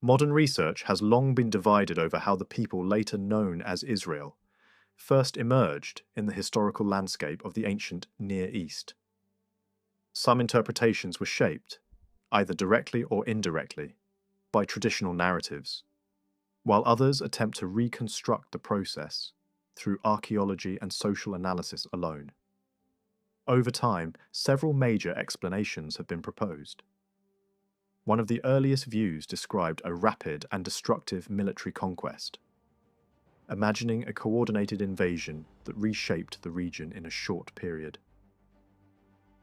Modern research has long been divided over how the people later known as Israel first emerged in the historical landscape of the ancient Near East. Some interpretations were shaped, either directly or indirectly, by traditional narratives, while others attempt to reconstruct the process through archaeology and social analysis alone. Over time, several major explanations have been proposed. One of the earliest views described a rapid and destructive military conquest, imagining a coordinated invasion that reshaped the region in a short period.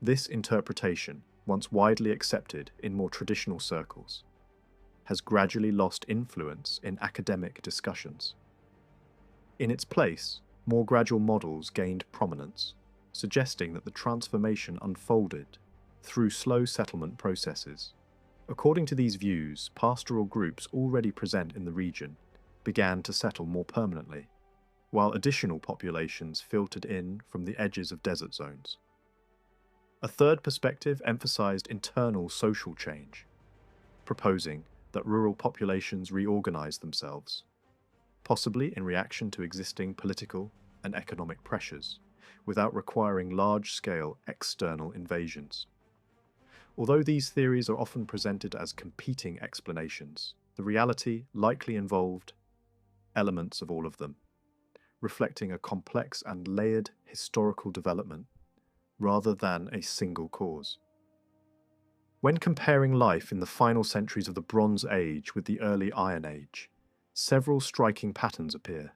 This interpretation, once widely accepted in more traditional circles, has gradually lost influence in academic discussions. In its place, more gradual models gained prominence, suggesting that the transformation unfolded through slow settlement processes. According to these views, pastoral groups already present in the region began to settle more permanently, while additional populations filtered in from the edges of desert zones. A third perspective emphasized internal social change, proposing that rural populations reorganize themselves, possibly in reaction to existing political and economic pressures, without requiring large-scale external invasions. Although these theories are often presented as competing explanations, the reality likely involved elements of all of them, reflecting a complex and layered historical development rather than a single cause. When comparing life in the final centuries of the Bronze Age with the early Iron Age, several striking patterns appear.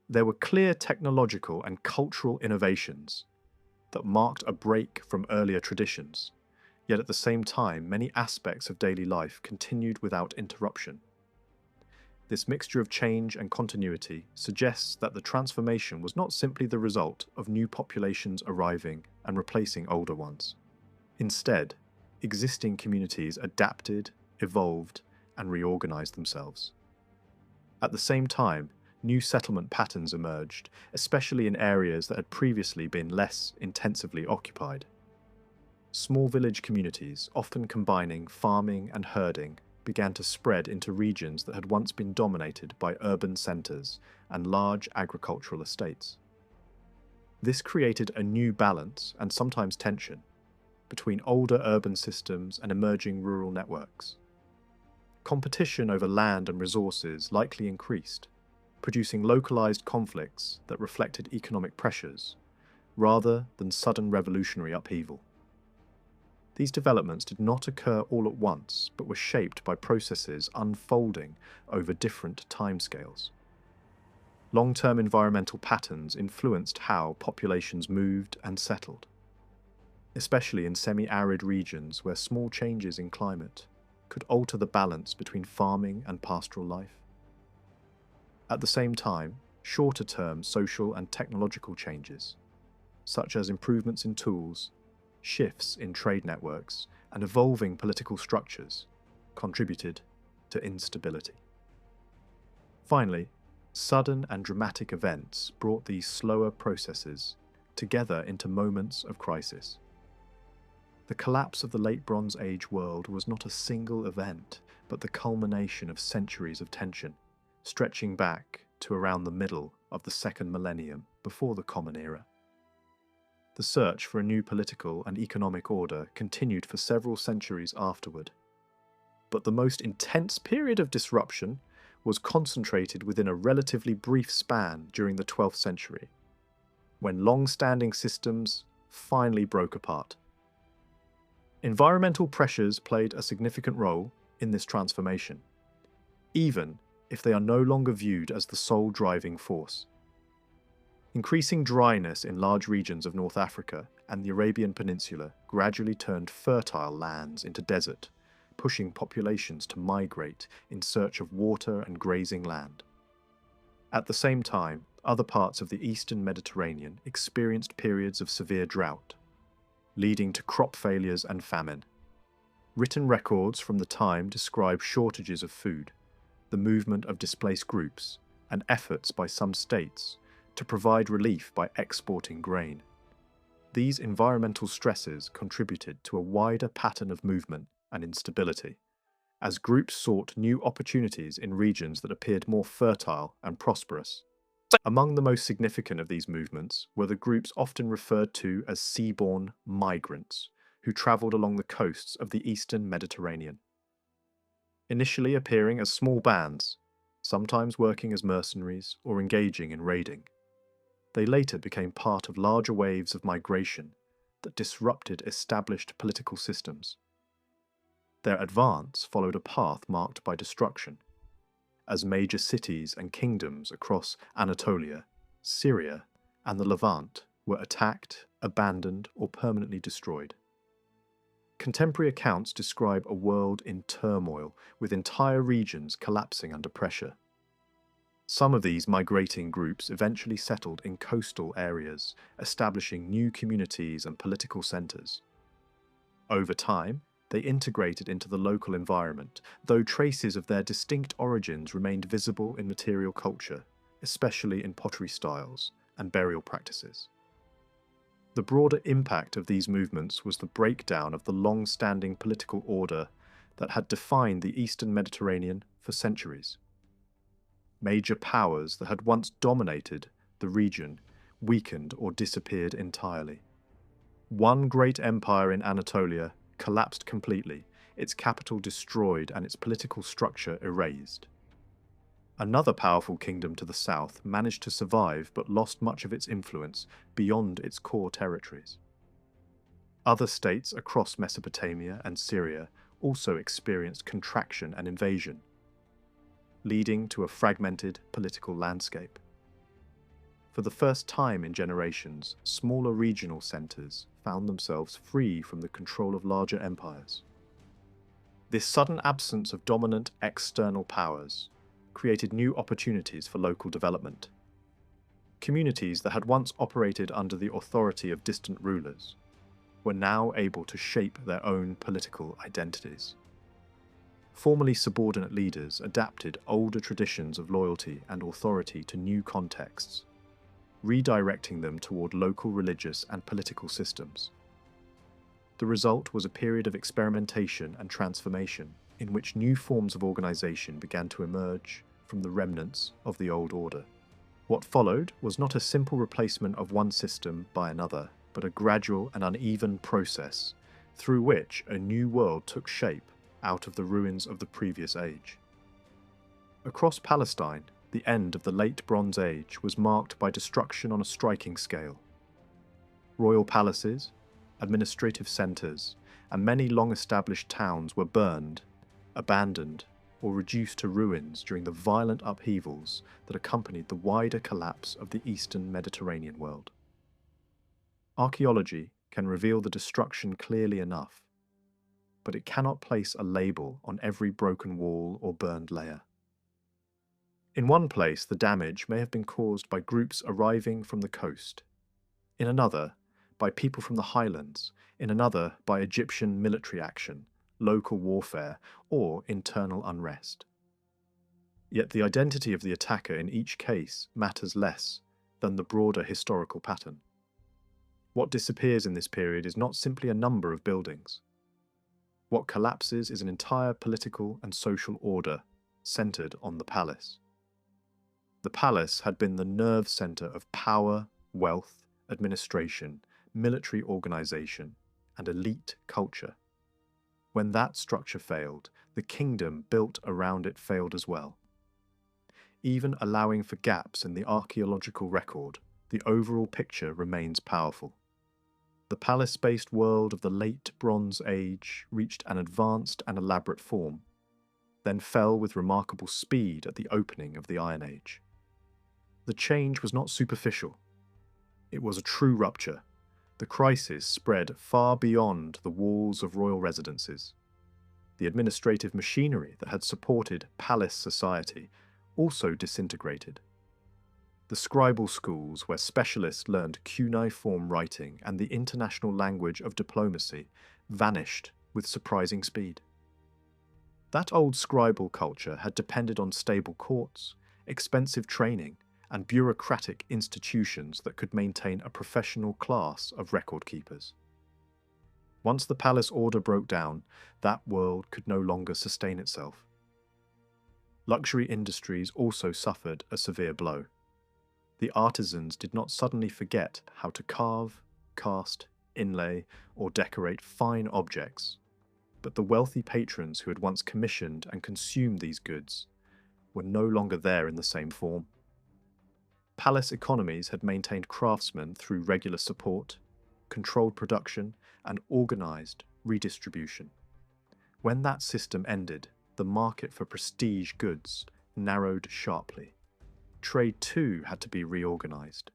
There were clear technological and cultural innovations that marked a break from earlier traditions, yet at the same time many aspects of daily life continued without interruption. This mixture of change and continuity suggests that the transformation was not simply the result of new populations arriving and replacing older ones. Instead, existing communities adapted, evolved, and reorganized themselves. At the same time, new settlement patterns emerged, especially in areas that had previously been less intensively occupied. Small village communities, often combining farming and herding, began to spread into regions that had once been dominated by urban centers and large agricultural estates. This created a new balance, and sometimes tension, between older urban systems and emerging rural networks. Competition over land and resources likely increased, producing localized conflicts that reflected economic pressures, rather than sudden revolutionary upheaval. These developments did not occur all at once, but were shaped by processes unfolding over different timescales. Long-term environmental patterns influenced how populations moved and settled, especially in semi-arid regions where small changes in climate could alter the balance between farming and pastoral life. At the same time, shorter-term social and technological changes, such as improvements in tools, shifts in trade networks, and evolving political structures, contributed to instability. Finally, sudden and dramatic events brought these slower processes together into moments of crisis. The collapse of the late Bronze Age world was not a single event, but the culmination of centuries of tension, stretching back to around the middle of the second millennium before the Common Era. The search for a new political and economic order continued for several centuries afterward. But the most intense period of disruption was concentrated within a relatively brief span during the 12th century, when long-standing systems finally broke apart. Environmental pressures played a significant role in this transformation, even if they are no longer viewed as the sole driving force. Increasing dryness in large regions of North Africa and the Arabian Peninsula gradually turned fertile lands into desert, pushing populations to migrate in search of water and grazing land. At the same time, other parts of the eastern Mediterranean experienced periods of severe drought, leading to crop failures and famine. Written records from the time describe shortages of food, the movement of displaced groups, and efforts by some states to provide relief by exporting grain. These environmental stresses contributed to a wider pattern of movement and instability, as groups sought new opportunities in regions that appeared more fertile and prosperous. Among the most significant of these movements were the groups often referred to as seaborne migrants, who travelled along the coasts of the eastern Mediterranean. Initially appearing as small bands, sometimes working as mercenaries or engaging in raiding, they later became part of larger waves of migration that disrupted established political systems. Their advance followed a path marked by destruction, as major cities and kingdoms across Anatolia, Syria, and the Levant were attacked, abandoned, or permanently destroyed. Contemporary accounts describe a world in turmoil, with entire regions collapsing under pressure. Some of these migrating groups eventually settled in coastal areas, establishing new communities and political centres. Over time, they integrated into the local environment, though traces of their distinct origins remained visible in material culture, especially in pottery styles and burial practices. The broader impact of these movements was the breakdown of the long-standing political order that had defined the Eastern Mediterranean for centuries. Major powers that had once dominated the region weakened or disappeared entirely. One great empire in Anatolia collapsed completely, its capital destroyed and its political structure erased. Another powerful kingdom to the south managed to survive but lost much of its influence beyond its core territories. Other states across Mesopotamia and Syria also experienced contraction and invasion, leading to a fragmented political landscape. For the first time in generations, smaller regional centres found themselves free from the control of larger empires. This sudden absence of dominant external powers created new opportunities for local development. Communities that had once operated under the authority of distant rulers were now able to shape their own political identities. Formerly subordinate leaders adapted older traditions of loyalty and authority to new contexts, redirecting them toward local religious and political systems. The result was a period of experimentation and transformation in which new forms of organization began to emerge from the remnants of the old order. What followed was not a simple replacement of one system by another, but a gradual and uneven process through which a new world took shape out of the ruins of the previous age. Across Palestine, the end of the Late Bronze Age was marked by destruction on a striking scale. Royal palaces, administrative centres, and many long-established towns were burned, abandoned, or reduced to ruins during the violent upheavals that accompanied the wider collapse of the Eastern Mediterranean world. Archaeology can reveal the destruction clearly enough, but it cannot place a label on every broken wall or burned layer. In one place, the damage may have been caused by groups arriving from the coast. In another, by people from the highlands. In another, by Egyptian military action, local warfare, or internal unrest. Yet the identity of the attacker in each case matters less than the broader historical pattern. What disappears in this period is not simply a number of buildings. What collapses is an entire political and social order centered on the palace. The palace had been the nerve center of power, wealth, administration, military organization, and elite culture. When that structure failed, the kingdom built around it failed as well. Even allowing for gaps in the archaeological record, the overall picture remains powerful. The palace-based world of the Late Bronze Age reached an advanced and elaborate form, then fell with remarkable speed at the opening of the Iron Age. The change was not superficial. It was a true rupture. The crisis spread far beyond the walls of royal residences. The administrative machinery that had supported palace society also disintegrated. The scribal schools where specialists learned cuneiform writing and the international language of diplomacy vanished with surprising speed. That old scribal culture had depended on stable courts, expensive training, and bureaucratic institutions that could maintain a professional class of record keepers. Once the palace order broke down, that world could no longer sustain itself. Luxury industries also suffered a severe blow. The artisans did not suddenly forget how to carve, cast, inlay, or decorate fine objects, but the wealthy patrons who had once commissioned and consumed these goods were no longer there in the same form. Palace economies had maintained craftsmen through regular support, controlled production, and organised redistribution. When that system ended, the market for prestige goods narrowed sharply. Trade too had to be reorganised.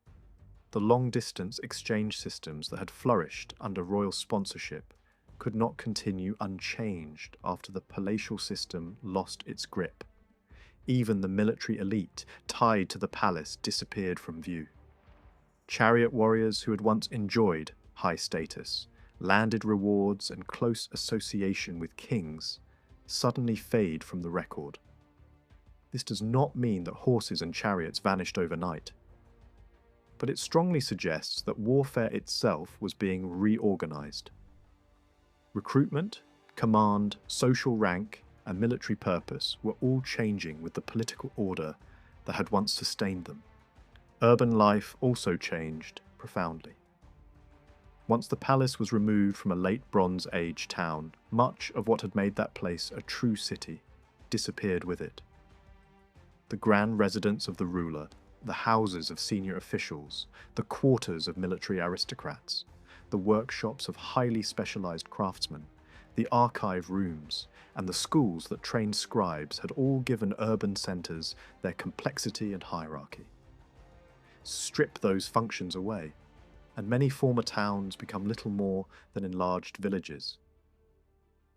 The long-distance exchange systems that had flourished under royal sponsorship could not continue unchanged after the palatial system lost its grip. Even the military elite tied to the palace disappeared from view. Chariot warriors who had once enjoyed high status, landed rewards, and close association with kings suddenly fade from the record. This does not mean that horses and chariots vanished overnight, but it strongly suggests that warfare itself was being reorganized. Recruitment, command, social rank, and military purpose were all changing with the political order that had once sustained them. Urban life also changed profoundly. Once the palace was removed from a late Bronze Age town, much of what had made that place a true city disappeared with it. The grand residence of the ruler, the houses of senior officials, the quarters of military aristocrats, the workshops of highly specialized craftsmen, the archive rooms, and the schools that trained scribes had all given urban centers their complexity and hierarchy. Strip those functions away, and many former towns become little more than enlarged villages.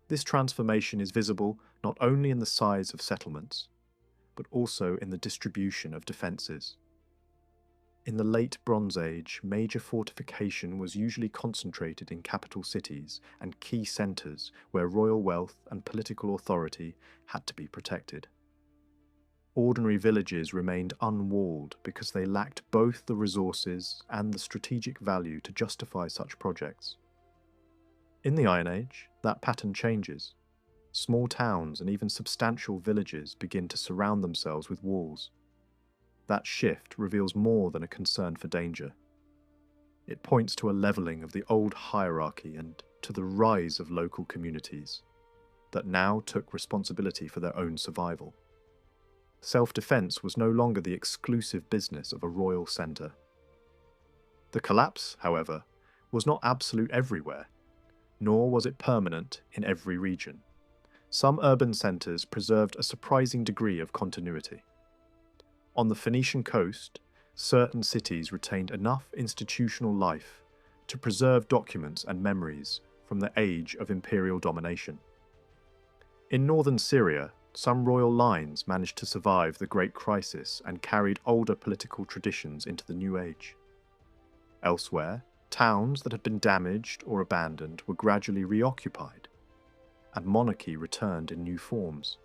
This transformation is visible not only in the size of settlements, but also in the distribution of defences. In the late Bronze Age, major fortification was usually concentrated in capital cities and key centres where royal wealth and political authority had to be protected. Ordinary villages remained unwalled because they lacked both the resources and the strategic value to justify such projects. In the Iron Age, that pattern changes. Small towns and even substantial villages begin to surround themselves with walls. That shift reveals more than a concern for danger. It points to a levelling of the old hierarchy and to the rise of local communities that now took responsibility for their own survival. Self-defense was no longer the exclusive business of a royal centre. The collapse, however, was not absolute everywhere, nor was it permanent in every region. Some urban centres preserved a surprising degree of continuity. On the Phoenician coast, certain cities retained enough institutional life to preserve documents and memories from the age of imperial domination. In northern Syria, some royal lines managed to survive the Great Crisis and carried older political traditions into the New Age. Elsewhere, towns that had been damaged or abandoned were gradually reoccupied, and monarchy returned in new forms.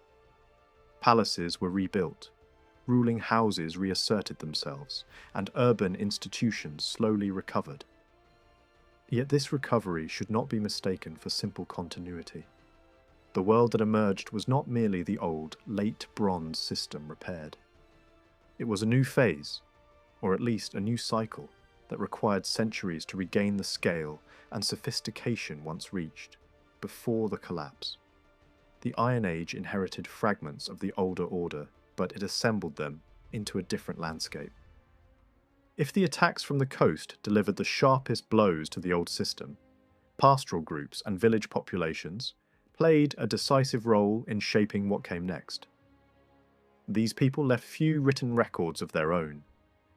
Palaces were rebuilt, ruling houses reasserted themselves, and urban institutions slowly recovered. Yet this recovery should not be mistaken for simple continuity. The world that emerged was not merely the old, late Bronze system repaired. It was a new phase, or at least a new cycle, that required centuries to regain the scale and sophistication once reached, before the collapse. The Iron Age inherited fragments of the older order, but it assembled them into a different landscape. If the attacks from the coast delivered the sharpest blows to the old system, pastoral groups and village populations played a decisive role in shaping what came next. These people left few written records of their own,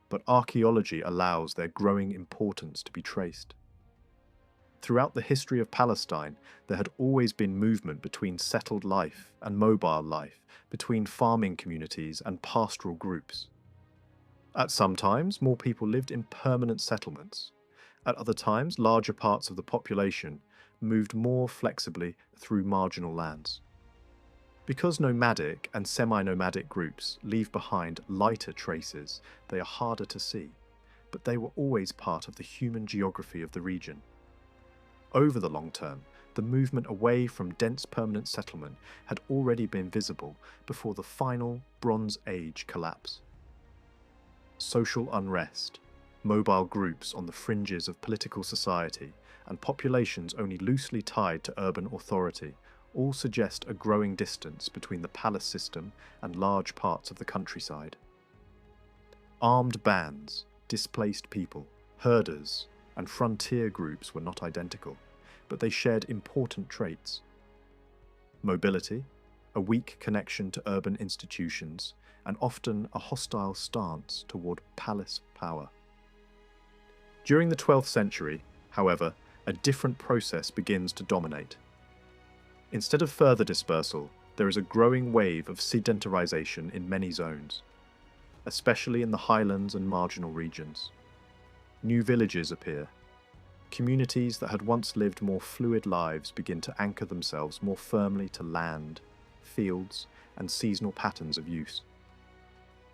but archaeology allows their growing importance to be traced. Throughout the history of Palestine, there had always been movement between settled life and mobile life, between farming communities and pastoral groups. At some times, more people lived in permanent settlements. At other times, larger parts of the population moved more flexibly through marginal lands. Because nomadic and semi-nomadic groups leave behind lighter traces, they are harder to see, but they were always part of the human geography of the region. Over the long term, the movement away from dense permanent settlement had already been visible before the final Bronze Age collapse. Social unrest, mobile groups on the fringes of political society, and populations only loosely tied to urban authority all suggest a growing distance between the palace system and large parts of the countryside. Armed bands, displaced people, herders, and frontier groups were not identical, but they shared important traits. Mobility, a weak connection to urban institutions, and often a hostile stance toward palace power. During the 12th century, however, a different process begins to dominate. Instead of further dispersal, there is a growing wave of sedentarization in many zones, especially in the highlands and marginal regions. New villages appear. Communities that had once lived more fluid lives begin to anchor themselves more firmly to land, fields, and seasonal patterns of use.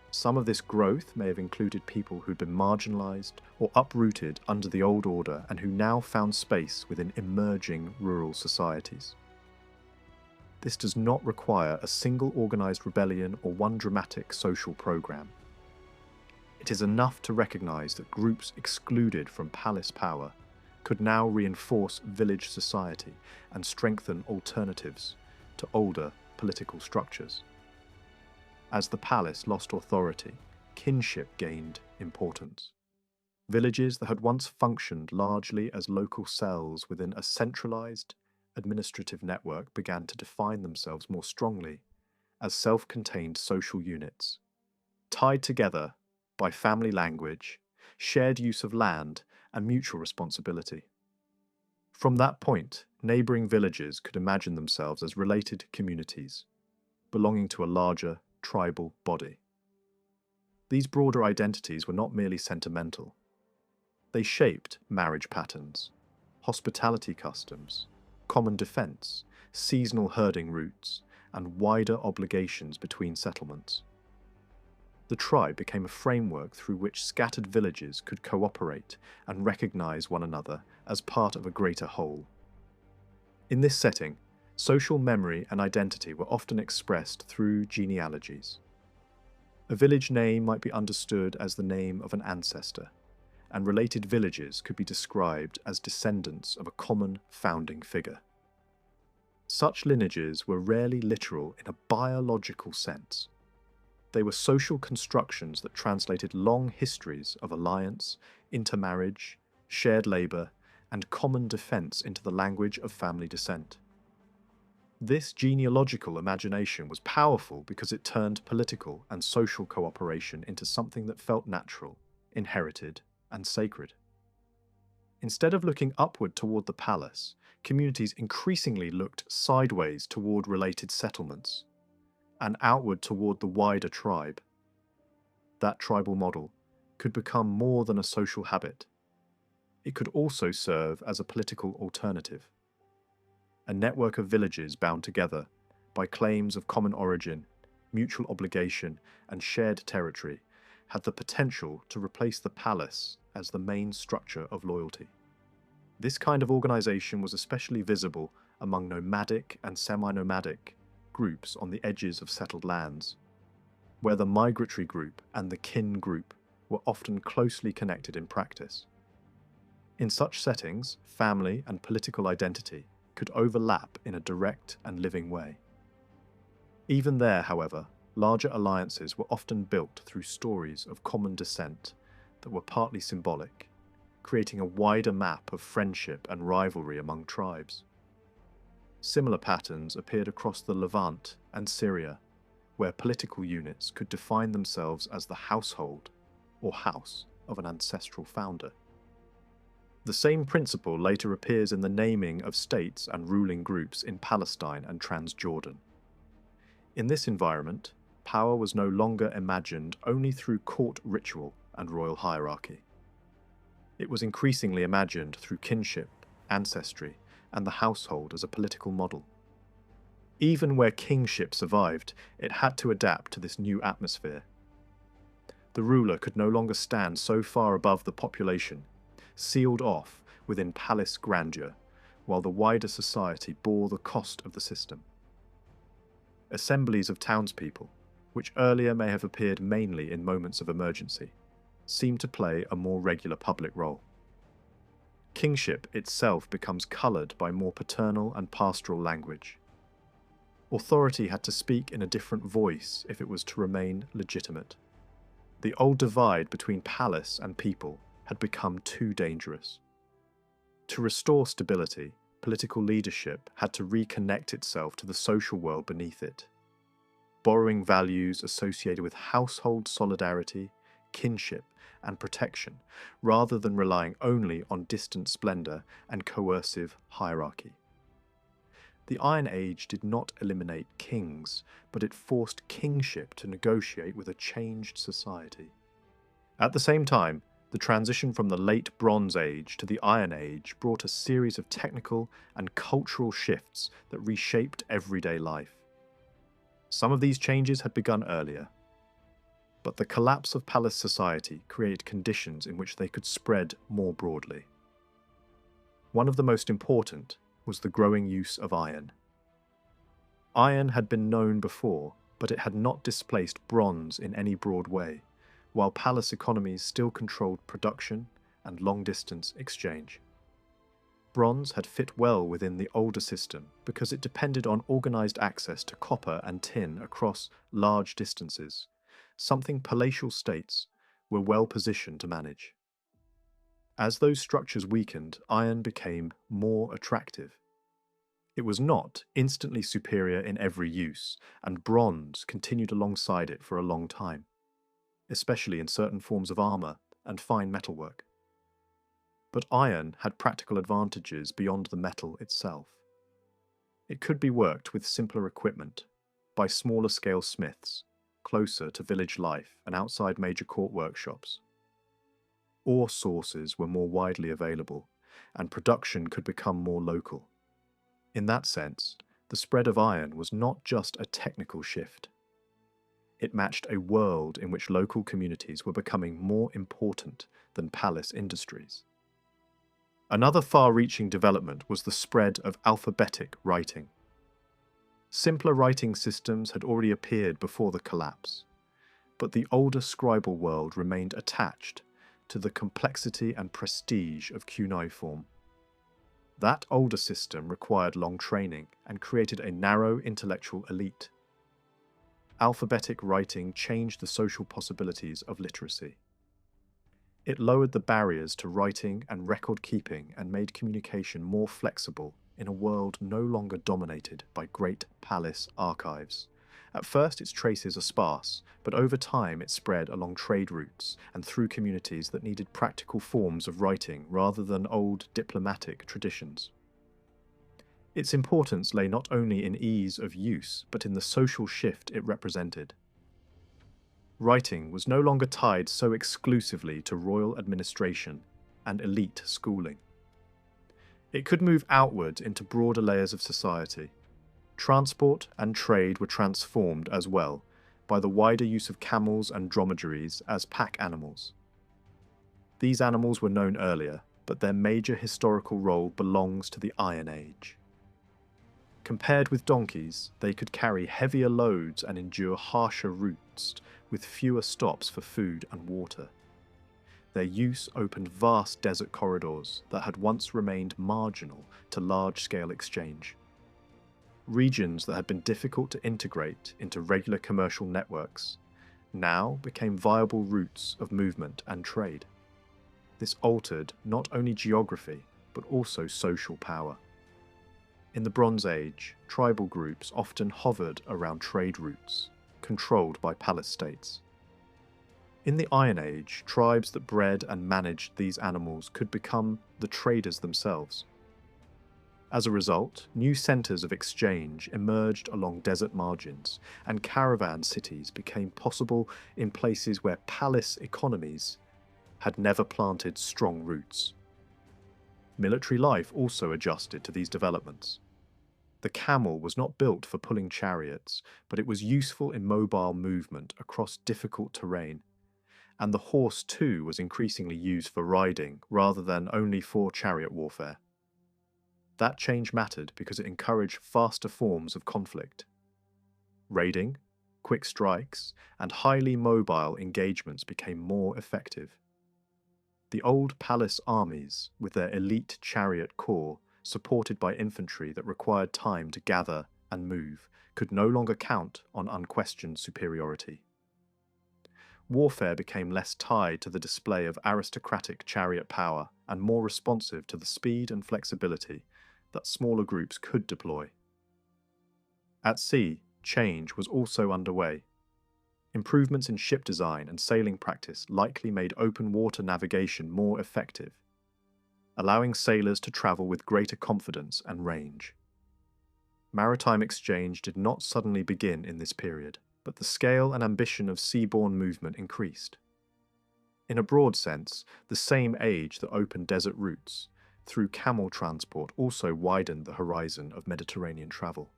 Some of this growth may have included people who'd been marginalized or uprooted under the old order and who now found space within emerging rural societies. This does not require a single organized rebellion or one dramatic social program. It is enough to recognize that groups excluded from palace power could now reinforce village society and strengthen alternatives to older political structures. As the palace lost authority, kinship gained importance. Villages that had once functioned largely as local cells within a centralized administrative network began to define themselves more strongly as self-contained social units, tied together by family language, shared use of land, and mutual responsibility. From that point, neighboring villages could imagine themselves as related communities, belonging to a larger tribal body. These broader identities were not merely sentimental. They shaped marriage patterns, hospitality customs, common defense, seasonal herding routes, and wider obligations between settlements. The tribe became a framework through which scattered villages could cooperate and recognize one another as part of a greater whole. In this setting, social memory and identity were often expressed through genealogies. A village name might be understood as the name of an ancestor, and related villages could be described as descendants of a common founding figure. Such lineages were rarely literal in a biological sense. They were social constructions that translated long histories of alliance, intermarriage, shared labour, and common defence into the language of family descent. This genealogical imagination was powerful because it turned political and social cooperation into something that felt natural, inherited, and sacred. Instead of looking upward toward the palace, communities increasingly looked sideways toward related settlements, and outward toward the wider tribe. That tribal model could become more than a social habit. It could also serve as a political alternative. A network of villages bound together by claims of common origin, mutual obligation, and shared territory had the potential to replace the palace as the main structure of loyalty. This kind of organization was especially visible among nomadic and semi-nomadic groups on the edges of settled lands, where the migratory group and the kin group were often closely connected in practice. In such settings, family and political identity could overlap in a direct and living way. Even there, however, larger alliances were often built through stories of common descent that were partly symbolic, creating a wider map of friendship and rivalry among tribes. Similar patterns appeared across the Levant and Syria, where political units could define themselves as the household or house of an ancestral founder. The same principle later appears in the naming of states and ruling groups in Palestine and Transjordan. In this environment, power was no longer imagined only through court ritual and royal hierarchy. It was increasingly imagined through kinship, ancestry, and the household as a political model. Even where kingship survived, it had to adapt to this new atmosphere. The ruler could no longer stand so far above the population, sealed off within palace grandeur, while the wider society bore the cost of the system. Assemblies of townspeople, which earlier may have appeared mainly in moments of emergency, seem to play a more regular public role. Kingship itself becomes coloured by more paternal and pastoral language. Authority had to speak in a different voice if it was to remain legitimate. The old divide between palace and people had become too dangerous. To restore stability, political leadership had to reconnect itself to the social world beneath it, borrowing values associated with household solidarity, kinship, and protection, rather than relying only on distant splendour and coercive hierarchy. The Iron Age did not eliminate kings, but it forced kingship to negotiate with a changed society. At the same time, the transition from the late Bronze Age to the Iron Age brought a series of technical and cultural shifts that reshaped everyday life. Some of these changes had begun earlier, but the collapse of palace society created conditions in which they could spread more broadly. One of the most important was the growing use of iron. Iron had been known before, but it had not displaced bronze in any broad way, while palace economies still controlled production and long-distance exchange. Bronze had fit well within the older system because it depended on organised access to copper and tin across large distances, something palatial states were well positioned to manage. As those structures weakened, iron became more attractive. It was not instantly superior in every use, and bronze continued alongside it for a long time, especially in certain forms of armour and fine metalwork. But iron had practical advantages beyond the metal itself. It could be worked with simpler equipment, by smaller-scale smiths, closer to village life and outside major court workshops. Ore sources were more widely available, and production could become more local. In that sense, the spread of iron was not just a technical shift. It matched a world in which local communities were becoming more important than palace industries. Another far-reaching development was the spread of alphabetic writing. Simpler writing systems had already appeared before the collapse, but the older scribal world remained attached to the complexity and prestige of cuneiform. That older system required long training and created a narrow intellectual elite. Alphabetic writing changed the social possibilities of literacy. It lowered the barriers to writing and record-keeping and made communication more flexible in a world no longer dominated by great palace archives. At first, its traces are sparse, but over time it spread along trade routes and through communities that needed practical forms of writing rather than old diplomatic traditions. Its importance lay not only in ease of use, but in the social shift it represented. Writing was no longer tied so exclusively to royal administration and elite schooling. It could move outward into broader layers of society. Transport and trade were transformed as well by the wider use of camels and dromedaries as pack animals. These animals were known earlier, but their major historical role belongs to the Iron Age. Compared with donkeys, they could carry heavier loads and endure harsher routes with fewer stops for food and water. Their use opened vast desert corridors that had once remained marginal to large-scale exchange. Regions that had been difficult to integrate into regular commercial networks now became viable routes of movement and trade. This altered not only geography, but also social power. In the Bronze Age, tribal groups often hovered around trade routes, controlled by palace states. In the Iron Age, tribes that bred and managed these animals could become the traders themselves. As a result, new centres of exchange emerged along desert margins, and caravan cities became possible in places where palace economies had never planted strong roots. Military life also adjusted to these developments. The camel was not built for pulling chariots, but it was useful in mobile movement across difficult terrain, and the horse too was increasingly used for riding rather than only for chariot warfare. That change mattered because it encouraged faster forms of conflict. Raiding, quick strikes, and highly mobile engagements became more effective. The old palace armies, with their elite chariot corps, supported by infantry that required time to gather and move, could no longer count on unquestioned superiority. Warfare became less tied to the display of aristocratic chariot power and more responsive to the speed and flexibility that smaller groups could deploy. At sea, change was also underway. Improvements in ship design and sailing practice likely made open water navigation more effective, allowing sailors to travel with greater confidence and range. Maritime exchange did not suddenly begin in this period, but the scale and ambition of seaborne movement increased. In a broad sense, the same age that opened desert routes through camel transport also widened the horizon of Mediterranean travel.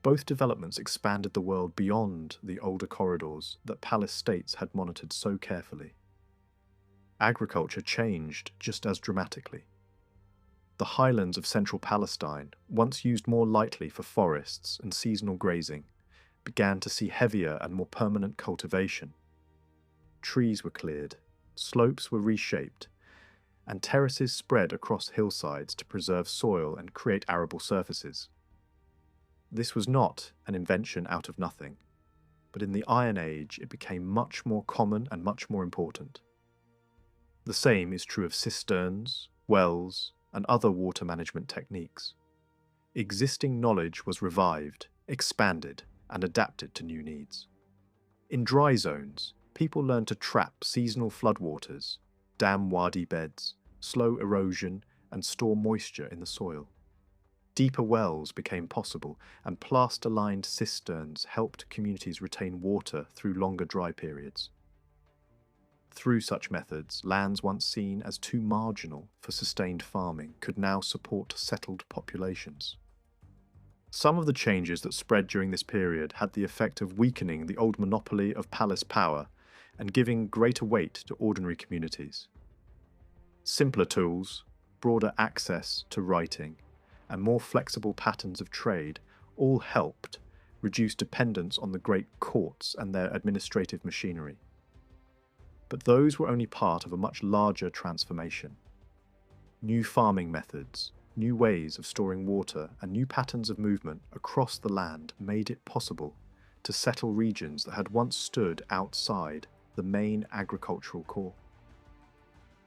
Both developments expanded the world beyond the older corridors that palace states had monitored so carefully. Agriculture changed just as dramatically. The highlands of central Palestine, once used more lightly for forests and seasonal grazing, began to see heavier and more permanent cultivation. Trees were cleared, slopes were reshaped, and terraces spread across hillsides to preserve soil and create arable surfaces. This was not an invention out of nothing, but in the Iron Age it became much more common and much more important. The same is true of cisterns, wells, and other water management techniques. Existing knowledge was revived, expanded, and adapted to new needs. In dry zones, people learned to trap seasonal floodwaters, dam wadi beds, slow erosion, and store moisture in the soil. Deeper wells became possible, and plaster-lined cisterns helped communities retain water through longer dry periods. Through such methods, lands once seen as too marginal for sustained farming could now support settled populations. Some of the changes that spread during this period had the effect of weakening the old monopoly of palace power and giving greater weight to ordinary communities. Simpler tools, broader access to writing, and more flexible patterns of trade all helped reduce dependence on the great courts and their administrative machinery. But those were only part of a much larger transformation. New farming methods, new ways of storing water, and new patterns of movement across the land made it possible to settle regions that had once stood outside the main agricultural core.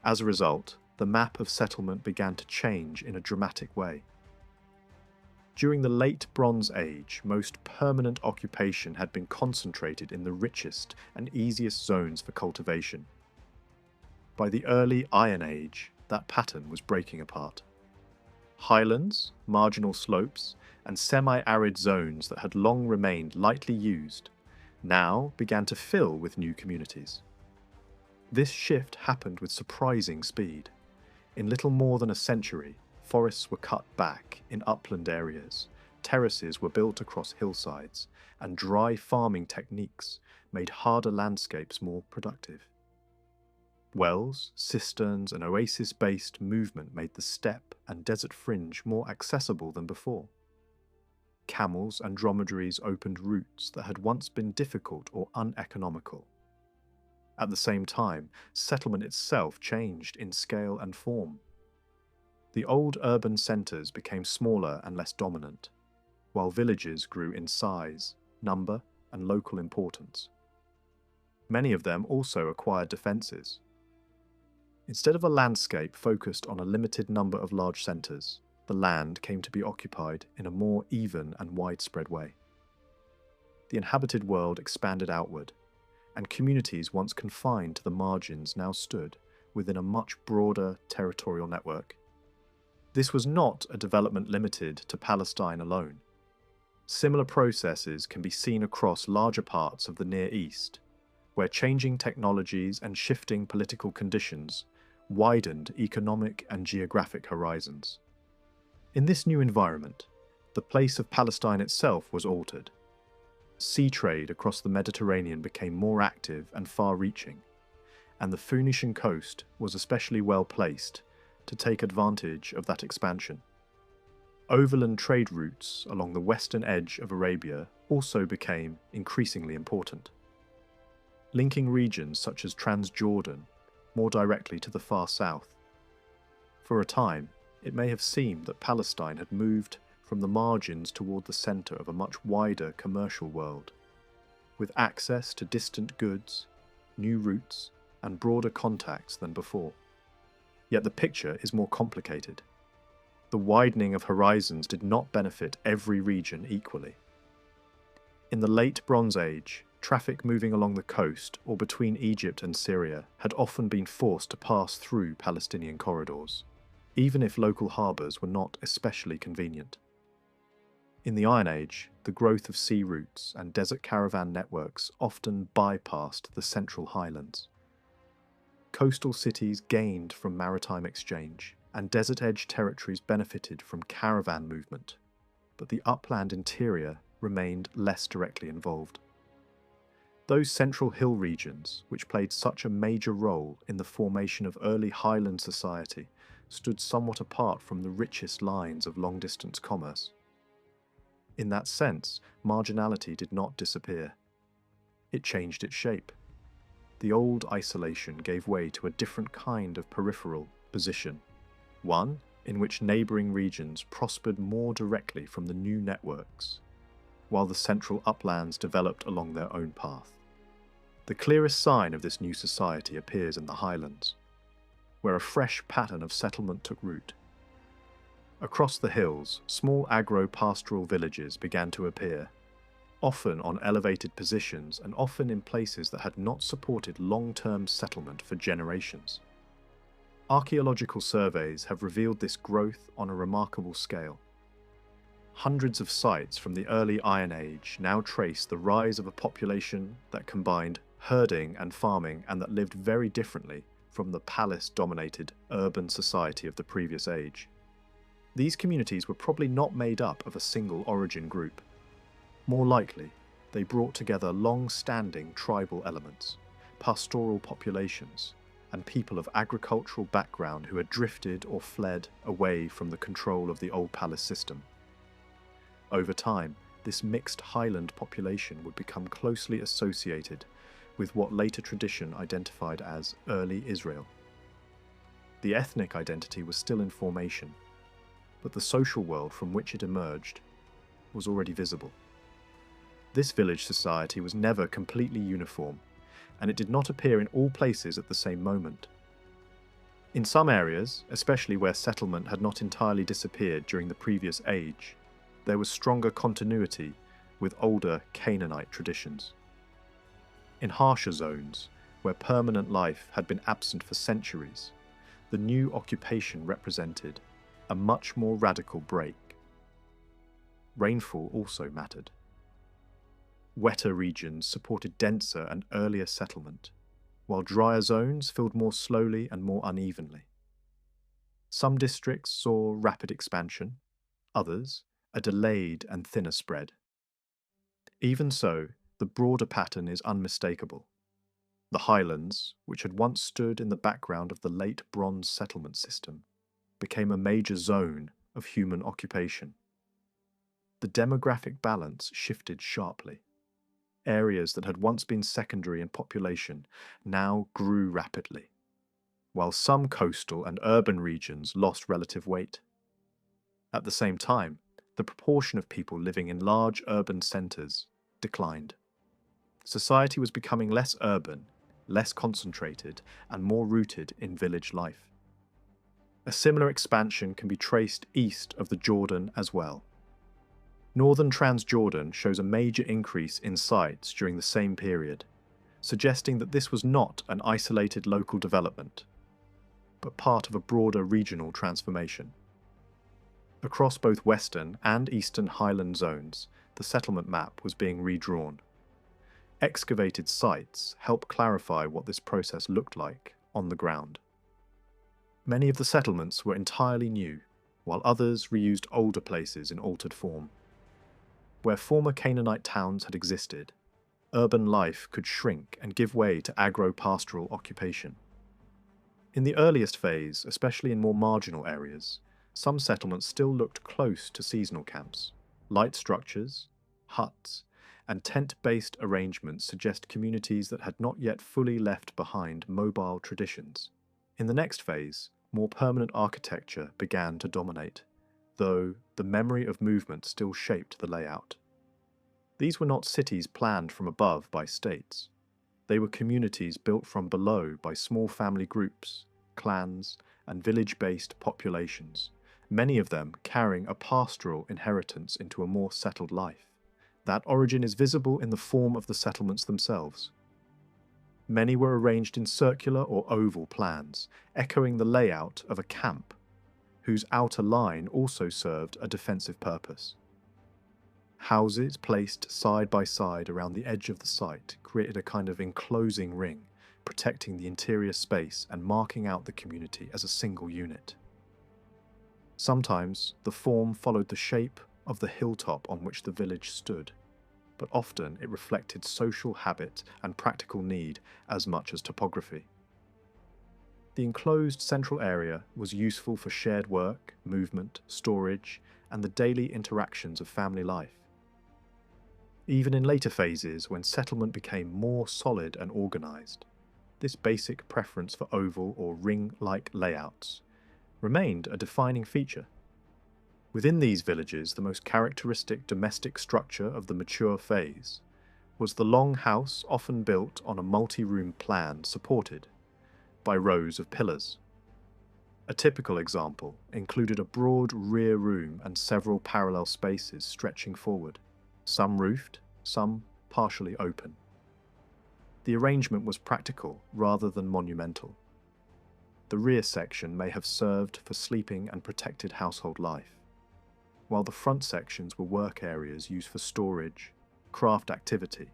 As a result, the map of settlement began to change in a dramatic way. During the late Bronze Age, most permanent occupation had been concentrated in the richest and easiest zones for cultivation. By the early Iron Age, that pattern was breaking apart. Highlands, marginal slopes, and semi-arid zones that had long remained lightly used now began to fill with new communities. This shift happened with surprising speed. In little more than a century, forests were cut back in upland areas, terraces were built across hillsides, and dry farming techniques made harder landscapes more productive. Wells, cisterns, and oasis-based movement made the steppe and desert fringe more accessible than before. Camels and dromedaries opened routes that had once been difficult or uneconomical. At the same time, settlement itself changed in scale and form. The old urban centres became smaller and less dominant, while villages grew in size, number, and local importance. Many of them also acquired defences. Instead of a landscape focused on a limited number of large centres, the land came to be occupied in a more even and widespread way. The inhabited world expanded outward, and communities once confined to the margins now stood within a much broader territorial network. This was not a development limited to Palestine alone. Similar processes can be seen across larger parts of the Near East, where changing technologies and shifting political conditions widened economic and geographic horizons. In this new environment, the place of Palestine itself was altered. Sea trade across the Mediterranean became more active and far-reaching, and the Phoenician coast was especially well placed to take advantage of that expansion. Overland trade routes along the western edge of Arabia also became increasingly important, linking regions such as Transjordan more directly to the far south. For a time, it may have seemed that Palestine had moved from the margins toward the centre of a much wider commercial world, with access to distant goods, new routes, and broader contacts than before. Yet the picture is more complicated. The widening of horizons did not benefit every region equally. In the late Bronze Age, traffic moving along the coast or between Egypt and Syria had often been forced to pass through Palestinian corridors, even if local harbours were not especially convenient. In the Iron Age, the growth of sea routes and desert caravan networks often bypassed the central highlands. Coastal cities gained from maritime exchange, and desert-edge territories benefited from caravan movement, but the upland interior remained less directly involved. Those central hill regions, which played such a major role in the formation of early highland society, stood somewhat apart from the richest lines of long-distance commerce. In that sense, marginality did not disappear. It changed its shape. The old isolation gave way to a different kind of peripheral position, one in which neighbouring regions prospered more directly from the new networks, while the central uplands developed along their own path. The clearest sign of this new society appears in the highlands, where a fresh pattern of settlement took root. Across the hills, small agro-pastoral villages began to appear, often on elevated positions and often in places that had not supported long-term settlement for generations. Archaeological surveys have revealed this growth on a remarkable scale. Hundreds of sites from the early Iron Age now trace the rise of a population that combined herding and farming and that lived very differently from the palace-dominated urban society of the previous age. These communities were probably not made up of a single origin group. More likely, they brought together long-standing tribal elements, pastoral populations, and people of agricultural background who had drifted or fled away from the control of the old palace system. Over time, this mixed highland population would become closely associated with what later tradition identified as early Israel. The ethnic identity was still in formation, but the social world from which it emerged was already visible. This village society was never completely uniform, and it did not appear in all places at the same moment. In some areas, especially where settlement had not entirely disappeared during the previous age, there was stronger continuity with older Canaanite traditions. In harsher zones, where permanent life had been absent for centuries, the new occupation represented a much more radical break. Rainfall also mattered. Wetter regions supported denser and earlier settlement, while drier zones filled more slowly and more unevenly. Some districts saw rapid expansion, others a delayed and thinner spread. Even so, the broader pattern is unmistakable. The highlands, which had once stood in the background of the late Bronze settlement system, became a major zone of human occupation. The demographic balance shifted sharply. Areas that had once been secondary in population now grew rapidly, while some coastal and urban regions lost relative weight. At the same time, the proportion of people living in large urban centres declined. Society was becoming less urban, less concentrated, and more rooted in village life. A similar expansion can be traced east of the Jordan as well. Northern Transjordan shows a major increase in sites during the same period, suggesting that this was not an isolated local development, but part of a broader regional transformation. Across both western and eastern highland zones, the settlement map was being redrawn. Excavated sites help clarify what this process looked like on the ground. Many of the settlements were entirely new, while others reused older places in altered form. Where former Canaanite towns had existed, urban life could shrink and give way to agro-pastoral occupation. In the earliest phase, especially in more marginal areas, some settlements still looked close to seasonal camps. Light structures, huts, and tent-based arrangements suggest communities that had not yet fully left behind mobile traditions. In the next phase, more permanent architecture began to dominate, though the memory of movement still shaped the layout. These were not cities planned from above by states. They were communities built from below by small family groups, clans, and village-based populations, many of them carrying a pastoral inheritance into a more settled life. That origin is visible in the form of the settlements themselves. Many were arranged in circular or oval plans, echoing the layout of a camp, whose outer line also served a defensive purpose. Houses placed side by side around the edge of the site created a kind of enclosing ring, protecting the interior space and marking out the community as a single unit. Sometimes the form followed the shape of the hilltop on which the village stood, but often it reflected social habit and practical need as much as topography. The enclosed central area was useful for shared work, movement, storage, and the daily interactions of family life. Even in later phases, when settlement became more solid and organized, this basic preference for oval or ring-like layouts remained a defining feature. Within these villages, the most characteristic domestic structure of the mature phase was the long house, often built on a multi-room plan supported by rows of pillars. A typical example included a broad rear room and several parallel spaces stretching forward, some roofed, some partially open. The arrangement was practical rather than monumental. The rear section may have served for sleeping and protected household life, while the front sections were work areas used for storage, craft activity,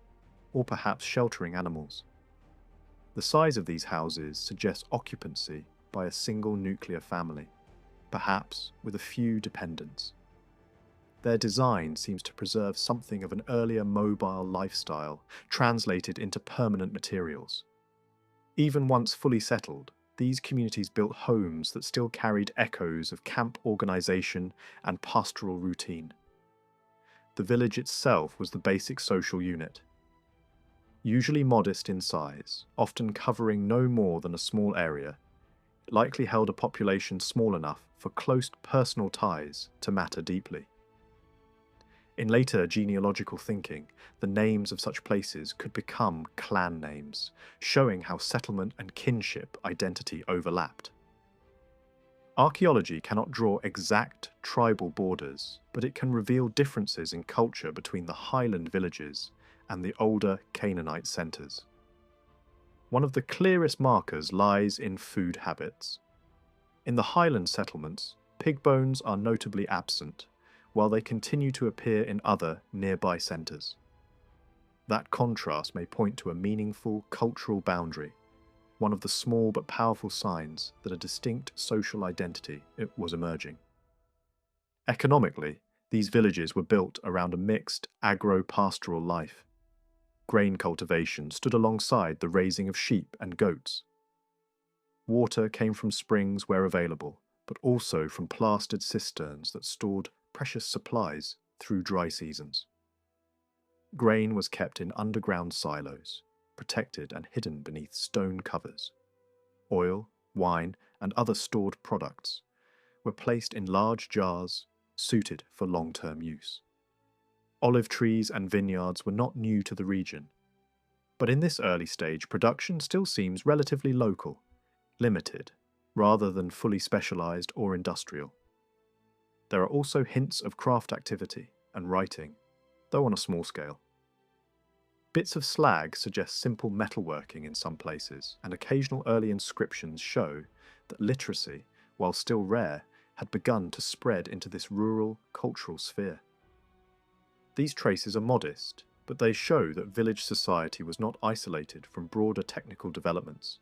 or perhaps sheltering animals. The size of these houses suggests occupancy by a single nuclear family, perhaps with a few dependents. Their design seems to preserve something of an earlier mobile lifestyle translated into permanent materials. Even once fully settled, these communities built homes that still carried echoes of camp organization and pastoral routine. The village itself was the basic social unit. Usually modest in size, often covering no more than a small area, it likely held a population small enough for close personal ties to matter deeply. In later genealogical thinking, the names of such places could become clan names, showing how settlement and kinship identity overlapped. Archaeology cannot draw exact tribal borders, but it can reveal differences in culture between the highland villages and the older Canaanite centres. One of the clearest markers lies in food habits. In the highland settlements, pig bones are notably absent, while they continue to appear in other nearby centres. That contrast may point to a meaningful cultural boundary, one of the small but powerful signs that a distinct social identity was emerging. Economically, these villages were built around a mixed agro-pastoral life. Grain cultivation stood alongside the raising of sheep and goats. Water came from springs where available, but also from plastered cisterns that stored precious supplies through dry seasons. Grain was kept in underground silos, protected and hidden beneath stone covers. Oil, wine, and other stored products were placed in large jars suited for long-term use. Olive trees and vineyards were not new to the region, but in this early stage production still seems relatively local, limited, rather than fully specialized or industrial. There are also hints of craft activity and writing, though on a small scale. Bits of slag suggest simple metalworking in some places, and occasional early inscriptions show that literacy, while still rare, had begun to spread into this rural cultural sphere. These traces are modest, but they show that village society was not isolated from broader technical developments.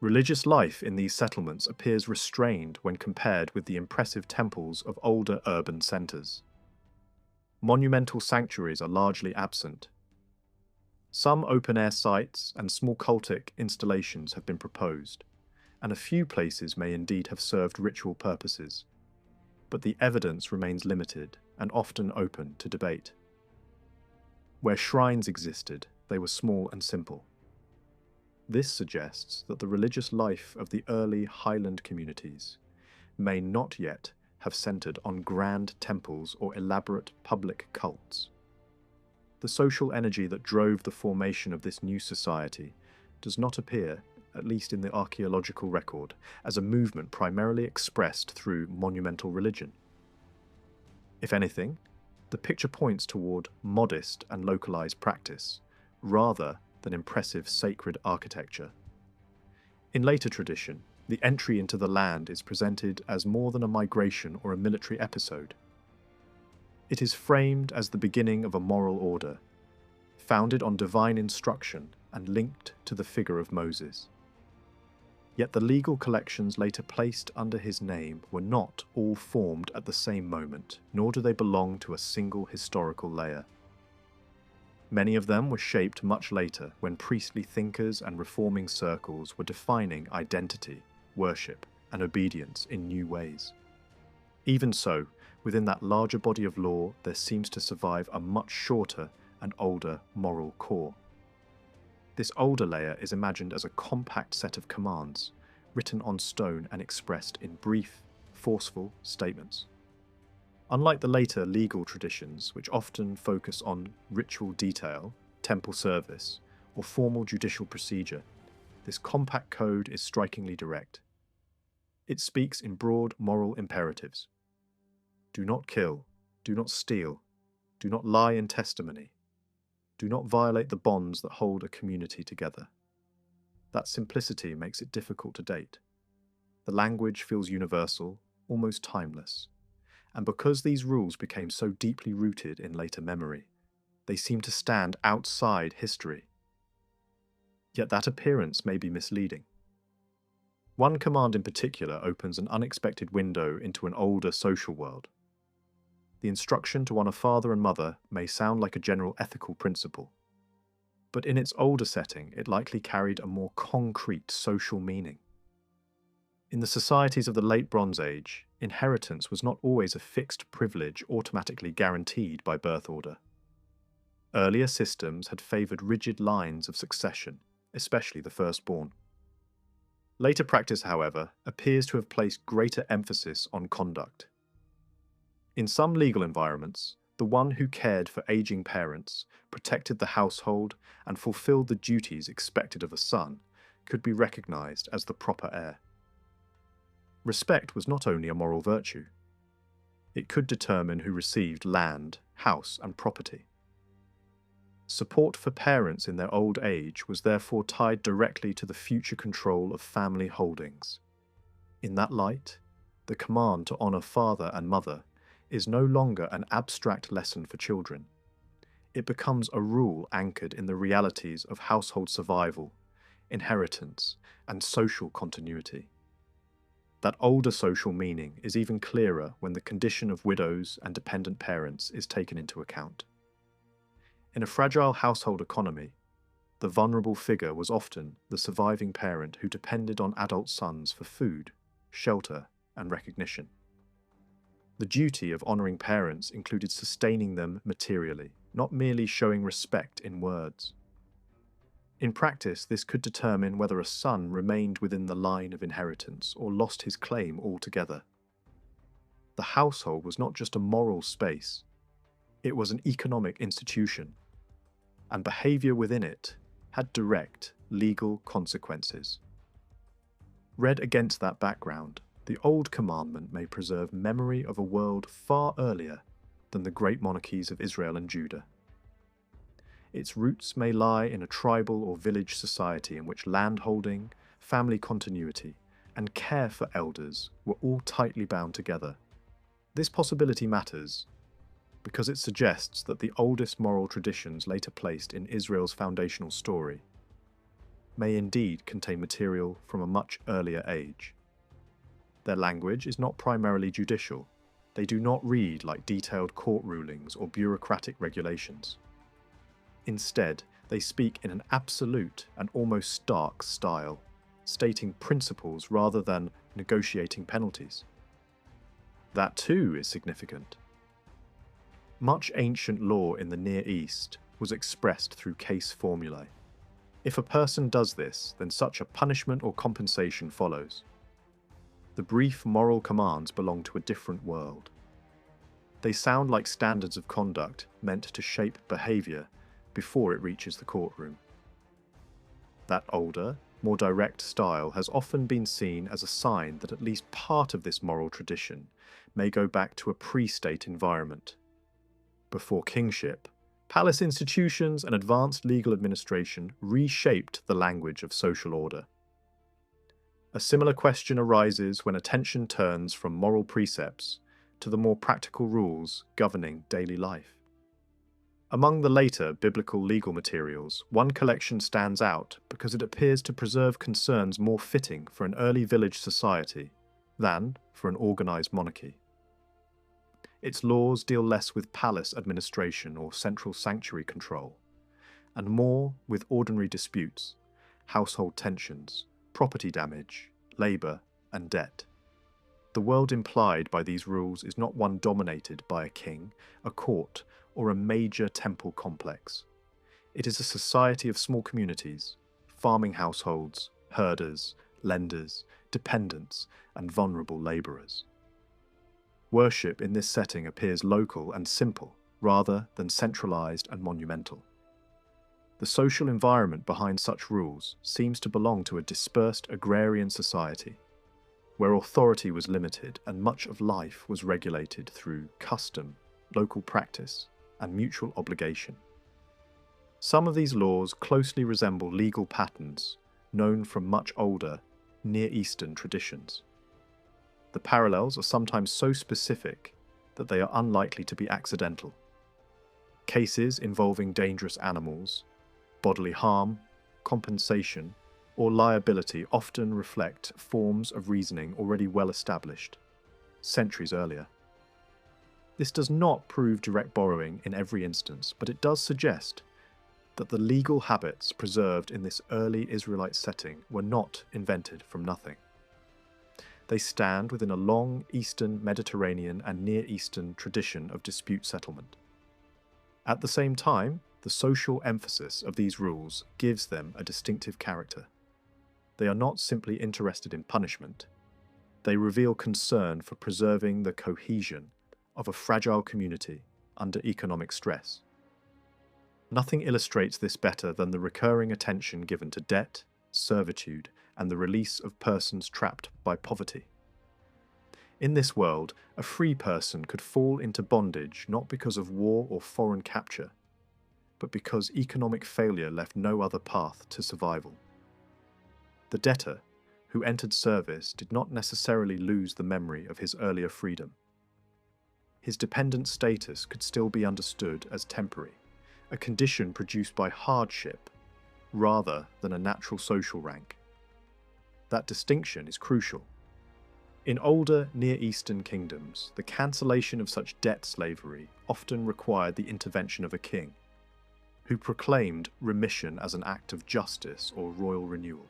Religious life in these settlements appears restrained when compared with the impressive temples of older urban centres. Monumental sanctuaries are largely absent. Some open-air sites and small cultic installations have been proposed, and a few places may indeed have served ritual purposes, but the evidence remains limited and often open to debate. Where shrines existed, they were small and simple. This suggests that the religious life of the early highland communities may not yet have centered on grand temples or elaborate public cults. The social energy that drove the formation of this new society does not appear, at least in the archaeological record, as a movement primarily expressed through monumental religion. If anything, the picture points toward modest and localized practice, rather than impressive sacred architecture. In later tradition, the entry into the land is presented as more than a migration or a military episode. It is framed as the beginning of a moral order, founded on divine instruction and linked to the figure of Moses. Yet the legal collections later placed under his name were not all formed at the same moment, nor do they belong to a single historical layer. Many of them were shaped much later, when priestly thinkers and reforming circles were defining identity, worship, and obedience in new ways. Even so, within that larger body of law, there seems to survive a much shorter and older moral core. This older layer is imagined as a compact set of commands, written on stone and expressed in brief, forceful statements. Unlike the later legal traditions, which often focus on ritual detail, temple service, or formal judicial procedure, this compact code is strikingly direct. It speaks in broad moral imperatives. Do not kill, do not steal, do not lie in testimony, do not violate the bonds that hold a community together. That simplicity makes it difficult to date. The language feels universal, almost timeless. And because these rules became so deeply rooted in later memory, they seem to stand outside history. Yet that appearance may be misleading. One command in particular opens an unexpected window into an older social world. The instruction to honor father and mother may sound like a general ethical principle, but in its older setting it likely carried a more concrete social meaning. In the societies of the late Bronze Age, inheritance was not always a fixed privilege automatically guaranteed by birth order. Earlier systems had favoured rigid lines of succession, especially the firstborn. Later practice, however, appears to have placed greater emphasis on conduct. In some legal environments, the one who cared for aging parents, protected the household, and fulfilled the duties expected of a son could be recognised as the proper heir. Respect was not only a moral virtue. It could determine who received land, house, and property. Support for parents in their old age was therefore tied directly to the future control of family holdings. In that light, the command to honour father and mother is no longer an abstract lesson for children. It becomes a rule anchored in the realities of household survival, inheritance, and social continuity. That older social meaning is even clearer when the condition of widows and dependent parents is taken into account. In a fragile household economy, the vulnerable figure was often the surviving parent who depended on adult sons for food, shelter, and recognition. The duty of honouring parents included sustaining them materially, not merely showing respect in words. In practice, this could determine whether a son remained within the line of inheritance or lost his claim altogether. The household was not just a moral space, it was an economic institution, and behaviour within it had direct legal consequences. Read against that background, the Old Commandment may preserve memory of a world far earlier than the great monarchies of Israel and Judah. Its roots may lie in a tribal or village society in which landholding, family continuity, and care for elders were all tightly bound together. This possibility matters because it suggests that the oldest moral traditions later placed in Israel's foundational story may indeed contain material from a much earlier age. Their language is not primarily judicial. They do not read like detailed court rulings or bureaucratic regulations. Instead, they speak in an absolute and almost stark style, stating principles rather than negotiating penalties. That too is significant. Much ancient law in the Near East was expressed through case formulae. If a person does this, then such a punishment or compensation follows. The brief moral commands belong to a different world. They sound like standards of conduct meant to shape behaviour before it reaches the courtroom. That older, more direct style has often been seen as a sign that at least part of this moral tradition may go back to a pre-state environment. Before kingship, palace institutions and advanced legal administration reshaped the language of social order. A similar question arises when attention turns from moral precepts to the more practical rules governing daily life. Among the later biblical legal materials, one collection stands out because it appears to preserve concerns more fitting for an early village society than for an organized monarchy. Its laws deal less with palace administration or central sanctuary control, and more with ordinary disputes, household tensions, property damage, labour, and debt. The world implied by these rules is not one dominated by a king, a court, or a major temple complex. It is a society of small communities, farming households, herders, lenders, dependents, and vulnerable labourers. Worship in this setting appears local and simple, rather than centralised and monumental. The social environment behind such rules seems to belong to a dispersed agrarian society, where authority was limited and much of life was regulated through custom, local practice, and mutual obligation. Some of these laws closely resemble legal patterns known from much older, Near Eastern traditions. The parallels are sometimes so specific that they are unlikely to be accidental. Cases involving dangerous animals, bodily harm, compensation, or liability often reflect forms of reasoning already well established, centuries earlier. This does not prove direct borrowing in every instance, but it does suggest that the legal habits preserved in this early Israelite setting were not invented from nothing. They stand within a long Eastern Mediterranean and Near Eastern tradition of dispute settlement. At the same time, the social emphasis of these rules gives them a distinctive character. They are not simply interested in punishment. They reveal concern for preserving the cohesion of a fragile community under economic stress. Nothing illustrates this better than the recurring attention given to debt, servitude, and the release of persons trapped by poverty. In this world, a free person could fall into bondage not because of war or foreign capture, but because economic failure left no other path to survival. The debtor, who entered service, did not necessarily lose the memory of his earlier freedom. His dependent status could still be understood as temporary, a condition produced by hardship rather than a natural social rank. That distinction is crucial. In older Near Eastern kingdoms, the cancellation of such debt slavery often required the intervention of a king, who proclaimed remission as an act of justice or royal renewal.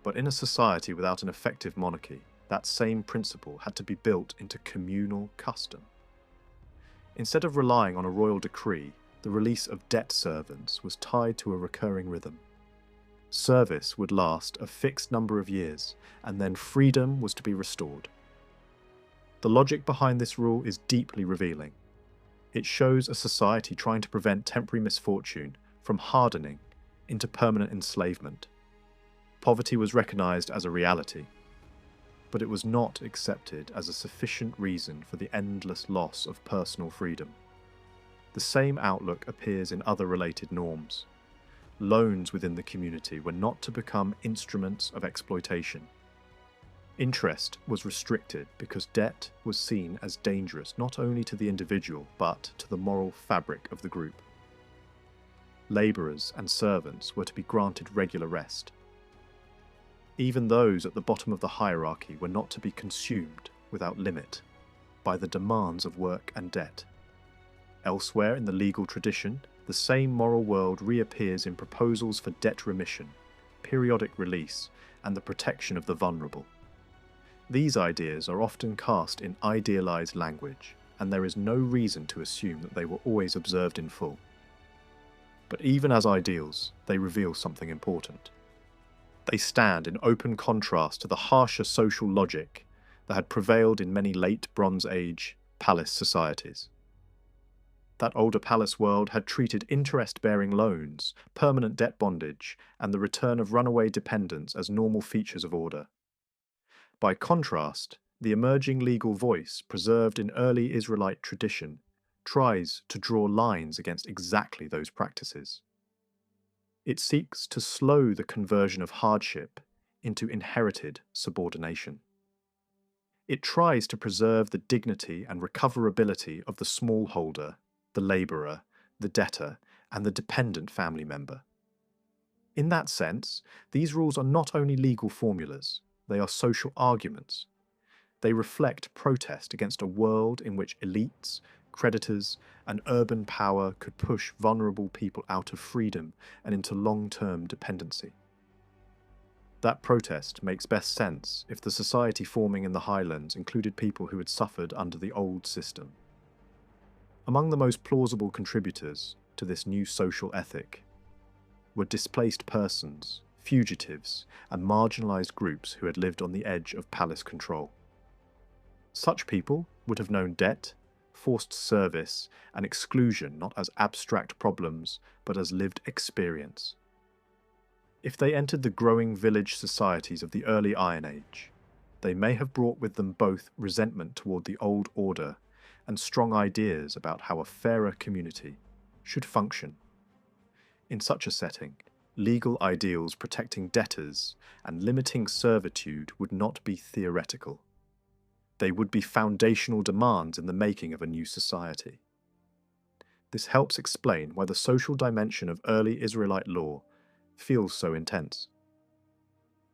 But in a society without an effective monarchy, that same principle had to be built into communal custom. Instead of relying on a royal decree, the release of debt servants was tied to a recurring rhythm. Service would last a fixed number of years, and then freedom was to be restored. The logic behind this rule is deeply revealing. It shows a society trying to prevent temporary misfortune from hardening into permanent enslavement. Poverty was recognized as a reality, but it was not accepted as a sufficient reason for the endless loss of personal freedom. The same outlook appears in other related norms. Loans within the community were not to become instruments of exploitation. Interest was restricted because debt was seen as dangerous not only to the individual but to the moral fabric of the group. Labourers and servants were to be granted regular rest. Even those at the bottom of the hierarchy were not to be consumed without limit by the demands of work and debt. Elsewhere in the legal tradition, the same moral world reappears in proposals for debt remission, periodic release and the protection of the vulnerable. These ideas are often cast in idealized language, and there is no reason to assume that they were always observed in full. But even as ideals, they reveal something important. They stand in open contrast to the harsher social logic that had prevailed in many late Bronze Age palace societies. That older palace world had treated interest-bearing loans, permanent debt bondage, and the return of runaway dependents as normal features of order. By contrast, the emerging legal voice preserved in early Israelite tradition tries to draw lines against exactly those practices. It seeks to slow the conversion of hardship into inherited subordination. It tries to preserve the dignity and recoverability of the smallholder, the labourer, the debtor, and the dependent family member. In that sense, these rules are not only legal formulas, they are social arguments. They reflect protest against a world in which elites, creditors, and urban power could push vulnerable people out of freedom and into long-term dependency. That protest makes best sense if the society forming in the highlands included people who had suffered under the old system. Among the most plausible contributors to this new social ethic were displaced persons, fugitives, and marginalized groups who had lived on the edge of palace control. Such people would have known debt, forced service, and exclusion not as abstract problems, but as lived experience. If they entered the growing village societies of the early Iron Age, they may have brought with them both resentment toward the old order and strong ideas about how a fairer community should function. In such a setting, legal ideals protecting debtors and limiting servitude would not be theoretical. They would be foundational demands in the making of a new society. This helps explain why the social dimension of early Israelite law feels so intense.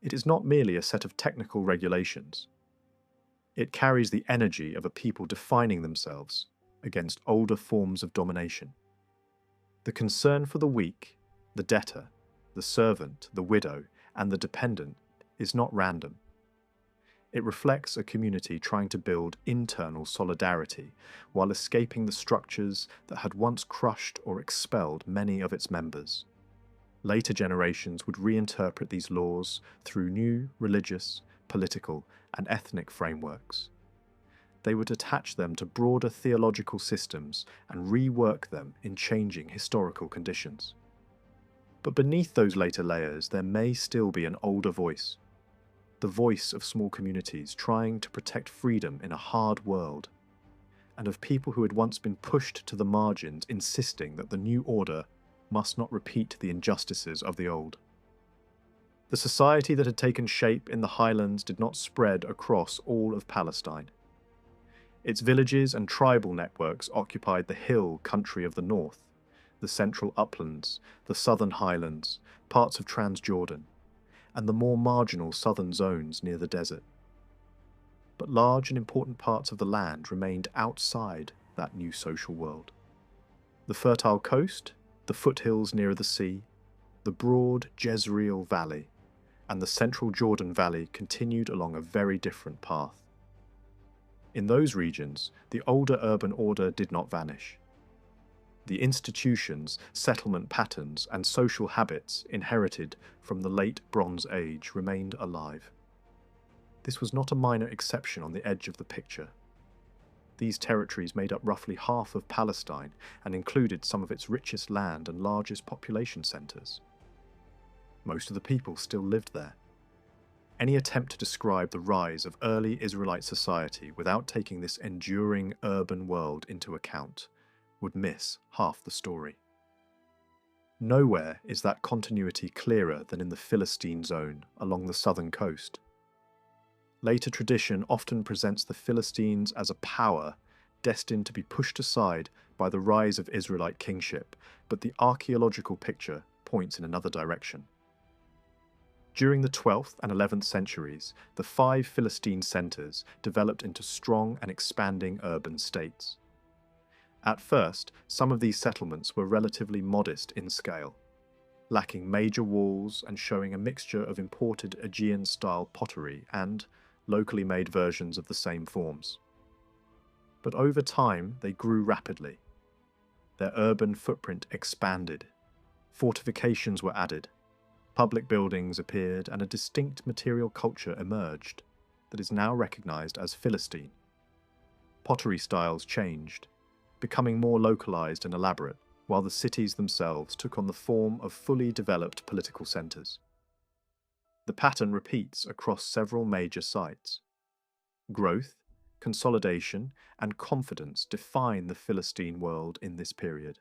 It is not merely a set of technical regulations. It carries the energy of a people defining themselves against older forms of domination. The concern for the weak, the debtor, the servant, the widow, and the dependent is not random. It reflects a community trying to build internal solidarity while escaping the structures that had once crushed or expelled many of its members. Later generations would reinterpret these laws through new religious, political, and ethnic frameworks. They would attach them to broader theological systems and rework them in changing historical conditions. But beneath those later layers, there may still be an older voice. The voice of small communities trying to protect freedom in a hard world, and of people who had once been pushed to the margins, insisting that the new order must not repeat the injustices of the old. The society that had taken shape in the highlands did not spread across all of Palestine. Its villages and tribal networks occupied the hill country of the north, the central uplands, the southern highlands, parts of Transjordan, and the more marginal southern zones near the desert. But large and important parts of the land remained outside that new social world. The fertile coast, the foothills nearer the sea, the broad Jezreel Valley, and the central Jordan Valley continued along a very different path. In those regions, the older urban order did not vanish. The institutions, settlement patterns, and social habits inherited from the late Bronze Age remained alive. This was not a minor exception on the edge of the picture. These territories made up roughly half of Palestine and included some of its richest land and largest population centres. Most of the people still lived there. Any attempt to describe the rise of early Israelite society without taking this enduring urban world into account would miss half the story. Nowhere is that continuity clearer than in the Philistine zone along the southern coast. Later tradition often presents the Philistines as a power destined to be pushed aside by the rise of Israelite kingship, but the archaeological picture points in another direction. During the 12th and 11th centuries, the 5 Philistine centres developed into strong and expanding urban states. At first, some of these settlements were relatively modest in scale. lacking major walls and showing a mixture of imported Aegean-style pottery and locally made versions of the same forms. But over time, they grew rapidly. Their urban footprint expanded. Fortifications were added. Public buildings appeared and a distinct material culture emerged that is now recognized as Philistine. Pottery styles changed, becoming more localized and elaborate, while the cities themselves took on the form of fully developed political centers. The pattern repeats across several major sites. Growth, consolidation, and confidence define the Philistine world in this period,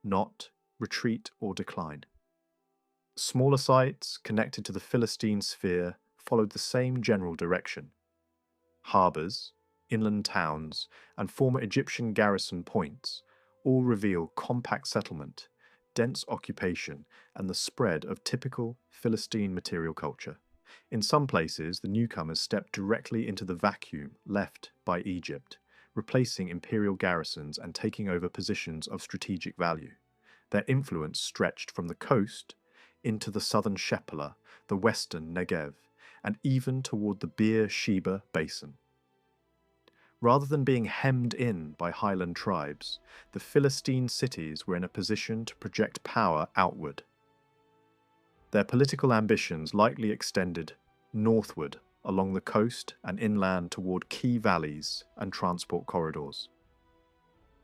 not retreat or decline. Smaller sites connected to the Philistine sphere followed the same general direction. Harbours, inland towns, and former Egyptian garrison points all reveal compact settlement, dense occupation, and the spread of typical Philistine material culture. In some places, the newcomers stepped directly into the vacuum left by Egypt, replacing imperial garrisons and taking over positions of strategic value. Their influence stretched from the coast into the southern Shephelah, the western Negev, and even toward the Beer-Sheba basin. Rather than being hemmed in by highland tribes, the Philistine cities were in a position to project power outward. Their political ambitions likely extended northward along the coast and inland toward key valleys and transport corridors.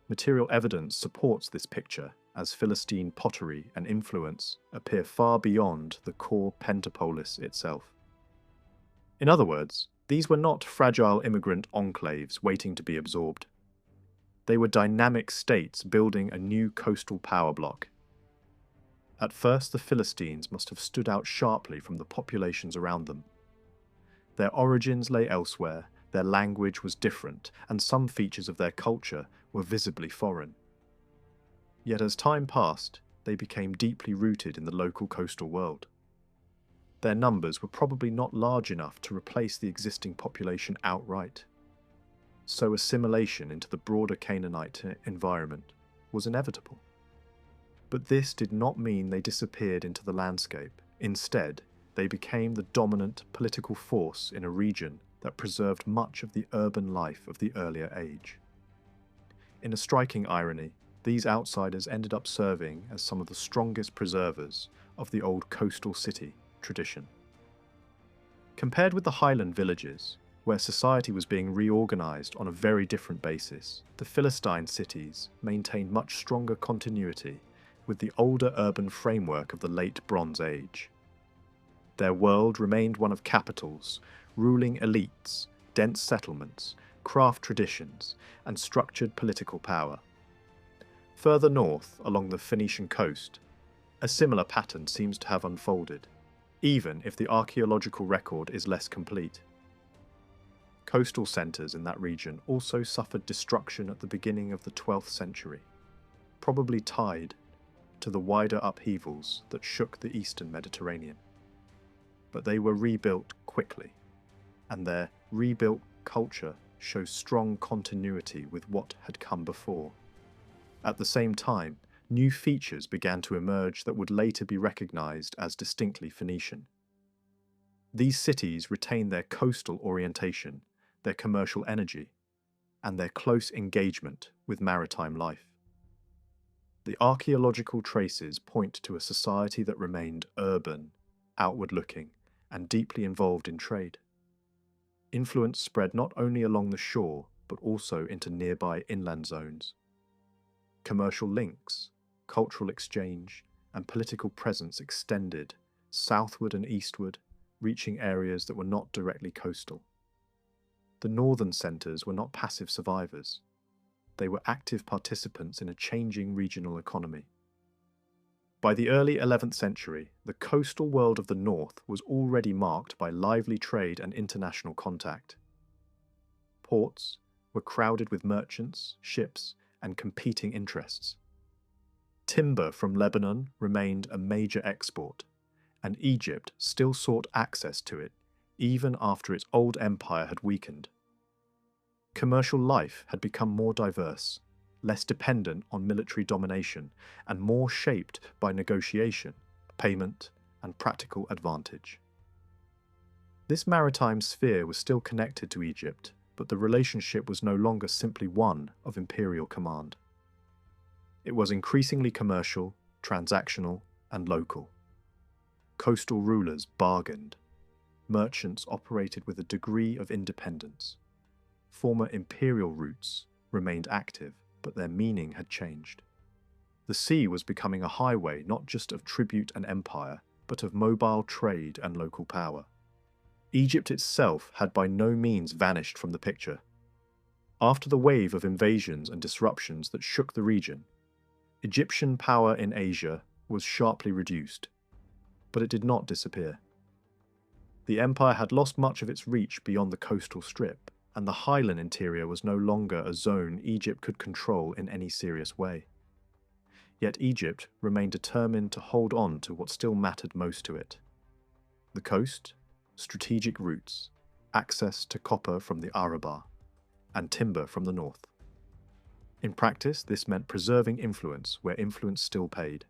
Material evidence supports this picture as Philistine pottery and influence appear far beyond the core Pentapolis itself. In other words, these were not fragile immigrant enclaves waiting to be absorbed. They were dynamic states building a new coastal power block. At first, the Philistines must have stood out sharply from the populations around them. Their origins lay elsewhere, their language was different, and some features of their culture were visibly foreign. Yet as time passed, they became deeply rooted in the local coastal world. Their numbers were probably not large enough to replace the existing population outright, so assimilation into the broader Canaanite environment was inevitable. But this did not mean they disappeared into the landscape. Instead, they became the dominant political force in a region that preserved much of the urban life of the earlier age. In a striking irony, these outsiders ended up serving as some of the strongest preservers of the old coastal city tradition. Compared with the highland villages, where society was being reorganized on a very different basis, the Philistine cities maintained much stronger continuity with the older urban framework of the late Bronze Age. Their world remained one of capitals, ruling elites, dense settlements, craft traditions, and structured political power. Further north, along the Phoenician coast, a similar pattern seems to have unfolded, even if the archaeological record is less complete. Coastal centres in that region also suffered destruction at the beginning of the 12th century, probably tied to the wider upheavals that shook the eastern Mediterranean. But they were rebuilt quickly, and their rebuilt culture shows strong continuity with what had come before. At the same time, new features began to emerge that would later be recognized as distinctly Phoenician. These cities retained their coastal orientation, their commercial energy, and their close engagement with maritime life. The archaeological traces point to a society that remained urban, outward-looking, and deeply involved in trade. Influence spread not only along the shore, but also into nearby inland zones. Commercial links, cultural exchange, and political presence extended southward and eastward, reaching areas that were not directly coastal. The northern centres were not passive survivors. They were active participants in a changing regional economy. By the early 11th century, the coastal world of the north was already marked by lively trade and international contact. Ports were crowded with merchants, ships, and competing interests. Timber from Lebanon remained a major export, and Egypt still sought access to it even after its old empire had weakened. Commercial life had become more diverse, less dependent on military domination, and more shaped by negotiation payment, and practical advantage. This maritime sphere was still connected to Egypt, but the relationship was no longer simply one of imperial command. It was increasingly commercial, transactional, and local. Coastal rulers bargained. Merchants operated with a degree of independence. Former imperial routes remained active, but their meaning had changed. The sea was becoming a highway not just of tribute and empire, but of mobile trade and local power. Egypt itself had by no means vanished from the picture. After the wave of invasions and disruptions that shook the region, Egyptian power in Asia was sharply reduced, but it did not disappear. The empire had lost much of its reach beyond the coastal strip, and the highland interior was no longer a zone Egypt could control in any serious way. Yet Egypt remained determined to hold on to what still mattered most to it: the coast, strategic routes, access to copper from the Arabah, and timber from the north. In practice, this meant preserving influence where influence still paid.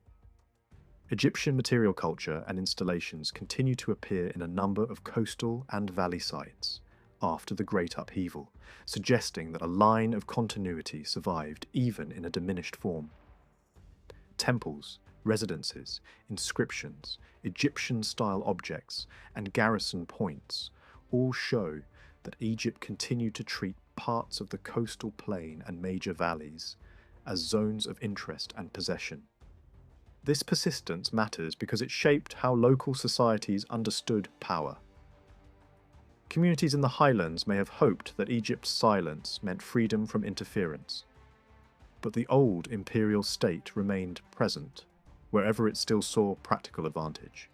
Egyptian material culture and installations continue to appear in a number of coastal and valley sites after the Great Upheaval, suggesting that a line of continuity survived even in a diminished form. Temples, residences, inscriptions, Egyptian-style objects, and garrison points all show that Egypt continued to treat parts of the coastal plain and major valleys as zones of interest and possession. This persistence matters because it shaped how local societies understood power. Communities in the highlands may have hoped that Egypt's silence meant freedom from interference, but the old imperial state remained present wherever it still saw practical advantage.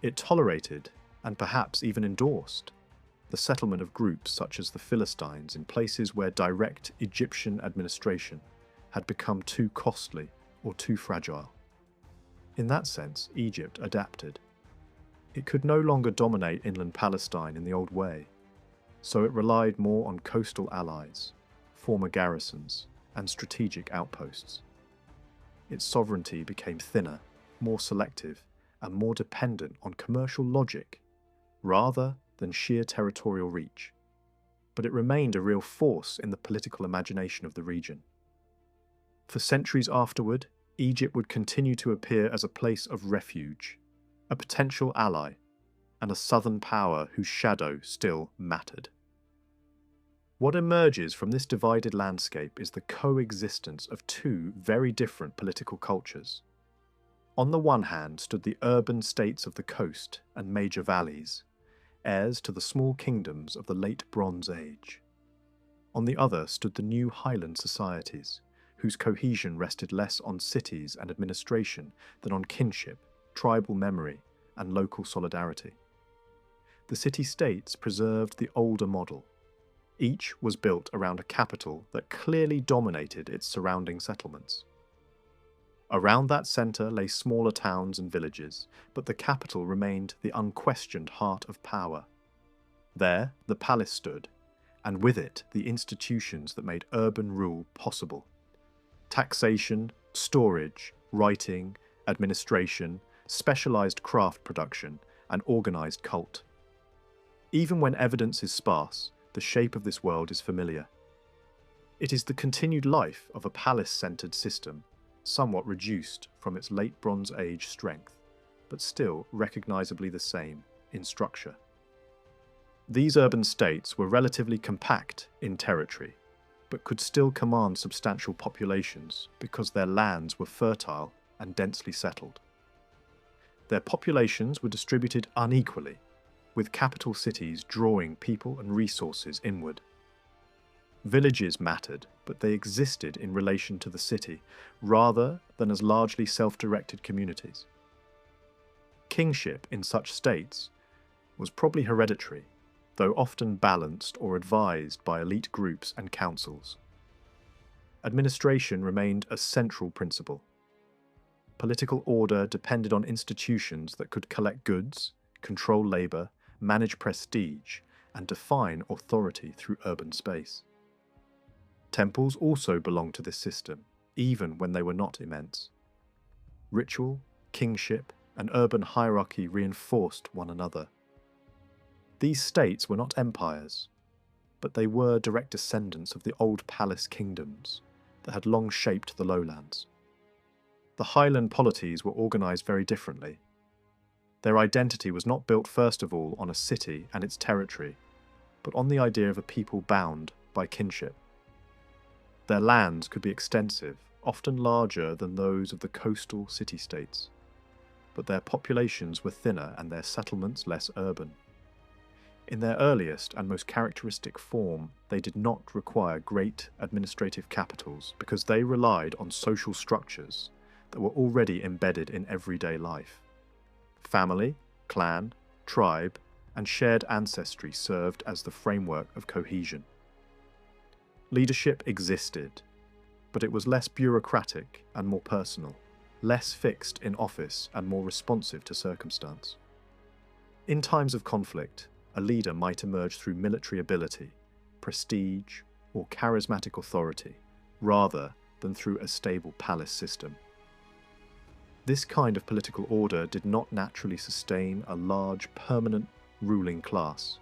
It tolerated, and perhaps even endorsed, the settlement of groups such as the Philistines in places where direct Egyptian administration had become too costly or too fragile. In that sense, Egypt adapted. It could no longer dominate inland Palestine in the old way, so it relied more on coastal allies, former garrisons, and strategic outposts. Its sovereignty became thinner, more selective, and more dependent on commercial logic, rather than sheer territorial reach. But it remained a real force in the political imagination of the region. For centuries afterward, Egypt would continue to appear as a place of refuge, a potential ally, and a southern power whose shadow still mattered. What emerges from this divided landscape is the coexistence of two very different political cultures. On the one hand stood the urban states of the coast and major valleys, heirs to the small kingdoms of the late Bronze Age. On the other stood the new highland societies, whose cohesion rested less on cities and administration than on kinship, tribal memory, and local solidarity. The city-states preserved the older model. Each was built around a capital that clearly dominated its surrounding settlements. Around that centre lay smaller towns and villages, but the capital remained the unquestioned heart of power. There, the palace stood, and with it the institutions that made urban rule possible. Taxation, storage, writing, administration, specialised craft production, and organised cult. Even when evidence is sparse, the shape of this world is familiar. It is the continued life of a palace-centred system, somewhat reduced from its late Bronze Age strength, but still recognisably the same in structure. These urban states were relatively compact in territory, but could still command substantial populations because their lands were fertile and densely settled. Their populations were distributed unequally, with capital cities drawing people and resources inward. Villages mattered, but they existed in relation to the city, rather than as largely self-directed communities. Kingship in such states was probably hereditary, though often balanced or advised by elite groups and councils. Administration remained a central principle. Political order depended on institutions that could collect goods, control labour, manage prestige, and define authority through urban space. Temples also belonged to this system, even when they were not immense. Ritual, kingship, and urban hierarchy reinforced one another. These states were not empires, but they were direct descendants of the old palace kingdoms that had long shaped the lowlands. The highland polities were organised very differently. Their identity was not built first of all on a city and its territory, but on the idea of a people bound by kinship. Their lands could be extensive, often larger than those of the coastal city-states, but their populations were thinner and their settlements less urban. In their earliest and most characteristic form, they did not require great administrative capitals because they relied on social structures that were already embedded in everyday life. Family, clan, tribe, and shared ancestry served as the framework of cohesion. Leadership existed, but it was less bureaucratic and more personal, less fixed in office and more responsive to circumstance. In times of conflict, a leader might emerge through military ability, prestige, or charismatic authority, rather than through a stable palace system. This kind of political order did not naturally sustain a large, permanent ruling class,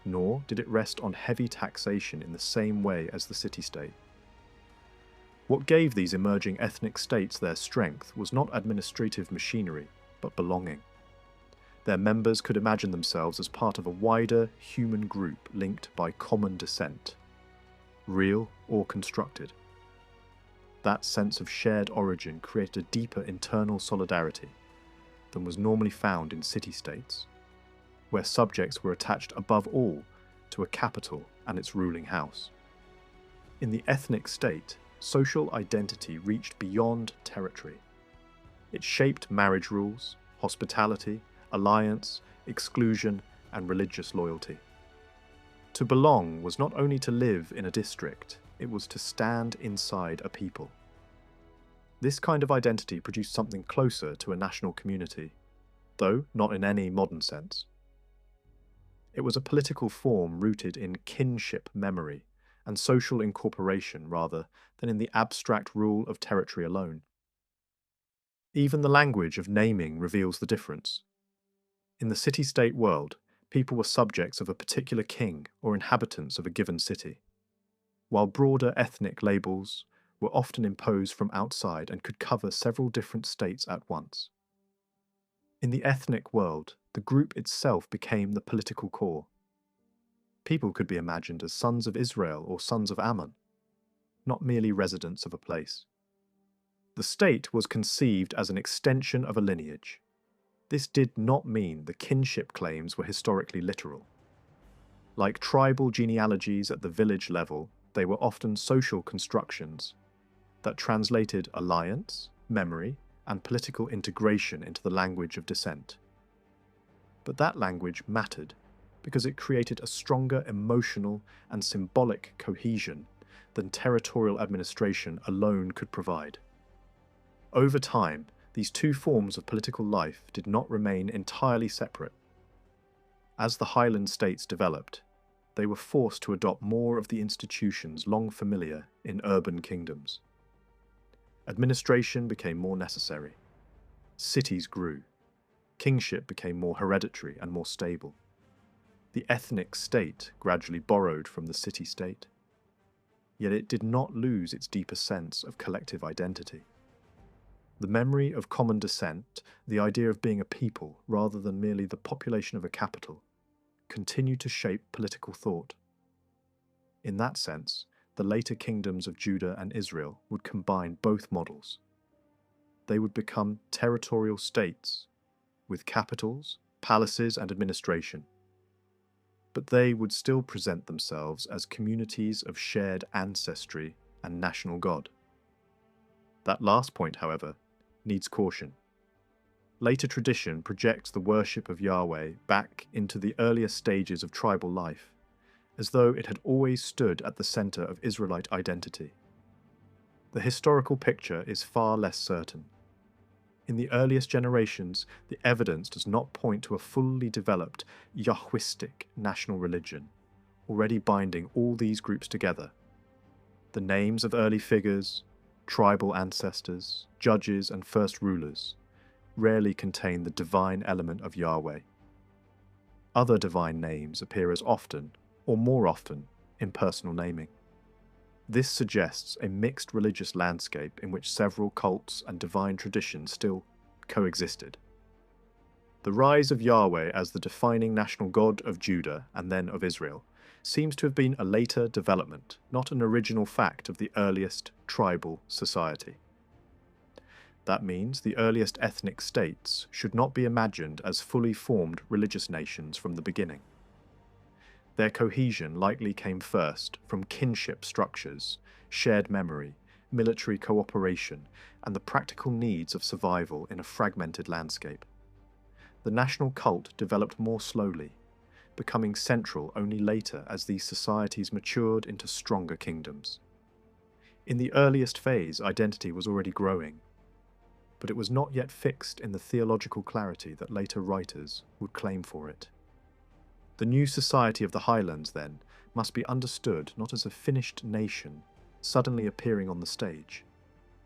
nor did it rest on heavy taxation in the same way as the city-state. What gave these emerging ethnic states their strength was not administrative machinery, but belonging. Their members could imagine themselves as part of a wider human group linked by common descent, real or constructed. That sense of shared origin created a deeper internal solidarity than was normally found in city-states, where subjects were attached above all to a capital and its ruling house. In the ethnic state, social identity reached beyond territory. It shaped marriage rules, hospitality, alliance, exclusion, and religious loyalty. To belong was not only to live in a district, it was to stand inside a people. This kind of identity produced something closer to a national community, though not in any modern sense. It was a political form rooted in kinship memory and social incorporation rather than in the abstract rule of territory alone. Even the language of naming reveals the difference. In the city-state world, people were subjects of a particular king or inhabitants of a given city, while broader ethnic labels were often imposed from outside and could cover several different states at once. In the ethnic world, the group itself became the political core. People could be imagined as sons of Israel or sons of Ammon, not merely residents of a place. The state was conceived as an extension of a lineage. This did not mean the kinship claims were historically literal. Like tribal genealogies at the village level, they were often social constructions that translated alliance, memory, and political integration into the language of descent. But that language mattered because it created a stronger emotional and symbolic cohesion than territorial administration alone could provide. Over time, these two forms of political life did not remain entirely separate. As the Highland states developed, they were forced to adopt more of the institutions long familiar in urban kingdoms. Administration became more necessary. Cities grew. Kingship became more hereditary and more stable. The ethnic state gradually borrowed from the city-state. Yet it did not lose its deeper sense of collective identity. The memory of common descent, the idea of being a people rather than merely the population of a capital, continued to shape political thought. In that sense, the later kingdoms of Judah and Israel would combine both models. They would become territorial states, with capitals, palaces, and administration. But they would still present themselves as communities of shared ancestry and national God. That last point, however, needs caution. Later tradition projects the worship of Yahweh back into the earlier stages of tribal life, as though it had always stood at the center of Israelite identity. The historical picture is far less certain. In the earliest generations, the evidence does not point to a fully developed Yahwistic national religion, already binding all these groups together. The names of early figures, tribal ancestors, judges, and first rulers rarely contain the divine element of Yahweh. Other divine names appear as often, or more often, in personal naming. This suggests a mixed religious landscape in which several cults and divine traditions still coexisted. The rise of Yahweh as the defining national god of Judah and then of Israel seems to have been a later development, not an original fact of the earliest tribal society. That means the earliest ethnic states should not be imagined as fully formed religious nations from the beginning. Their cohesion likely came first from kinship structures, shared memory, military cooperation, and the practical needs of survival in a fragmented landscape. The national cult developed more slowly, becoming central only later as these societies matured into stronger kingdoms. In the earliest phase, identity was already growing, but it was not yet fixed in the theological clarity that later writers would claim for it. The new society of the Highlands, then, must be understood not as a finished nation suddenly appearing on the stage,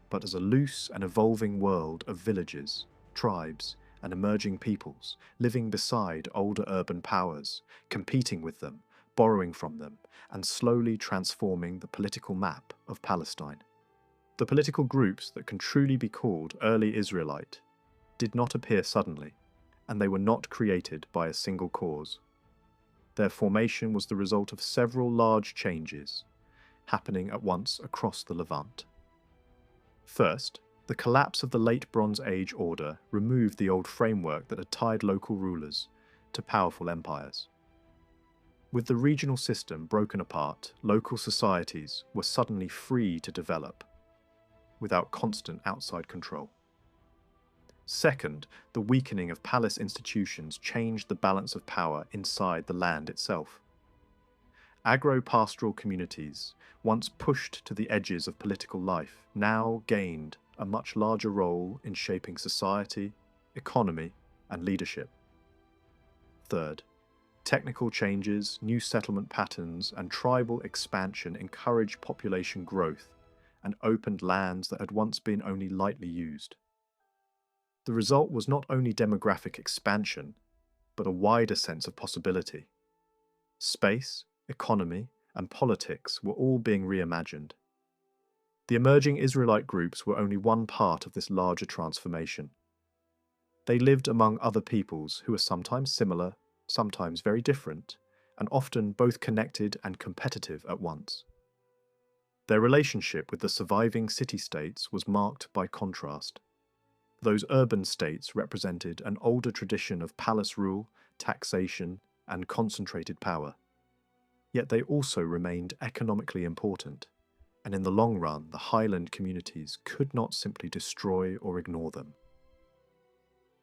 but as a loose and evolving world of villages, tribes, and emerging peoples living beside older urban powers, competing with them, borrowing from them, and slowly transforming the political map of Palestine. The political groups that can truly be called early Israelite did not appear suddenly, and they were not created by a single cause. Their formation was the result of several large changes, happening at once across the Levant. First, the collapse of the late Bronze Age order removed the old framework that had tied local rulers to powerful empires. With the regional system broken apart, local societies were suddenly free to develop, without constant outside control. Second, the weakening of palace institutions changed the balance of power inside the land itself. Agro-pastoral communities, once pushed to the edges of political life, now gained a much larger role in shaping society, economy, and leadership. Third, technical changes, new settlement patterns, and tribal expansion encouraged population growth and opened lands that had once been only lightly used. The result was not only demographic expansion, but a wider sense of possibility. Space, economy, and politics were all being reimagined. The emerging Israelite groups were only one part of this larger transformation. They lived among other peoples who were sometimes similar, sometimes very different, and often both connected and competitive at once. Their relationship with the surviving city-states was marked by contrast. Those urban states represented an older tradition of palace rule, taxation, and concentrated power. Yet they also remained economically important, and in the long run, the highland communities could not simply destroy or ignore them.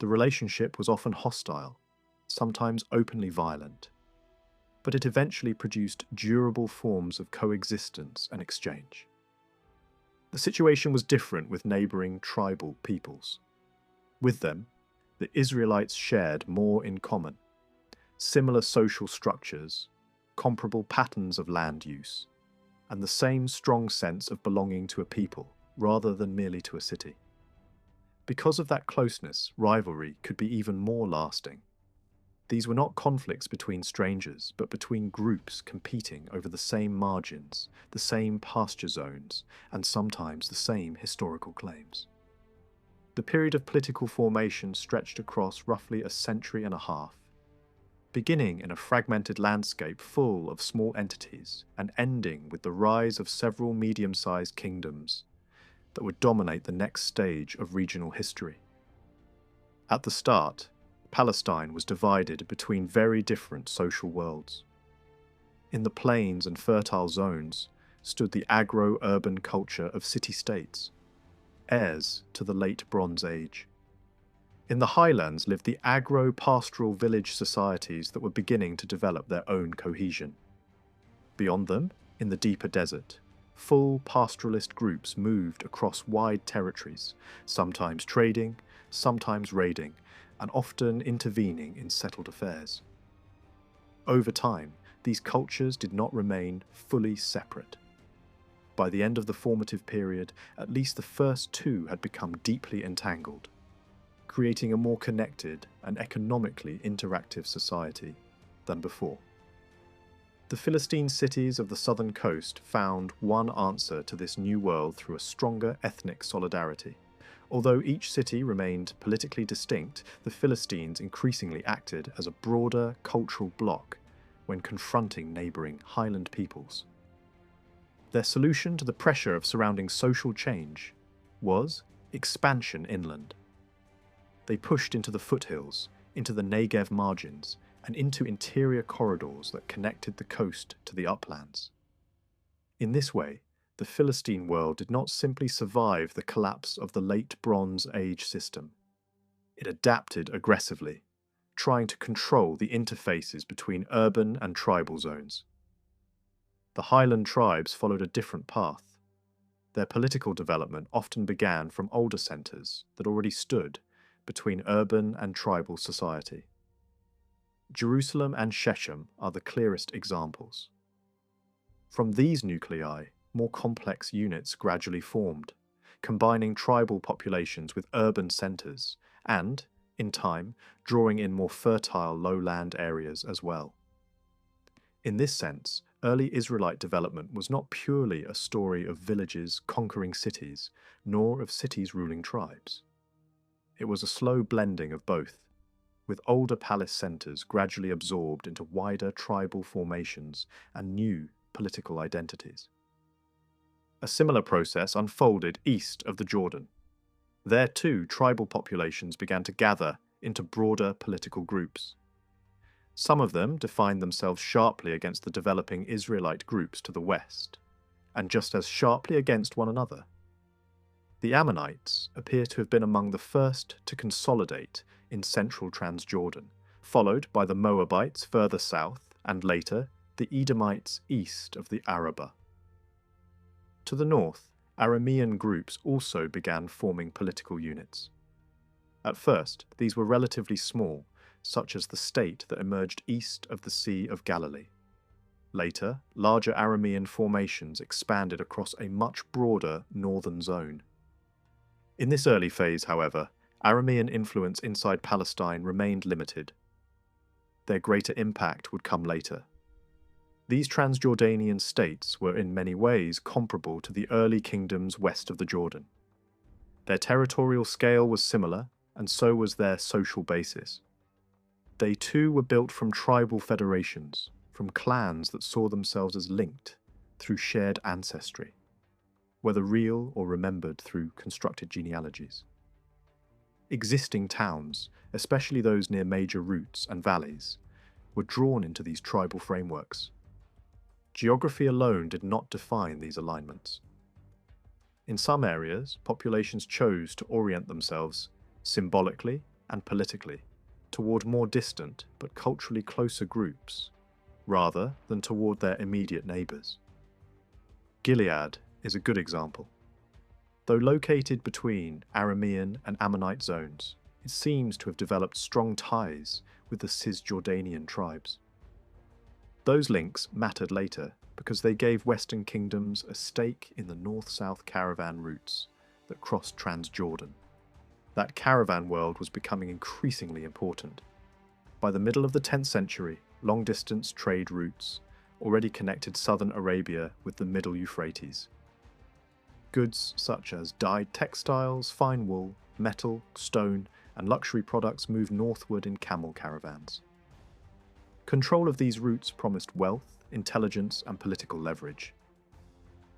The relationship was often hostile, sometimes openly violent, but it eventually produced durable forms of coexistence and exchange. The situation was different with neighbouring tribal peoples. With them, the Israelites shared more in common: similar social structures, comparable patterns of land use, and the same strong sense of belonging to a people rather than merely to a city. Because of that closeness, rivalry could be even more lasting. These were not conflicts between strangers, but between groups competing over the same margins, the same pasture zones, and sometimes the same historical claims. The period of political formation stretched across roughly a century and a half, beginning in a fragmented landscape full of small entities and ending with the rise of several medium-sized kingdoms that would dominate the next stage of regional history. At the start, Palestine was divided between very different social worlds. In the plains and fertile zones stood the agro-urban culture of city-states, heirs to the late Bronze Age. In the highlands lived the agro-pastoral village societies that were beginning to develop their own cohesion. Beyond them, in the deeper desert, full pastoralist groups moved across wide territories, sometimes trading, sometimes raiding, and often intervening in settled affairs. Over time, these cultures did not remain fully separate. By the end of the formative period, at least the first two had become deeply entangled. creating a more connected and economically interactive society than before. The Philistine cities of the southern coast found one answer to this new world through a stronger ethnic solidarity. Although each city remained politically distinct, the Philistines increasingly acted as a broader cultural bloc when confronting neighbouring highland peoples. Their solution to the pressure of surrounding social change was expansion inland. They pushed into the foothills, into the Negev margins, and into interior corridors that connected the coast to the uplands. In this way, the Philistine world did not simply survive the collapse of the late Bronze Age system. It adapted aggressively, trying to control the interfaces between urban and tribal zones. The highland tribes followed a different path. Their political development often began from older centres that already stood between urban and tribal society. Jerusalem and Shechem are the clearest examples. From these nuclei, more complex units gradually formed, combining tribal populations with urban centres and, in time, drawing in more fertile lowland areas as well. In this sense, early Israelite development was not purely a story of villages conquering cities, nor of cities ruling tribes. It was a slow blending of both, with older palace centres gradually absorbed into wider tribal formations and new political identities. A similar process unfolded east of the Jordan. There too, tribal populations began to gather into broader political groups. Some of them defined themselves sharply against the developing Israelite groups to the west, and just as sharply against one another. The Ammonites appear to have been among the first to consolidate in central Transjordan, followed by the Moabites further south, and later the Edomites east of the Arabah. To the north, Aramean groups also began forming political units. At first, these were relatively small, such as the state that emerged east of the Sea of Galilee. Later, larger Aramean formations expanded across a much broader northern zone. In this early phase, however, Aramean influence inside Palestine remained limited. Their greater impact would come later. These Transjordanian states were in many ways comparable to the early kingdoms west of the Jordan. Their territorial scale was similar, and so was their social basis. They too were built from tribal federations, from clans that saw themselves as linked through shared ancestry, whether real or remembered through constructed genealogies. Existing towns, especially those near major routes and valleys, were drawn into these tribal frameworks. Geography alone did not define these alignments. In some areas, populations chose to orient themselves symbolically and politically toward more distant but culturally closer groups, rather than toward their immediate neighbours. Gilead is a good example. Though located between Aramean and Ammonite zones, it seems to have developed strong ties with the Cisjordanian tribes. Those links mattered later because they gave Western kingdoms a stake in the north-south caravan routes that crossed Transjordan. That caravan world was becoming increasingly important. By the middle of the 10th century, long-distance trade routes already connected southern Arabia with the Middle Euphrates. Goods such as dyed textiles, fine wool, metal, stone, and luxury products moved northward in camel caravans. Control of these routes promised wealth, intelligence, and political leverage.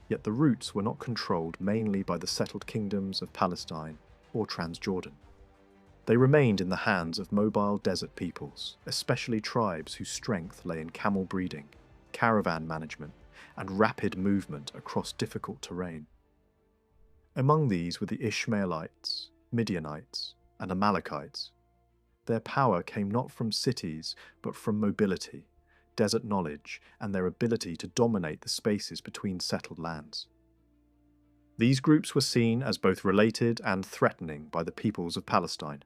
Yet the routes were not controlled mainly by the settled kingdoms of Palestine or Transjordan. They remained in the hands of mobile desert peoples, especially tribes whose strength lay in camel breeding, caravan management, and rapid movement across difficult terrain. Among these were the Ishmaelites, Midianites, and Amalekites. Their power came not from cities, but from mobility, desert knowledge, and their ability to dominate the spaces between settled lands. These groups were seen as both related and threatening by the peoples of Palestine.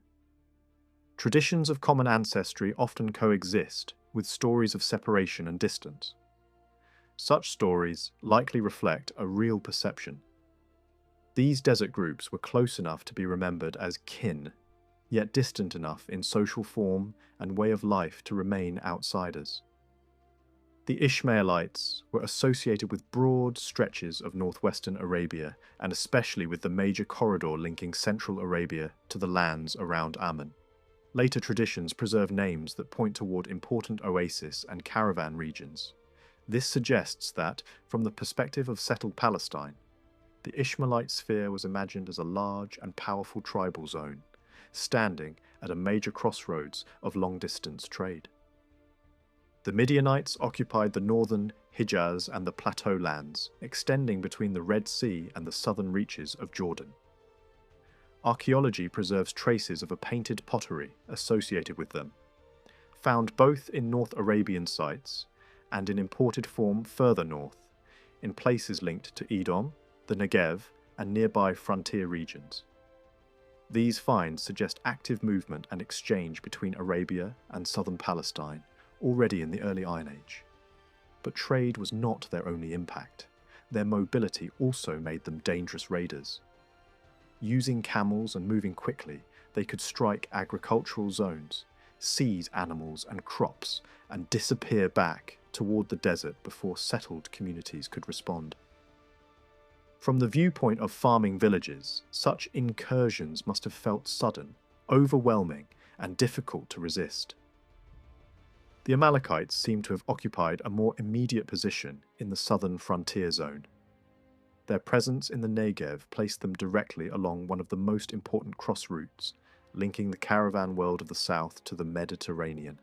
Traditions of common ancestry often coexist with stories of separation and distance. Such stories likely reflect a real perception. These desert groups were close enough to be remembered as kin, yet distant enough in social form and way of life to remain outsiders. The Ishmaelites were associated with broad stretches of northwestern Arabia, and especially with the major corridor linking central Arabia to the lands around Ammon. Later traditions preserve names that point toward important oasis and caravan regions. This suggests that, from the perspective of settled Palestine, the Ishmaelite sphere was imagined as a large and powerful tribal zone, standing at a major crossroads of long-distance trade. The Midianites occupied the northern Hijaz and the plateau lands, extending between the Red Sea and the southern reaches of Jordan. Archaeology preserves traces of a painted pottery associated with them, found both in North Arabian sites and in imported form further north, in places linked to Edom, the Negev, and nearby frontier regions. These finds suggest active movement and exchange between Arabia and southern Palestine already in the early Iron Age. But trade was not their only impact. Their mobility also made them dangerous raiders. Using camels and moving quickly, they could strike agricultural zones, seize animals and crops, and disappear back toward the desert before settled communities could respond. From the viewpoint of farming villages, such incursions must have felt sudden, overwhelming, and difficult to resist. The Amalekites seem to have occupied a more immediate position in the southern frontier zone. Their presence in the Negev placed them directly along one of the most important cross routes, linking the caravan world of the south to the Mediterranean.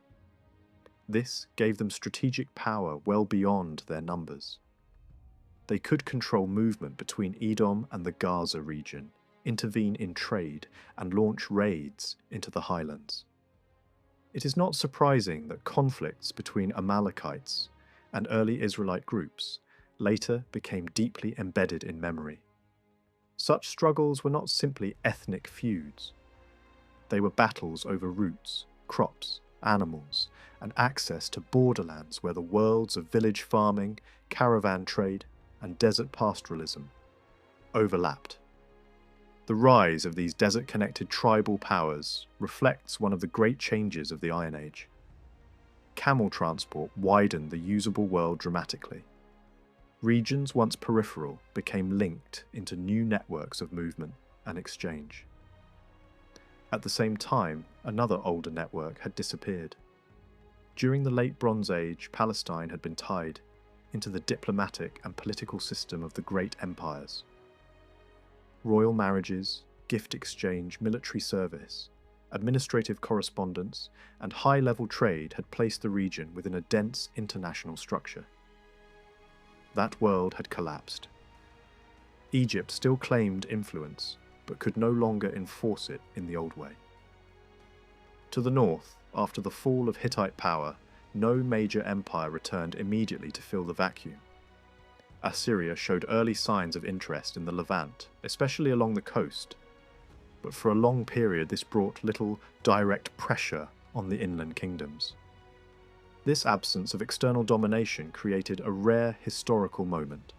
This gave them strategic power well beyond their numbers. They could control movement between Edom and the Gaza region, intervene in trade, and launch raids into the highlands. It is not surprising that conflicts between Amalekites and early Israelite groups later became deeply embedded in memory. Such struggles were not simply ethnic feuds. They were battles over roots, crops, animals, and access to borderlands where the worlds of village farming, caravan trade, and desert pastoralism overlapped. The rise of these desert-connected tribal powers reflects one of the great changes of the Iron Age. Camel transport widened the usable world dramatically. Regions once peripheral became linked into new networks of movement and exchange. At the same time, another older network had disappeared. During the Late Bronze Age, Palestine had been tied into the diplomatic and political system of the great empires. Royal marriages, gift exchange, military service, administrative correspondence, and high-level trade had placed the region within a dense international structure. That world had collapsed. Egypt still claimed influence, but could no longer enforce it in the old way. To the north, after the fall of Hittite power, no major empire returned immediately to fill the vacuum. Assyria showed early signs of interest in the Levant, especially along the coast, but for a long period this brought little direct pressure on the inland kingdoms. This absence of external domination created a rare historical moment.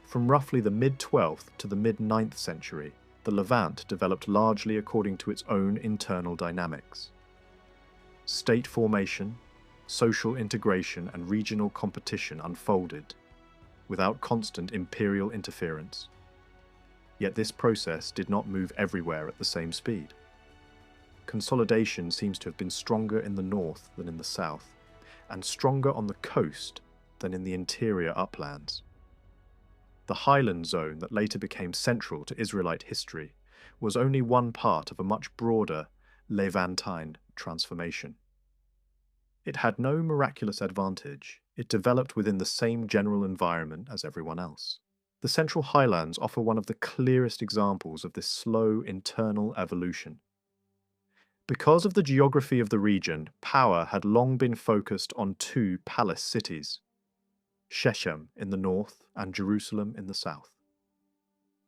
From roughly the mid-12th to the mid-9th century, the Levant developed largely according to its own internal dynamics. State formation, social integration, and regional competition unfolded, without constant imperial interference. Yet this process did not move everywhere at the same speed. Consolidation seems to have been stronger in the north than in the south, and stronger on the coast than in the interior uplands. The highland zone that later became central to Israelite history was only one part of a much broader Levantine transformation. It had no miraculous advantage. It developed within the same general environment as everyone else. The Central Highlands offer one of the clearest examples of this slow internal evolution. Because of the geography of the region, power had long been focused on two palace cities, Shechem in the north and Jerusalem in the south.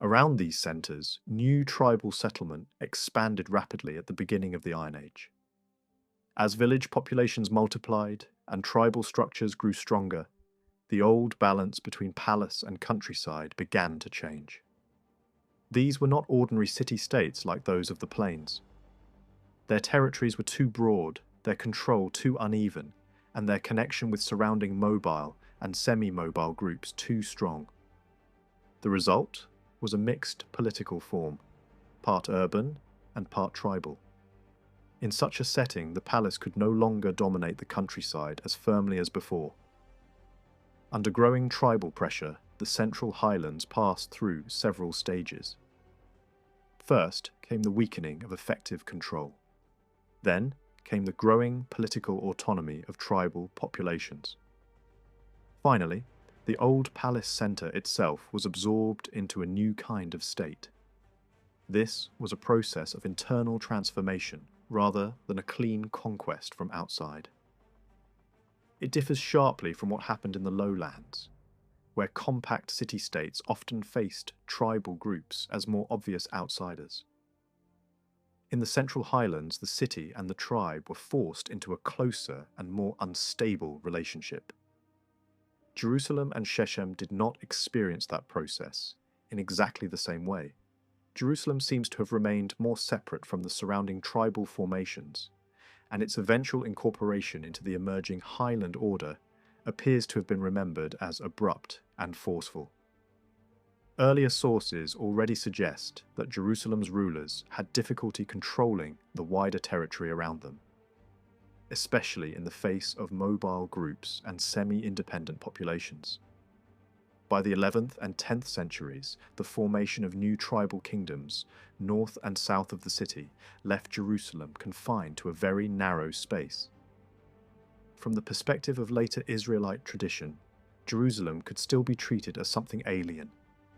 Around these centres, new tribal settlement expanded rapidly at the beginning of the Iron Age. As village populations multiplied and tribal structures grew stronger, the old balance between palace and countryside began to change. These were not ordinary city-states like those of the plains. Their territories were too broad, their control too uneven, and their connection with surrounding mobile and semi-mobile groups too strong. The result was a mixed political form, part urban and part tribal. In such a setting, the palace could no longer dominate the countryside as firmly as before. Under growing tribal pressure, the Central Highlands passed through several stages. First came the weakening of effective control. Then came the growing political autonomy of tribal populations. Finally, the old palace centre itself was absorbed into a new kind of state. This was a process of internal transformation rather than a clean conquest from outside. It differs sharply from what happened in the lowlands, where compact city-states often faced tribal groups as more obvious outsiders. In the Central Highlands, the city and the tribe were forced into a closer and more unstable relationship. Jerusalem and Shechem did not experience that process in exactly the same way. Jerusalem seems to have remained more separate from the surrounding tribal formations, and its eventual incorporation into the emerging Highland order appears to have been remembered as abrupt and forceful. Earlier sources already suggest that Jerusalem's rulers had difficulty controlling the wider territory around them, especially in the face of mobile groups and semi-independent populations. By the 11th and 10th centuries, the formation of new tribal kingdoms, north and south of the city, left Jerusalem confined to a very narrow space. From the perspective of later Israelite tradition, Jerusalem could still be treated as something alien,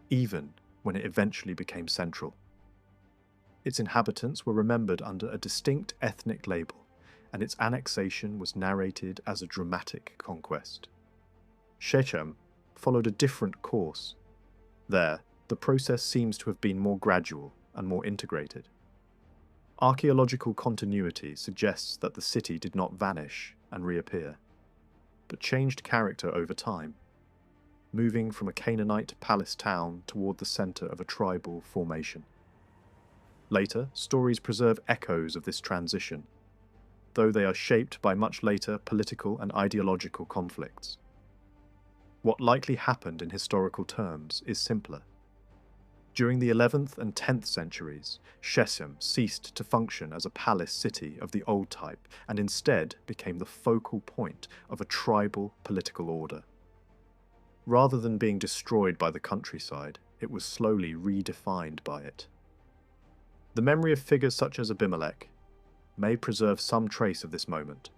even when it eventually became central. Its inhabitants were remembered under a distinct ethnic label, and its annexation was narrated as a dramatic conquest. Shechem followed a different course. There, the process seems to have been more gradual and more integrated. Archaeological continuity suggests that the city did not vanish and reappear, but changed character over time, moving from a Canaanite palace town toward the center of a tribal formation. Later, stories preserve echoes of this transition, though they are shaped by much later political and ideological conflicts. What likely happened in historical terms is simpler. During the 11th and 10th centuries, Shechem ceased to function as a palace city of the old type and instead became the focal point of a tribal political order. Rather than being destroyed by the countryside, it was slowly redefined by it. The memory of figures such as Abimelech may preserve some trace of this moment,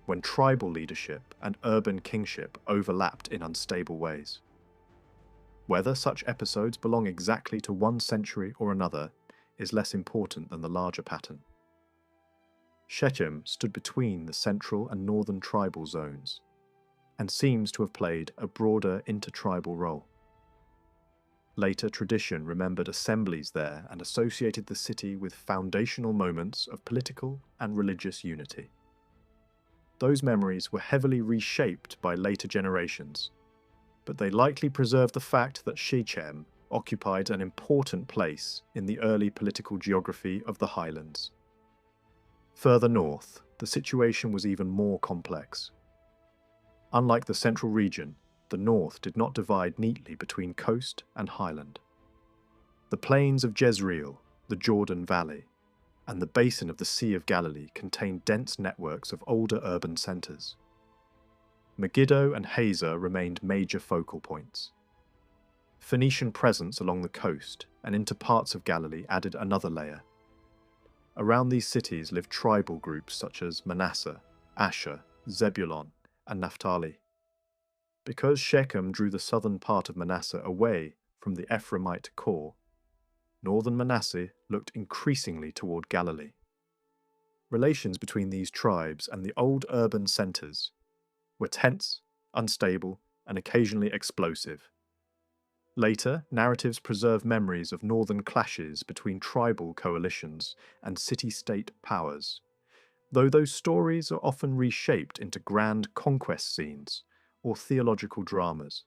when tribal leadership and urban kingship overlapped in unstable ways. Whether such episodes belong exactly to one century or another is less important than the larger pattern. Shechem stood between the central and northern tribal zones, and seems to have played a broader intertribal role. Later tradition remembered assemblies there and associated the city with foundational moments of political and religious unity. Those memories were heavily reshaped by later generations, but they likely preserve the fact that Shechem occupied an important place in the early political geography of the Highlands. Further north, the situation was even more complex. Unlike the central region, the north did not divide neatly between coast and highland. The plains of Jezreel, the Jordan Valley, and the basin of the Sea of Galilee contained dense networks of older urban centres. Megiddo and Hazor remained major focal points. Phoenician presence along the coast and into parts of Galilee added another layer. Around these cities lived tribal groups such as Manasseh, Asher, Zebulun, and Naphtali. Because Shechem drew the southern part of Manasseh away from the Ephraimite core, northern Manasseh looked increasingly toward Galilee. Relations between these tribes and the old urban centres were tense, unstable, and occasionally explosive. Later, narratives preserve memories of northern clashes between tribal coalitions and city-state powers, though those stories are often reshaped into grand conquest scenes or theological dramas.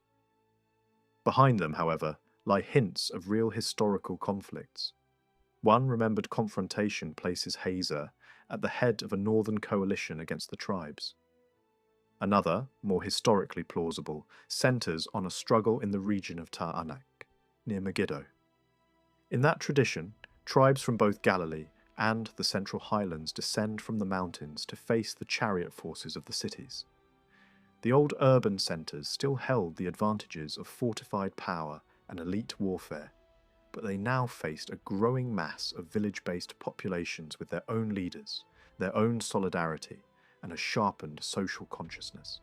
Behind them, however, lie hints of real historical conflicts. One remembered confrontation places Hazor at the head of a northern coalition against the tribes. Another, more historically plausible, centres on a struggle in the region of Ta'anak, near Megiddo. In that tradition, tribes from both Galilee and the Central Highlands descend from the mountains to face the chariot forces of the cities. The old urban centres still held the advantages of fortified power and elite warfare, but they now faced a growing mass of village-based populations with their own leaders, their own solidarity, and a sharpened social consciousness.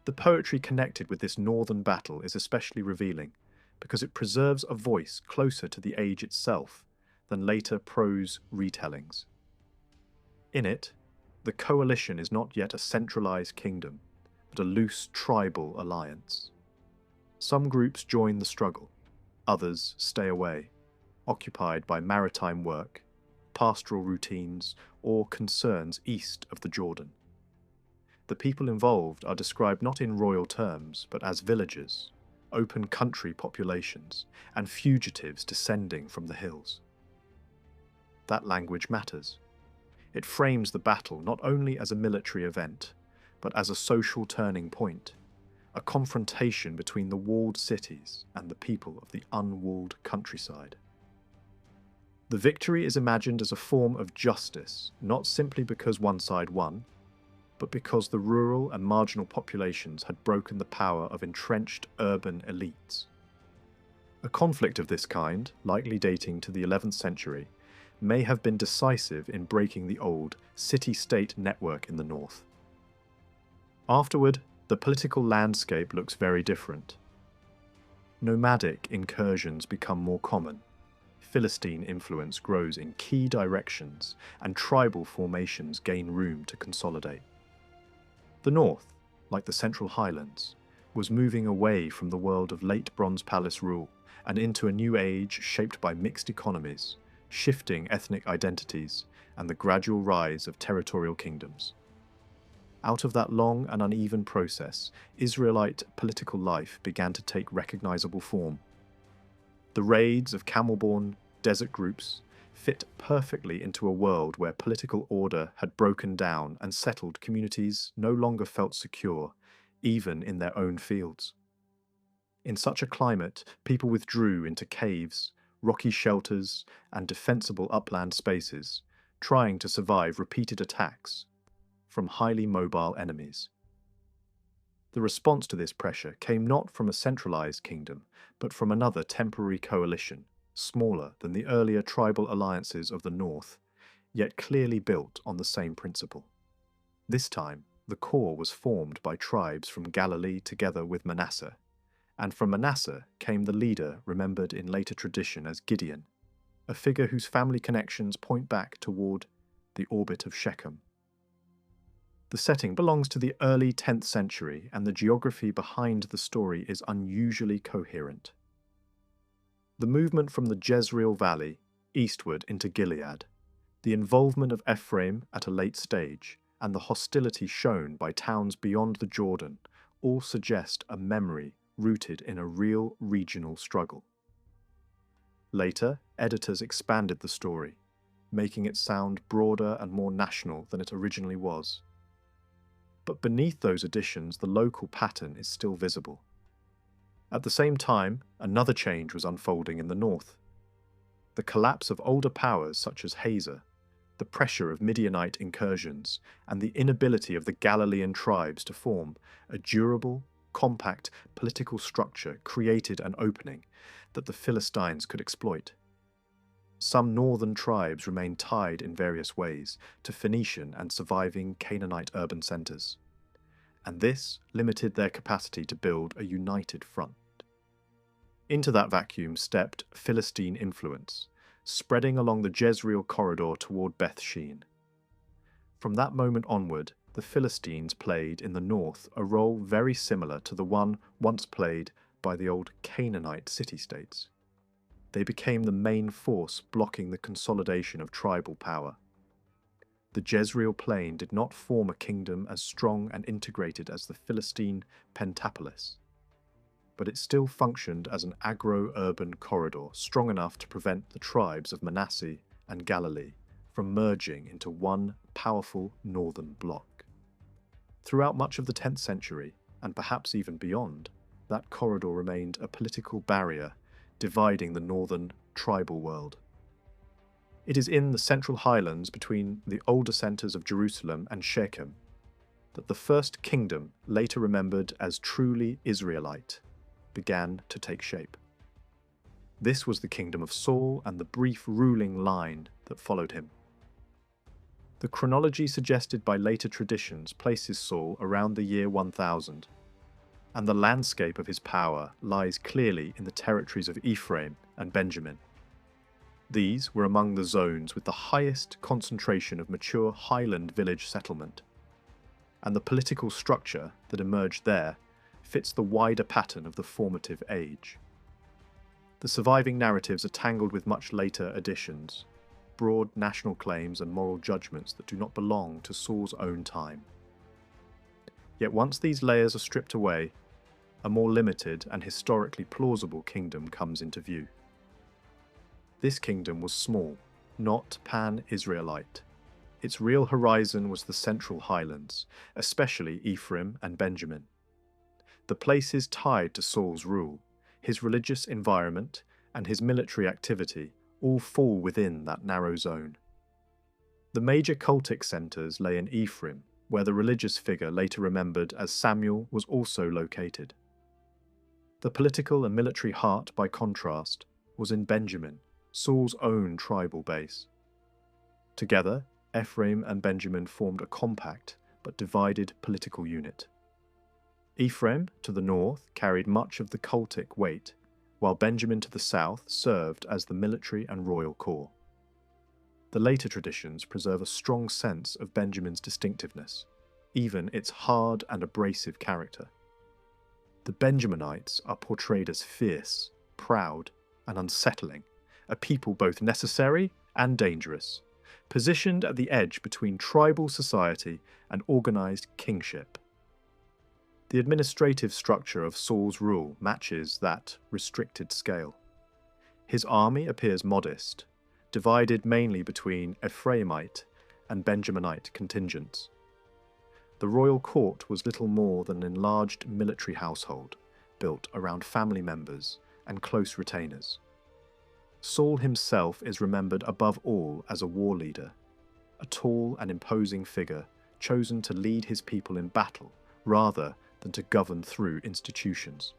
The poetry connected with this northern battle is especially revealing because it preserves a voice closer to the age itself than later prose retellings. In it, the coalition is not yet a centralized kingdom, but a loose tribal alliance. Some groups join the struggle, others stay away, occupied by maritime work, pastoral routines, or concerns east of the Jordan. The people involved are described not in royal terms, but as villagers, open country populations, and fugitives descending from the hills. That language matters. It frames the battle not only as a military event, but as a social turning point, a confrontation between the walled cities and the people of the unwalled countryside. The victory is imagined as a form of justice, not simply because one side won, but because the rural and marginal populations had broken the power of entrenched urban elites. A conflict of this kind, likely dating to the 11th century, may have been decisive in breaking the old city-state network in the north. Afterward, the political landscape looks very different. Nomadic incursions become more common. Philistine influence grows in key directions, and tribal formations gain room to consolidate. The north, like the Central Highlands, was moving away from the world of late Bronze Palace rule and into a new age shaped by mixed economies, shifting ethnic identities, and the gradual rise of territorial kingdoms. Out of that long and uneven process, Israelite political life began to take recognizable form. The raids of camel-born desert groups fit perfectly into a world where political order had broken down and settled communities no longer felt secure, even in their own fields. In such a climate, people withdrew into caves, rocky shelters, and defensible upland spaces, trying to survive repeated attacks from highly mobile enemies. The response to this pressure came not from a centralized kingdom, but from another temporary coalition, smaller than the earlier tribal alliances of the north, yet clearly built on the same principle. This time, the core was formed by tribes from Galilee together with Manasseh, and from Manasseh came the leader remembered in later tradition as Gideon, a figure whose family connections point back toward the orbit of Shechem. The setting belongs to the early 10th century, and the geography behind the story is unusually coherent. The movement from the Jezreel Valley eastward into Gilead, the involvement of Ephraim at a late stage, and the hostility shown by towns beyond the Jordan all suggest a memory rooted in a real regional struggle. Later, editors expanded the story, making it sound broader and more national than it originally was. But beneath those additions, the local pattern is still visible. At the same time, another change was unfolding in the north. The collapse of older powers such as Hazor, the pressure of Midianite incursions, and the inability of the Galilean tribes to form a durable, compact political structure created an opening that the Philistines could exploit. Some northern tribes remained tied in various ways to Phoenician and surviving Canaanite urban centres, and this limited their capacity to build a united front. Into that vacuum stepped Philistine influence, spreading along the Jezreel corridor toward Beth Shean. From that moment onward, the Philistines played in the north a role very similar to the one once played by the old Canaanite city-states. They became the main force blocking the consolidation of tribal power. The Jezreel plain did not form a kingdom as strong and integrated as the Philistine Pentapolis, but it still functioned as an agro-urban corridor strong enough to prevent the tribes of Manasseh and Galilee from merging into one powerful northern bloc. Throughout much of the 10th century, and perhaps even beyond, that corridor remained a political barrier dividing the northern tribal world. It is in the central highlands between the older centres of Jerusalem and Shechem that the first kingdom, later remembered as truly Israelite, began to take shape. This was the kingdom of Saul and the brief ruling line that followed him. The chronology suggested by later traditions places Saul around the year 1000, and the landscape of his power lies clearly in the territories of Ephraim and Benjamin. These were among the zones with the highest concentration of mature highland village settlement, and the political structure that emerged there fits the wider pattern of the formative age. The surviving narratives are tangled with much later additions, broad national claims and moral judgments that do not belong to Saul's own time. Yet once these layers are stripped away, a more limited and historically plausible kingdom comes into view. This kingdom was small, not pan-Israelite. Its real horizon was the central highlands, especially Ephraim and Benjamin. The places tied to Saul's rule, his religious environment, and his military activity all fall within that narrow zone. The major cultic centres lay in Ephraim, where the religious figure later remembered as Samuel was also located. The political and military heart, by contrast, was in Benjamin, Saul's own tribal base. Together, Ephraim and Benjamin formed a compact but divided political unit. Ephraim, to the north, carried much of the cultic weight, while Benjamin to the south served as the military and royal core. The later traditions preserve a strong sense of Benjamin's distinctiveness, even its hard and abrasive character. The Benjaminites are portrayed as fierce, proud, and unsettling, a people both necessary and dangerous, positioned at the edge between tribal society and organised kingship. The administrative structure of Saul's rule matches that restricted scale. His army appears modest, divided mainly between Ephraimite and Benjaminite contingents. The royal court was little more than an enlarged military household, built around family members and close retainers. Saul himself is remembered above all as a war leader, a tall and imposing figure chosen to lead his people in battle rather than to govern through institutions.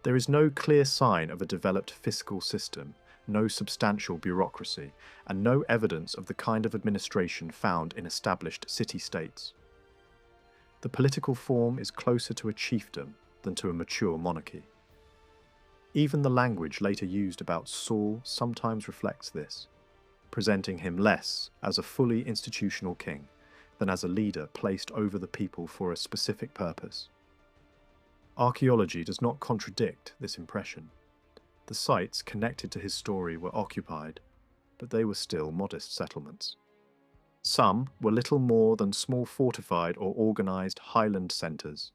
There is no clear sign of a developed fiscal system, no substantial bureaucracy, and no evidence of the kind of administration found in established city-states. The political form is closer to a chiefdom than to a mature monarchy. Even the language later used about Saul sometimes reflects this, presenting him less as a fully institutional king than as a leader placed over the people for a specific purpose. Archaeology does not contradict this impression. The sites connected to his story were occupied, but they were still modest settlements. Some were little more than small fortified or organised highland centres,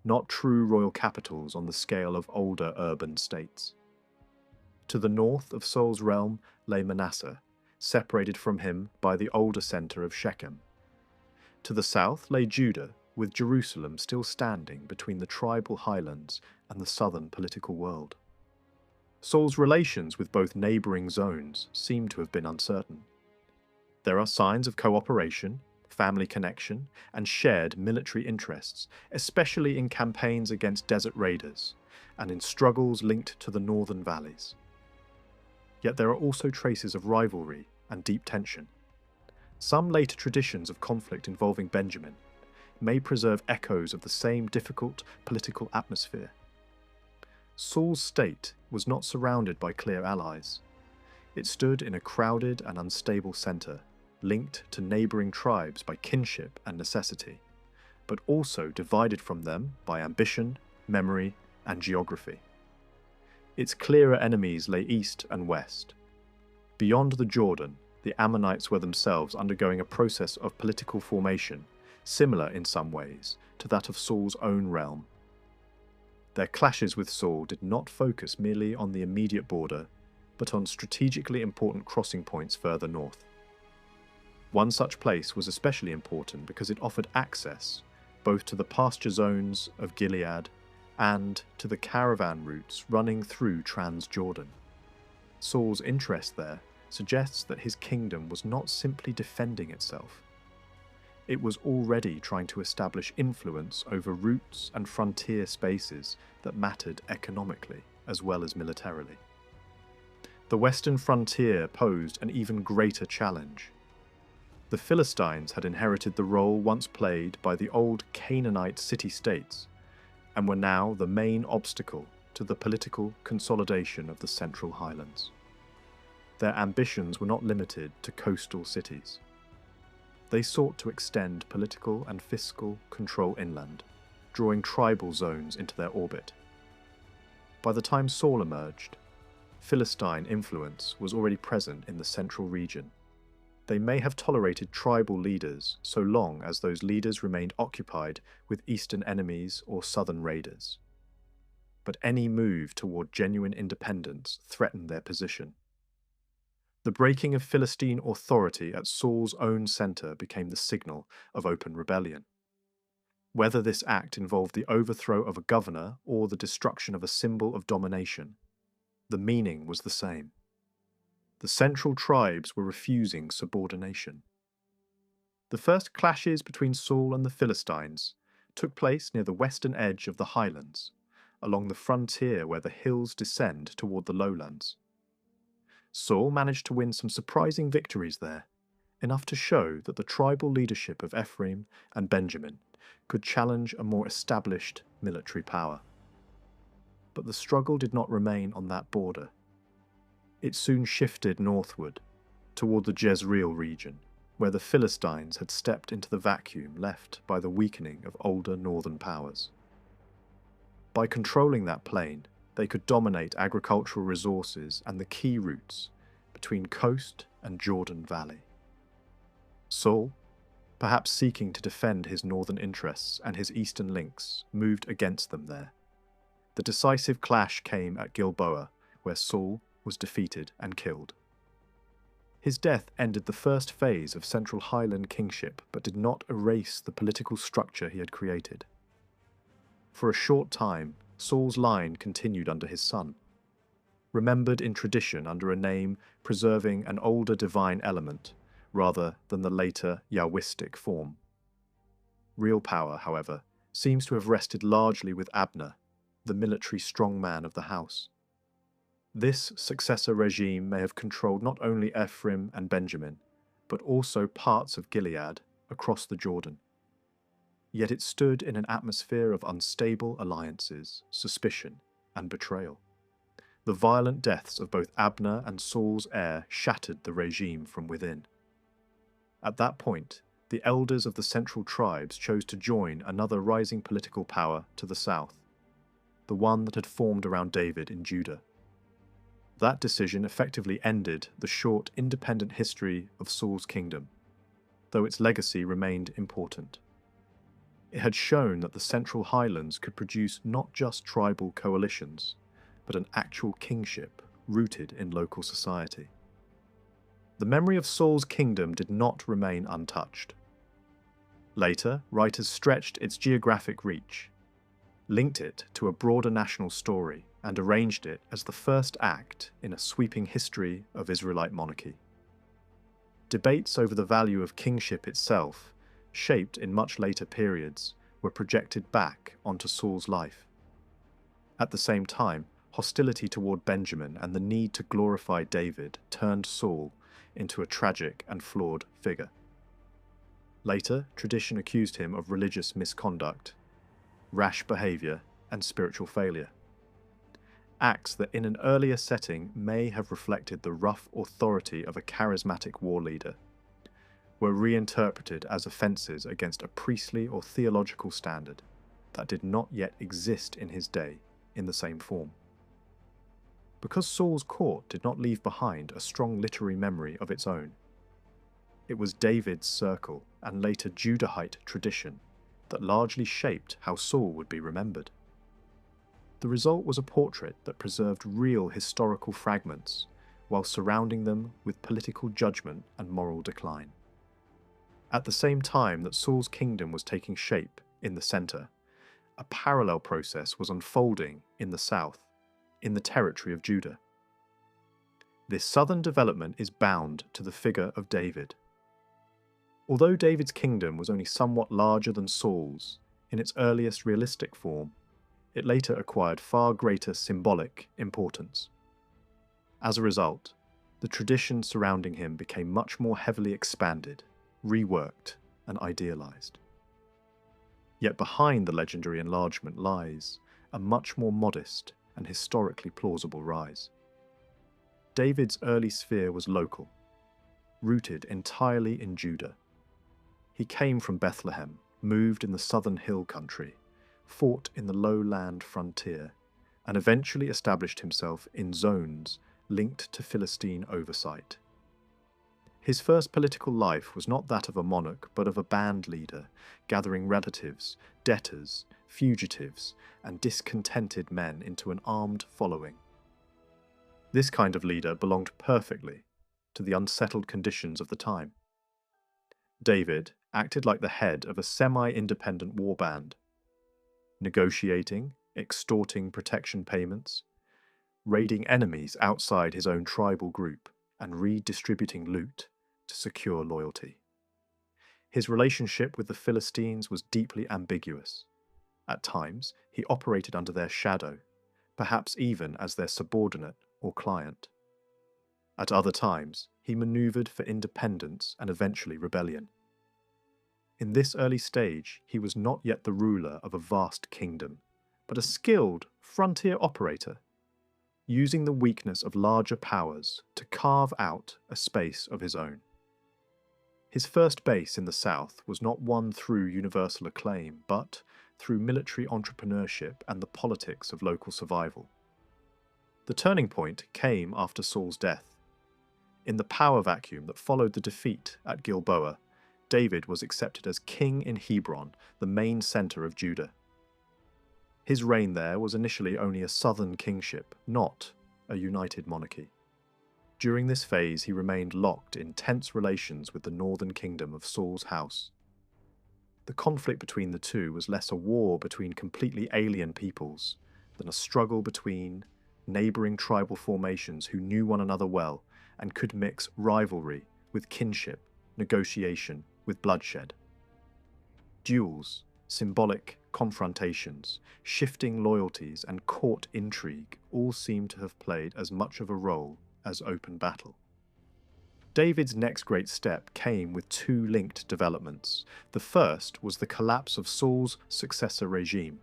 not true royal capitals on the scale of older urban states. To the north of Saul's realm lay Manasseh, separated from him by the older centre of Shechem. To the south lay Judah, with Jerusalem still standing between the tribal highlands and the southern political world. Saul's relations with both neighbouring zones seem to have been uncertain. There are signs of cooperation, family connection, and shared military interests, especially in campaigns against desert raiders and in struggles linked to the northern valleys. Yet there are also traces of rivalry and deep tension. Some later traditions of conflict involving Benjamin may preserve echoes of the same difficult political atmosphere. Saul's state was not surrounded by clear allies. It stood in a crowded and unstable centre, linked to neighbouring tribes by kinship and necessity, but also divided from them by ambition, memory, and geography. Its clearer enemies lay east and west. Beyond the Jordan, the Ammonites were themselves undergoing a process of political formation, similar in some ways to that of Saul's own realm. Their clashes with Saul did not focus merely on the immediate border, but on strategically important crossing points further north. One such place was especially important because it offered access both to the pasture zones of Gilead and to the caravan routes running through Transjordan. Saul's interest there suggests that his kingdom was not simply defending itself. It was already trying to establish influence over routes and frontier spaces that mattered economically as well as militarily. The western frontier posed an even greater challenge. The Philistines had inherited the role once played by the old Canaanite city-states and were now the main obstacle to the political consolidation of the Central Highlands. Their ambitions were not limited to coastal cities. They sought to extend political and fiscal control inland, drawing tribal zones into their orbit. By the time Saul emerged, Philistine influence was already present in the central region. They may have tolerated tribal leaders so long as those leaders remained occupied with eastern enemies or southern raiders. But any move toward genuine independence threatened their position. The breaking of Philistine authority at Saul's own centre became the signal of open rebellion. Whether this act involved the overthrow of a governor or the destruction of a symbol of domination, the meaning was the same. The central tribes were refusing subordination. The first clashes between Saul and the Philistines took place near the western edge of the highlands, along the frontier where the hills descend toward the lowlands. Saul managed to win some surprising victories there, enough to show that the tribal leadership of Ephraim and Benjamin could challenge a more established military power. But the struggle did not remain on that border. It soon shifted northward, toward the Jezreel region, where the Philistines had stepped into the vacuum left by the weakening of older northern powers. By controlling that plain, they could dominate agricultural resources and the key routes between coast and Jordan Valley. Saul, perhaps seeking to defend his northern interests and his eastern links, moved against them there. The decisive clash came at Gilboa, where Saul was defeated and killed. His death ended the first phase of Central Highland kingship, but did not erase the political structure he had created. For a short time, Saul's line continued under his son, remembered in tradition under a name preserving an older divine element rather than the later Yahwistic form. Real power, however, seems to have rested largely with Abner, the military strongman of the house. This successor regime may have controlled not only Ephraim and Benjamin, but also parts of Gilead across the Jordan. Yet it stood in an atmosphere of unstable alliances, suspicion, and betrayal. The violent deaths of both Abner and Saul's heir shattered the regime from within. At that point, the elders of the central tribes chose to join another rising political power to the south, the one that had formed around David in Judah. That decision effectively ended the short independent history of Saul's kingdom, though its legacy remained important. It had shown that the Central Highlands could produce not just tribal coalitions, but an actual kingship rooted in local society. The memory of Saul's kingdom did not remain untouched. Later, writers stretched its geographic reach, linked it to a broader national story, and arranged it as the first act in a sweeping history of Israelite monarchy. Debates over the value of kingship itself, shaped in much later periods, were projected back onto Saul's life. At the same time, hostility toward Benjamin and the need to glorify David turned Saul into a tragic and flawed figure. Later, tradition accused him of religious misconduct, rash behavior, and spiritual failure. Acts that in an earlier setting may have reflected the rough authority of a charismatic war leader were reinterpreted as offences against a priestly or theological standard that did not yet exist in his day in the same form. Because Saul's court did not leave behind a strong literary memory of its own, it was David's circle and later Judahite tradition that largely shaped how Saul would be remembered. The result was a portrait that preserved real historical fragments, while surrounding them with political judgment and moral decline. At the same time that Saul's kingdom was taking shape in the centre, a parallel process was unfolding in the south, in the territory of Judah. This southern development is bound to the figure of David. Although David's kingdom was only somewhat larger than Saul's in its earliest realistic form, it later acquired far greater symbolic importance. As a result, the tradition surrounding him became much more heavily expanded, reworked, and idealized. Yet behind the legendary enlargement lies a much more modest and historically plausible rise. David's early sphere was local, rooted entirely in Judah. He came from Bethlehem, moved in the southern hill country, fought in the lowland frontier, and eventually established himself in zones linked to Philistine oversight. His first political life was not that of a monarch, but of a band leader, gathering relatives, debtors, fugitives, and discontented men into an armed following. This kind of leader belonged perfectly to the unsettled conditions of the time. David acted like the head of a semi-independent war band, negotiating, extorting protection payments, raiding enemies outside his own tribal group, and redistributing loot to secure loyalty. His relationship with the Philistines was deeply ambiguous. At times, he operated under their shadow, perhaps even as their subordinate or client. At other times, he maneuvered for independence and eventually rebellion. In this early stage, he was not yet the ruler of a vast kingdom, but a skilled frontier operator, using the weakness of larger powers to carve out a space of his own. His first base in the south was not won through universal acclaim, but through military entrepreneurship and the politics of local survival. The turning point came after Saul's death. In the power vacuum that followed the defeat at Gilboa, David was accepted as king in Hebron, the main centre of Judah. His reign there was initially only a southern kingship, not a united monarchy. During this phase, he remained locked in tense relations with the northern kingdom of Saul's house. The conflict between the two was less a war between completely alien peoples than a struggle between neighbouring tribal formations who knew one another well and could mix rivalry with kinship, negotiation with bloodshed. Duels, symbolic confrontations, shifting loyalties, and court intrigue all seem to have played as much of a role as open battle. David's next great step came with two linked developments. The first was the collapse of Saul's successor regime,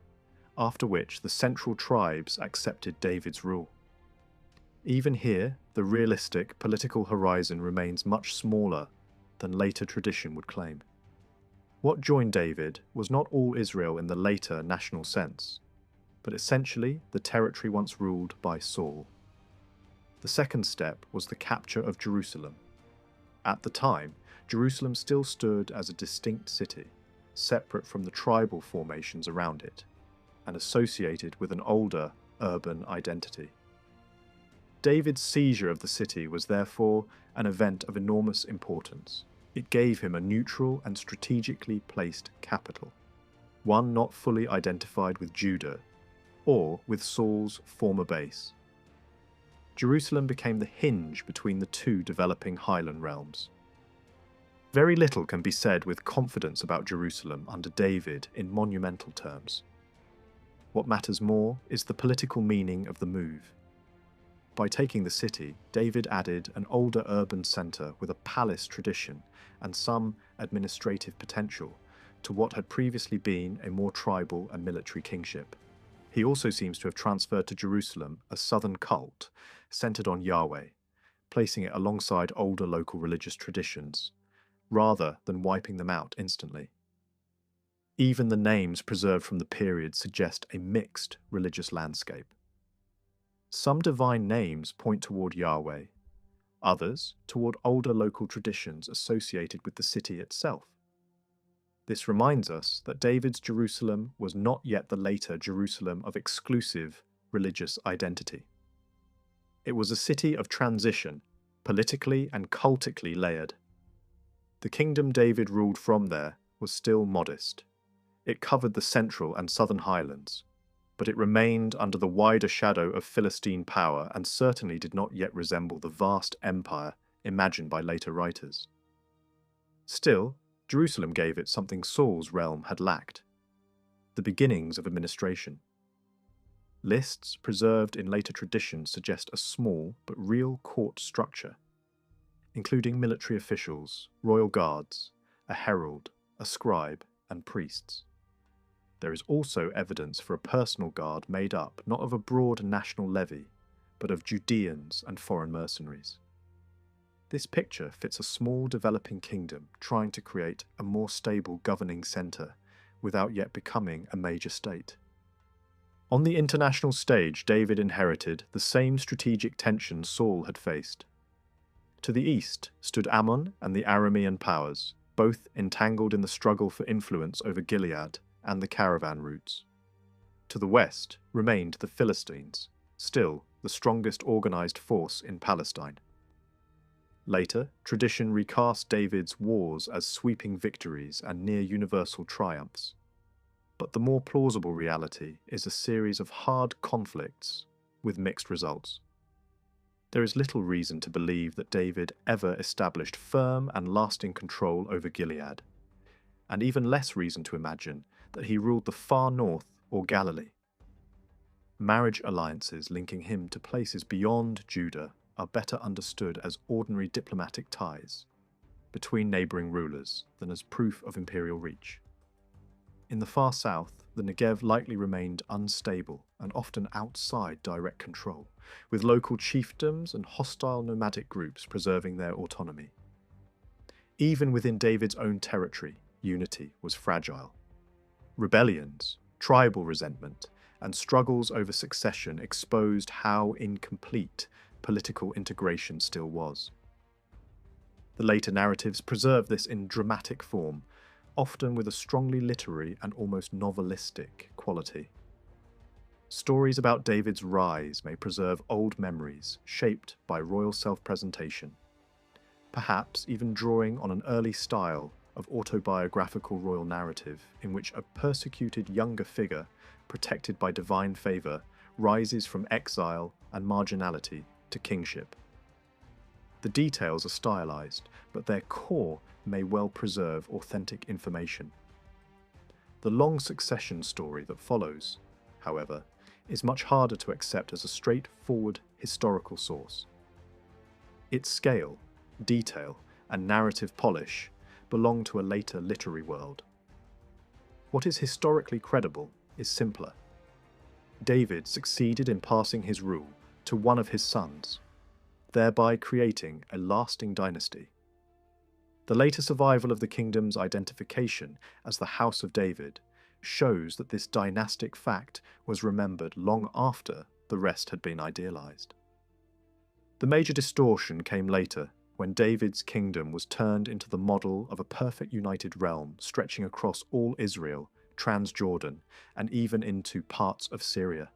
after which the central tribes accepted David's rule. Even here, the realistic political horizon remains much smaller than later tradition would claim. What joined David was not all Israel in the later national sense, but essentially the territory once ruled by Saul. The second step was the capture of Jerusalem. At the time, Jerusalem still stood as a distinct city, separate from the tribal formations around it, and associated with an older urban identity. David's seizure of the city was therefore an event of enormous importance. It gave him a neutral and strategically placed capital, one not fully identified with Judah or with Saul's former base. Jerusalem became the hinge between the two developing highland realms. Very little can be said with confidence about Jerusalem under David in monumental terms. What matters more is the political meaning of the move. By taking the city, David added an older urban centre with a palace tradition and some administrative potential to what had previously been a more tribal and military kingship. He also seems to have transferred to Jerusalem a southern cult centred on Yahweh, placing it alongside older local religious traditions, rather than wiping them out instantly. Even the names preserved from the period suggest a mixed religious landscape. Some divine names point toward Yahweh, others toward older local traditions associated with the city itself. This reminds us that David's Jerusalem was not yet the later Jerusalem of exclusive religious identity. It was a city of transition, politically and cultically layered. The kingdom David ruled from there was still modest. It covered the central and southern highlands, but it remained under the wider shadow of Philistine power and certainly did not yet resemble the vast empire imagined by later writers. Still, Jerusalem gave it something Saul's realm had lacked: the beginnings of administration. Lists preserved in later traditions suggest a small but real court structure, including military officials, royal guards, a herald, a scribe, and priests. There is also evidence for a personal guard made up not of a broad national levy, but of Judeans and foreign mercenaries. This picture fits a small developing kingdom trying to create a more stable governing centre without yet becoming a major state. On the international stage, David inherited the same strategic tension Saul had faced. To the east stood Ammon and the Aramean powers, both entangled in the struggle for influence over Gilead and the caravan routes. To the west remained the Philistines, still the strongest organised force in Palestine. Later, tradition recast David's wars as sweeping victories and near-universal triumphs. But the more plausible reality is a series of hard conflicts with mixed results. There is little reason to believe that David ever established firm and lasting control over Gilead, and even less reason to imagine that he ruled the far north or Galilee. Marriage alliances linking him to places beyond Judah are better understood as ordinary diplomatic ties between neighbouring rulers than as proof of imperial reach. In the far south, the Negev likely remained unstable and often outside direct control, with local chiefdoms and hostile nomadic groups preserving their autonomy. Even within David's own territory, unity was fragile. Rebellions, tribal resentment, and struggles over succession exposed how incomplete political integration still was. The later narratives preserve this in dramatic form, often with a strongly literary and almost novelistic quality. Stories about David's rise may preserve old memories shaped by royal self-presentation, perhaps even drawing on an early style of autobiographical royal narrative in which a persecuted younger figure, protected by divine favour, rises from exile and marginality to kingship. The details are stylized, but their core may well preserve authentic information. The long succession story that follows, however, is much harder to accept as a straightforward historical source. Its scale, detail, and narrative polish belong to a later literary world. What is historically credible is simpler. David succeeded in passing his rule to one of his sons, thereby creating a lasting dynasty. The later survival of the kingdom's identification as the House of David shows that this dynastic fact was remembered long after the rest had been idealized. The major distortion came later, when David's kingdom was turned into the model of a perfect united realm stretching across all Israel, Transjordan, and even into parts of Syria.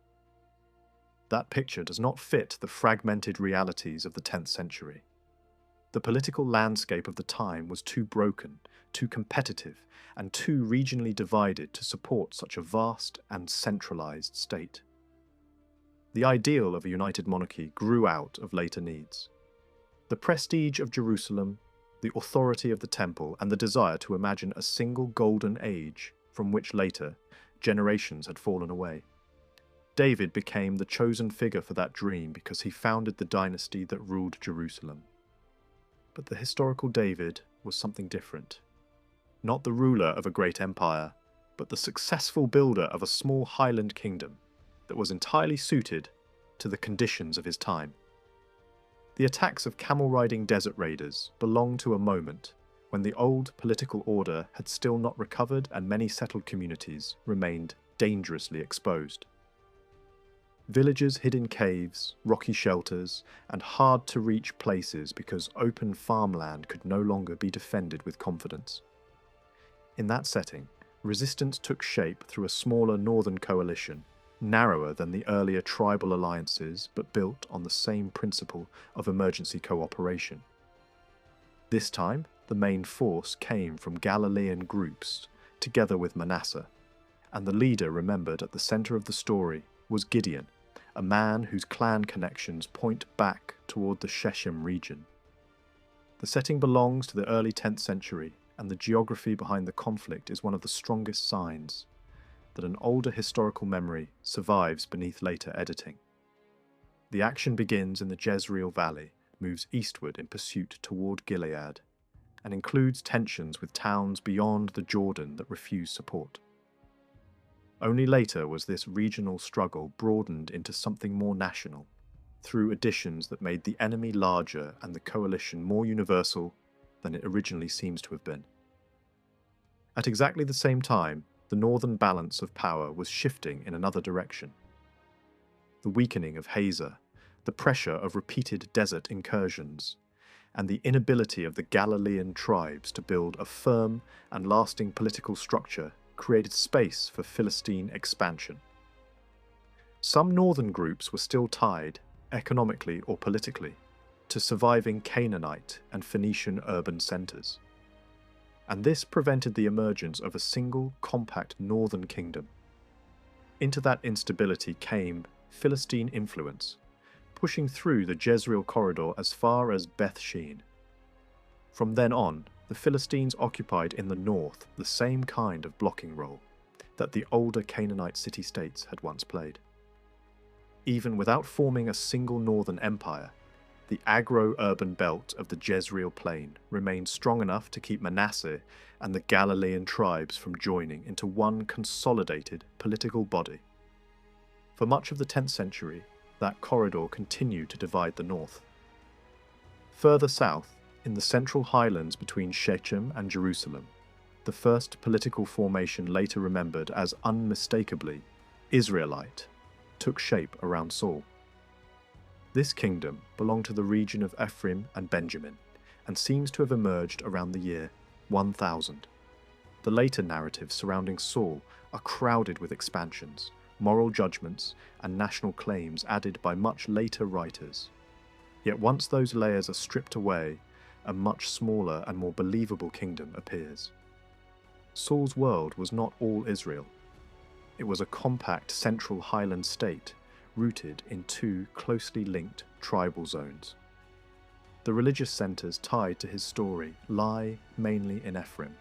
That picture does not fit the fragmented realities of the 10th century. The political landscape of the time was too broken, too competitive, and too regionally divided to support such a vast and centralized state. The ideal of a united monarchy grew out of later needs. The prestige of Jerusalem, the authority of the temple, and the desire to imagine a single golden age from which later generations had fallen away. David became the chosen figure for that dream because he founded the dynasty that ruled Jerusalem. But the historical David was something different. Not the ruler of a great empire, but the successful builder of a small highland kingdom that was entirely suited to the conditions of his time. The attacks of camel-riding desert raiders belong to a moment when the old political order had still not recovered and many settled communities remained dangerously exposed. Villages hid in caves, rocky shelters, and hard-to-reach places because open farmland could no longer be defended with confidence. In that setting, resistance took shape through a smaller northern coalition, narrower than the earlier tribal alliances but built on the same principle of emergency cooperation. This time, the main force came from Galilean groups, together with Manasseh, and the leader remembered at the centre of the story was Gideon, a man whose clan connections point back toward the Shechem region. The setting belongs to the early 10th century, and the geography behind the conflict is one of the strongest signs that an older historical memory survives beneath later editing. The action begins in the Jezreel Valley, moves eastward in pursuit toward Gilead, and includes tensions with towns beyond the Jordan that refuse support. Only later was this regional struggle broadened into something more national, through additions that made the enemy larger and the coalition more universal than it originally seems to have been. At exactly the same time, the northern balance of power was shifting in another direction. The weakening of Hazor, the pressure of repeated desert incursions, and the inability of the Galilean tribes to build a firm and lasting political structure created space for Philistine expansion. Some northern groups were still tied, economically or politically, to surviving Canaanite and Phoenician urban centres, and this prevented the emergence of a single, compact northern kingdom. Into that instability came Philistine influence, pushing through the Jezreel corridor as far as Beth Shean. From then on, the Philistines occupied in the north the same kind of blocking role that the older Canaanite city-states had once played. Even without forming a single northern empire, the agro-urban belt of the Jezreel Plain remained strong enough to keep Manasseh and the Galilean tribes from joining into one consolidated political body. For much of the 10th century, that corridor continued to divide the north. Further south, in the central highlands between Shechem and Jerusalem, the first political formation later remembered as unmistakably Israelite took shape around Saul. This kingdom belonged to the region of Ephraim and Benjamin, and seems to have emerged around the year 1000. The later narratives surrounding Saul are crowded with expansions, moral judgments, and national claims added by much later writers. Yet once those layers are stripped away, a much smaller and more believable kingdom appears. Saul's world was not all Israel. It was a compact central highland state rooted in two closely linked tribal zones. The religious centres tied to his story lie mainly in Ephraim,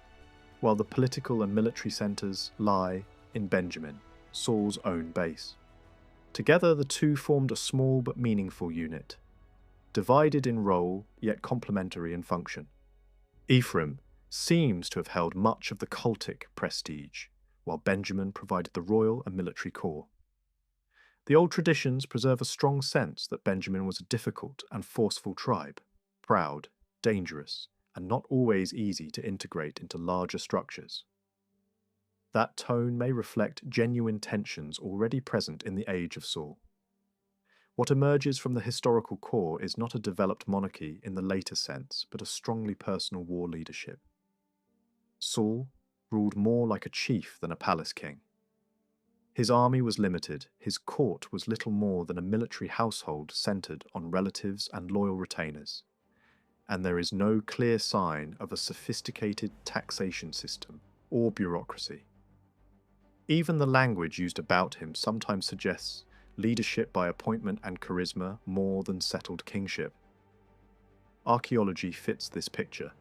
while the political and military centres lie in Benjamin, Saul's own base. Together the two formed a small but meaningful unit, divided in role yet complementary in function. Ephraim seems to have held much of the cultic prestige, while Benjamin provided the royal and military core. The old traditions preserve a strong sense that Benjamin was a difficult and forceful tribe, proud, dangerous, and not always easy to integrate into larger structures. That tone may reflect genuine tensions already present in the age of Saul. What emerges from the historical core is not a developed monarchy in the later sense, but a strongly personal war leadership. Saul ruled more like a chief than a palace king. His army was limited, his court was little more than a military household centred on relatives and loyal retainers, and there is no clear sign of a sophisticated taxation system or bureaucracy. Even the language used about him sometimes suggests leadership by appointment and charisma more than settled kingship. Archaeology fits this picture.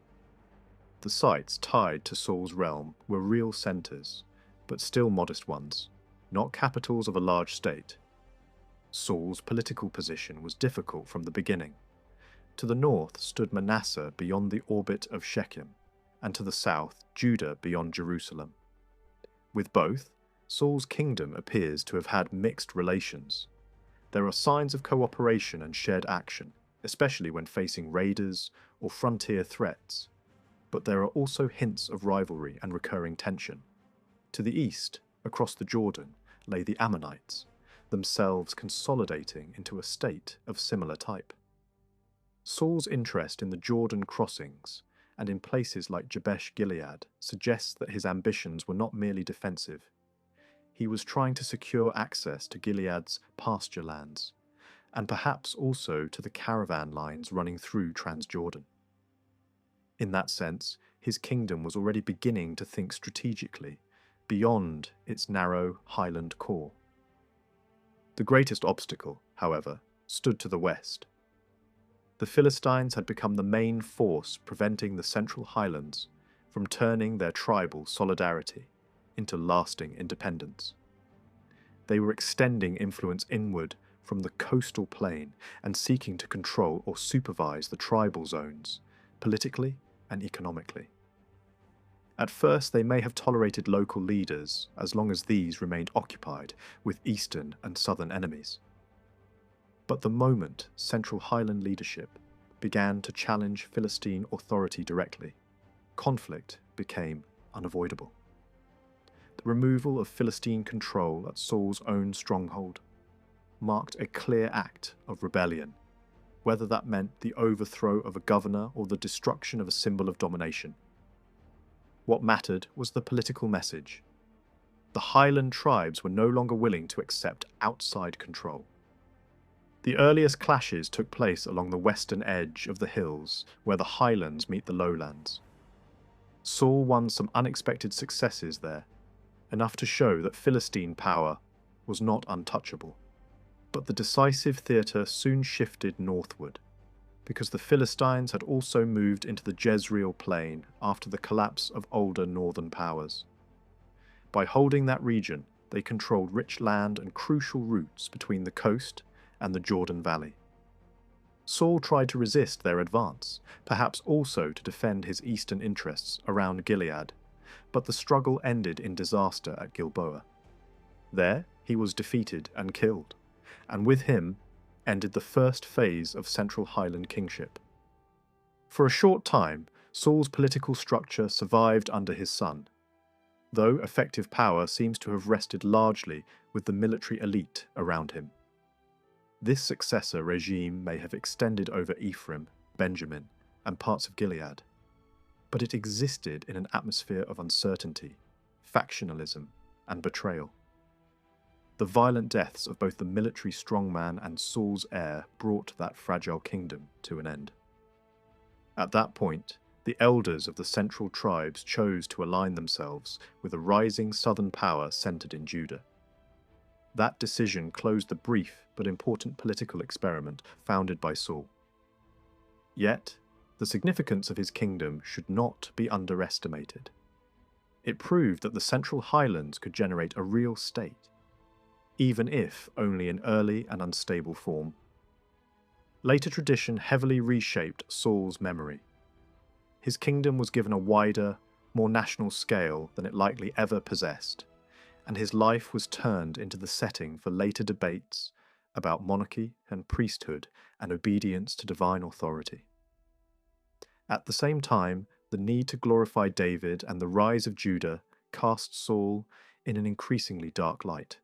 The sites tied to Saul's realm were real centres, but still modest ones, not capitals of a large state. Saul's political position was difficult from the beginning. To the north stood Manasseh beyond the orbit of Shechem, and to the south Judah beyond Jerusalem. With both, Saul's kingdom appears to have had mixed relations. There are signs of cooperation and shared action, especially when facing raiders or frontier threats, but there are also hints of rivalry and recurring tension. To the east, across the Jordan, lay the Ammonites, themselves consolidating into a state of similar type. Saul's interest in the Jordan crossings and in places like Jabesh Gilead suggests that his ambitions were not merely defensive. he was trying to secure access to Gilead's pasture lands, and perhaps also to the caravan lines running through Transjordan. In that sense, his kingdom was already beginning to think strategically, beyond its narrow highland core. The greatest obstacle, however, stood to the west. The Philistines had become the main force preventing the Central Highlands from turning their tribal solidarity into lasting independence. They were extending influence inward from the coastal plain and seeking to control or supervise the tribal zones, politically and economically. At first, they may have tolerated local leaders as long as these remained occupied with eastern and southern enemies. But the moment Central Highland leadership began to challenge Philistine authority directly, conflict became unavoidable. The removal of Philistine control at Saul's own stronghold marked a clear act of rebellion, whether that meant the overthrow of a governor or the destruction of a symbol of domination. What mattered was the political message. The Highland tribes were no longer willing to accept outside control. The earliest clashes took place along the western edge of the hills where the highlands meet the lowlands. Saul won some unexpected successes there, enough to show that Philistine power was not untouchable. But the decisive theatre soon shifted northward, because the Philistines had also moved into the Jezreel plain after the collapse of older northern powers. By holding that region, they controlled rich land and crucial routes between the coast and the Jordan Valley. Saul tried to resist their advance, perhaps also to defend his eastern interests around Gilead, but the struggle ended in disaster at Gilboa. There, he was defeated and killed, and with him ended the first phase of Central Highland kingship. For a short time, Saul's political structure survived under his son, though effective power seems to have rested largely with the military elite around him. This successor regime may have extended over Ephraim, Benjamin, and parts of Gilead, but it existed in an atmosphere of uncertainty, factionalism, and betrayal. The violent deaths of both the military strongman and Saul's heir brought that fragile kingdom to an end. At that point, the elders of the central tribes chose to align themselves with a rising southern power centered in Judah. That decision closed the brief but important political experiment founded by Saul. Yet, the significance of his kingdom should not be underestimated. It proved that the Central Highlands could generate a real state, even if only in early and unstable form. Later tradition heavily reshaped Saul's memory. His kingdom was given a wider, more national scale than it likely ever possessed, and his life was turned into the setting for later debates about monarchy and priesthood and obedience to divine authority. At the same time, the need to glorify David and the rise of Judah cast Saul in an increasingly dark light.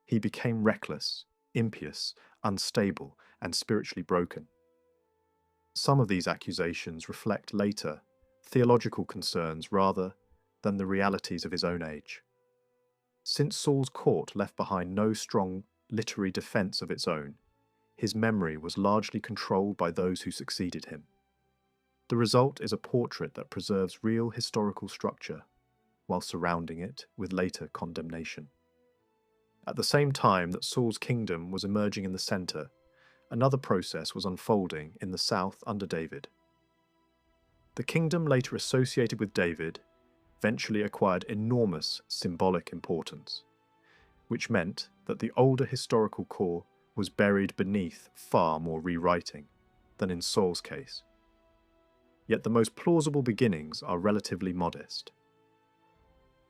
He became reckless, impious, unstable, and spiritually broken. Some of these accusations reflect later theological concerns rather than the realities of his own age. Since Saul's court left behind no strong literary defense of its own, his memory was largely controlled by those who succeeded him. The result is a portrait that preserves real historical structure, while surrounding it with later condemnation. At the same time that Saul's kingdom was emerging in the center, another process was unfolding in the south under David. The kingdom later associated with David eventually acquired enormous symbolic importance, which meant that the older historical core was buried beneath far more rewriting than in Saul's case. Yet the most plausible beginnings are relatively modest.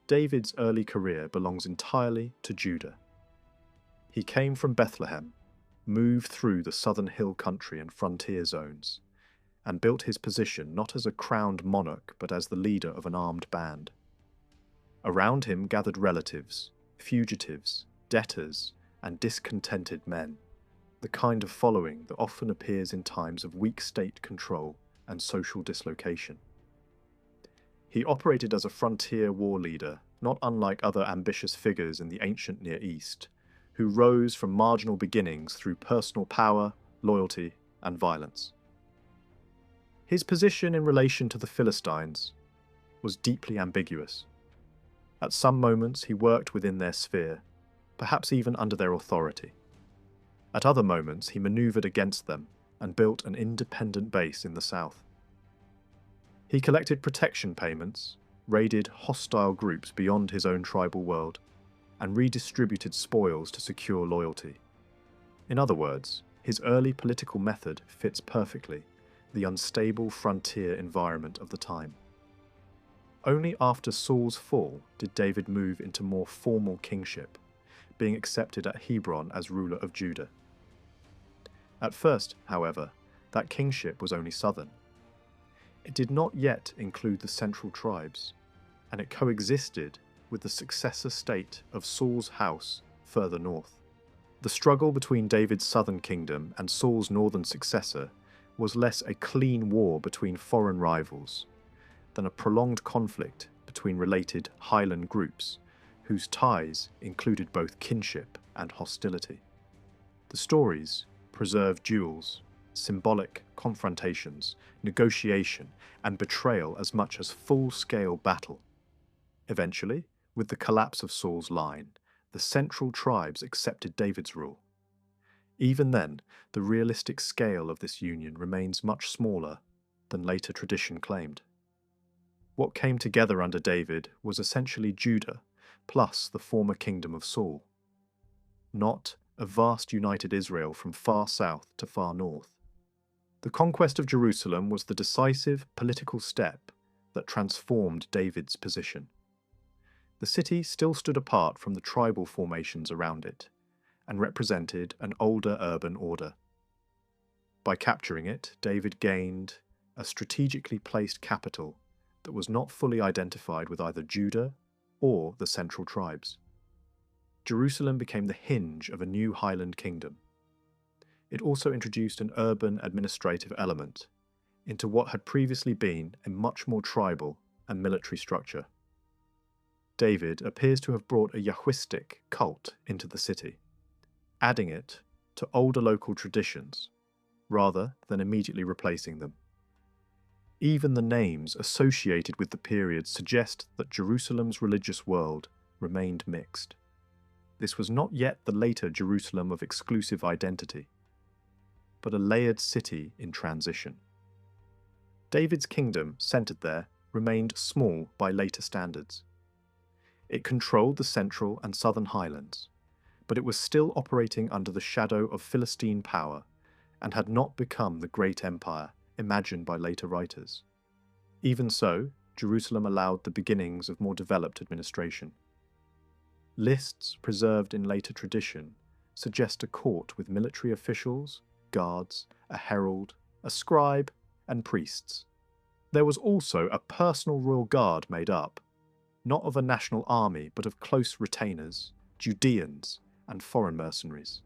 David's early career belongs entirely to Judah. He came from Bethlehem, moved through the southern hill country and frontier zones, and built his position not as a crowned monarch but as the leader of an armed band. Around him gathered relatives, fugitives, debtors, and discontented men, the kind of following that often appears in times of weak state control and social dislocation. He operated as a frontier war leader not unlike other ambitious figures in the ancient Near East, who rose from marginal beginnings through personal power, loyalty, and violence. His position in relation to the Philistines was deeply ambiguous. At some moments he worked within their sphere, perhaps even under their authority. At other moments he maneuvered against them and built an independent base in the south. He collected protection payments, raided hostile groups beyond his own tribal world, and redistributed spoils to secure loyalty. In other words, his early political method fits perfectly the unstable frontier environment of the time. Only after Saul's fall did David move into more formal kingship, being accepted at Hebron as ruler of Judah. At first, however, that kingship was only southern. It did not yet include the central tribes, and it coexisted with the successor state of Saul's house further north. The struggle between David's southern kingdom and Saul's northern successor was less a clean war between foreign rivals than a prolonged conflict between related highland groups whose ties included both kinship and hostility. The stories preserve duels, symbolic confrontations, negotiation, and betrayal as much as full-scale battle. Eventually, with the collapse of Saul's line, the central tribes accepted David's rule. Even then, the realistic scale of this union remains much smaller than later tradition claimed. What came together under David was essentially Judah, plus the former kingdom of Saul. Not a vast united Israel from far south to far north. The conquest of Jerusalem was the decisive political step that transformed David's position. The city still stood apart from the tribal formations around it, and represented an older urban order. By capturing it, David gained a strategically placed capital that was not fully identified with either Judah or the central tribes. Jerusalem became the hinge of a new highland kingdom. It also introduced an urban administrative element into what had previously been a much more tribal and military structure. David appears to have brought a Yahwistic cult into the city, adding it to older local traditions, rather than immediately replacing them. Even the names associated with the period suggest that Jerusalem's religious world remained mixed. This was not yet the later Jerusalem of exclusive identity, but a layered city in transition. David's kingdom, centered there, remained small by later standards. It controlled the central and southern highlands, but it was still operating under the shadow of Philistine power and had not become the great empire imagined by later writers. Even so, Jerusalem allowed the beginnings of more developed administration. Lists preserved in later tradition suggest a court with military officials, guards, a herald, a scribe, and priests. There was also a personal royal guard made up, not of a national army but of close retainers, Judeans, and foreign mercenaries.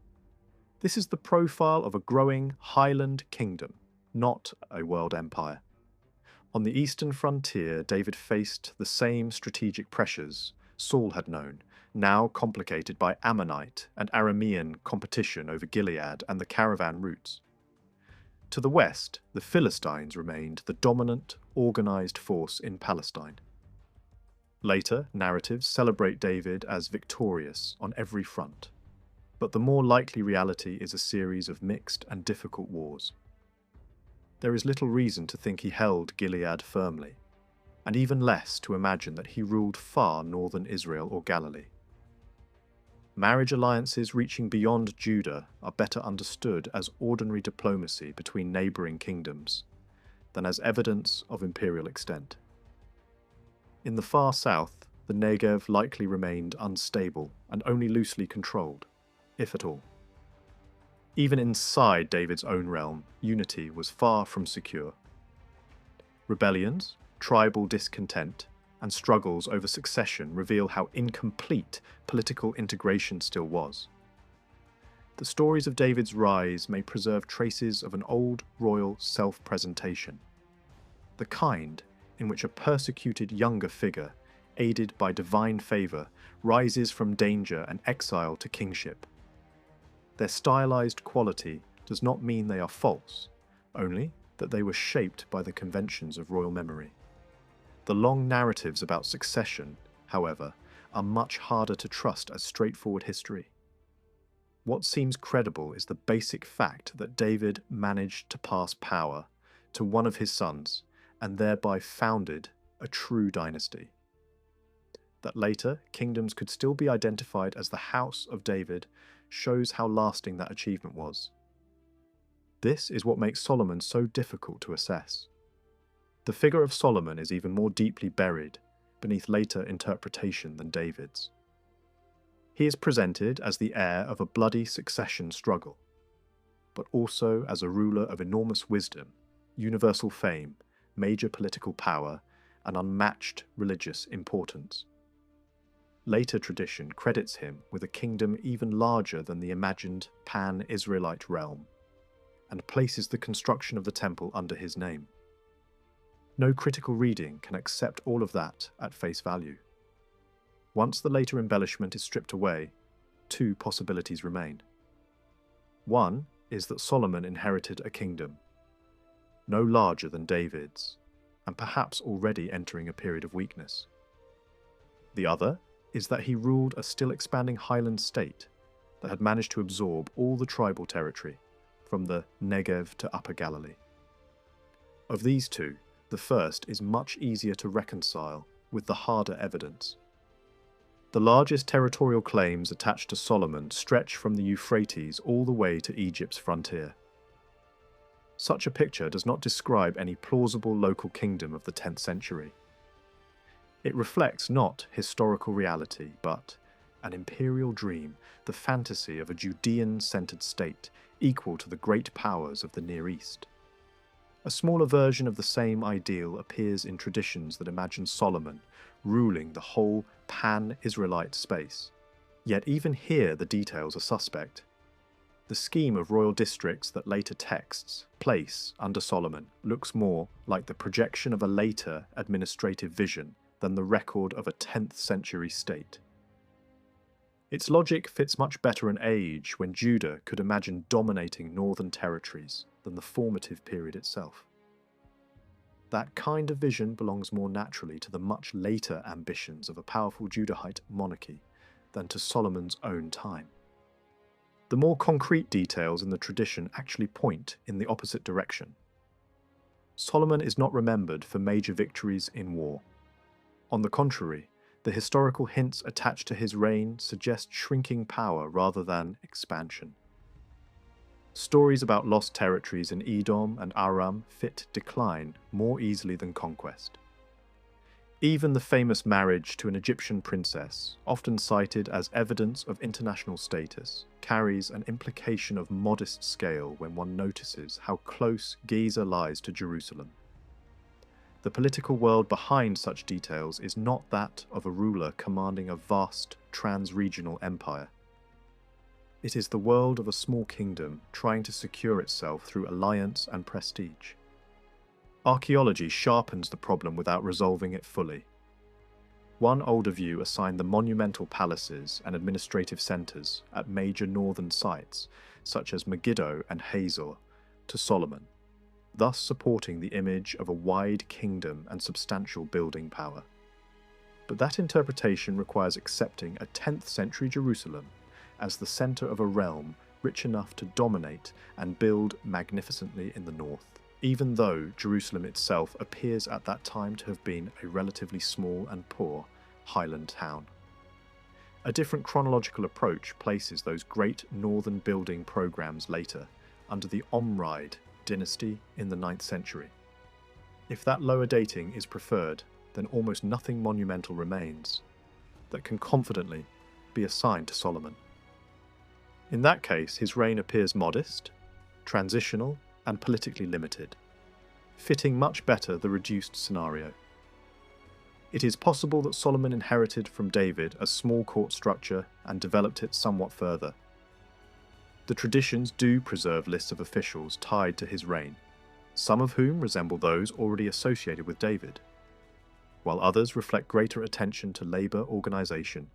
This is the profile of a growing highland kingdom, not a world empire. On the eastern frontier, David faced the same strategic pressures Saul had known, now complicated by Ammonite and Aramean competition over Gilead and the caravan routes. To the west, the Philistines remained the dominant, organized force in Palestine. Later, narratives celebrate David as victorious on every front, but the more likely reality is a series of mixed and difficult wars. There is little reason to think he held Gilead firmly, and even less to imagine that he ruled far northern Israel or Galilee. Marriage alliances reaching beyond Judah are better understood as ordinary diplomacy between neighbouring kingdoms than as evidence of imperial extent. In the far south, the Negev likely remained unstable and only loosely controlled, if at all. Even inside David's own realm, unity was far from secure. Rebellions, tribal discontent, and struggles over succession reveal how incomplete political integration still was. The stories of David's rise may preserve traces of an old royal self-presentation, the kind in which a persecuted younger figure aided by divine favour, rises from danger and exile to kingship. Their stylized quality does not mean they are false, only that they were shaped by the conventions of royal memory. The long narratives about succession, however, are much harder to trust as straightforward history. What seems credible is the basic fact that David managed to pass power to one of his sons and thereby founded a true dynasty. That later kingdoms could still be identified as the House of David shows how lasting that achievement was. This is what makes Solomon so difficult to assess. The figure of Solomon is even more deeply buried beneath later interpretation than David's. He is presented as the heir of a bloody succession struggle, but also as a ruler of enormous wisdom, universal fame, major political power, and unmatched religious importance. Later tradition credits him with a kingdom even larger than the imagined pan-Israelite realm, and places the construction of the temple under his name. No critical reading can accept all of that at face value. Once the later embellishment is stripped away, two possibilities remain. One is that Solomon inherited a kingdom, no larger than David's, and perhaps already entering a period of weakness. The other is that he ruled a still expanding highland state that had managed to absorb all the tribal territory, from the Negev to Upper Galilee. Of these two, the first is much easier to reconcile with the harder evidence. The largest territorial claims attached to Solomon stretch from the Euphrates all the way to Egypt's frontier. Such a picture does not describe any plausible local kingdom of the 10th century. It reflects not historical reality, but an imperial dream, the fantasy of a Judean-centered state equal to the great powers of the Near East. A smaller version of the same ideal appears in traditions that imagine Solomon ruling the whole pan-Israelite space. Yet even here the details are suspect. The scheme of royal districts that later texts place under Solomon looks more like the projection of a later administrative vision than the record of a 10th century state. Its logic fits much better an age when Judah could imagine dominating northern territories than the formative period itself. That kind of vision belongs more naturally to the much later ambitions of a powerful Judahite monarchy than to Solomon's own time. The more concrete details in the tradition actually point in the opposite direction. Solomon is not remembered for major victories in war. On the contrary, the historical hints attached to his reign suggest shrinking power rather than expansion. Stories about lost territories in Edom and Aram fit decline more easily than conquest. Even the famous marriage to an Egyptian princess, often cited as evidence of international status, carries an implication of modest scale when one notices how close Giza lies to Jerusalem. The political world behind such details is not that of a ruler commanding a vast trans-regional empire. It is the world of a small kingdom trying to secure itself through alliance and prestige. Archaeology sharpens the problem without resolving it fully. One older view assigned the monumental palaces and administrative centres at major northern sites, such as Megiddo and Hazor, to Solomon, thus supporting the image of a wide kingdom and substantial building power. But that interpretation requires accepting a 10th century Jerusalem as the centre of a realm rich enough to dominate and build magnificently in the north, even though Jerusalem itself appears at that time to have been a relatively small and poor highland town. A different chronological approach places those great northern building programs later, under the Omride dynasty in the 9th century. If that lower dating is preferred, then almost nothing monumental remains that can confidently be assigned to Solomon. In that case, his reign appears modest, transitional, and politically limited, fitting much better the reduced scenario. It is possible that Solomon inherited from David a small court structure and developed it somewhat further. The traditions do preserve lists of officials tied to his reign, some of whom resemble those already associated with David. while others reflect greater attention to labor organization,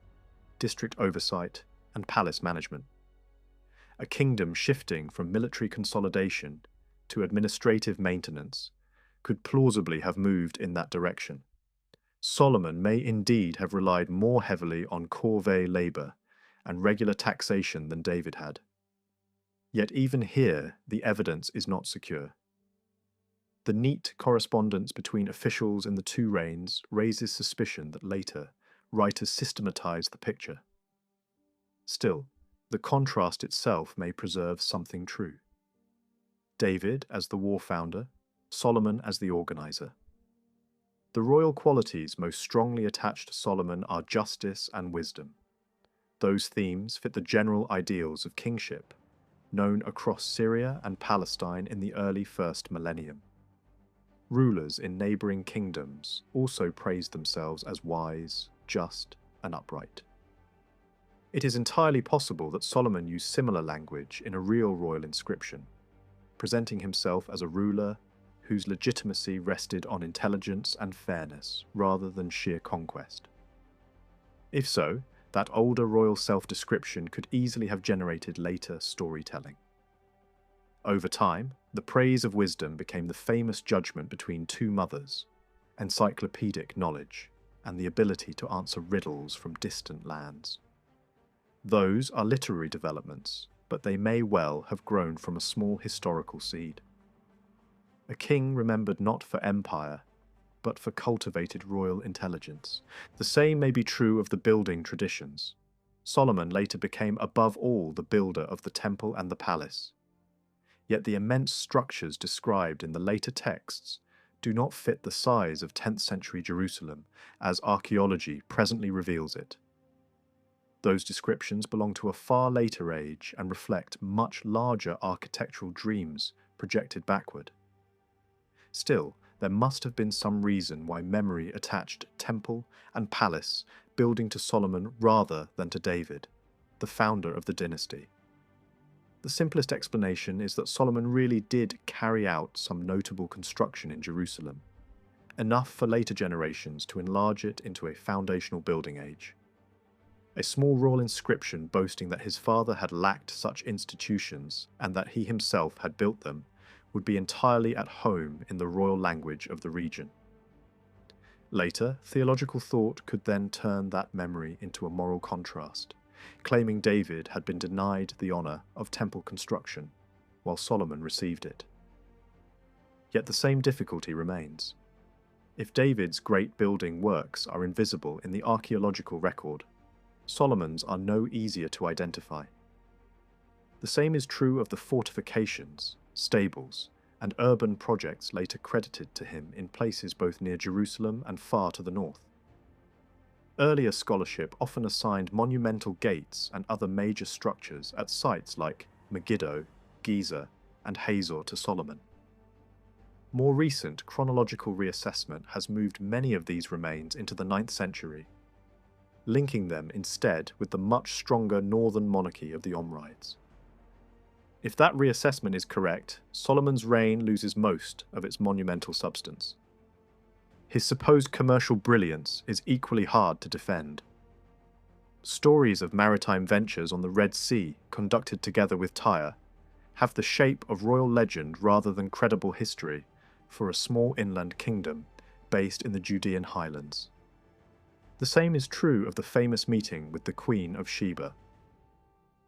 district oversight, and palace management. A kingdom shifting from military consolidation to administrative maintenance could plausibly have moved in that direction. Solomon may indeed have relied more heavily on corvée labor and regular taxation than David had. Yet even here, the evidence is not secure. The neat correspondence between officials in the two reigns raises suspicion that later, writers systematized the picture. Still, the contrast itself may preserve something true. David as the war founder, Solomon as the organizer. The royal qualities most strongly attached to Solomon are justice and wisdom. Those themes fit the general ideals of kingship, known across Syria and Palestine in the early first millennium. Rulers in neighboring kingdoms also praised themselves as wise, just, and upright. It is entirely possible that Solomon used similar language in a real royal inscription, presenting himself as a ruler whose legitimacy rested on intelligence and fairness rather than sheer conquest. If so, that older royal self-description could easily have generated later storytelling. Over time, the praise of wisdom became the famous judgment between two mothers, encyclopedic knowledge, and the ability to answer riddles from distant lands. Those are literary developments, but they may well have grown from a small historical seed. A king remembered not for empire, but for cultivated royal intelligence. The same may be true of the building traditions. Solomon later became above all the builder of the temple and the palace. Yet the immense structures described in the later texts do not fit the size of 10th century Jerusalem as archaeology presently reveals it. Those descriptions belong to a far later age and reflect much larger architectural dreams projected backward. Still, there must have been some reason why memory attached temple and palace building to Solomon rather than to David, the founder of the dynasty. The simplest explanation is that Solomon really did carry out some notable construction in Jerusalem, enough for later generations to enlarge it into a foundational building age. A small royal inscription boasting that his father had lacked such institutions and that he himself had built them would be entirely at home in the royal language of the region. Later, theological thought could then turn that memory into a moral contrast, claiming David had been denied the honor of temple construction, while Solomon received it. Yet the same difficulty remains. If David's great building works are invisible in the archaeological record, Solomon's are no easier to identify. The same is true of the fortifications, stables, and urban projects later credited to him in places both near Jerusalem and far to the north. Earlier scholarship often assigned monumental gates and other major structures at sites like Megiddo, Giza, and Hazor to Solomon. More recent chronological reassessment has moved many of these remains into the 9th century, linking them instead with the much stronger northern monarchy of the Omrides. If that reassessment is correct, Solomon's reign loses most of its monumental substance. His supposed commercial brilliance is equally hard to defend. Stories of maritime ventures on the Red Sea, conducted together with Tyre, have the shape of royal legend rather than credible history for a small inland kingdom based in the Judean highlands. The same is true of the famous meeting with the Queen of Sheba.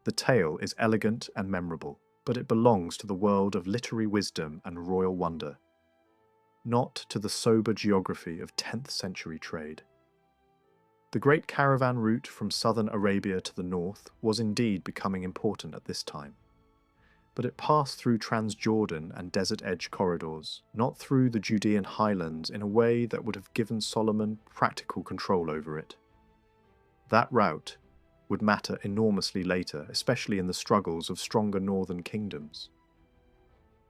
The tale is elegant and memorable, but it belongs to the world of literary wisdom and royal wonder, not to the sober geography of 10th century trade. The great caravan route from southern Arabia to the north was indeed becoming important at this time, but it passed through Transjordan and desert edge corridors, not through the Judean highlands in a way that would have given Solomon practical control over it. That route would matter enormously later, especially in the struggles of stronger northern kingdoms.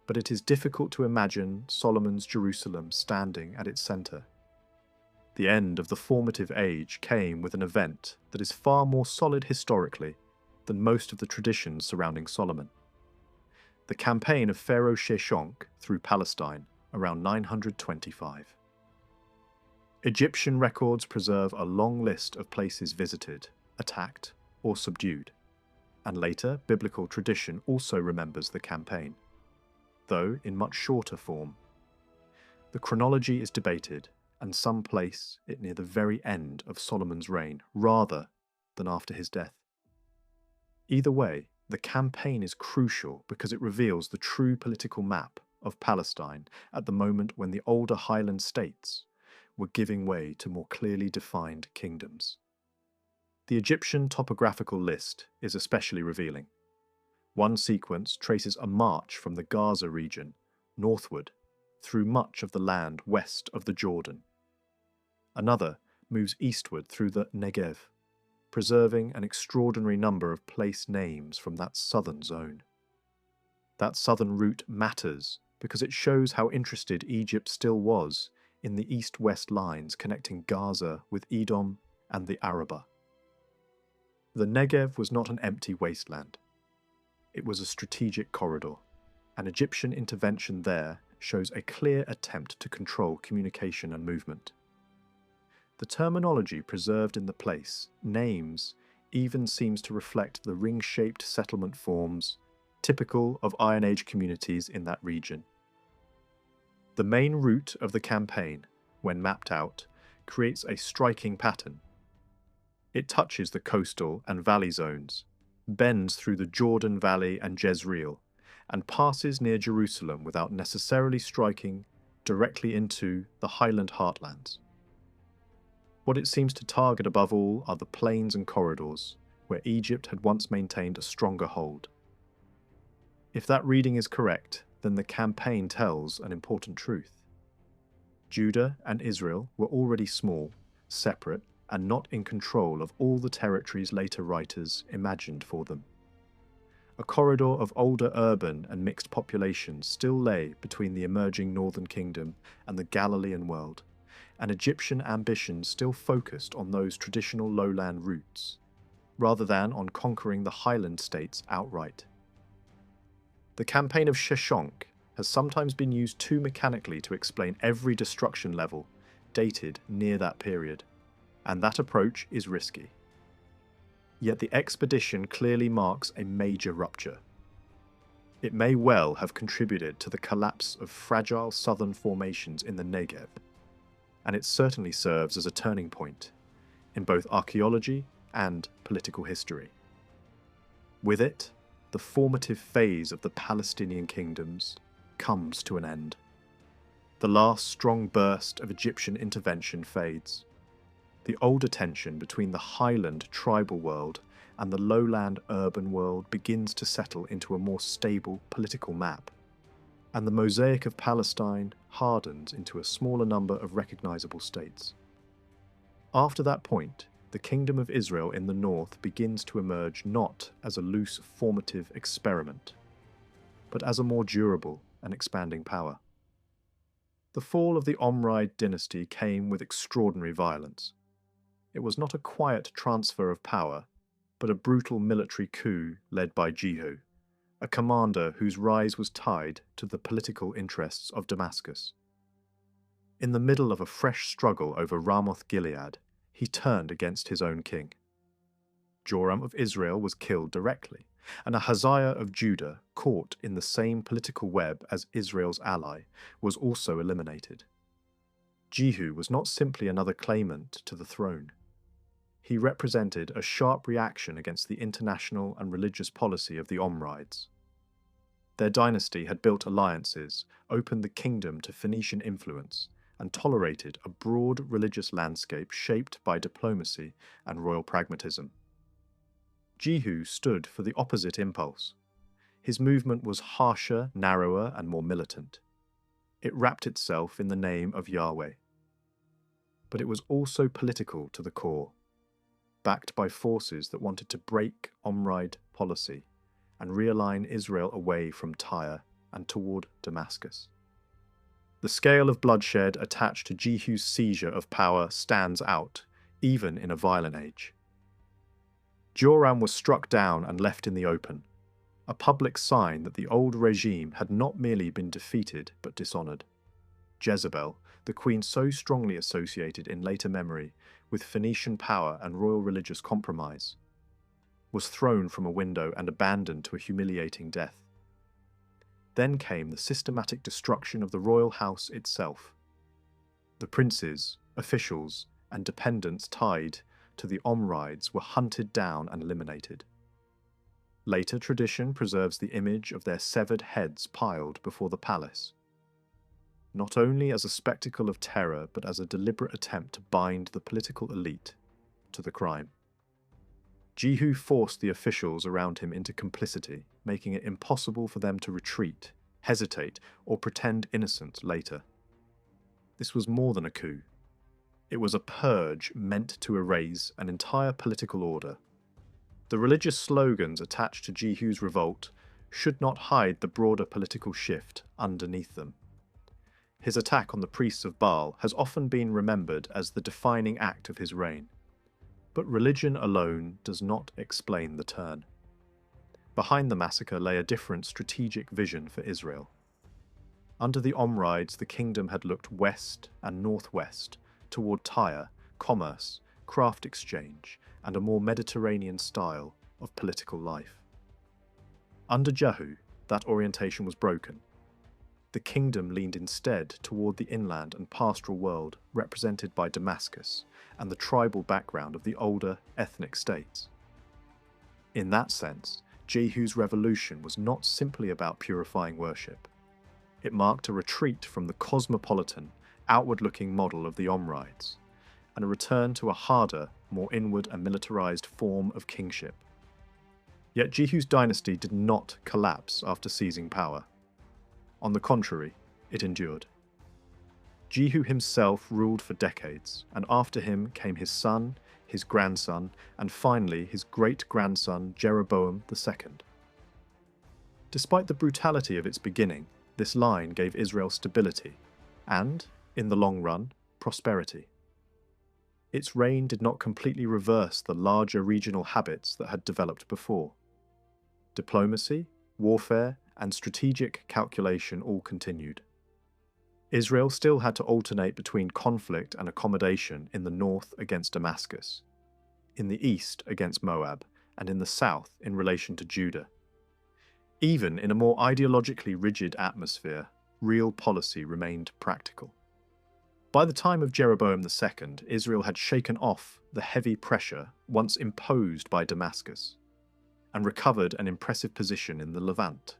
But it is difficult to imagine Solomon's Jerusalem standing at its centre. The end of the formative age came with an event that is far more solid historically than most of the traditions surrounding Solomon. The campaign of Pharaoh Sheshonq through Palestine around 925. Egyptian records preserve a long list of places visited, attacked, or subdued, and later biblical tradition also remembers the campaign, though in much shorter form. The chronology is debated, and some place it near the very end of Solomon's reign, rather than after his death. Either way, the campaign is crucial because it reveals the true political map of Palestine at the moment when the older highland states were giving way to more clearly defined kingdoms. The Egyptian topographical list is especially revealing. One sequence traces a march from the Gaza region northward through much of the land west of the Jordan. Another moves eastward through the Negev, preserving an extraordinary number of place names from that southern zone. That southern route matters because it shows how interested Egypt still was in the east-west lines connecting Gaza with Edom and the Arabah. The Negev was not an empty wasteland. It was a strategic corridor, and Egyptian intervention there shows a clear attempt to control communication and movement. The terminology preserved in the place, names, even seems to reflect the ring-shaped settlement forms typical of Iron Age communities in that region. The main route of the campaign, when mapped out, creates a striking pattern. It touches the coastal and valley zones, bends through the Jordan Valley and Jezreel, and passes near Jerusalem without necessarily striking directly into the highland heartlands. What it seems to target above all are the plains and corridors, where Egypt had once maintained a stronger hold. If that reading is correct, then the campaign tells an important truth. Judah and Israel were already small, separate, and not in control of all the territories later writers imagined for them. A corridor of older urban and mixed populations still lay between the emerging northern kingdom and the Galilean world, and Egyptian ambitions still focused on those traditional lowland routes, rather than on conquering the highland states outright. The campaign of Sheshonq has sometimes been used too mechanically to explain every destruction level dated near that period, and that approach is risky. Yet the expedition clearly marks a major rupture. It may well have contributed to the collapse of fragile southern formations in the Negev, and it certainly serves as a turning point in both archaeology and political history. With it, the formative phase of the Palestinian kingdoms comes to an end. The last strong burst of Egyptian intervention fades. The older tension between the highland tribal world and the lowland urban world begins to settle into a more stable political map, and the mosaic of Palestine hardens into a smaller number of recognizable states. After that point, the Kingdom of Israel in the north begins to emerge not as a loose formative experiment, but as a more durable and expanding power. The fall of the Omride dynasty came with extraordinary violence. It was not a quiet transfer of power, but a brutal military coup led by Jehu, a commander whose rise was tied to the political interests of Damascus. In the middle of a fresh struggle over Ramoth-Gilead, he turned against his own king. Joram of Israel was killed directly, and Ahaziah of Judah, caught in the same political web as Israel's ally, was also eliminated. Jehu was not simply another claimant to the throne. He represented a sharp reaction against the international and religious policy of the Omrides. Their dynasty had built alliances, opened the kingdom to Phoenician influence, and tolerated a broad religious landscape shaped by diplomacy and royal pragmatism. Jehu stood for the opposite impulse. His movement was harsher, narrower, and more militant. It wrapped itself in the name of Yahweh. But it was also political to the core, backed by forces that wanted to break Omride policy and realign Israel away from Tyre and toward Damascus. The scale of bloodshed attached to Jehu's seizure of power stands out, even in a violent age. Joram was struck down and left in the open, a public sign that the old regime had not merely been defeated but dishonoured. Jezebel, the queen so strongly associated in later memory with Phoenician power and royal religious compromise, was thrown from a window and abandoned to a humiliating death. Then came the systematic destruction of the royal house itself. The princes, officials, and dependents tied to the Omrides were hunted down and eliminated. Later tradition preserves the image of their severed heads piled before the palace, not only as a spectacle of terror but as a deliberate attempt to bind the political elite to the crime. Jehu forced the officials around him into complicity, making it impossible for them to retreat, hesitate, or pretend innocent later. This was more than a coup. It was a purge meant to erase an entire political order. The religious slogans attached to Jehu's revolt should not hide the broader political shift underneath them. His attack on the priests of Baal has often been remembered as the defining act of his reign. But religion alone does not explain the turn. Behind the massacre lay a different strategic vision for Israel. Under the Omrides, the kingdom had looked west and northwest toward Tyre, commerce, craft exchange, and a more Mediterranean style of political life. Under Jehu, that orientation was broken. The kingdom leaned instead toward the inland and pastoral world represented by Damascus and the tribal background of the older ethnic states. In that sense, Jehu's revolution was not simply about purifying worship. It marked a retreat from the cosmopolitan, outward-looking model of the Omrides, and a return to a harder, more inward and militarized form of kingship. Yet Jehu's dynasty did not collapse after seizing power. On the contrary, it endured. Jehu himself ruled for decades, and after him came his son, his grandson, and finally his great-grandson Jeroboam II. Despite the brutality of its beginning, this line gave Israel stability and, in the long run, prosperity. Its reign did not completely reverse the larger regional habits that had developed before. Diplomacy, warfare, and strategic calculation all continued. Israel still had to alternate between conflict and accommodation in the north against Damascus, in the east against Moab, and in the south in relation to Judah. Even in a more ideologically rigid atmosphere, real policy remained practical. By the time of Jeroboam II, Israel had shaken off the heavy pressure once imposed by Damascus, and recovered an impressive position in the Levant.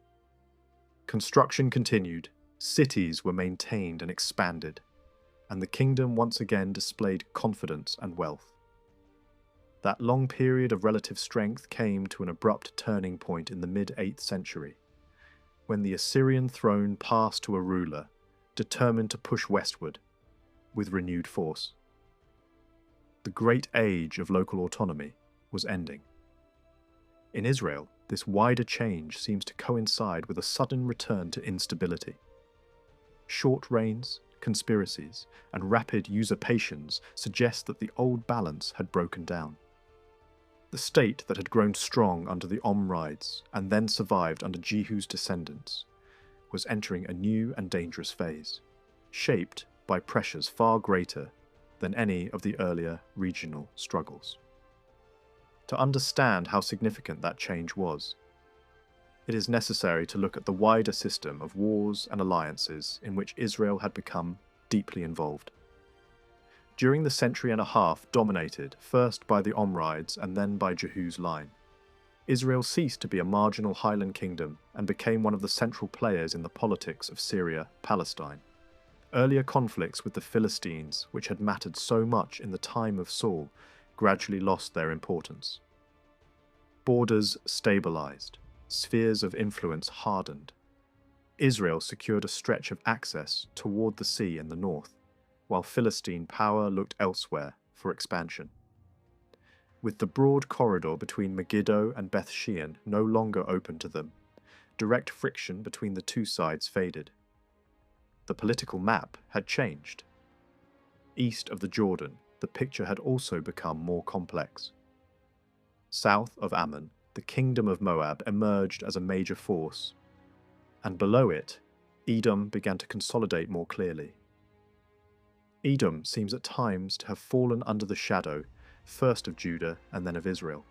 Construction continued, cities were maintained and expanded, and the kingdom once again displayed confidence and wealth. That long period of relative strength came to an abrupt turning point in the mid-8th century, when the Assyrian throne passed to a ruler determined to push westward with renewed force. The great age of local autonomy was ending. In Israel, this wider change seems to coincide with a sudden return to instability. Short reigns, conspiracies, and rapid usurpations suggest that the old balance had broken down. The state that had grown strong under the Omrides and then survived under Jehu's descendants was entering a new and dangerous phase, shaped by pressures far greater than any of the earlier regional struggles. To understand how significant that change was, it is necessary to look at the wider system of wars and alliances in which Israel had become deeply involved. During the century and a half dominated first by the Omrides and then by Jehu's line, Israel ceased to be a marginal highland kingdom and became one of the central players in the politics of Syria-Palestine. Earlier conflicts with the Philistines, which had mattered so much in the time of Saul, gradually lost their importance. Borders stabilized, spheres of influence hardened. Israel secured a stretch of access toward the sea in the north, while Philistine power looked elsewhere for expansion. With the broad corridor between Megiddo and Beth Shean no longer open to them, direct friction between the two sides faded. The political map had changed. East of the Jordan, the picture had also become more complex. South of Ammon, the kingdom of Moab emerged as a major force, and below it, Edom began to consolidate more clearly. Edom seems at times to have fallen under the shadow, first of Judah and then of Israel.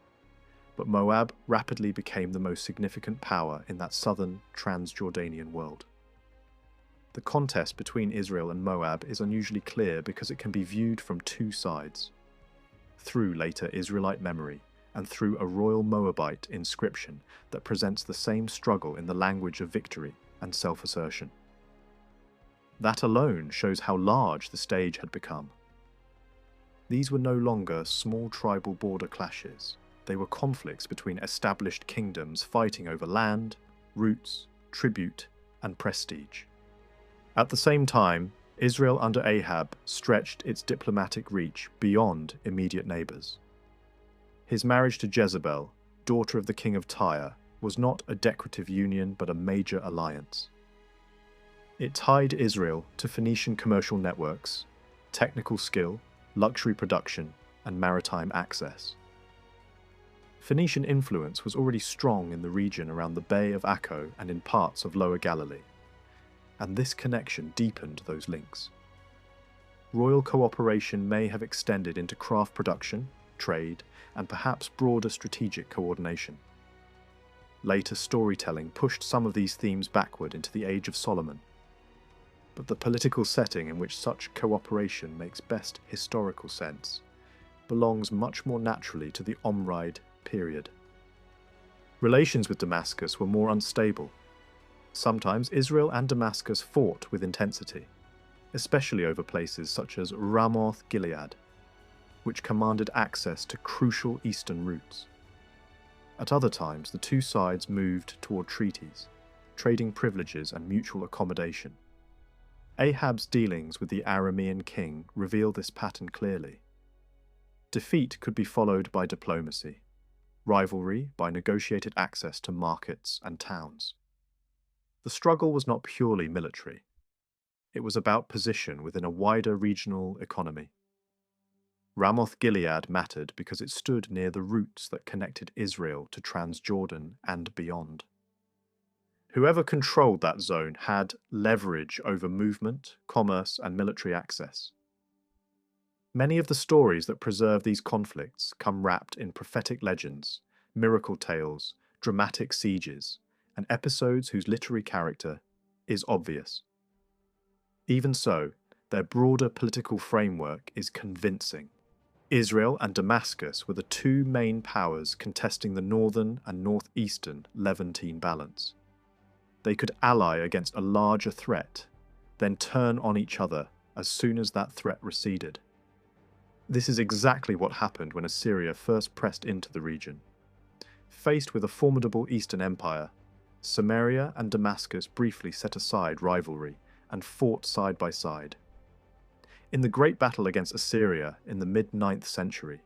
But Moab rapidly became the most significant power in that southern Transjordanian world. The contest between Israel and Moab is unusually clear because it can be viewed from two sides, through later Israelite memory and through a royal Moabite inscription that presents the same struggle in the language of victory and self-assertion. That alone shows how large the stage had become. These were no longer small tribal border clashes. They were conflicts between established kingdoms fighting over land, roots, tribute, and prestige. At the same time, Israel under Ahab stretched its diplomatic reach beyond immediate neighbours. His marriage to Jezebel, daughter of the king of Tyre, was not a decorative union but a major alliance. It tied Israel to Phoenician commercial networks, technical skill, luxury production, and maritime access. Phoenician influence was already strong in the region around the Bay of Acco and in parts of Lower Galilee, and this connection deepened those links. Royal cooperation may have extended into craft production, trade, and perhaps broader strategic coordination. Later storytelling pushed some of these themes backward into the Age of Solomon, but the political setting in which such cooperation makes best historical sense belongs much more naturally to the Omride period. Relations with Damascus were more unstable. Sometimes Israel and Damascus fought with intensity, especially over places such as Ramoth Gilead, which commanded access to crucial eastern routes. At other times, the two sides moved toward treaties, trading privileges and mutual accommodation. Ahab's dealings with the Aramean king reveal this pattern clearly. Defeat could be followed by diplomacy, rivalry by negotiated access to markets and towns. The struggle was not purely military. It was about position within a wider regional economy. Ramoth Gilead mattered because it stood near the routes that connected Israel to Transjordan and beyond. Whoever controlled that zone had leverage over movement, commerce, and military access. Many of the stories that preserve these conflicts come wrapped in prophetic legends, miracle tales, dramatic sieges, and episodes whose literary character is obvious. Even so, their broader political framework is convincing. Israel and Damascus were the two main powers contesting the northern and northeastern Levantine balance. They could ally against a larger threat, then turn on each other as soon as that threat receded. This is exactly what happened when Assyria first pressed into the region. Faced with a formidable Eastern Empire, Samaria and Damascus briefly set aside rivalry and fought side by side. In the Great Battle against Assyria in the mid-9th century,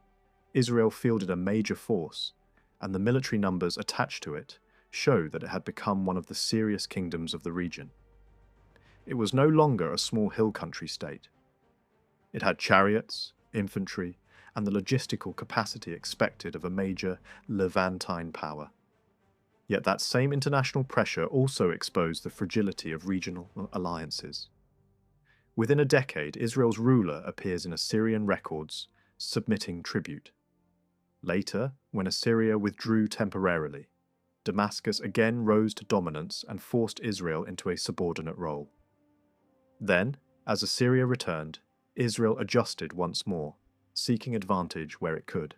Israel fielded a major force, and the military numbers attached to it show that it had become one of the serious kingdoms of the region. It was no longer a small hill country state. It had chariots, infantry, and the logistical capacity expected of a major Levantine power. Yet that same international pressure also exposed the fragility of regional alliances. Within a decade, Israel's ruler appears in Assyrian records, submitting tribute. Later, when Assyria withdrew temporarily, Damascus again rose to dominance and forced Israel into a subordinate role. Then, as Assyria returned, Israel adjusted once more, seeking advantage where it could.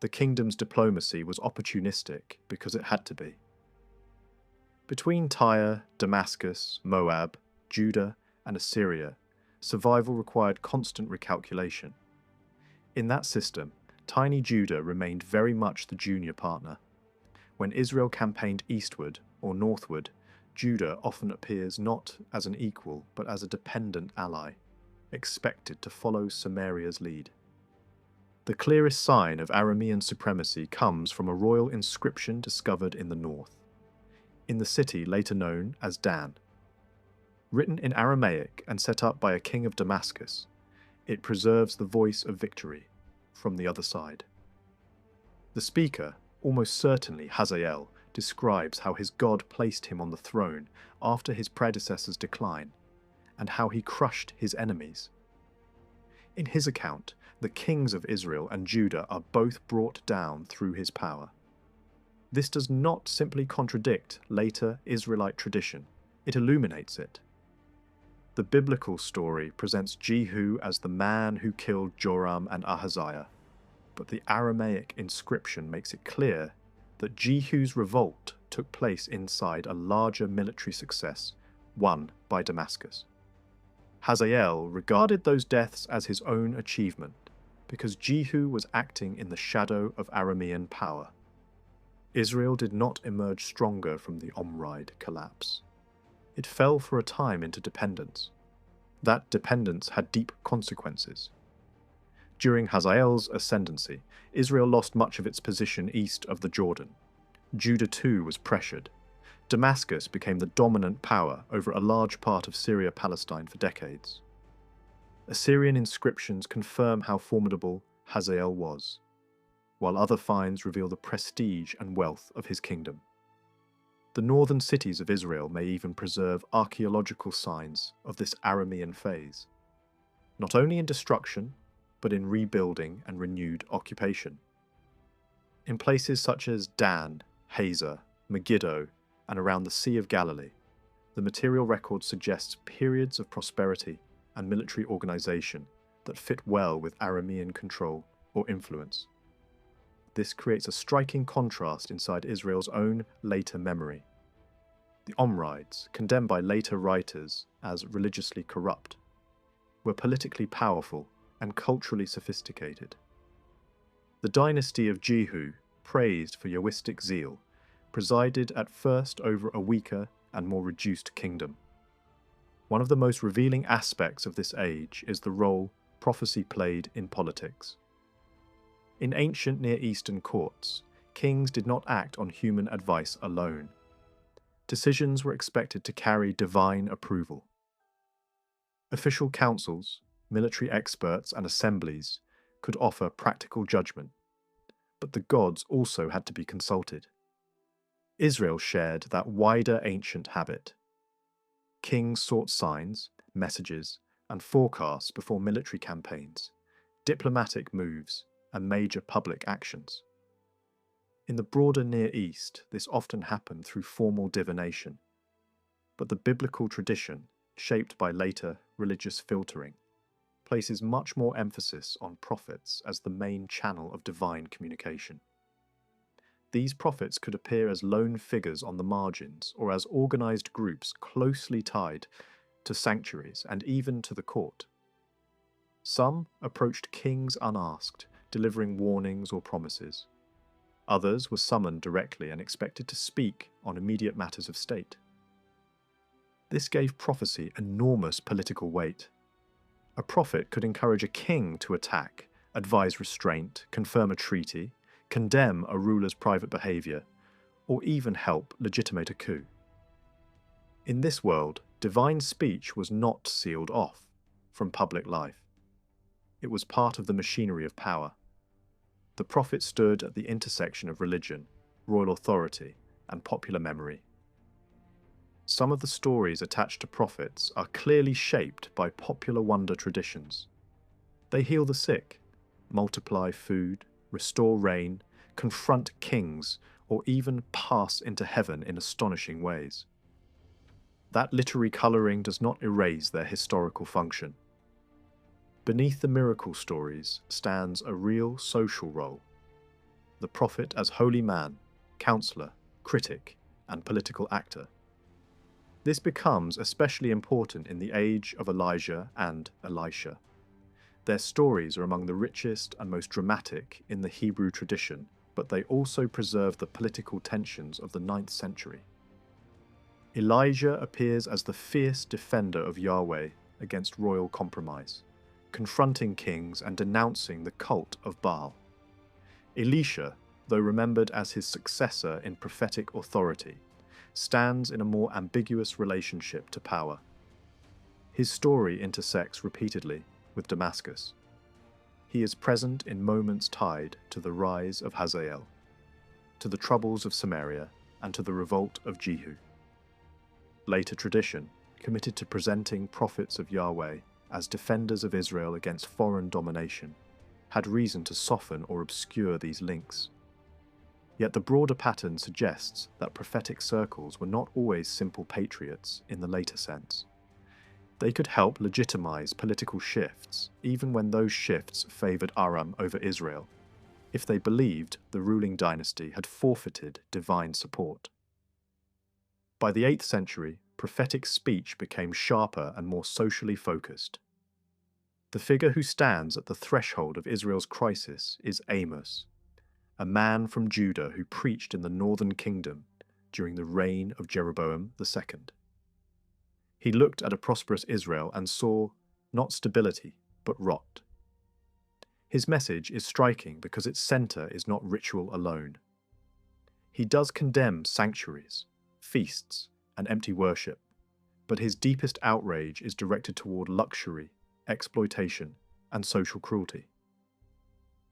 The kingdom's diplomacy was opportunistic because it had to be. Between Tyre, Damascus, Moab, Judah, and Assyria, survival required constant recalculation. In that system, tiny Judah remained very much the junior partner. When Israel campaigned eastward or northward, Judah often appears not as an equal but as a dependent ally, expected to follow Samaria's lead. The clearest sign of Aramean supremacy comes from a royal inscription discovered in the north, in the city later known as Dan. Written in Aramaic and set up by a king of Damascus, it preserves the voice of victory from the other side. The speaker, almost certainly Hazael, describes how his God placed him on the throne after his predecessor's decline, and how he crushed his enemies, In his account, the kings of Israel and Judah are both brought down through his power. This does not simply contradict later Israelite tradition, it illuminates it. The biblical story presents Jehu as the man who killed Joram and Ahaziah, but the Aramaic inscription makes it clear that Jehu's revolt took place inside a larger military success won by Damascus. Hazael regarded those deaths as his own achievement because Jehu was acting in the shadow of Aramean power. Israel did not emerge stronger from the Omride collapse. It fell for a time into dependence. That dependence had deep consequences. During Hazael's ascendancy, Israel lost much of its position east of the Jordan. Judah too was pressured. Damascus became the dominant power over a large part of Syria-Palestine for decades. Assyrian inscriptions confirm how formidable Hazael was, while other finds reveal the prestige and wealth of his kingdom. The northern cities of Israel may even preserve archaeological signs of this Aramean phase, not only in destruction, but in rebuilding and renewed occupation. In places such as Dan, Hazor, Megiddo, and around the Sea of Galilee, the material record suggests periods of prosperity and military organization that fit well with Aramean control or influence. This creates a striking contrast inside Israel's own later memory. The Omrides, condemned by later writers as religiously corrupt, were politically powerful and culturally sophisticated. The dynasty of Jehu, praised for Yahwistic zeal, presided at first over a weaker and more reduced kingdom. One of the most revealing aspects of this age is the role prophecy played in politics. In ancient Near Eastern courts, kings did not act on human advice alone. Decisions were expected to carry divine approval. Official councils, military experts, and assemblies could offer practical judgment, but the gods also had to be consulted. Israel shared that wider ancient habit. Kings sought signs, messages, and forecasts before military campaigns, diplomatic moves, and major public actions. In the broader Near East, this often happened through formal divination, but the biblical tradition, shaped by later religious filtering, places much more emphasis on prophets as the main channel of divine communication. These prophets could appear as lone figures on the margins or as organized groups closely tied to sanctuaries and even to the court. Some approached kings unasked, delivering warnings or promises. Others were summoned directly and expected to speak on immediate matters of state. This gave prophecy enormous political weight. A prophet could encourage a king to attack, advise restraint, confirm a treaty, condemn a ruler's private behavior, or even help legitimate a coup. In this world, divine speech was not sealed off from public life. It was part of the machinery of power. The prophet stood at the intersection of religion, royal authority, and popular memory. Some of the stories attached to prophets are clearly shaped by popular wonder traditions. They heal the sick, multiply food, restore rain, confront kings, or even pass into heaven in astonishing ways. That literary colouring does not erase their historical function. Beneath the miracle stories stands a real social role. The prophet as holy man, counselor, critic, and political actor. This becomes especially important in the age of Elijah and Elisha. Their stories are among the richest and most dramatic in the Hebrew tradition, but they also preserve the political tensions of the 9th century. Elijah appears as the fierce defender of Yahweh against royal compromise, confronting kings and denouncing the cult of Baal. Elisha, though remembered as his successor in prophetic authority, stands in a more ambiguous relationship to power. His story intersects repeatedly with Damascus. He is present in moments tied to the rise of Hazael, to the troubles of Samaria, and to the revolt of Jehu. Later tradition, committed to presenting prophets of Yahweh as defenders of Israel against foreign domination, had reason to soften or obscure these links. Yet the broader pattern suggests that prophetic circles were not always simple patriots in the later sense. They could help legitimize political shifts, even when those shifts favored Aram over Israel, if they believed the ruling dynasty had forfeited divine support. By the 8th century, prophetic speech became sharper and more socially focused. The figure who stands at the threshold of Israel's crisis is Amos, a man from Judah who preached in the northern kingdom during the reign of Jeroboam II. He looked at a prosperous Israel and saw not stability, but rot. His message is striking because its center is not ritual alone. He does condemn sanctuaries, feasts, and empty worship, but his deepest outrage is directed toward luxury, exploitation, and social cruelty.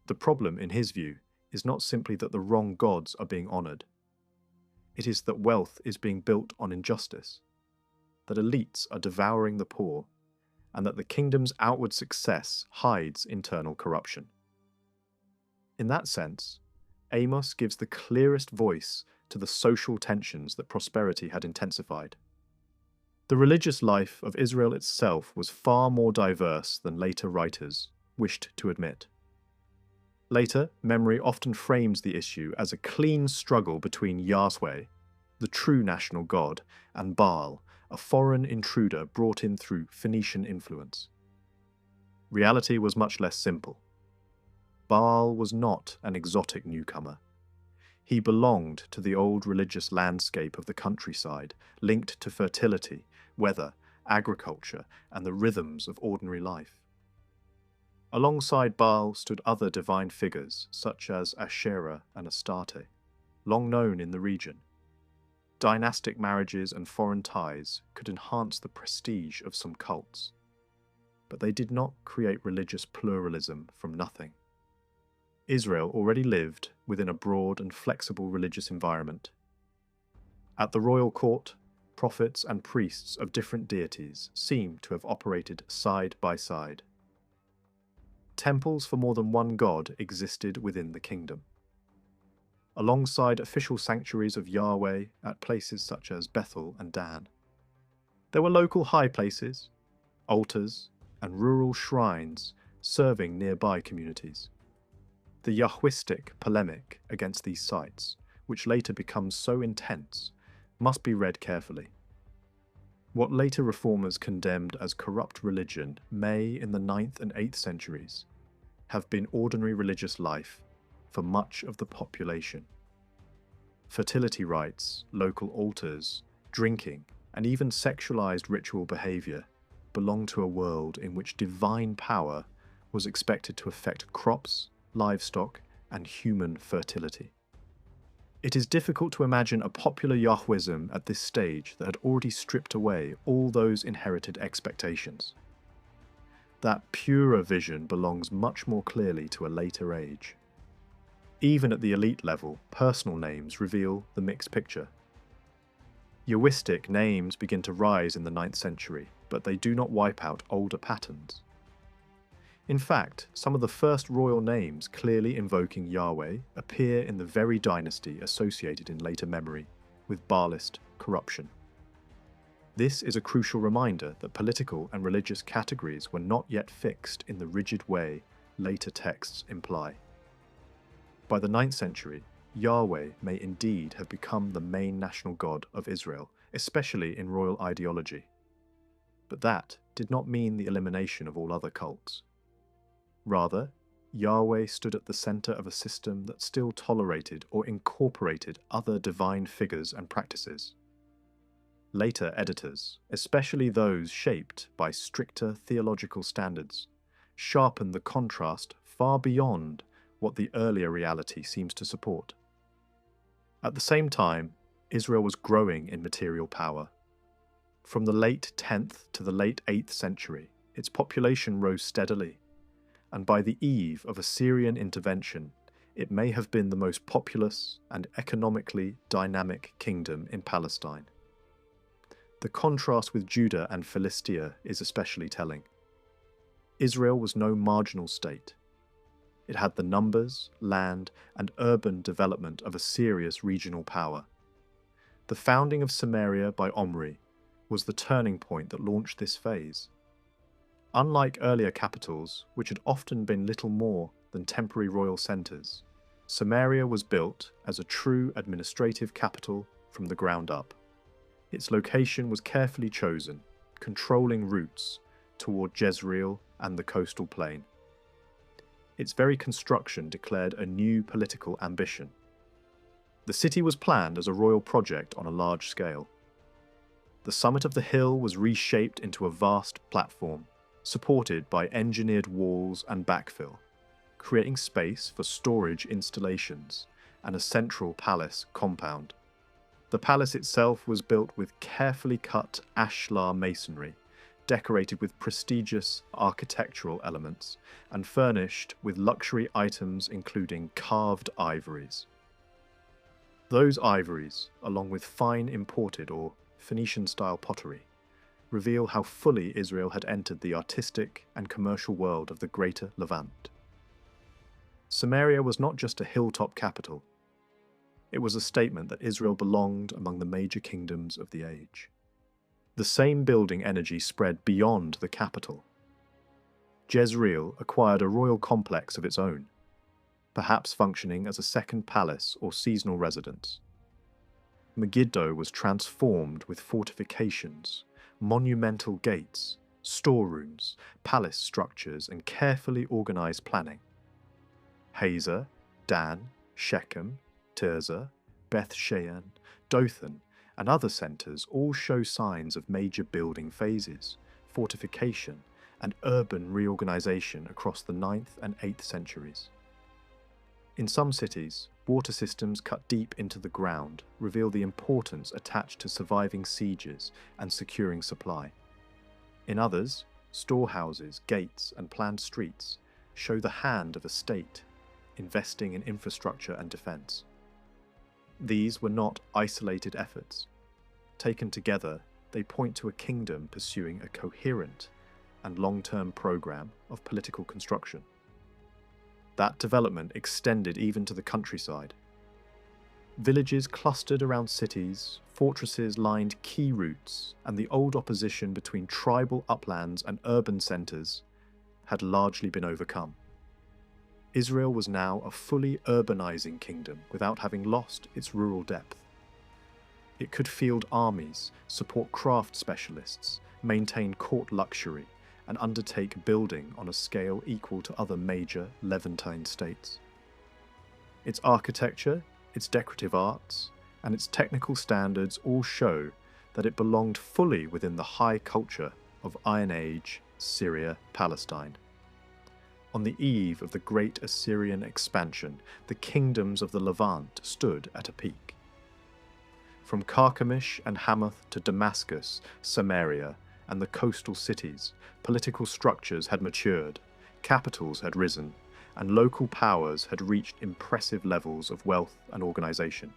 The problem, in his view, is not simply that the wrong gods are being honored. It is that wealth is being built on injustice, that elites are devouring the poor, and that the kingdom's outward success hides internal corruption. In that sense, Amos gives the clearest voice to the social tensions that prosperity had intensified. The religious life of Israel itself was far more diverse than later writers wished to admit. Later, memory often frames the issue as a clean struggle between Yahweh, the true national god, and Baal, a foreign intruder brought in through Phoenician influence. Reality was much less simple. Baal was not an exotic newcomer. He belonged to the old religious landscape of the countryside, linked to fertility, weather, agriculture, and the rhythms of ordinary life. Alongside Baal stood other divine figures, such as Asherah and Astarte, long known in the region. Dynastic marriages and foreign ties could enhance the prestige of some cults, but they did not create religious pluralism from nothing. Israel already lived within a broad and flexible religious environment. At the royal court, prophets and priests of different deities seem to have operated side by side. Temples for more than one god existed within the kingdom. Alongside official sanctuaries of Yahweh at places such as Bethel and Dan, there were local high places, altars, and rural shrines serving nearby communities. The Yahwistic polemic against these sites, which later becomes so intense, must be read carefully. What later reformers condemned as corrupt religion may, in the 9th and 8th centuries, have been ordinary religious life for much of the population. Fertility rites, local altars, drinking, and even sexualized ritual behavior belonged to a world in which divine power was expected to affect crops, livestock, and human fertility. It is difficult to imagine a popular Yahwism at this stage that had already stripped away all those inherited expectations. That purer vision belongs much more clearly to a later age. Even at the elite level, personal names reveal the mixed picture. Yahwistic names begin to rise in the 9th century, but they do not wipe out older patterns. In fact, some of the first royal names clearly invoking Yahweh appear in the very dynasty associated in later memory with Baalist corruption. This is a crucial reminder that political and religious categories were not yet fixed in the rigid way later texts imply. By the 9th century, Yahweh may indeed have become the main national god of Israel, especially in royal ideology. But that did not mean the elimination of all other cults. Rather, Yahweh stood at the center of a system that still tolerated or incorporated other divine figures and practices. Later editors, especially those shaped by stricter theological standards, sharpened the contrast far beyond what the earlier reality seems to support. At the same time, Israel was growing in material power. From the late 10th to the late 8th century, its population rose steadily, and by the eve of Assyrian intervention, it may have been the most populous and economically dynamic kingdom in Palestine. The contrast with Judah and Philistia is especially telling. Israel was no marginal state. It had the numbers, land, and urban development of a serious regional power. The founding of Samaria by Omri was the turning point that launched this phase. Unlike earlier capitals, which had often been little more than temporary royal centres, Samaria was built as a true administrative capital from the ground up. Its location was carefully chosen, controlling routes toward Jezreel and the coastal plain. Its very construction declared a new political ambition. The city was planned as a royal project on a large scale. The summit of the hill was reshaped into a vast platform, supported by engineered walls and backfill, creating space for storage installations and a central palace compound. The palace itself was built with carefully cut ashlar masonry, decorated with prestigious architectural elements, and furnished with luxury items including carved ivories. Those ivories, along with fine imported or Phoenician-style pottery, reveal how fully Israel had entered the artistic and commercial world of the Greater Levant. Samaria was not just a hilltop capital. It was a statement that Israel belonged among the major kingdoms of the age. The same building energy spread beyond the capital. Jezreel acquired a royal complex of its own, perhaps functioning as a second palace or seasonal residence. Megiddo was transformed with fortifications, monumental gates, storerooms, palace structures, and carefully organized planning. Hazor, Dan, Shechem, Tirzah, Beth Shean, Dothan, and other centres all show signs of major building phases, fortification, and urban reorganisation across the 9th and 8th centuries. In some cities, water systems cut deep into the ground reveal the importance attached to surviving sieges and securing supply. In others, storehouses, gates, and planned streets show the hand of a state investing in infrastructure and defence. These were not isolated efforts. Taken together, they point to a kingdom pursuing a coherent and long-term programme of political construction. That development extended even to the countryside. Villages clustered around cities, fortresses lined key routes, and the old opposition between tribal uplands and urban centres had largely been overcome. Israel was now a fully urbanizing kingdom without having lost its rural depth. It could field armies, support craft specialists, maintain court luxury, and undertake building on a scale equal to other major Levantine states. Its architecture, its decorative arts, and its technical standards all show that it belonged fully within the high culture of Iron Age Syria-Palestine. On the eve of the great Assyrian expansion, the kingdoms of the Levant stood at a peak. From Carchemish and Hamath to Damascus, Samaria, and the coastal cities, political structures had matured, capitals had risen, and local powers had reached impressive levels of wealth and organisation.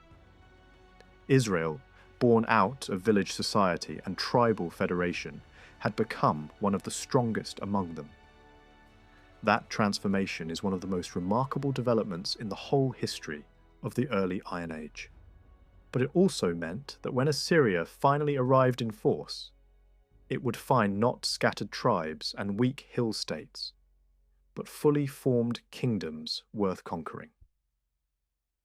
Israel, born out of village society and tribal federation, had become one of the strongest among them. That transformation is one of the most remarkable developments in the whole history of the early Iron Age. But it also meant that when Assyria finally arrived in force, it would find not scattered tribes and weak hill states, but fully formed kingdoms worth conquering.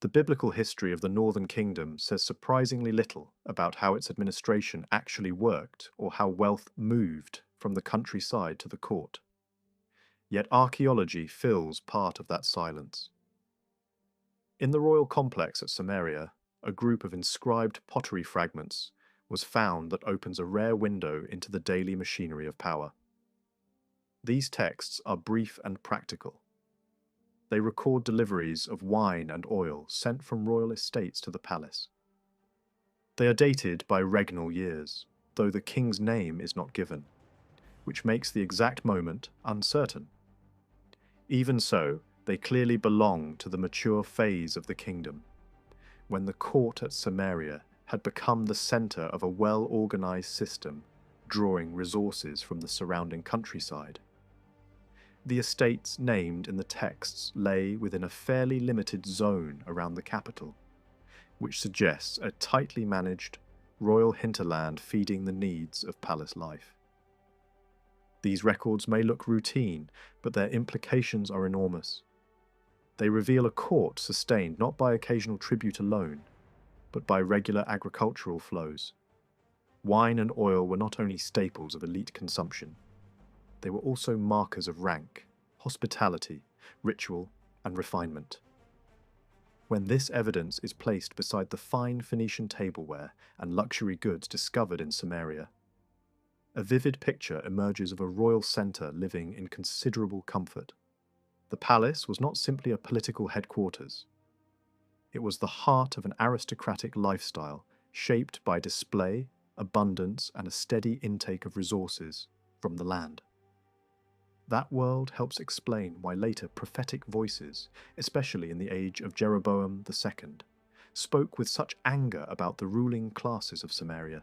The biblical history of the Northern Kingdom says surprisingly little about how its administration actually worked or how wealth moved from the countryside to the court. Yet archaeology fills part of that silence. In the royal complex at Samaria, a group of inscribed pottery fragments was found that opens a rare window into the daily machinery of power. These texts are brief and practical. They record deliveries of wine and oil sent from royal estates to the palace. They are dated by regnal years, though the king's name is not given, which makes the exact moment uncertain. Even so, they clearly belong to the mature phase of the kingdom, when the court at Samaria had become the centre of a well-organised system, drawing resources from the surrounding countryside. The estates named in the texts lay within a fairly limited zone around the capital, which suggests a tightly managed royal hinterland feeding the needs of palace life. These records may look routine, but their implications are enormous. They reveal a court sustained not by occasional tribute alone, but by regular agricultural flows. Wine and oil were not only staples of elite consumption, they were also markers of rank, hospitality, ritual, and refinement. When this evidence is placed beside the fine Phoenician tableware and luxury goods discovered in Samaria, a vivid picture emerges of a royal centre living in considerable comfort. The palace was not simply a political headquarters. It was the heart of an aristocratic lifestyle shaped by display, abundance, and a steady intake of resources from the land. That world helps explain why later prophetic voices, especially in the age of Jeroboam II, spoke with such anger about the ruling classes of Samaria.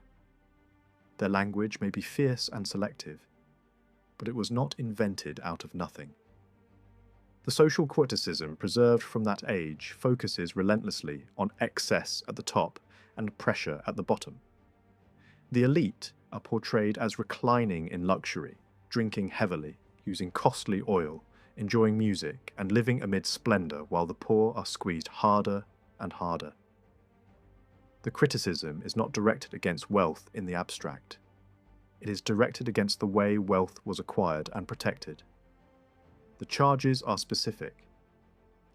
Their language may be fierce and selective, but it was not invented out of nothing. The social criticism preserved from that age focuses relentlessly on excess at the top and pressure at the bottom. The elite are portrayed as reclining in luxury, drinking heavily, using costly oil, enjoying music, and living amid splendour, while the poor are squeezed harder and harder. The criticism is not directed against wealth in the abstract. It is directed against the way wealth was acquired and protected. The charges are specific: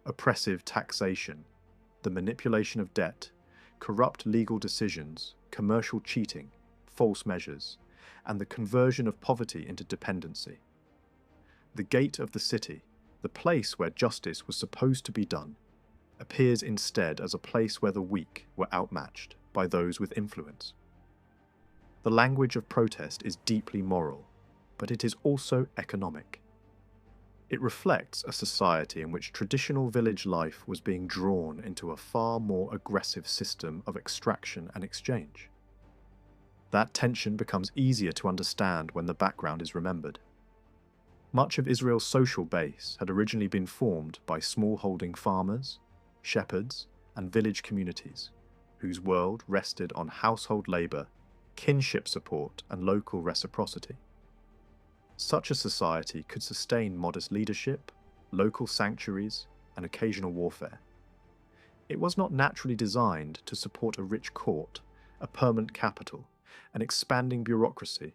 oppressive taxation, the manipulation of debt, corrupt legal decisions, commercial cheating, false measures, and the conversion of poverty into dependency. The gate of the city, the place where justice was supposed to be done, appears instead as a place where the weak were outmatched by those with influence. The language of protest is deeply moral, but it is also economic. It reflects a society in which traditional village life was being drawn into a far more aggressive system of extraction and exchange. That tension becomes easier to understand when the background is remembered. Much of Israel's social base had originally been formed by smallholding farmers, shepherds, and village communities, whose world rested on household labour, kinship support, and local reciprocity. Such a society could sustain modest leadership, local sanctuaries, and occasional warfare. It was not naturally designed to support a rich court, a permanent capital, an expanding bureaucracy,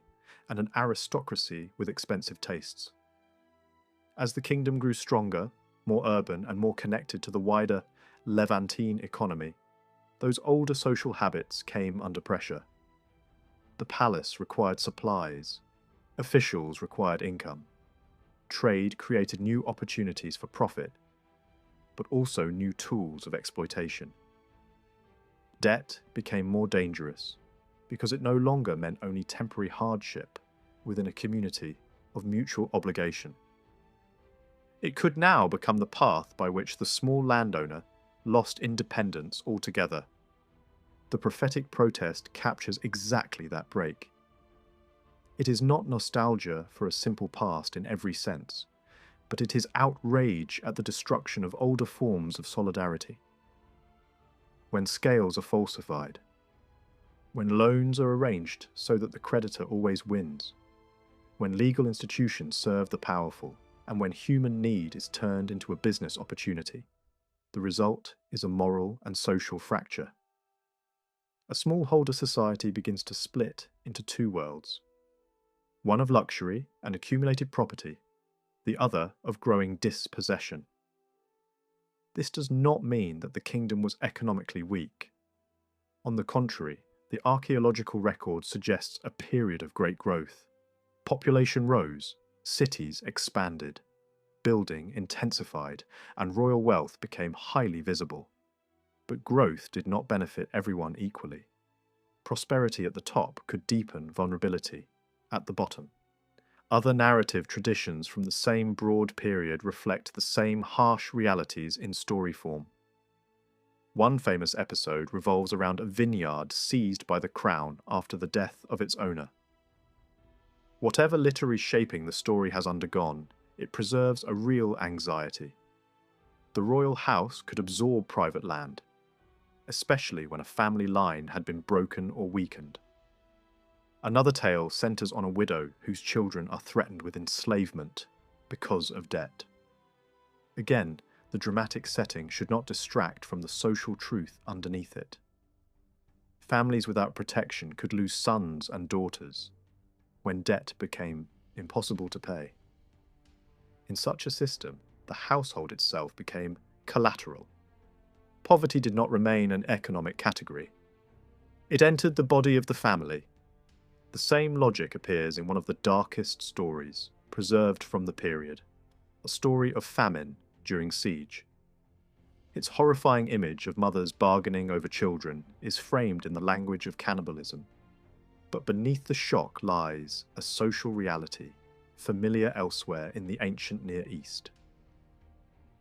and an aristocracy with expensive tastes. As the kingdom grew stronger, more urban, and more connected to the wider Levantine economy, those older social habits came under pressure. The palace required supplies, officials required income, trade created new opportunities for profit, but also new tools of exploitation. Debt became more dangerous because it no longer meant only temporary hardship within a community of mutual obligation. It could now become the path by which the small landowner lost independence altogether. The prophetic protest captures exactly that break. It is not nostalgia for a simple past in every sense, but it is outrage at the destruction of older forms of solidarity. When scales are falsified, when loans are arranged so that the creditor always wins, when legal institutions serve the powerful, and when human need is turned into a business opportunity, the result is a moral and social fracture. A smallholder society begins to split into two worlds, one of luxury and accumulated property, the other of growing dispossession. This does not mean that the kingdom was economically weak. On the contrary, the archaeological record suggests a period of great growth. Population rose, cities expanded, building intensified, and royal wealth became highly visible. But growth did not benefit everyone equally. Prosperity at the top could deepen vulnerability at the bottom. Other narrative traditions from the same broad period reflect the same harsh realities in story form. One famous episode revolves around a vineyard seized by the crown after the death of its owner. Whatever literary shaping the story has undergone, it preserves a real anxiety. The royal house could absorb private land, especially when a family line had been broken or weakened. Another tale centres on a widow whose children are threatened with enslavement because of debt. Again, the dramatic setting should not distract from the social truth underneath it. Families without protection could lose sons and daughters when debt became impossible to pay. In such a system, the household itself became collateral. Poverty did not remain an economic category. It entered the body of the family. The same logic appears in one of the darkest stories preserved from the period, a story of famine during siege. Its horrifying image of mothers bargaining over children is framed in the language of cannibalism. But beneath the shock lies a social reality familiar elsewhere in the ancient Near East.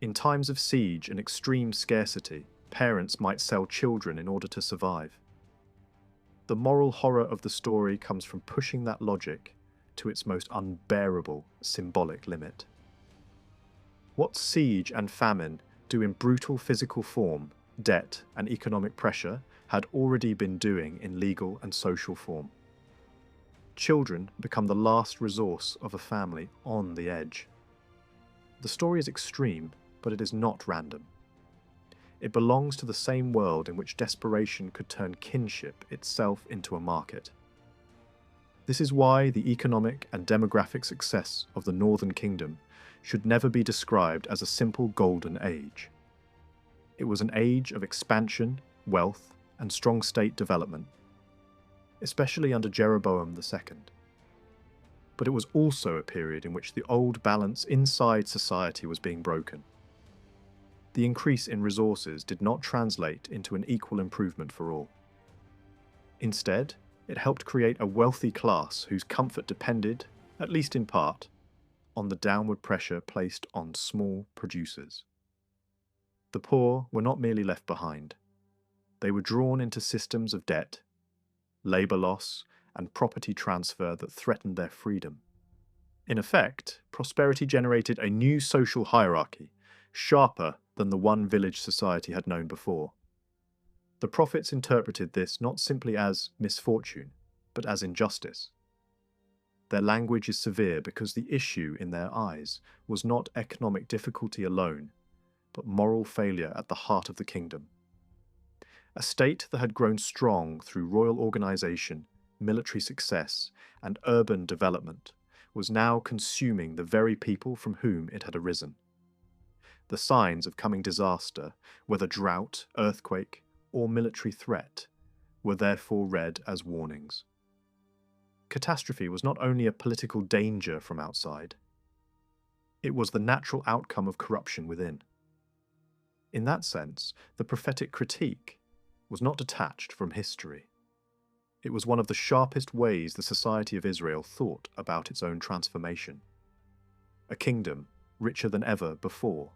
In times of siege and extreme scarcity, parents might sell children in order to survive. The moral horror of the story comes from pushing that logic to its most unbearable symbolic limit. What siege and famine do in brutal physical form, debt and economic pressure had already been doing in legal and social form. Children become the last resource of a family on the edge. The story is extreme, but it is not random. It belongs to the same world in which desperation could turn kinship itself into a market. This is why the economic and demographic success of the Northern Kingdom should never be described as a simple golden age. It was an age of expansion, wealth, and strong state development, especially under Jeroboam II. But it was also a period in which the old balance inside society was being broken. The increase in resources did not translate into an equal improvement for all. Instead, it helped create a wealthy class whose comfort depended, at least in part, on the downward pressure placed on small producers. The poor were not merely left behind. They were drawn into systems of debt, labour loss, and property transfer that threatened their freedom. In effect, prosperity generated a new social hierarchy, sharper than the one village society had known before. The prophets interpreted this not simply as misfortune, but as injustice. Their language is severe because the issue in their eyes was not economic difficulty alone, but moral failure at the heart of the kingdom. A state that had grown strong through royal organisation, military success, and urban development was now consuming the very people from whom it had arisen. The signs of coming disaster, whether drought, earthquake, or military threat, were therefore read as warnings. Catastrophe was not only a political danger from outside, it was the natural outcome of corruption within. In that sense, the prophetic critique was not detached from history. It was one of the sharpest ways the society of Israel thought about its own transformation. A kingdom richer than ever before,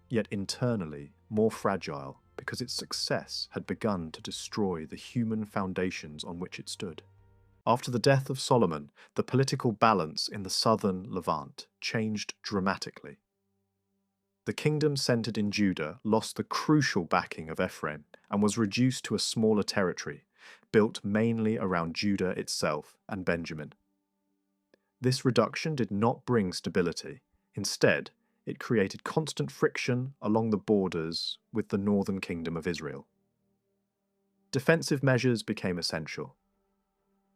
yet internally more fragile because its success had begun to destroy the human foundations on which it stood. After the death of Solomon, the political balance in the southern Levant changed dramatically. The kingdom centered in Judah lost the crucial backing of Ephraim and was reduced to a smaller territory, built mainly around Judah itself and Benjamin. This reduction did not bring stability. Instead, it created constant friction along the borders with the northern kingdom of Israel. Defensive measures became essential.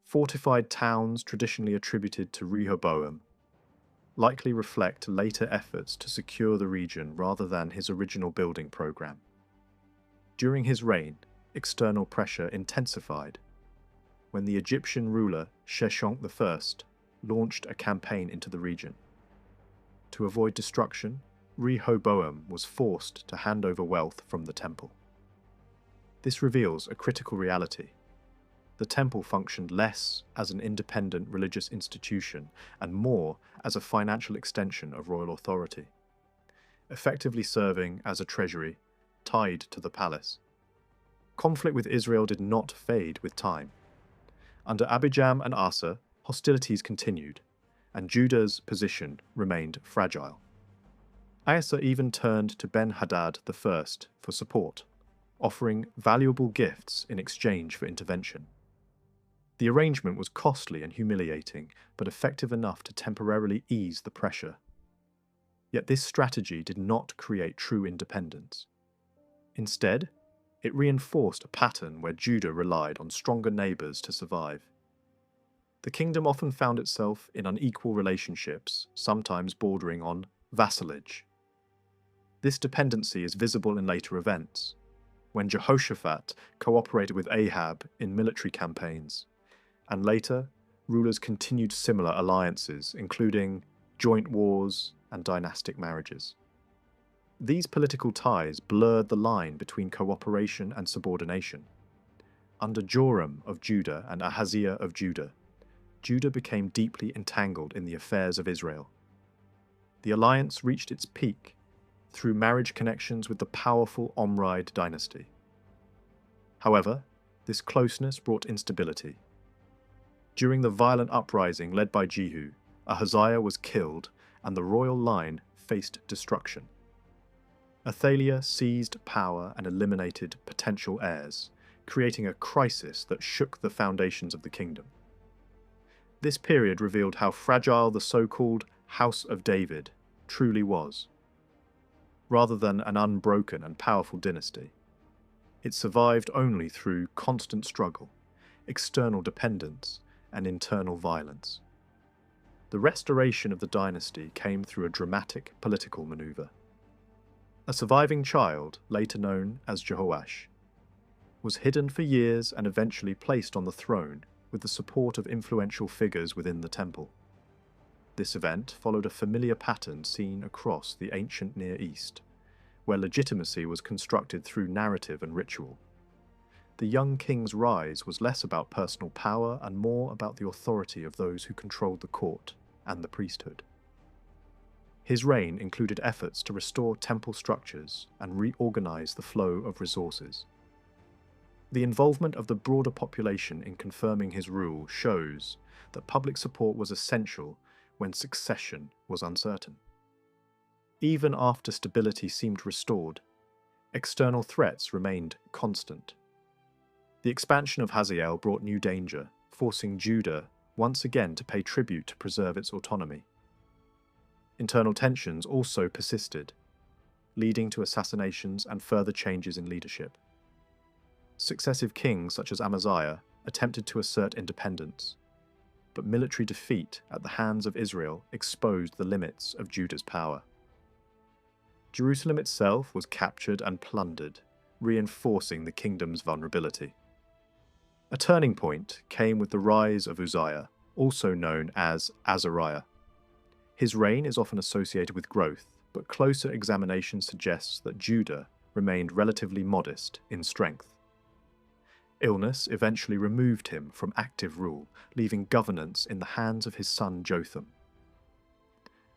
Fortified towns traditionally attributed to Rehoboam likely reflect later efforts to secure the region rather than his original building program. During his reign, external pressure intensified when the Egyptian ruler Sheshonq I launched a campaign into the region. To avoid destruction, Rehoboam was forced to hand over wealth from the temple. This reveals a critical reality. The temple functioned less as an independent religious institution and more as a financial extension of royal authority, effectively serving as a treasury tied to the palace. Conflict with Israel did not fade with time. Under Abijam and Asa, hostilities continued, and Judah's position remained fragile. Asa even turned to Ben-Hadad I for support, offering valuable gifts in exchange for intervention. The arrangement was costly and humiliating, but effective enough to temporarily ease the pressure. Yet this strategy did not create true independence. Instead, it reinforced a pattern where Judah relied on stronger neighbours to survive. The kingdom often found itself in unequal relationships, sometimes bordering on vassalage. This dependency is visible in later events, when Jehoshaphat cooperated with Ahab in military campaigns, and later, rulers continued similar alliances, including joint wars and dynastic marriages. These political ties blurred the line between cooperation and subordination. Under Joram of Judah and Ahaziah of Judah, Judah became deeply entangled in the affairs of Israel. The alliance reached its peak through marriage connections with the powerful Omride dynasty. However, this closeness brought instability. During the violent uprising led by Jehu, Ahaziah was killed and the royal line faced destruction. Athaliah seized power and eliminated potential heirs, creating a crisis that shook the foundations of the kingdom. This period revealed how fragile the so-called House of David truly was. Rather than an unbroken and powerful dynasty, it survived only through constant struggle, external dependence, and internal violence. The restoration of the dynasty came through a dramatic political maneuver. A surviving child, later known as Jehoash, was hidden for years and eventually placed on the throne with the support of influential figures within the temple. This event followed a familiar pattern seen across the ancient Near East, where legitimacy was constructed through narrative and ritual. The young king's rise was less about personal power and more about the authority of those who controlled the court and the priesthood. His reign included efforts to restore temple structures and reorganize the flow of resources. The involvement of the broader population in confirming his rule shows that public support was essential when succession was uncertain. Even after stability seemed restored, external threats remained constant. The expansion of Hazael brought new danger, forcing Judah once again to pay tribute to preserve its autonomy. Internal tensions also persisted, leading to assassinations and further changes in leadership. Successive kings such as Amaziah attempted to assert independence, but military defeat at the hands of Israel exposed the limits of Judah's power. Jerusalem itself was captured and plundered, reinforcing the kingdom's vulnerability. A turning point came with the rise of Uzziah, also known as Azariah. His reign is often associated with growth, but closer examination suggests that Judah remained relatively modest in strength. Illness eventually removed him from active rule, leaving governance in the hands of his son Jotham.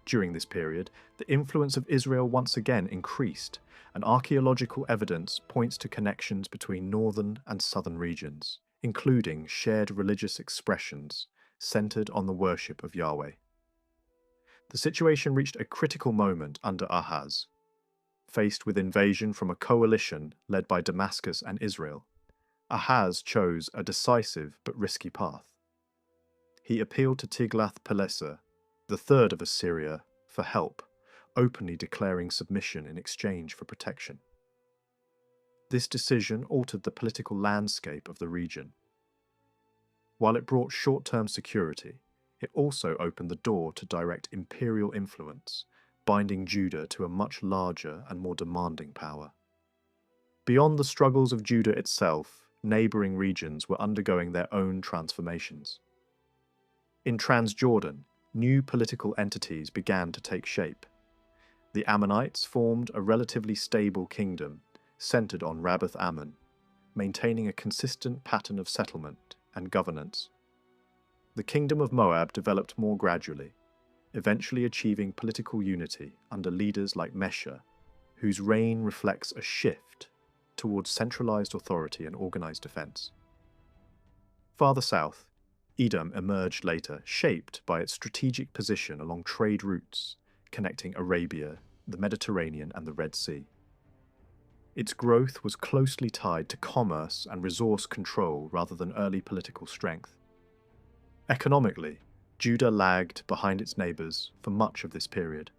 During this period, the influence of Israel once again increased, and archaeological evidence points to connections between northern and southern regions, including shared religious expressions centered on the worship of Yahweh. The situation reached a critical moment under Ahaz. Faced with invasion from a coalition led by Damascus and Israel, Ahaz chose a decisive but risky path. He appealed to Tiglath-Pileser, the third of Assyria, for help, openly declaring submission in exchange for protection. This decision altered the political landscape of the region. While it brought short-term security, it also opened the door to direct imperial influence, binding Judah to a much larger and more demanding power. Beyond the struggles of Judah itself, neighboring regions were undergoing their own transformations. In Transjordan, new political entities began to take shape. The Ammonites formed a relatively stable kingdom centered on Rabbath Ammon, maintaining a consistent pattern of settlement and governance. The kingdom of Moab developed more gradually, eventually achieving political unity under leaders like Mesha, whose reign reflects a shift towards centralized authority and organized defense. Farther south, Edom emerged later, shaped by its strategic position along trade routes connecting Arabia, the Mediterranean, and the Red Sea. Its growth was closely tied to commerce and resource control rather than early political strength. Economically, Judah lagged behind its neighbours for much of this period.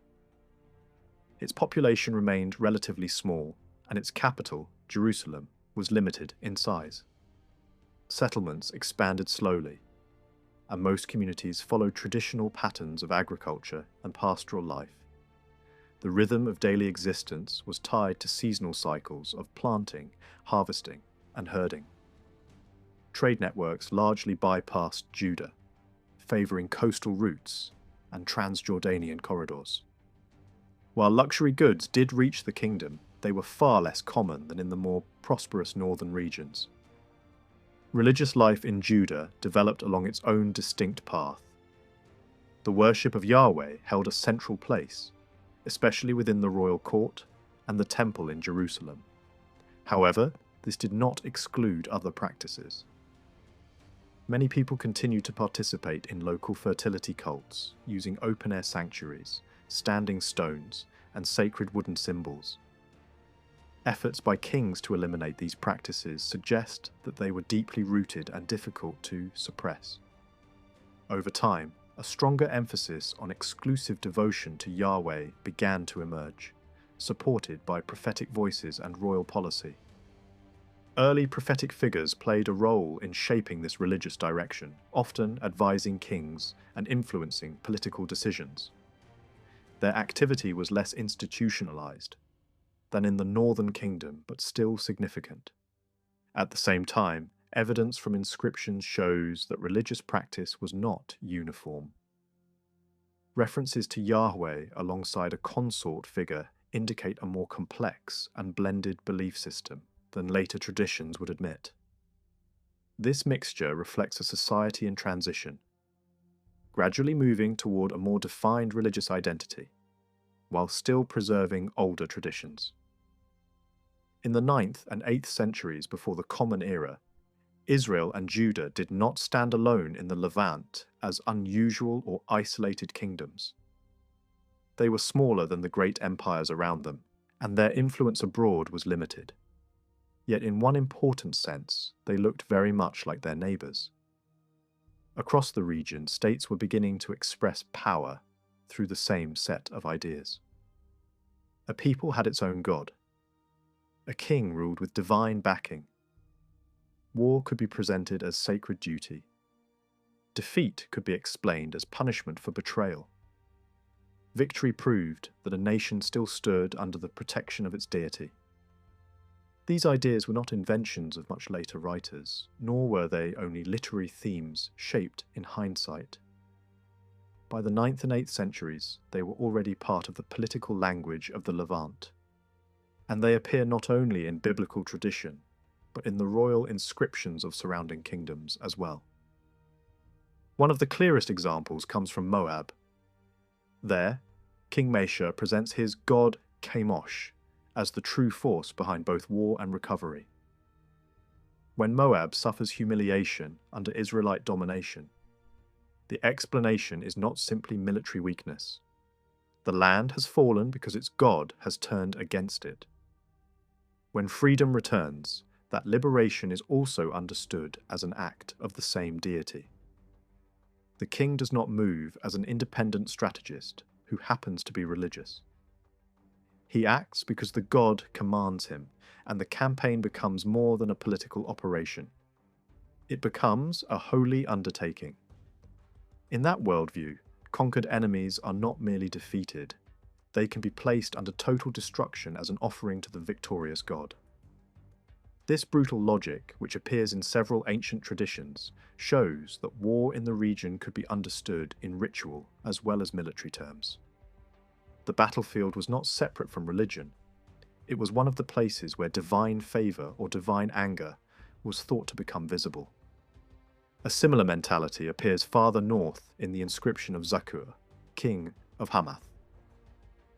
Its population remained relatively small, and its capital, Jerusalem, was limited in size. Settlements expanded slowly, and most communities followed traditional patterns of agriculture and pastoral life. The rhythm of daily existence was tied to seasonal cycles of planting, harvesting, and herding. Trade networks largely bypassed Judah, favouring coastal routes and Transjordanian corridors. While luxury goods did reach the kingdom, they were far less common than in the more prosperous northern regions. Religious life in Judah developed along its own distinct path. The worship of Yahweh held a central place, especially within the royal court and the temple in Jerusalem. However, this did not exclude other practices. Many people continued to participate in local fertility cults, using open-air sanctuaries, standing stones, and sacred wooden symbols. Efforts by kings to eliminate these practices suggest that they were deeply rooted and difficult to suppress. Over time, a stronger emphasis on exclusive devotion to Yahweh began to emerge, supported by prophetic voices and royal policy. Early prophetic figures played a role in shaping this religious direction, often advising kings and influencing political decisions. Their activity was less institutionalized than in the northern kingdom, but still significant. At the same time, evidence from inscriptions shows that religious practice was not uniform. References to Yahweh alongside a consort figure indicate a more complex and blended belief system than later traditions would admit. This mixture reflects a society in transition, gradually moving toward a more defined religious identity, while still preserving older traditions. In the 9th and 8th centuries before the Common Era, Israel and Judah did not stand alone in the Levant as unusual or isolated kingdoms. They were smaller than the great empires around them, and their influence abroad was limited. Yet in one important sense, they looked very much like their neighbours. Across the region, states were beginning to express power through the same set of ideas. A people had its own god. A king ruled with divine backing. War could be presented as sacred duty. Defeat could be explained as punishment for betrayal. Victory proved that a nation still stood under the protection of its deity. These ideas were not inventions of much later writers, nor were they only literary themes shaped in hindsight. By the 9th and 8th centuries, they were already part of the political language of the Levant, and they appear not only in biblical tradition, but in the royal inscriptions of surrounding kingdoms as well. One of the clearest examples comes from Moab. There, King Mesha presents his god Chemosh as the true force behind both war and recovery. When Moab suffers humiliation under Israelite domination, the explanation is not simply military weakness. The land has fallen because its god has turned against it. When freedom returns, that liberation is also understood as an act of the same deity. The king does not move as an independent strategist who happens to be religious. He acts because the god commands him, and the campaign becomes more than a political operation. It becomes a holy undertaking. In that worldview, conquered enemies are not merely defeated, they can be placed under total destruction as an offering to the victorious god. This brutal logic, which appears in several ancient traditions, shows that war in the region could be understood in ritual as well as military terms. The battlefield was not separate from religion. It was one of the places where divine favour or divine anger was thought to become visible. A similar mentality appears farther north in the inscription of Zakur, king of Hamath.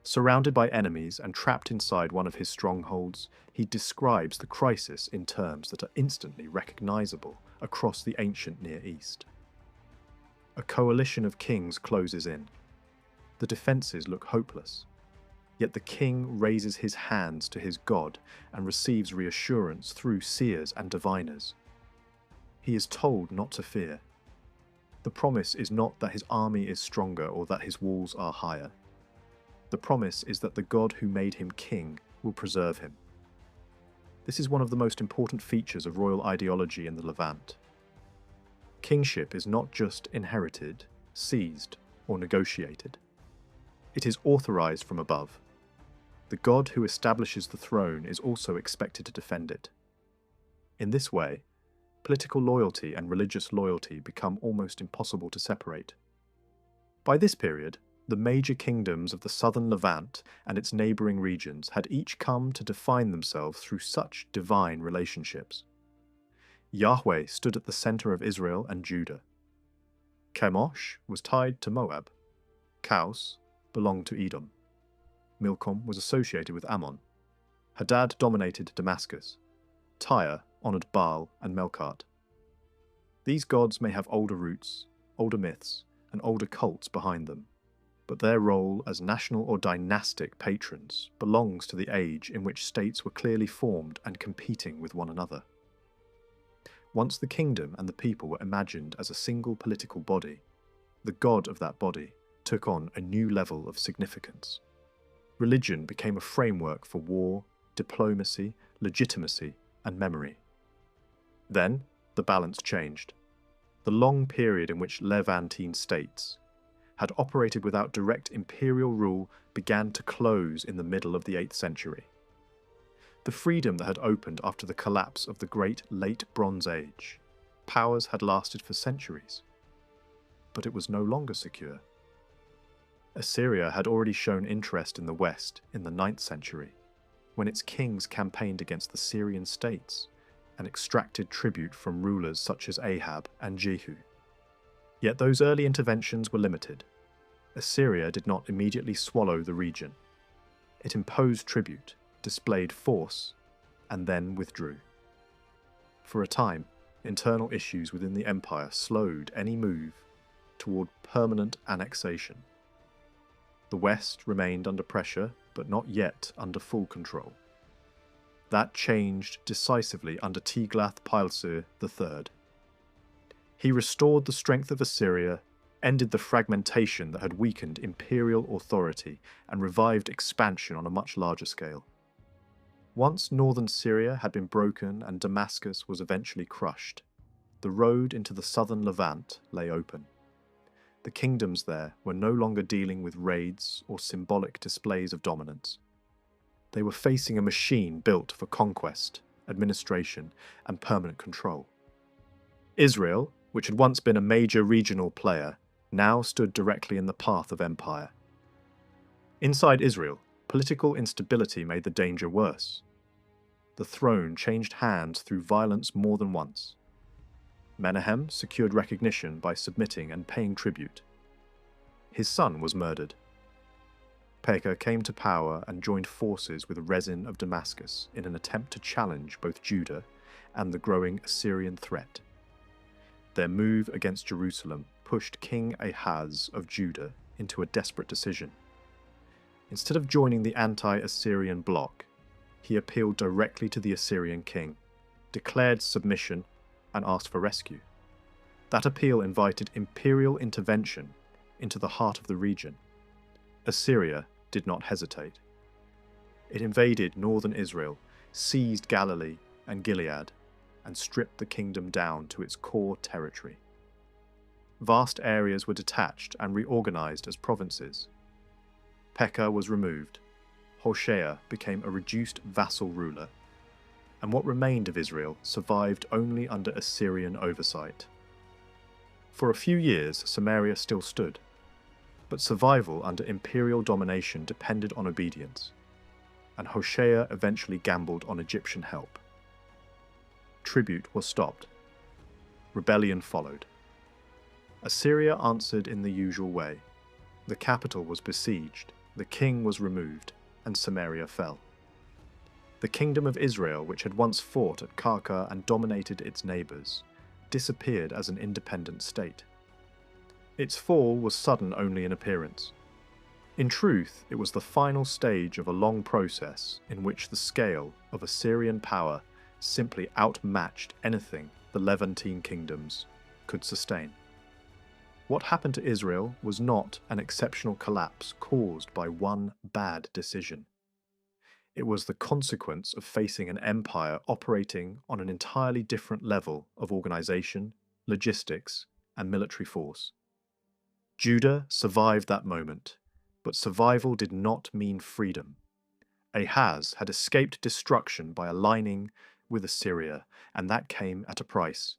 Surrounded by enemies and trapped inside one of his strongholds, he describes the crisis in terms that are instantly recognizable across the ancient Near East. A coalition of kings closes in. The defences look hopeless. Yet the king raises his hands to his God and receives reassurance through seers and diviners. He is told not to fear. The promise is not that his army is stronger or that his walls are higher. The promise is that the God who made him king will preserve him. This is one of the most important features of royal ideology in the Levant. Kingship is not just inherited, seized, or negotiated. It is authorized from above. The God who establishes the throne is also expected to defend it. In this way, political loyalty and religious loyalty become almost impossible to separate. By this period, the major kingdoms of the southern Levant and its neighbouring regions had each come to define themselves through such divine relationships. Yahweh stood at the centre of Israel and Judah. Chemosh was tied to Moab. Chaos belonged to Edom. Milcom was associated with Ammon. Hadad dominated Damascus. Tyre honoured Baal and Melkart. These gods may have older roots, older myths, and older cults behind them, but their role as national or dynastic patrons belongs to the age in which states were clearly formed and competing with one another. Once the kingdom and the people were imagined as a single political body, the god of that body took on a new level of significance. Religion became a framework for war, diplomacy, legitimacy, and memory. Then, the balance changed. The long period in which Levantine states had operated without direct imperial rule began to close in the middle of the 8th century. The freedom that had opened after the collapse of the Great Late Bronze Age, powers had lasted for centuries, but it was no longer secure. Assyria had already shown interest in the West in the 9th century, when its kings campaigned against the Syrian states and extracted tribute from rulers such as Ahab and Jehu. Yet those early interventions were limited. Assyria did not immediately swallow the region. It imposed tribute, displayed force, and then withdrew. For a time, internal issues within the empire slowed any move toward permanent annexation. The West remained under pressure, but not yet under full control. That changed decisively under Tiglath-Pileser III. He restored the strength of Assyria, ended the fragmentation that had weakened imperial authority, and revived expansion on a much larger scale. Once northern Syria had been broken and Damascus was eventually crushed, the road into the southern Levant lay open. The kingdoms there were no longer dealing with raids or symbolic displays of dominance. They were facing a machine built for conquest, administration, and permanent control. Israel, which had once been a major regional player, now stood directly in the path of empire. Inside Israel, political instability made the danger worse. The throne changed hands through violence more than once. Menahem secured recognition by submitting and paying tribute. His son was murdered. Pekah came to power and joined forces with Rezin of Damascus in an attempt to challenge both Judah and the growing Assyrian threat. Their move against Jerusalem pushed King Ahaz of Judah into a desperate decision. Instead of joining the anti-Assyrian bloc, he appealed directly to the Assyrian king, declared submission, and asked for rescue. That appeal invited imperial intervention into the heart of the region. Assyria did not hesitate. It invaded northern Israel, seized Galilee and Gilead, and stripped the kingdom down to its core territory. Vast areas were detached and reorganized as provinces. Pekah was removed. Hoshea became a reduced vassal ruler, and what remained of Israel survived only under Assyrian oversight. For a few years, Samaria still stood, but survival under imperial domination depended on obedience, and Hoshea eventually gambled on Egyptian help. Tribute was stopped. Rebellion followed. Assyria answered in the usual way. The capital was besieged, the king was removed, and Samaria fell. The kingdom of Israel, which had once fought at Karka and dominated its neighbours, disappeared as an independent state. Its fall was sudden only in appearance. In truth, it was the final stage of a long process in which the scale of Assyrian power simply outmatched anything the Levantine kingdoms could sustain. What happened to Israel was not an exceptional collapse caused by one bad decision. It was the consequence of facing an empire operating on an entirely different level of organization, logistics, and military force. Judah survived that moment, but survival did not mean freedom. Ahaz had escaped destruction by aligning with Assyria, and that came at a price.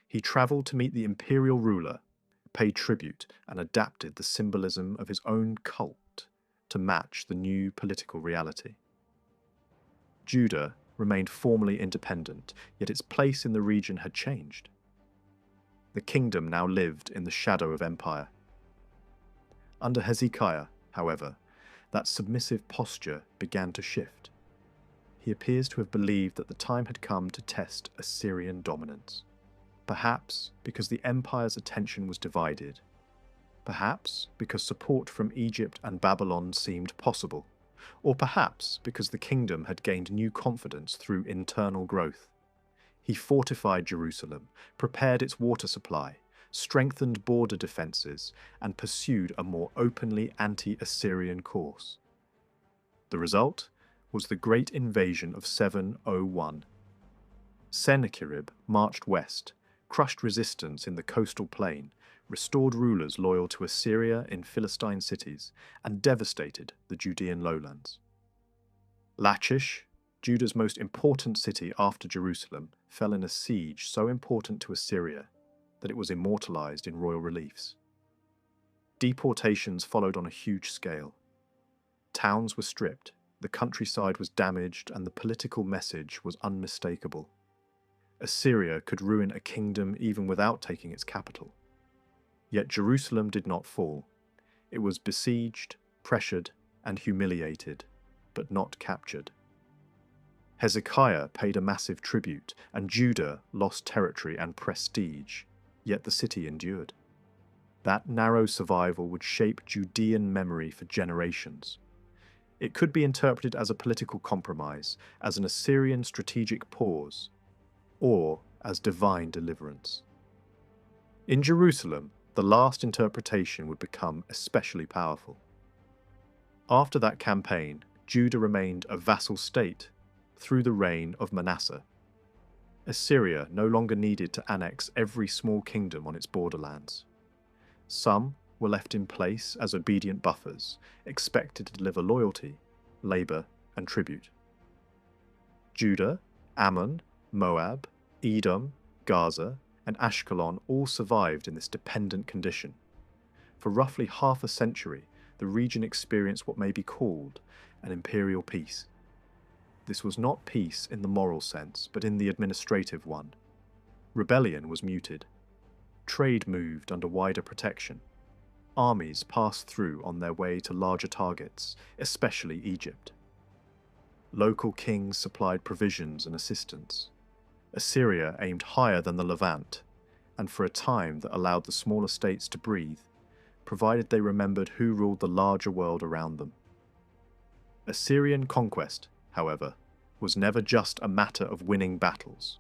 He travelled to meet the imperial ruler, paid tribute, and adapted the symbolism of his own cult to match the new political reality. Judah remained formally independent, yet its place in the region had changed. The kingdom now lived in the shadow of empire. Under Hezekiah, however, that submissive posture began to shift. He appears to have believed that the time had come to test Assyrian dominance. Perhaps because the empire's attention was divided. Perhaps because support from Egypt and Babylon seemed possible. Or perhaps because the kingdom had gained new confidence through internal growth. He fortified Jerusalem, prepared its water supply, strengthened border defences, and pursued a more openly anti-Assyrian course. The result was the Great Invasion of 701. Sennacherib marched west, crushed resistance in the coastal plain, restored rulers loyal to Assyria in Philistine cities, and devastated the Judean lowlands. Lachish, Judah's most important city after Jerusalem, fell in a siege so important to Assyria that it was immortalized in royal reliefs. Deportations followed on a huge scale. Towns were stripped, the countryside was damaged, and the political message was unmistakable. Assyria could ruin a kingdom even without taking its capital. Yet Jerusalem did not fall. It was besieged, pressured, and humiliated, but not captured. Hezekiah paid a massive tribute, and Judah lost territory and prestige, yet the city endured. That narrow survival would shape Judean memory for generations. It could be interpreted as a political compromise, as an Assyrian strategic pause, or as divine deliverance. In Jerusalem, the last interpretation would become especially powerful. After that campaign, Judah remained a vassal state through the reign of Manasseh. Assyria no longer needed to annex every small kingdom on its borderlands. Some were left in place as obedient buffers, expected to deliver loyalty, labor, and tribute. Judah, Ammon, Moab, Edom, Gaza, and Ashkelon all survived in this dependent condition. For roughly half a century, the region experienced what may be called an imperial peace. This was not peace in the moral sense, but in the administrative one. Rebellion was muted. Trade moved under wider protection. Armies passed through on their way to larger targets, especially Egypt. Local kings supplied provisions and assistance. Assyria aimed higher than the Levant, and for a time that allowed the smaller states to breathe, provided they remembered who ruled the larger world around them. Assyrian conquest, however, was never just a matter of winning battles.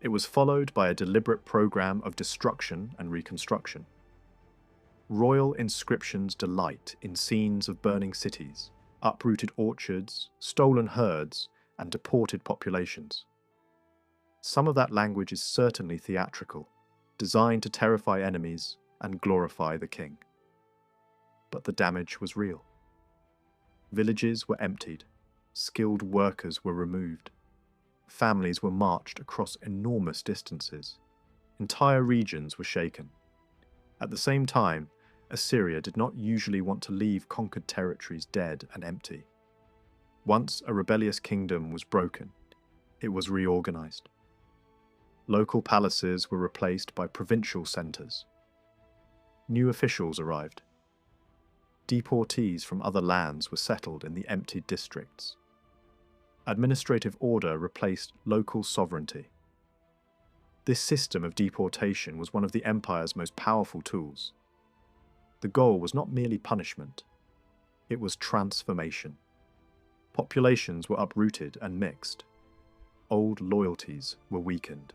It was followed by a deliberate program of destruction and reconstruction. Royal inscriptions delight in scenes of burning cities, uprooted orchards, stolen herds, and deported populations. Some of that language is certainly theatrical, designed to terrify enemies and glorify the king. But the damage was real. Villages were emptied, skilled workers were removed, families were marched across enormous distances, entire regions were shaken. At the same time, Assyria did not usually want to leave conquered territories dead and empty. Once a rebellious kingdom was broken, it was reorganized. Local palaces were replaced by provincial centers. New officials arrived. Deportees from other lands were settled in the emptied districts. Administrative order replaced local sovereignty. This system of deportation was one of the empire's most powerful tools. The goal was not merely punishment, it was transformation. Populations were uprooted and mixed. Old loyalties were weakened.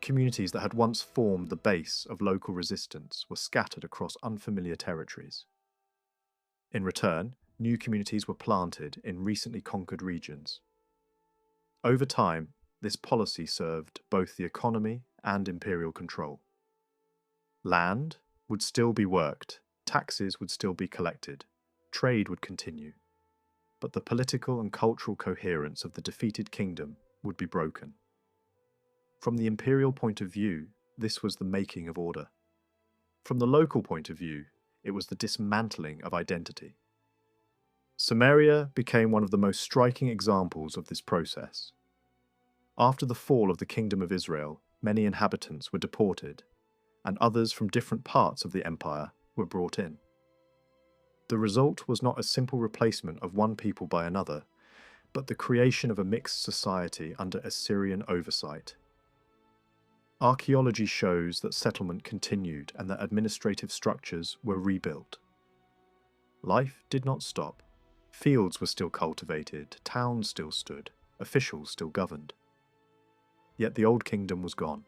Communities that had once formed the base of local resistance were scattered across unfamiliar territories. In return, new communities were planted in recently conquered regions. Over time, this policy served both the economy and imperial control. Land would still be worked, taxes would still be collected, trade would continue, but the political and cultural coherence of the defeated kingdom would be broken. From the imperial point of view, this was the making of order. From the local point of view, it was the dismantling of identity. Samaria became one of the most striking examples of this process. After the fall of the Kingdom of Israel, many inhabitants were deported, and others from different parts of the empire were brought in. The result was not a simple replacement of one people by another, but the creation of a mixed society under Assyrian oversight. Archaeology shows that settlement continued and that administrative structures were rebuilt. Life did not stop. Fields were still cultivated, towns still stood, officials still governed. Yet the old kingdom was gone.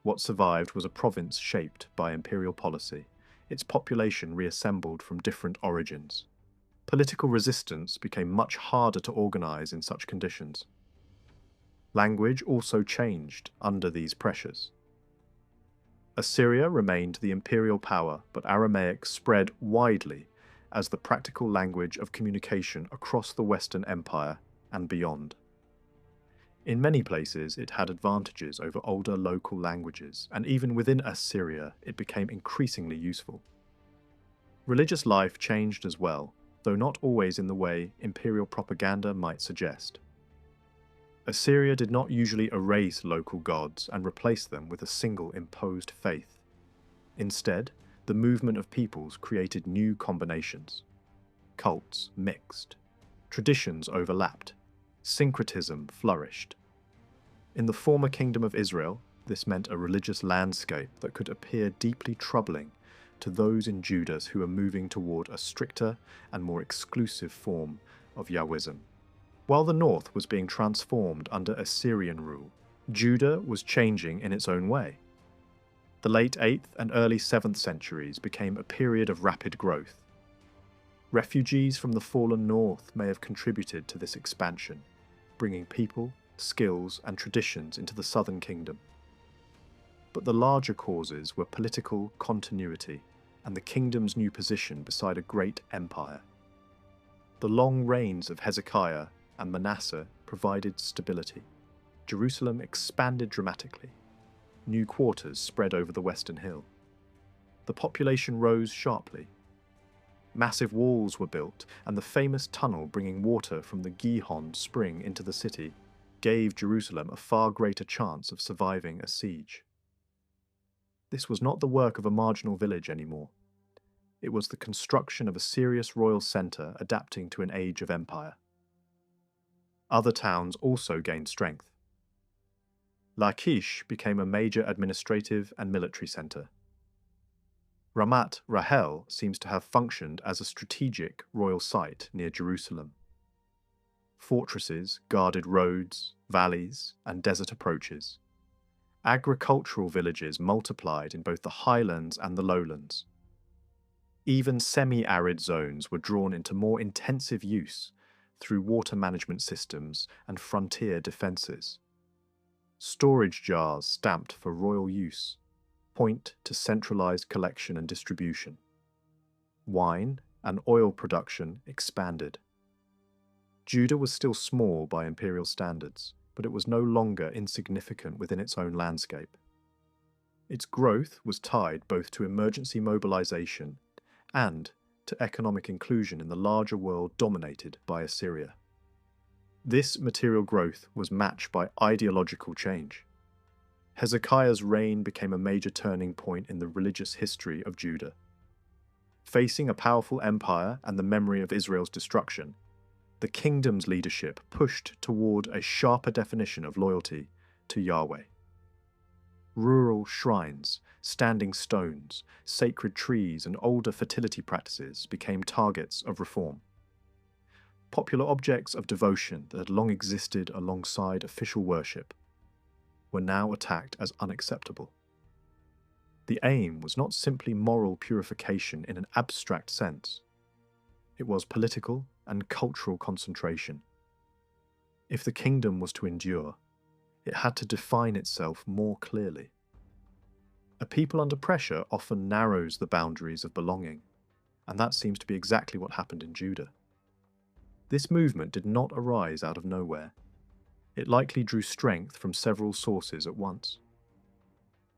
What survived was a province shaped by imperial policy, its population reassembled from different origins. Political resistance became much harder to organize in such conditions. Language also changed under these pressures. Assyria remained the imperial power, but Aramaic spread widely as the practical language of communication across the Western Empire and beyond. In many places, it had advantages over older local languages, and even within Assyria, it became increasingly useful. Religious life changed as well, though not always in the way imperial propaganda might suggest. Assyria did not usually erase local gods and replace them with a single imposed faith. Instead, the movement of peoples created new combinations. Cults mixed. Traditions overlapped. Syncretism flourished. In the former Kingdom of Israel, this meant a religious landscape that could appear deeply troubling to those in Judah who were moving toward a stricter and more exclusive form of Yahwism. While the north was being transformed under Assyrian rule, Judah was changing in its own way. The late 8th and early 7th centuries became a period of rapid growth. Refugees from the fallen north may have contributed to this expansion, bringing people, skills, and traditions into the southern kingdom. But the larger causes were political continuity and the kingdom's new position beside a great empire. The long reigns of Hezekiah and Manasseh provided stability. Jerusalem expanded dramatically. New quarters spread over the western hill. The population rose sharply. Massive walls were built, and the famous tunnel bringing water from the Gihon spring into the city gave Jerusalem a far greater chance of surviving a siege. This was not the work of a marginal village anymore. It was the construction of a serious royal centre adapting to an age of empire. Other towns also gained strength. Lachish became a major administrative and military centre. Ramat Rahel seems to have functioned as a strategic royal site near Jerusalem. Fortresses guarded roads, valleys, and desert approaches. Agricultural villages multiplied in both the highlands and the lowlands. Even semi-arid zones were drawn into more intensive use through water management systems and frontier defences. Storage jars stamped for royal use point to centralised collection and distribution. Wine and oil production expanded. Judah was still small by imperial standards, but it was no longer insignificant within its own landscape. Its growth was tied both to emergency mobilization and to economic inclusion in the larger world dominated by Assyria. This material growth was matched by ideological change. Hezekiah's reign became a major turning point in the religious history of Judah. Facing a powerful empire and the memory of Israel's destruction, the kingdom's leadership pushed toward a sharper definition of loyalty to Yahweh. Rural shrines, standing stones, sacred trees, and older fertility practices became targets of reform. Popular objects of devotion that had long existed alongside official worship were now attacked as unacceptable. The aim was not simply moral purification in an abstract sense. It was political and cultural concentration. If the kingdom was to endure, it had to define itself more clearly. A people under pressure often narrows the boundaries of belonging, and that seems to be exactly what happened in Judah. This movement did not arise out of nowhere. It likely drew strength from several sources at once.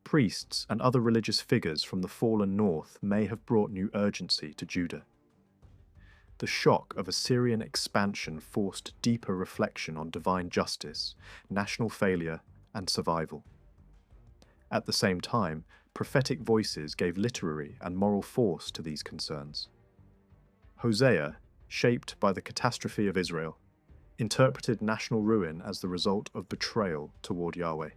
Priests and other religious figures from the fallen north may have brought new urgency to Judah. The shock of Assyrian expansion forced deeper reflection on divine justice, national failure, and survival. At the same time, prophetic voices gave literary and moral force to these concerns. Hosea, shaped by the catastrophe of Israel, interpreted national ruin as the result of betrayal toward Yahweh.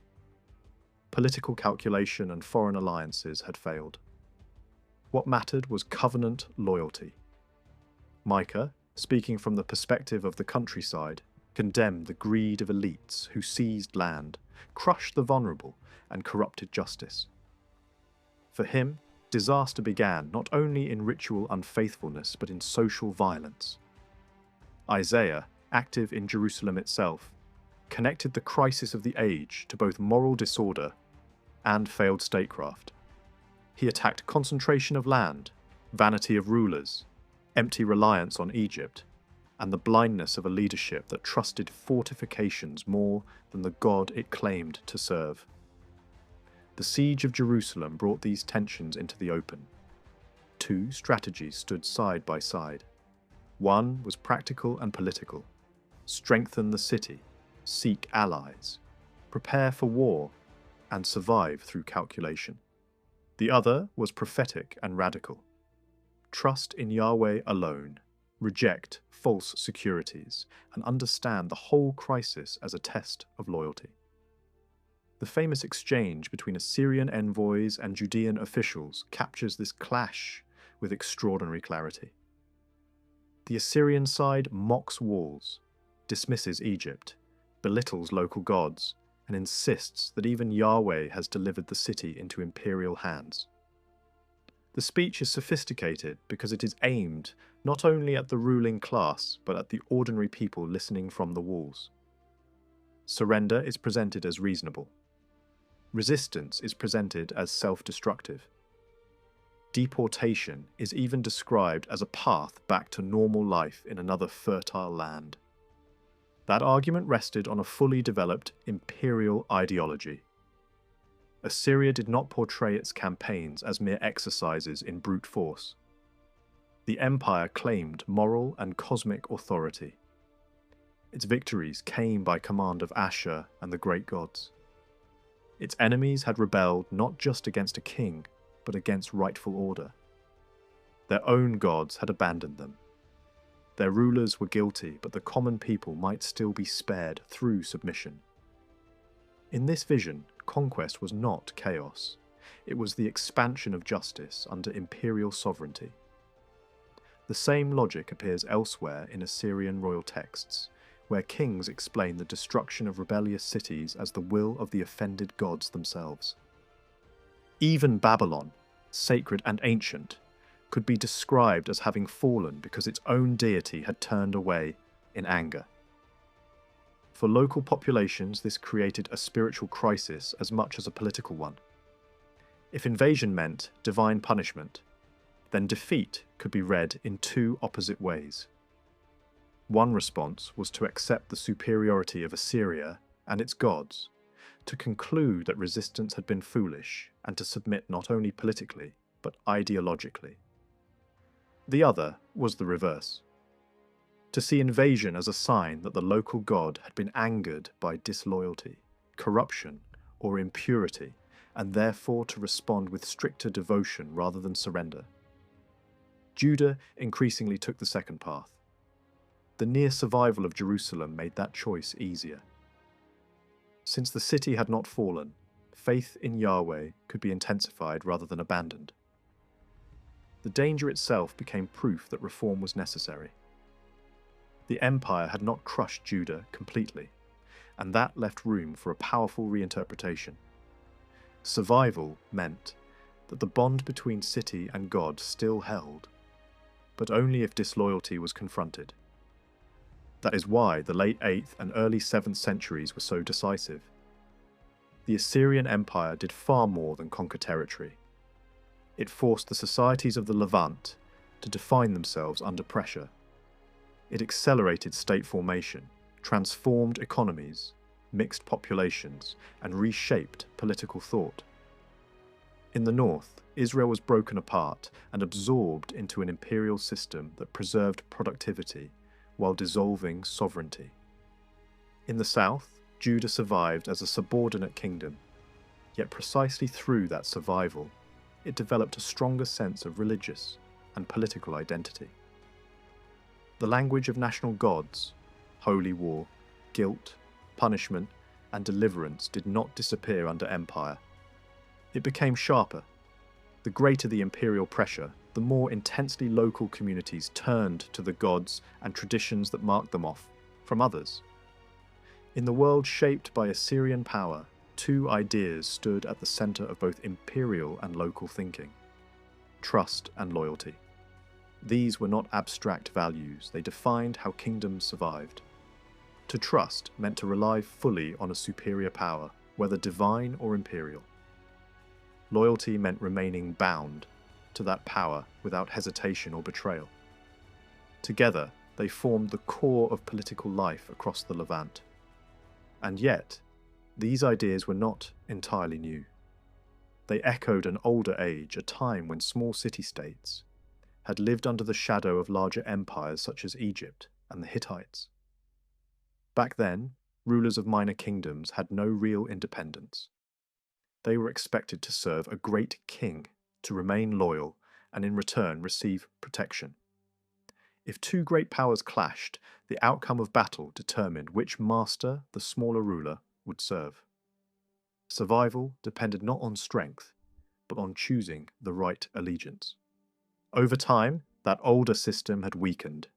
Political calculation and foreign alliances had failed. What mattered was covenant loyalty. Micah, speaking from the perspective of the countryside, condemned the greed of elites who seized land, crushed the vulnerable, and corrupted justice. For him, disaster began not only in ritual unfaithfulness but in social violence. Isaiah, active in Jerusalem itself, connected the crisis of the age to both moral disorder and failed statecraft. He attacked concentration of land, vanity of rulers, empty reliance on Egypt, and the blindness of a leadership that trusted fortifications more than the God it claimed to serve. The siege of Jerusalem brought these tensions into the open. Two strategies stood side by side. One was practical and political: strengthen the city, seek allies, prepare for war, and survive through calculation. The other was prophetic and radical: trust in Yahweh alone, reject false securities, and understand the whole crisis as a test of loyalty. The famous exchange between Assyrian envoys and Judean officials captures this clash with extraordinary clarity. The Assyrian side mocks walls, dismisses Egypt, belittles local gods, and insists that even Yahweh has delivered the city into imperial hands. The speech is sophisticated because it is aimed not only at the ruling class but at the ordinary people listening from the walls. Surrender is presented as reasonable. Resistance is presented as self-destructive. Deportation is even described as a path back to normal life in another fertile land. That argument rested on a fully developed imperial ideology. Assyria did not portray its campaigns as mere exercises in brute force. The empire claimed moral and cosmic authority. Its victories came by command of Ashur and the great gods. Its enemies had rebelled not just against a king, but against rightful order. Their own gods had abandoned them. Their rulers were guilty, but the common people might still be spared through submission. In this vision, conquest was not chaos. It was the expansion of justice under imperial sovereignty. The same logic appears elsewhere in Assyrian royal texts, where kings explain the destruction of rebellious cities as the will of the offended gods themselves. Even Babylon, sacred and ancient, could be described as having fallen because its own deity had turned away in anger. For local populations, this created a spiritual crisis as much as a political one. If invasion meant divine punishment, then defeat could be read in two opposite ways. One response was to accept the superiority of Assyria and its gods, to conclude that resistance had been foolish, and to submit not only politically, but ideologically. The other was the reverse: to see invasion as a sign that the local god had been angered by disloyalty, corruption, or impurity, and therefore to respond with stricter devotion rather than surrender. Judah increasingly took the second path. The near survival of Jerusalem made that choice easier. Since the city had not fallen, faith in Yahweh could be intensified rather than abandoned. The danger itself became proof that reform was necessary. The empire had not crushed Judah completely, and that left room for a powerful reinterpretation. Survival meant that the bond between city and God still held, but only if disloyalty was confronted. That is why the late 8th and early 7th centuries were so decisive. The Assyrian Empire did far more than conquer territory. It forced the societies of the Levant to define themselves under pressure. It accelerated state formation, transformed economies, mixed populations, and reshaped political thought. In the north, Israel was broken apart and absorbed into an imperial system that preserved productivity while dissolving sovereignty. In the south, Judah survived as a subordinate kingdom, yet precisely through that survival, it developed a stronger sense of religious and political identity. The language of national gods, holy war, guilt, punishment, and deliverance did not disappear under empire. It became sharper. The greater the imperial pressure, the more intensely local communities turned to the gods and traditions that marked them off from others. In the world shaped by Assyrian power, two ideas stood at the center of both imperial and local thinking: trust and loyalty. These were not abstract values, they defined how kingdoms survived. To trust meant to rely fully on a superior power, whether divine or imperial. Loyalty meant remaining bound to that power without hesitation or betrayal. Together, they formed the core of political life across the Levant. And yet, these ideas were not entirely new. They echoed an older age, a time when small city-states had lived under the shadow of larger empires such as Egypt and the Hittites. Back then, rulers of minor kingdoms had no real independence. They were expected to serve a great king, to remain loyal, and in return receive protection. If two great powers clashed, the outcome of battle determined which master the smaller ruler would serve. Survival depended not on strength, but on choosing the right allegiance. Over time, that older system had weakened.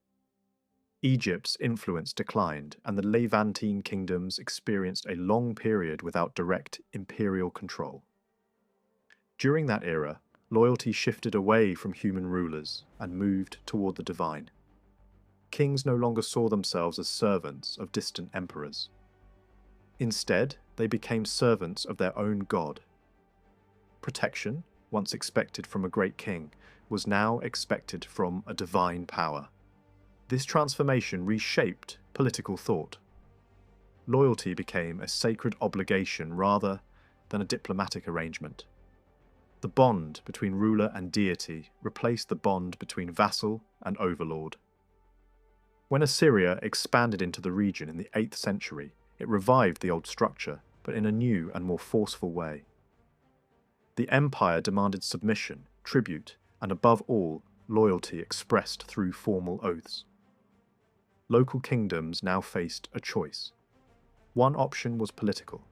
Egypt's influence declined, and the Levantine kingdoms experienced a long period without direct imperial control. During that era, loyalty shifted away from human rulers and moved toward the divine. Kings no longer saw themselves as servants of distant emperors. Instead, they became servants of their own god. Protection, once expected from a great king, was now expected from a divine power. This transformation reshaped political thought. Loyalty became a sacred obligation rather than a diplomatic arrangement. The bond between ruler and deity replaced the bond between vassal and overlord. When Assyria expanded into the region in the 8th century, it revived the old structure, but in a new and more forceful way. The empire demanded submission, tribute, and above all, loyalty expressed through formal oaths. Local kingdoms now faced a choice. One option was political,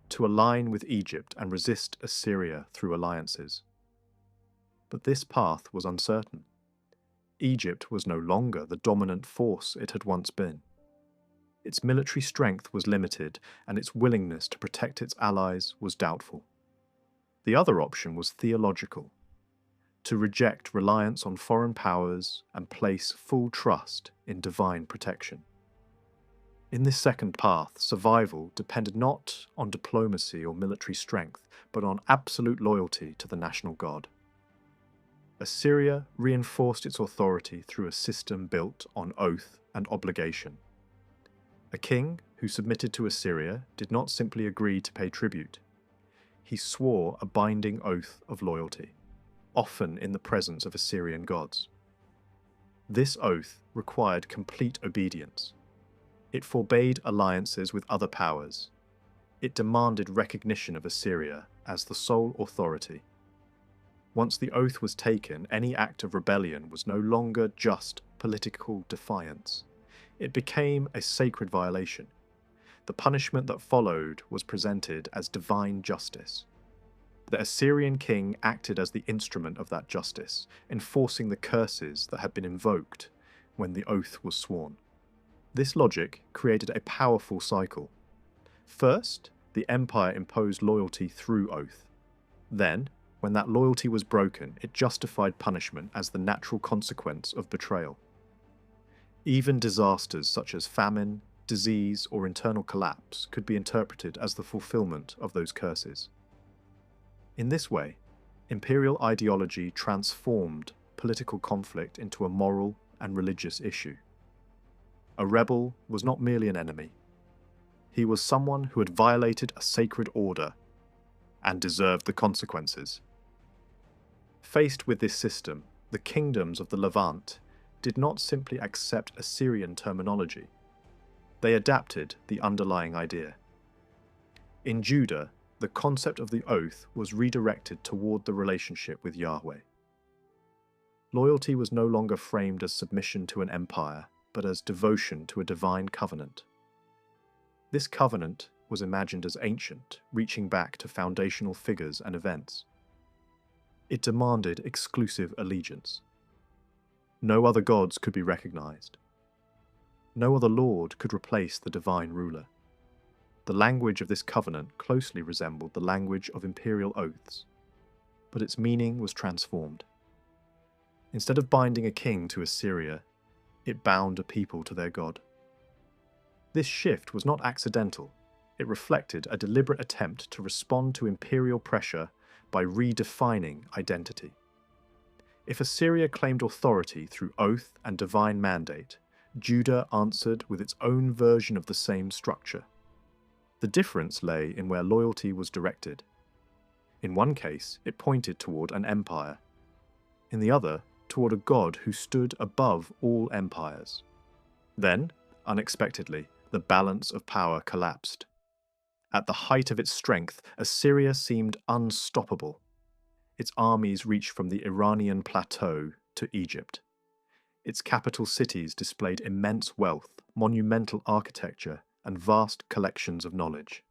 to align with Egypt and resist Assyria through alliances. But this path was uncertain. Egypt was no longer the dominant force it had once been. Its military strength was limited, and its willingness to protect its allies was doubtful. The other option was theological, to reject reliance on foreign powers and place full trust in divine protection. In this second path, survival depended not on diplomacy or military strength, but on absolute loyalty to the national god. Assyria reinforced its authority through a system built on oath and obligation. A king who submitted to Assyria did not simply agree to pay tribute. He swore a binding oath of loyalty, often in the presence of Assyrian gods. This oath required complete obedience. It forbade alliances with other powers. It demanded recognition of Assyria as the sole authority. Once the oath was taken, any act of rebellion was no longer just political defiance. It became a sacred violation. The punishment that followed was presented as divine justice. The Assyrian king acted as the instrument of that justice, enforcing the curses that had been invoked when the oath was sworn. This logic created a powerful cycle. First, the empire imposed loyalty through oath. Then, when that loyalty was broken, it justified punishment as the natural consequence of betrayal. Even disasters such as famine, disease, or internal collapse could be interpreted as the fulfillment of those curses. In this way, imperial ideology transformed political conflict into a moral and religious issue. A rebel was not merely an enemy. He was someone who had violated a sacred order and deserved the consequences. Faced with this system, the kingdoms of the Levant did not simply accept Assyrian terminology. They adapted the underlying idea. In Judah, the concept of the oath was redirected toward the relationship with Yahweh. Loyalty was no longer framed as submission to an empire, but as devotion to a divine covenant. This covenant was imagined as ancient, reaching back to foundational figures and events. It demanded exclusive allegiance. No other gods could be recognized. No other lord could replace the divine ruler. The language of this covenant closely resembled the language of imperial oaths, but its meaning was transformed. Instead of binding a king to Assyria, it bound a people to their god. This shift was not accidental. It reflected a deliberate attempt to respond to imperial pressure by redefining identity. If Assyria claimed authority through oath and divine mandate, Judah answered with its own version of the same structure. The difference lay in where loyalty was directed. In one case, it pointed toward an empire. In the other, toward a god who stood above all empires. Then, unexpectedly, the balance of power collapsed. At the height of its strength, Assyria seemed unstoppable. Its armies reached from the Iranian plateau to Egypt. Its capital cities displayed immense wealth, monumental architecture, and vast collections of knowledge.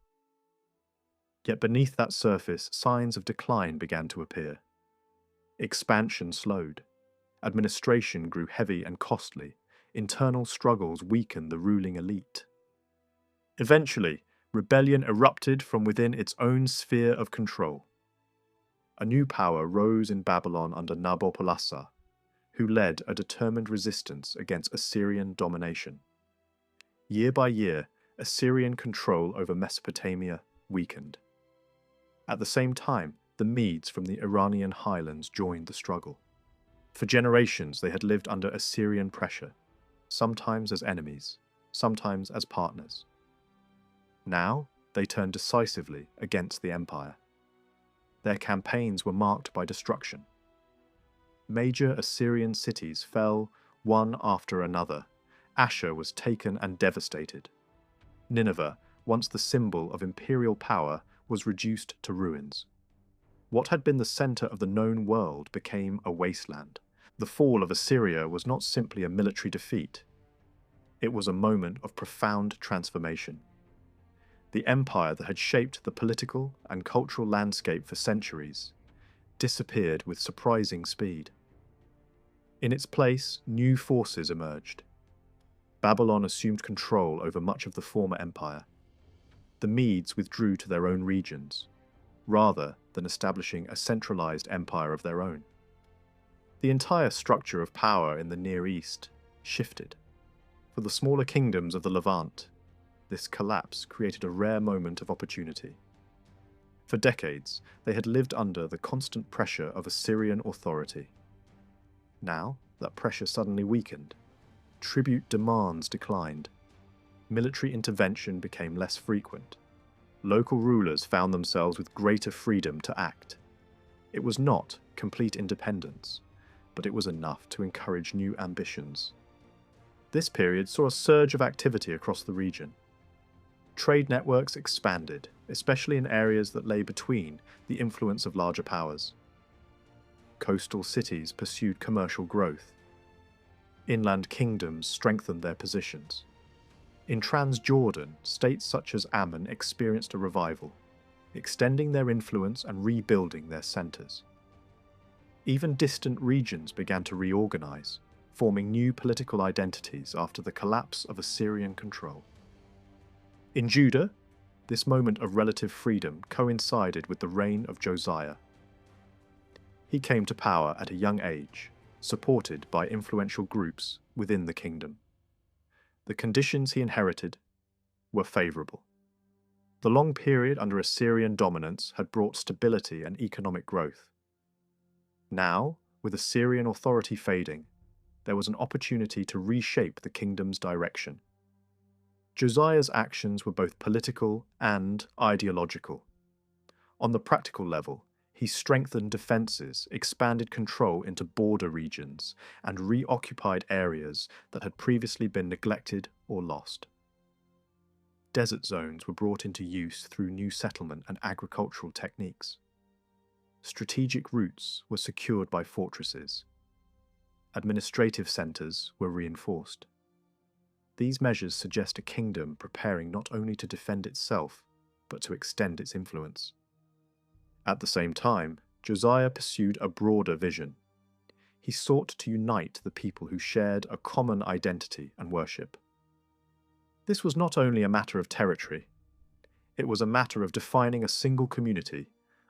Yet beneath that surface, signs of decline began to appear. Expansion slowed. Administration grew heavy and costly. Internal struggles weakened the ruling elite. Eventually, rebellion erupted from within its own sphere of control. A new power rose in Babylon under Nabopolassar, who led a determined resistance against Assyrian domination. Year by year, Assyrian control over Mesopotamia weakened. At the same time, the Medes from the Iranian highlands joined the struggle. For generations, they had lived under Assyrian pressure, sometimes as enemies, sometimes as partners. Now, they turned decisively against the empire. Their campaigns were marked by destruction. Major Assyrian cities fell one after another. Ashur was taken and devastated. Nineveh, once the symbol of imperial power, was reduced to ruins. What had been the center of the known world became a wasteland. The fall of Assyria was not simply a military defeat. It was a moment of profound transformation. The empire that had shaped the political and cultural landscape for centuries disappeared with surprising speed. In its place, new forces emerged. Babylon assumed control over much of the former empire. The Medes withdrew to their own regions, rather than establishing a centralized empire of their own. The entire structure of power in the Near East shifted. For the smaller kingdoms of the Levant, this collapse created a rare moment of opportunity. For decades, they had lived under the constant pressure of Assyrian authority. Now, that pressure suddenly weakened. Tribute demands declined. Military intervention became less frequent. Local rulers found themselves with greater freedom to act. It was not complete independence, but it was enough to encourage new ambitions. This period saw a surge of activity across the region. Trade networks expanded, especially in areas that lay between the influence of larger powers. Coastal cities pursued commercial growth. Inland kingdoms strengthened their positions. In Transjordan, states such as Ammon experienced a revival, extending their influence and rebuilding their centres. Even distant regions began to reorganize, forming new political identities after the collapse of Assyrian control. In Judah, this moment of relative freedom coincided with the reign of Josiah. He came to power at a young age, supported by influential groups within the kingdom. The conditions he inherited were favourable. The long period under Assyrian dominance had brought stability and economic growth. Now, with Assyrian authority fading, there was an opportunity to reshape the kingdom's direction. Josiah's actions were both political and ideological. On the practical level, he strengthened defences, expanded control into border regions, and reoccupied areas that had previously been neglected or lost. Desert zones were brought into use through new settlement and agricultural techniques. Strategic routes were secured by fortresses. Administrative centres were reinforced. These measures suggest a kingdom preparing not only to defend itself, but to extend its influence. At the same time, Josiah pursued a broader vision. He sought to unite the people who shared a common identity and worship. This was not only a matter of territory, it was a matter of defining a single community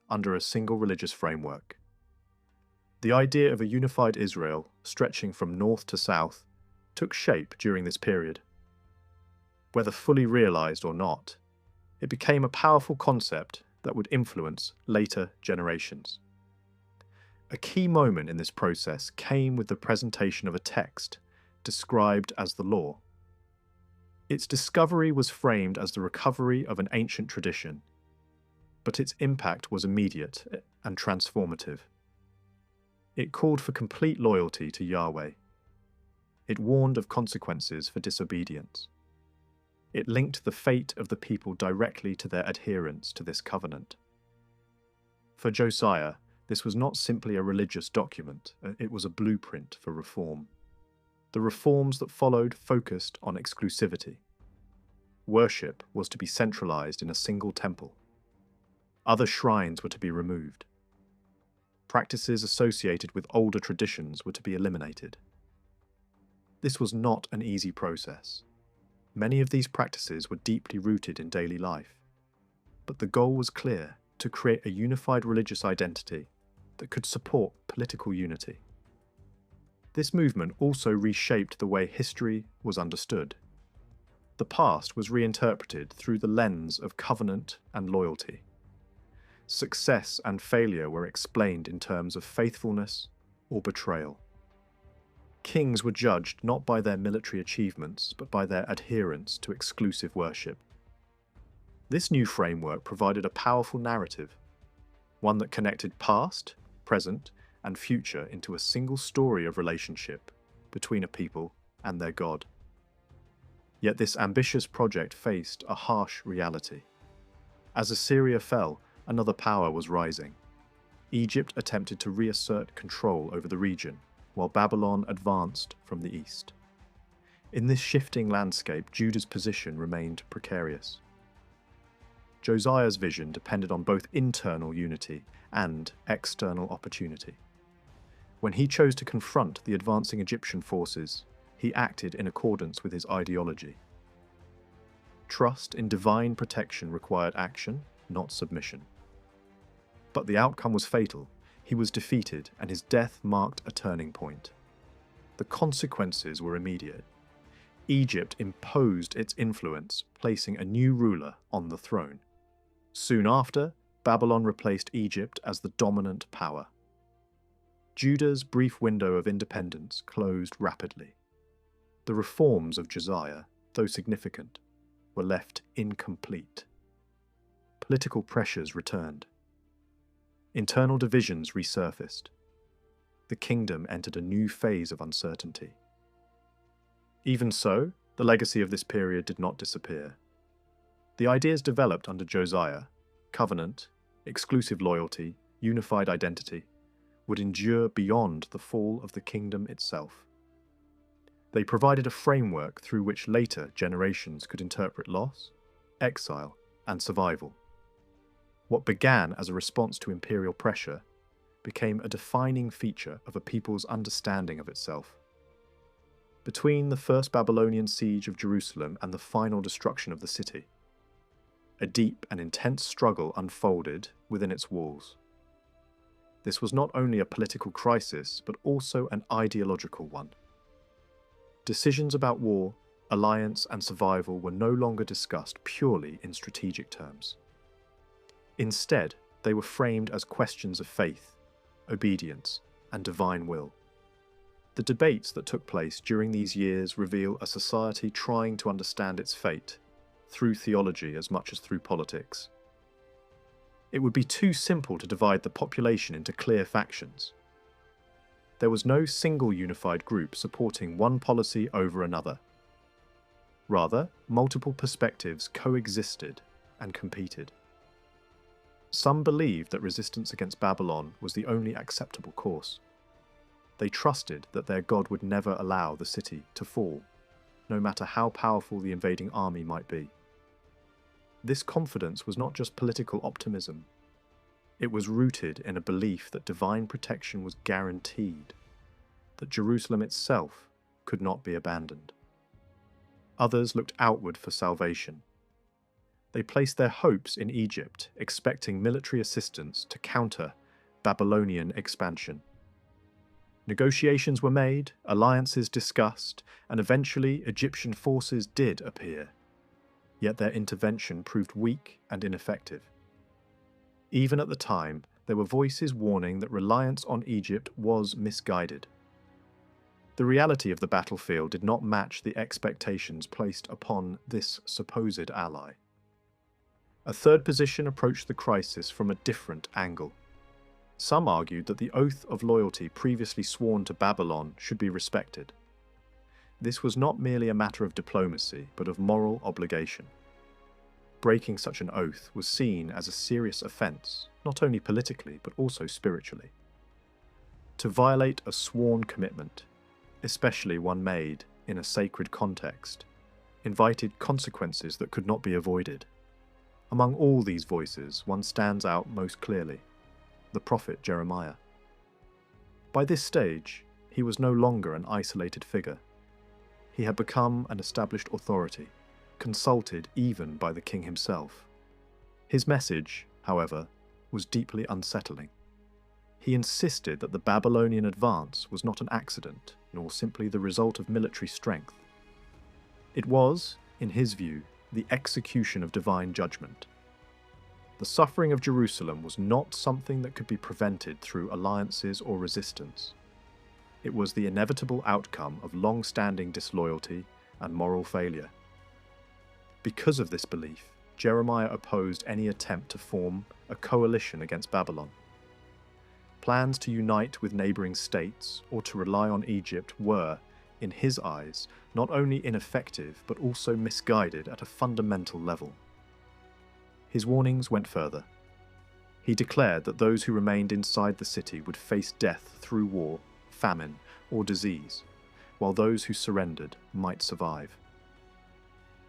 under a single religious framework. The idea of a unified Israel, stretching from north to south, took shape during this period. Whether fully realized or not, it became a powerful concept that would influence later generations. A key moment in this process came with the presentation of a text described as the Law. Its discovery was framed as the recovery of an ancient tradition, but its impact was immediate and transformative. It called for complete loyalty to Yahweh. It warned of consequences for disobedience. It linked the fate of the people directly to their adherence to this covenant. For Josiah, this was not simply a religious document, it was a blueprint for reform. The reforms that followed focused on exclusivity. Worship was to be centralized in a single temple. Other shrines were to be removed. Practices associated with older traditions were to be eliminated. This was not an easy process. Many of these practices were deeply rooted in daily life. But the goal was clear: to create a unified religious identity that could support political unity. This movement also reshaped the way history was understood. The past was reinterpreted through the lens of covenant and loyalty. Success and failure were explained in terms of faithfulness or betrayal. Kings were judged not by their military achievements, but by their adherence to exclusive worship. This new framework provided a powerful narrative, one that connected past, present, and future into a single story of relationship between a people and their God. Yet this ambitious project faced a harsh reality. As Assyria fell, another power was rising. Egypt attempted to reassert control over the region, while Babylon advanced from the east. In this shifting landscape, Judah's position remained precarious. Josiah's vision depended on both internal unity and external opportunity. When he chose to confront the advancing Egyptian forces, he acted in accordance with his ideology. Trust in divine protection required action, not submission. But the outcome was fatal. He was defeated, and his death marked a turning point. The consequences were immediate. Egypt imposed its influence, placing a new ruler on the throne. Soon after, Babylon replaced Egypt as the dominant power. Judah's brief window of independence closed rapidly. The reforms of Josiah, though significant, were left incomplete. Political pressures returned. Internal divisions resurfaced. The kingdom entered a new phase of uncertainty. Even so, the legacy of this period did not disappear. The ideas developed under Josiah, covenant, exclusive loyalty, unified identity, would endure beyond the fall of the kingdom itself. They provided a framework through which later generations could interpret loss, exile, and survival. What began as a response to imperial pressure became a defining feature of a people's understanding of itself. Between the First Babylonian siege of Jerusalem and the final destruction of the city, a deep and intense struggle unfolded within its walls. This was not only a political crisis, but also an ideological one. Decisions about war, alliance, and survival were no longer discussed purely in strategic terms. Instead, they were framed as questions of faith, obedience, and divine will. The debates that took place during these years reveal a society trying to understand its fate, through theology as much as through politics. It would be too simple to divide the population into clear factions. There was no single unified group supporting one policy over another. Rather, multiple perspectives coexisted and competed. Some believed that resistance against Babylon was the only acceptable course. They trusted that their God would never allow the city to fall, no matter how powerful the invading army might be. This confidence was not just political optimism. It was rooted in a belief that divine protection was guaranteed, that Jerusalem itself could not be abandoned. Others looked outward for salvation. They placed their hopes in Egypt, expecting military assistance to counter Babylonian expansion. Negotiations were made, alliances discussed, and eventually Egyptian forces did appear. Yet their intervention proved weak and ineffective. Even at the time, there were voices warning that reliance on Egypt was misguided. The reality of the battlefield did not match the expectations placed upon this supposed ally. A third position approached the crisis from a different angle. Some argued that the oath of loyalty previously sworn to Babylon should be respected. This was not merely a matter of diplomacy, but of moral obligation. Breaking such an oath was seen as a serious offence, not only politically, but also spiritually. To violate a sworn commitment, especially one made in a sacred context, invited consequences that could not be avoided. Among all these voices, one stands out most clearly: the prophet Jeremiah. By this stage, he was no longer an isolated figure. He had become an established authority, consulted even by the king himself. His message, however, was deeply unsettling. He insisted that the Babylonian advance was not an accident, nor simply the result of military strength. It was, in his view, the execution of divine judgment. The suffering of Jerusalem was not something that could be prevented through alliances or resistance. It was the inevitable outcome of long-standing disloyalty and moral failure. Because of this belief, Jeremiah opposed any attempt to form a coalition against Babylon. Plans to unite with neighboring states or to rely on Egypt were, in his eyes, not only ineffective but also misguided at a fundamental level. His warnings went further. He declared that those who remained inside the city would face death through war, famine, or disease, while those who surrendered might survive.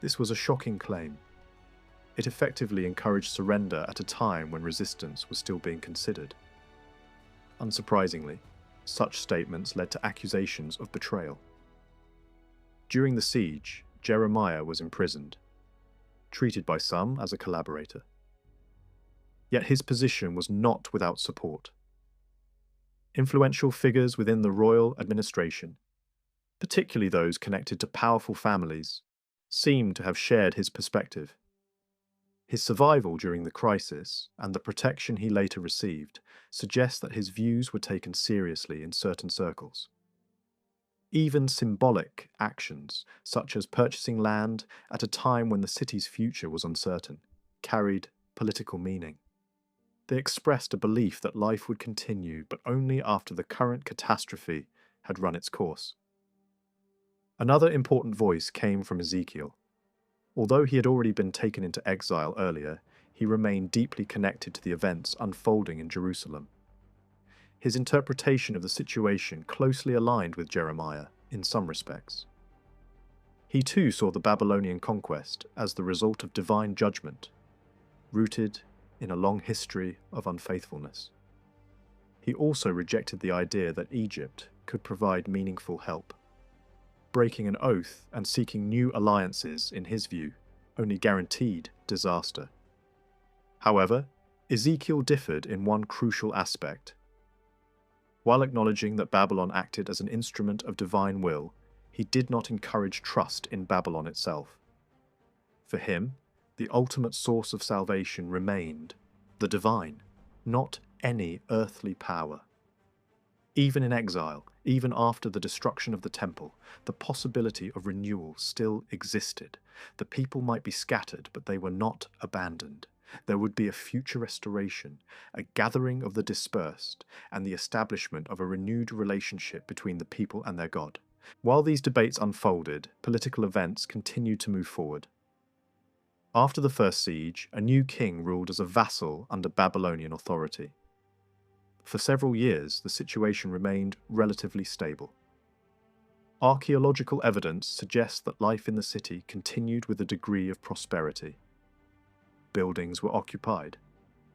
This was a shocking claim. It effectively encouraged surrender at a time when resistance was still being considered. Unsurprisingly, such statements led to accusations of betrayal. During the siege, Jeremiah was imprisoned, treated by some as a collaborator. Yet his position was not without support. Influential figures within the royal administration, particularly those connected to powerful families, seemed to have shared his perspective. His survival during the crisis and the protection he later received suggest that his views were taken seriously in certain circles. Even symbolic actions, such as purchasing land at a time when the city's future was uncertain, carried political meaning. They expressed a belief that life would continue, but only after the current catastrophe had run its course. Another important voice came from Ezekiel. Although he had already been taken into exile earlier, he remained deeply connected to the events unfolding in Jerusalem. His interpretation of the situation closely aligned with Jeremiah in some respects. He too saw the Babylonian conquest as the result of divine judgment, rooted in a long history of unfaithfulness. He also rejected the idea that Egypt could provide meaningful help. Breaking an oath and seeking new alliances, in his view, only guaranteed disaster. However, Ezekiel differed in one crucial aspect. While acknowledging that Babylon acted as an instrument of divine will, he did not encourage trust in Babylon itself. For him, the ultimate source of salvation remained the divine, not any earthly power. Even in exile, even after the destruction of the temple, the possibility of renewal still existed. The people might be scattered, but they were not abandoned. There would be a future restoration, a gathering of the dispersed, and the establishment of a renewed relationship between the people and their God. While these debates unfolded, political events continued to move forward. After the first siege, a new king ruled as a vassal under Babylonian authority. For several years, the situation remained relatively stable. Archaeological evidence suggests that life in the city continued with a degree of prosperity. Buildings were occupied,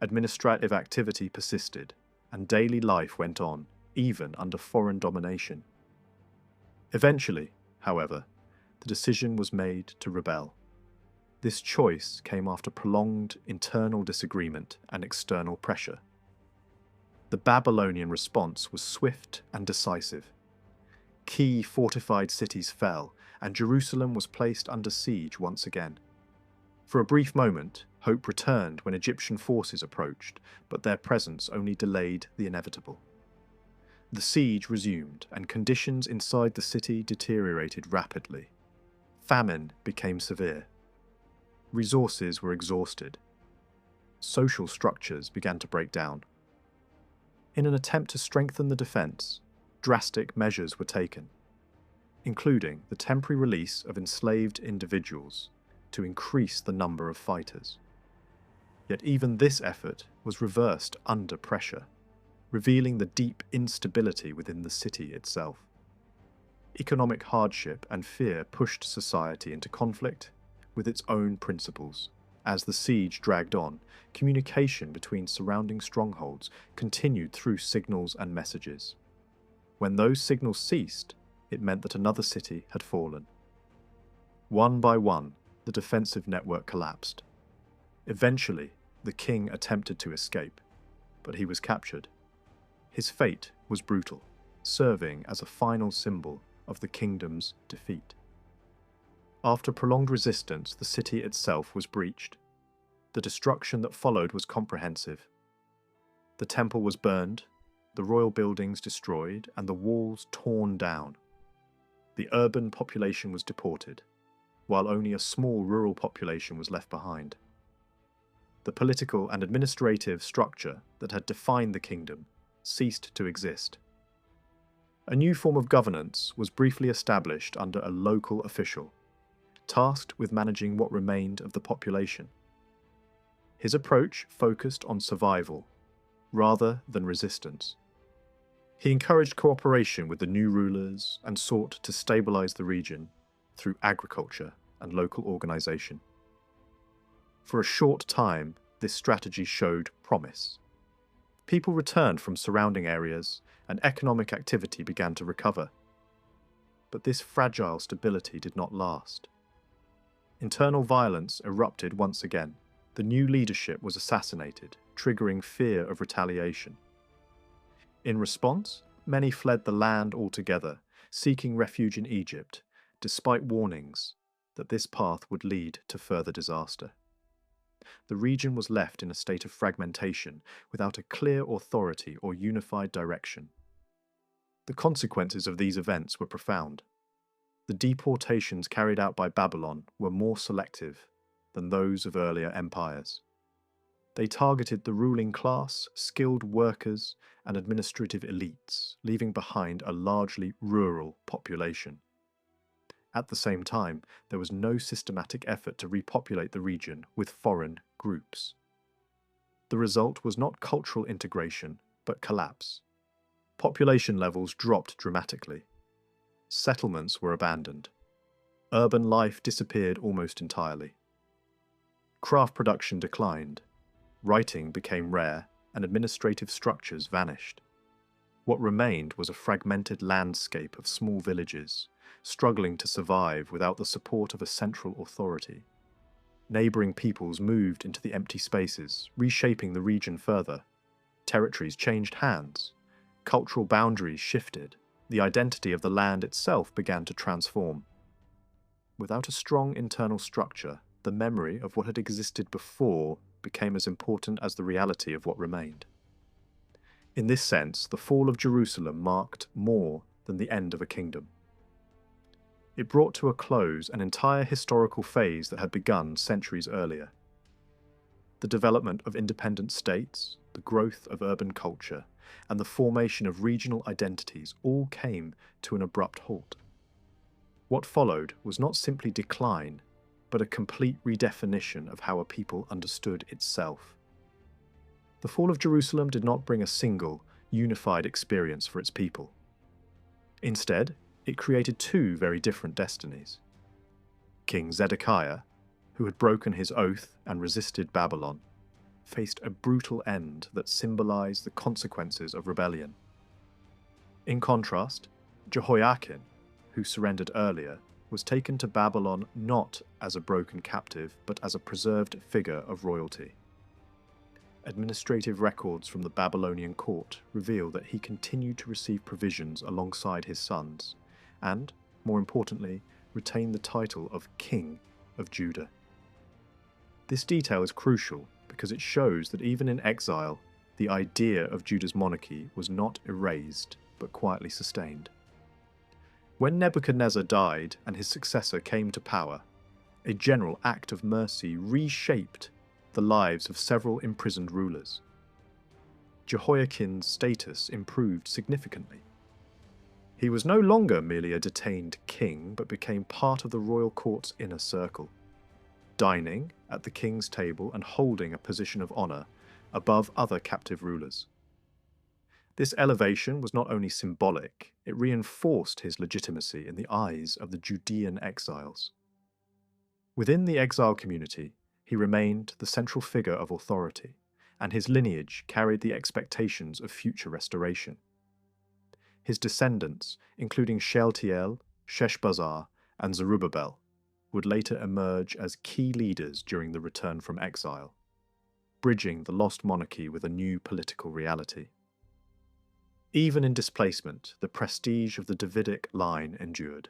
administrative activity persisted, and daily life went on, even under foreign domination. Eventually, however, the decision was made to rebel. This choice came after prolonged internal disagreement and external pressure. The Babylonian response was swift and decisive. Key fortified cities fell, and Jerusalem was placed under siege once again. For a brief moment, hope returned when Egyptian forces approached, but their presence only delayed the inevitable. The siege resumed, and conditions inside the city deteriorated rapidly. Famine became severe. Resources were exhausted. Social structures began to break down. In an attempt to strengthen the defense, drastic measures were taken, including the temporary release of enslaved individuals to increase the number of fighters. Yet even this effort was reversed under pressure, revealing the deep instability within the city itself. Economic hardship and fear pushed society into conflict with its own principles. As the siege dragged on, communication between surrounding strongholds continued through signals and messages. When those signals ceased, it meant that another city had fallen. One by one, the defensive network collapsed. Eventually, the king attempted to escape, but he was captured. His fate was brutal, serving as a final symbol of the kingdom's defeat. After prolonged resistance, the city itself was breached. The destruction that followed was comprehensive. The temple was burned, the royal buildings destroyed, and the walls torn down. The urban population was deported, while only a small rural population was left behind. The political and administrative structure that had defined the kingdom ceased to exist. A new form of governance was briefly established under a local official, tasked with managing what remained of the population. His approach focused on survival, rather than resistance. He encouraged cooperation with the new rulers and sought to stabilize the region through agriculture and local organization. For a short time, this strategy showed promise. People returned from surrounding areas, and economic activity began to recover. But this fragile stability did not last. Internal violence erupted once again. The new leadership was assassinated, triggering fear of retaliation. In response, many fled the land altogether, seeking refuge in Egypt, despite warnings that this path would lead to further disaster. The region was left in a state of fragmentation, without a clear authority or unified direction. The consequences of these events were profound. The deportations carried out by Babylon were more selective than those of earlier empires. They targeted the ruling class, skilled workers, and administrative elites, leaving behind a largely rural population. At the same time, there was no systematic effort to repopulate the region with foreign groups. The result was not cultural integration, but collapse. Population levels dropped dramatically. Settlements were abandoned. Urban life disappeared almost entirely. Craft production declined, writing became rare, and administrative structures vanished. What remained was a fragmented landscape of small villages, struggling to survive without the support of a central authority. Neighbouring peoples moved into the empty spaces, reshaping the region further. Territories changed hands. Cultural boundaries shifted. The identity of the land itself began to transform. Without a strong internal structure, the memory of what had existed before became as important as the reality of what remained. In this sense, the fall of Jerusalem marked more than the end of a kingdom. It brought to a close an entire historical phase that had begun centuries earlier. The development of independent states, the growth of urban culture, and the formation of regional identities all came to an abrupt halt. What followed was not simply decline, but a complete redefinition of how a people understood itself. The fall of Jerusalem did not bring a single, unified experience for its people. Instead, it created two very different destinies. King Zedekiah, who had broken his oath and resisted Babylon, faced a brutal end that symbolized the consequences of rebellion. In contrast, Jehoiakim, who surrendered earlier, was taken to Babylon not as a broken captive, but as a preserved figure of royalty. Administrative records from the Babylonian court reveal that he continued to receive provisions alongside his sons, and, more importantly, retained the title of King of Judah. This detail is crucial because it shows that even in exile, the idea of Judah's monarchy was not erased, but quietly sustained. When Nebuchadnezzar died and his successor came to power, a general act of mercy reshaped the lives of several imprisoned rulers. Jehoiakim's status improved significantly. He was no longer merely a detained king, but became part of the royal court's inner circle, dining at the king's table and holding a position of honour above other captive rulers. This elevation was not only symbolic, it reinforced his legitimacy in the eyes of the Judean exiles. Within the exile community, he remained the central figure of authority, and his lineage carried the expectations of future restoration. His descendants, including Shealtiel, Sheshbazzar, and Zerubbabel, would later emerge as key leaders during the return from exile, bridging the lost monarchy with a new political reality. Even in displacement, the prestige of the Davidic line endured.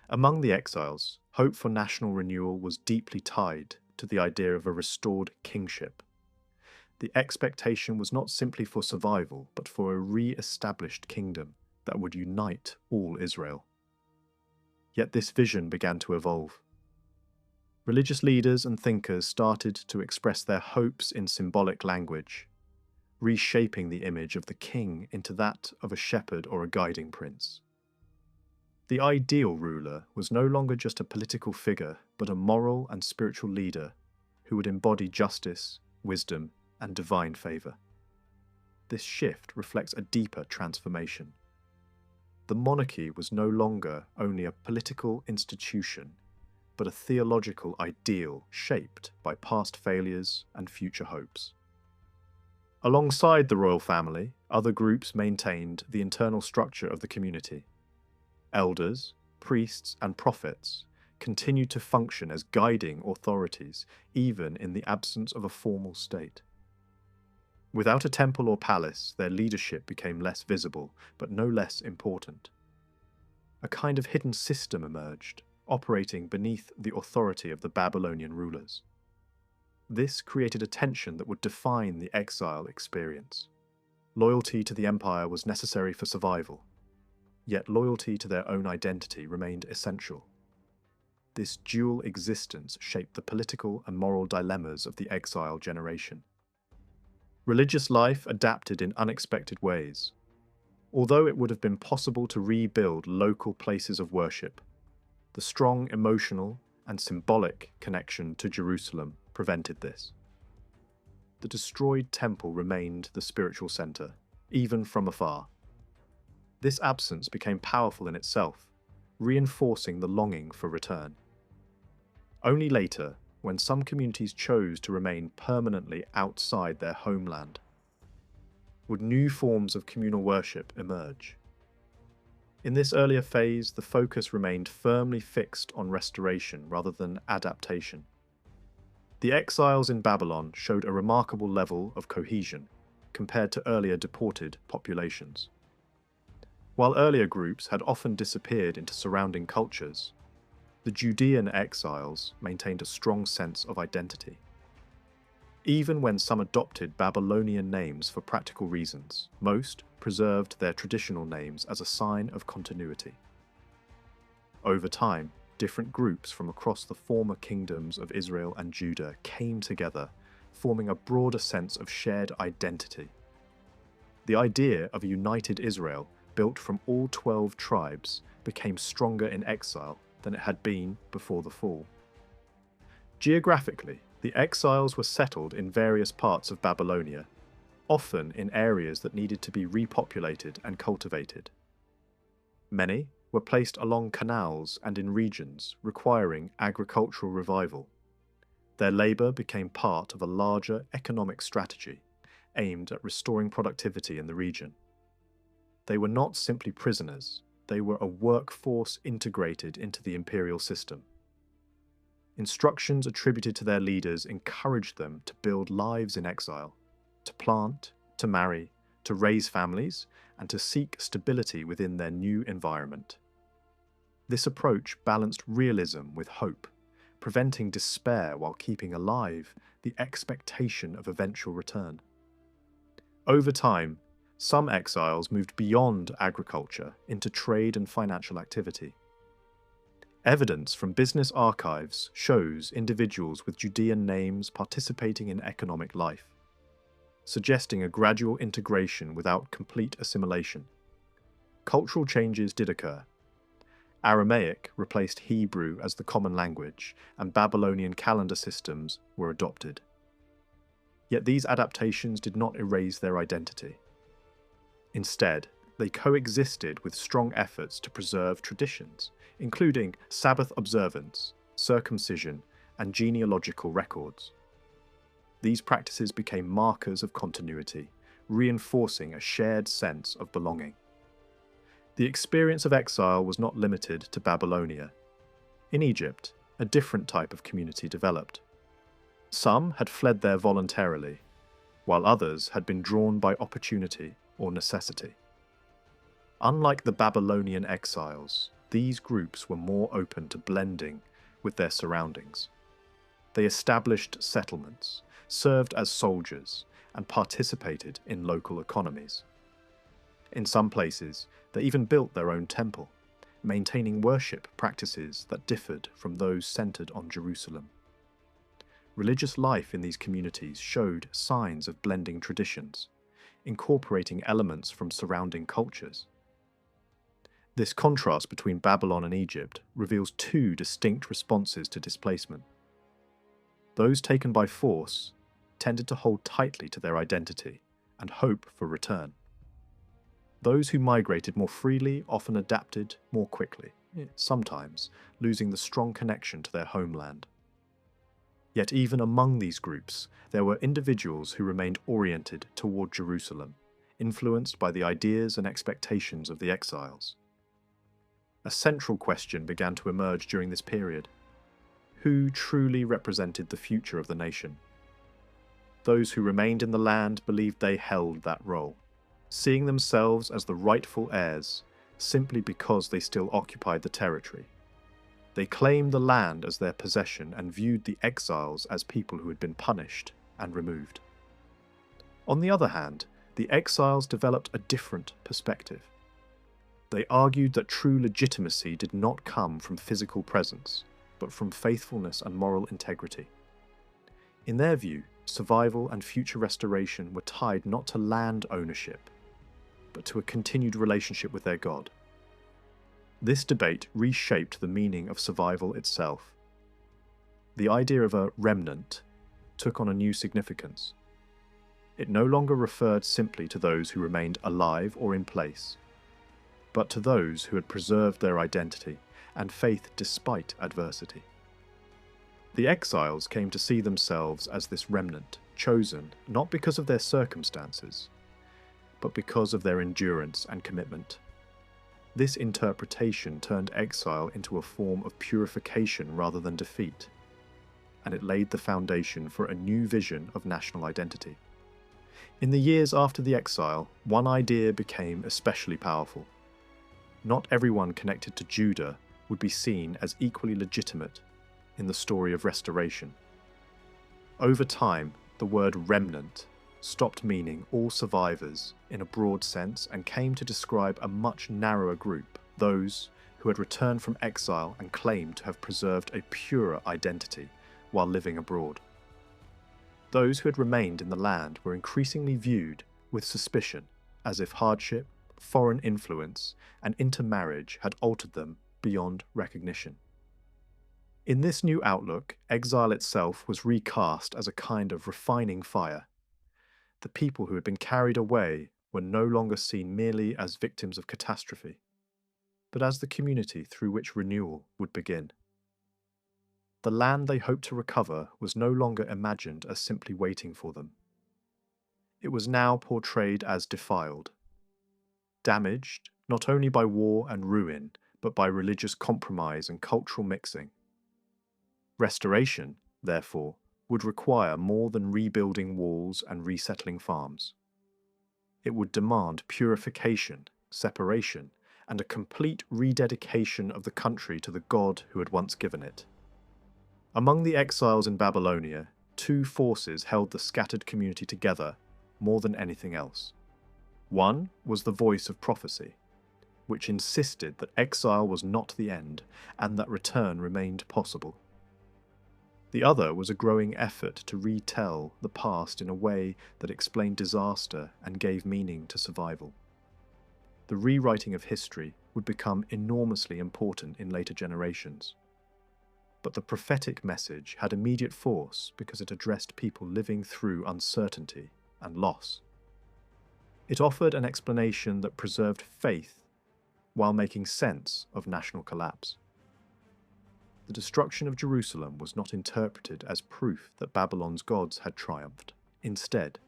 Among the exiles, hope for national renewal was deeply tied to the idea of a restored kingship. The expectation was not simply for survival, but for a re-established kingdom that would unite all Israel. Yet this vision began to evolve. Religious leaders and thinkers started to express their hopes in symbolic language, reshaping the image of the king into that of a shepherd or a guiding prince. The ideal ruler was no longer just a political figure, but a moral and spiritual leader who would embody justice, wisdom, and divine favour. This shift reflects a deeper transformation. The monarchy was no longer only a political institution, but a theological ideal shaped by past failures and future hopes. Alongside the royal family, other groups maintained the internal structure of the community. Elders, priests, and prophets continued to function as guiding authorities, even in the absence of a formal state. Without a temple or palace, their leadership became less visible, but no less important. A kind of hidden system emerged, operating beneath the authority of the Babylonian rulers. This created a tension that would define the exile experience. Loyalty to the empire was necessary for survival, yet loyalty to their own identity remained essential. This dual existence shaped the political and moral dilemmas of the exile generation. Religious life adapted in unexpected ways. Although it would have been possible to rebuild local places of worship, the strong emotional and symbolic connection to Jerusalem prevented this. The destroyed temple remained the spiritual center, even from afar. This absence became powerful in itself. reinforcing the longing for return. Only later, when some communities chose to remain permanently outside their homeland, would new forms of communal worship emerge. In this earlier phase, the focus remained firmly fixed on restoration rather than adaptation. The exiles in Babylon showed a remarkable level of cohesion compared to earlier deported populations. While earlier groups had often disappeared into surrounding cultures, the Judean exiles maintained a strong sense of identity. Even when some adopted Babylonian names for practical reasons, most preserved their traditional names as a sign of continuity. Over time, different groups from across the former kingdoms of Israel and Judah came together, forming a broader sense of shared identity. The idea of a united Israel, built from all 12 tribes, became stronger in exile than it had been before the fall. Geographically, the exiles were settled in various parts of Babylonia, often in areas that needed to be repopulated and cultivated. Many were placed along canals and in regions requiring agricultural revival. Their labour became part of a larger economic strategy aimed at restoring productivity in the region. They were not simply prisoners, they were a workforce integrated into the imperial system. Instructions attributed to their leaders encouraged them to build lives in exile, to plant, to marry, to raise families, and to seek stability within their new environment. This approach balanced realism with hope, preventing despair while keeping alive the expectation of eventual return. Over time, some exiles moved beyond agriculture into trade and financial activity. Evidence from business archives shows individuals with Judean names participating in economic life, suggesting a gradual integration without complete assimilation. Cultural changes did occur. Aramaic replaced Hebrew as the common language, and Babylonian calendar systems were adopted. Yet these adaptations did not erase their identity. Instead, they coexisted with strong efforts to preserve traditions, including Sabbath observance, circumcision, and genealogical records. These practices became markers of continuity, reinforcing a shared sense of belonging. The experience of exile was not limited to Babylonia. In Egypt, a different type of community developed. Some had fled there voluntarily, while others had been drawn by opportunity or necessity. Unlike the Babylonian exiles, these groups were more open to blending with their surroundings. They established settlements, served as soldiers, and participated in local economies. In some places, they even built their own temple, maintaining worship practices that differed from those centered on Jerusalem. Religious life in these communities showed signs of blending traditions, incorporating elements from surrounding cultures. This contrast between Babylon and Egypt reveals two distinct responses to displacement. Those taken by force tended to hold tightly to their identity and hope for return. Those who migrated more freely often adapted more quickly, sometimes losing the strong connection to their homeland. Yet even among these groups, there were individuals who remained oriented toward Jerusalem, influenced by the ideas and expectations of the exiles. A central question began to emerge during this period. Who truly represented the future of the nation? Those who remained in the land believed they held that role, seeing themselves as the rightful heirs simply because they still occupied the territory. They claimed the land as their possession and viewed the exiles as people who had been punished and removed. On the other hand, the exiles developed a different perspective. They argued that true legitimacy did not come from physical presence, but from faithfulness and moral integrity. In their view, survival and future restoration were tied not to land ownership, but to a continued relationship with their God. This debate reshaped the meaning of survival itself. The idea of a remnant took on a new significance. It no longer referred simply to those who remained alive or in place, but to those who had preserved their identity and faith despite adversity. The exiles came to see themselves as this remnant, chosen not because of their circumstances, but because of their endurance and commitment. This interpretation turned exile into a form of purification rather than defeat, and it laid the foundation for a new vision of national identity. In the years after the exile, one idea became especially powerful. Not everyone connected to Judah would be seen as equally legitimate in the story of restoration. Over time, the word remnant stopped meaning all survivors in a broad sense and came to describe a much narrower group, those who had returned from exile and claimed to have preserved a purer identity while living abroad. Those who had remained in the land were increasingly viewed with suspicion, as if hardship, foreign influence, and intermarriage had altered them beyond recognition. In this new outlook, exile itself was recast as a kind of refining fire. The people who had been carried away were no longer seen merely as victims of catastrophe, but as the community through which renewal would begin. The land they hoped to recover was no longer imagined as simply waiting for them. It was now portrayed as defiled, damaged not only by war and ruin, but by religious compromise and cultural mixing. Restoration, therefore, would require more than rebuilding walls and resettling farms. It would demand purification, separation, and a complete rededication of the country to the God who had once given it. Among the exiles in Babylonia, two forces held the scattered community together more than anything else. One was the voice of prophecy, which insisted that exile was not the end and that return remained possible. The other was a growing effort to retell the past in a way that explained disaster and gave meaning to survival. The rewriting of history would become enormously important in later generations. But the prophetic message had immediate force because it addressed people living through uncertainty and loss. It offered an explanation that preserved faith while making sense of national collapse. The destruction of Jerusalem was not interpreted as proof that Babylon's gods had triumphed. Instead,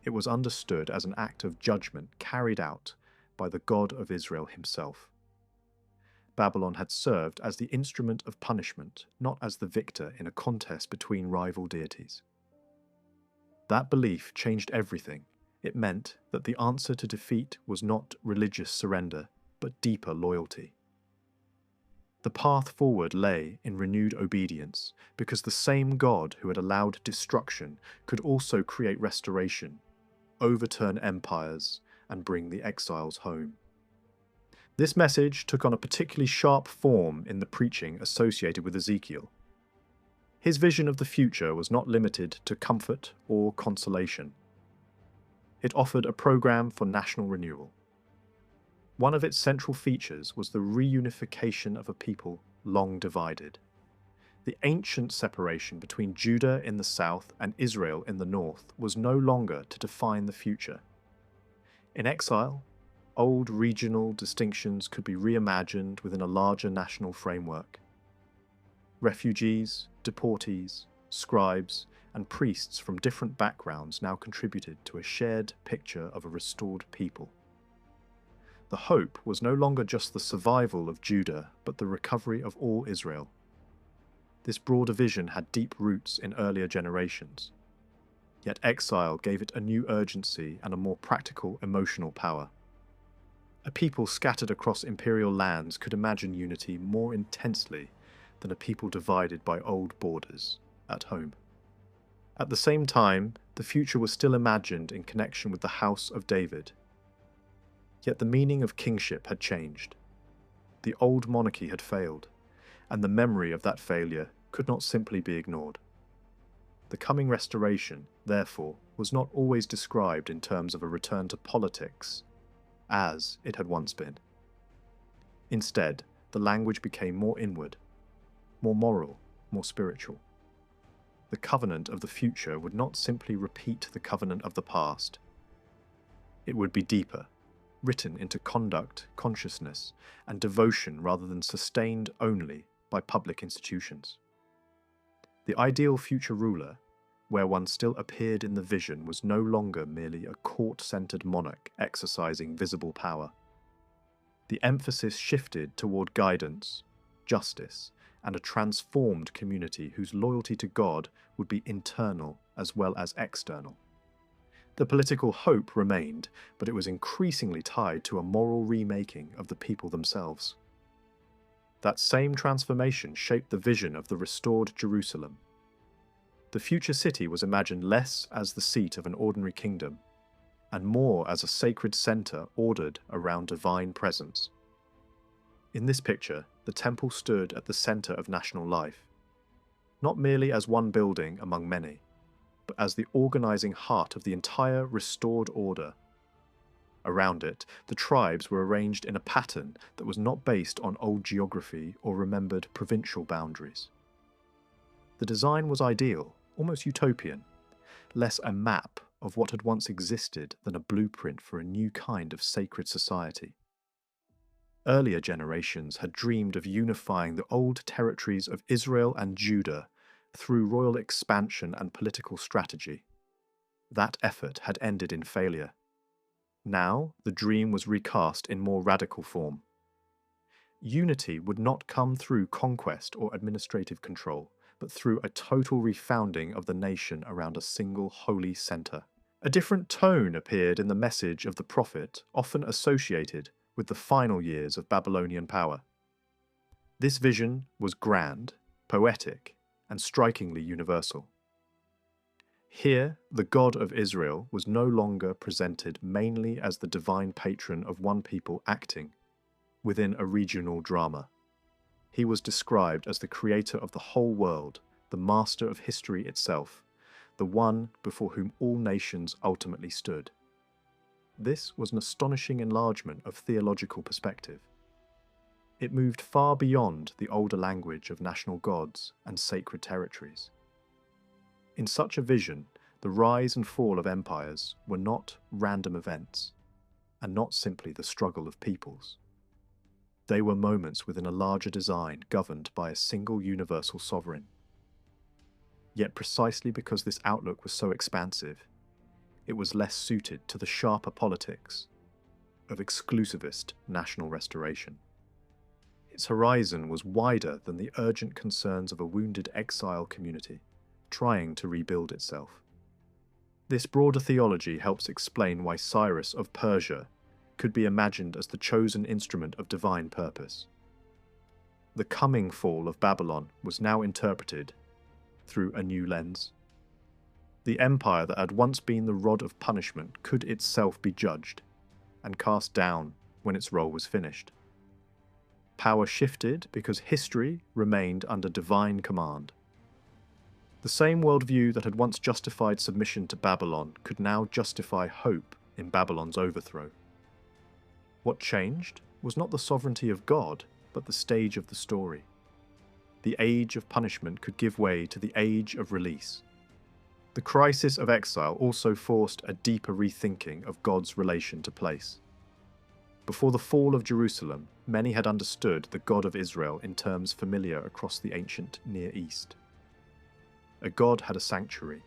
it was understood as an act of judgment carried out by the God of Israel himself. Babylon had served as the instrument of punishment, not as the victor in a contest between rival deities. That belief changed everything. It meant that the answer to defeat was not religious surrender, but deeper loyalty. The path forward lay in renewed obedience, because the same God who had allowed destruction could also create restoration, overturn empires, and bring the exiles home. This message took on a particularly sharp form in the preaching associated with Ezekiel. His vision of the future was not limited to comfort or consolation. It offered a program for national renewal. One of its central features was the reunification of a people long divided. The ancient separation between Judah in the south and Israel in the north was no longer to define the future. In exile, old regional distinctions could be reimagined within a larger national framework. Refugees, deportees, scribes, and priests from different backgrounds now contributed to a shared picture of a restored people. The hope was no longer just the survival of Judah, but the recovery of all Israel. This broader vision had deep roots in earlier generations. Yet exile gave it a new urgency and a more practical emotional power. A people scattered across imperial lands could imagine unity more intensely than a people divided by old borders at home. At the same time, the future was still imagined in connection with the house of David. Yet the meaning of kingship had changed. The old monarchy had failed, and the memory of that failure could not simply be ignored. The coming restoration, therefore, was not always described in terms of a return to politics, as it had once been. Instead, the language became more inward, more moral, more spiritual. The covenant of the future would not simply repeat the covenant of the past. It would be deeper, written into conduct, consciousness, and devotion rather than sustained only by public institutions. The ideal future ruler, where one still appeared in the vision, was no longer merely a court-centered monarch exercising visible power. The emphasis shifted toward guidance, justice, and a transformed community whose loyalty to God would be internal as well as external. The political hope remained, but it was increasingly tied to a moral remaking of the people themselves. That same transformation shaped the vision of the restored Jerusalem. The future city was imagined less as the seat of an ordinary kingdom, and more as a sacred center ordered around divine presence. In this picture, the temple stood at the center of national life, not merely as one building among many, but as the organizing heart of the entire restored order. Around it, the tribes were arranged in a pattern that was not based on old geography or remembered provincial boundaries. The design was ideal, almost utopian, less a map of what had once existed than a blueprint for a new kind of sacred society. Earlier generations had dreamed of unifying the old territories of Israel and Judah through royal expansion and political strategy. That effort had ended in failure. Now, the dream was recast in more radical form. Unity would not come through conquest or administrative control, but through a total refounding of the nation around a single holy center. A different tone appeared in the message of the prophet, often associated with the final years of Babylonian power. This vision was grand, poetic, and strikingly universal. Here, the God of Israel was no longer presented mainly as the divine patron of one people acting within a regional drama. He was described as the creator of the whole world, the master of history itself, the one before whom all nations ultimately stood. This was an astonishing enlargement of theological perspective. It moved far beyond the older language of national gods and sacred territories. In such a vision, the rise and fall of empires were not random events, and not simply the struggle of peoples. They were moments within a larger design governed by a single universal sovereign. Yet precisely because this outlook was so expansive, it was less suited to the sharper politics of exclusivist national restoration. Its horizon was wider than the urgent concerns of a wounded exile community trying to rebuild itself. This broader theology helps explain why Cyrus of Persia could be imagined as the chosen instrument of divine purpose. The coming fall of Babylon was now interpreted through a new lens. The empire that had once been the rod of punishment could itself be judged and cast down when its role was finished. Power shifted because history remained under divine command. The same worldview that had once justified submission to Babylon could now justify hope in Babylon's overthrow. What changed was not the sovereignty of God, but the stage of the story. The age of punishment could give way to the age of release. The crisis of exile also forced a deeper rethinking of God's relation to place. Before the fall of Jerusalem, many had understood the God of Israel in terms familiar across the ancient Near East. A god had a sanctuary,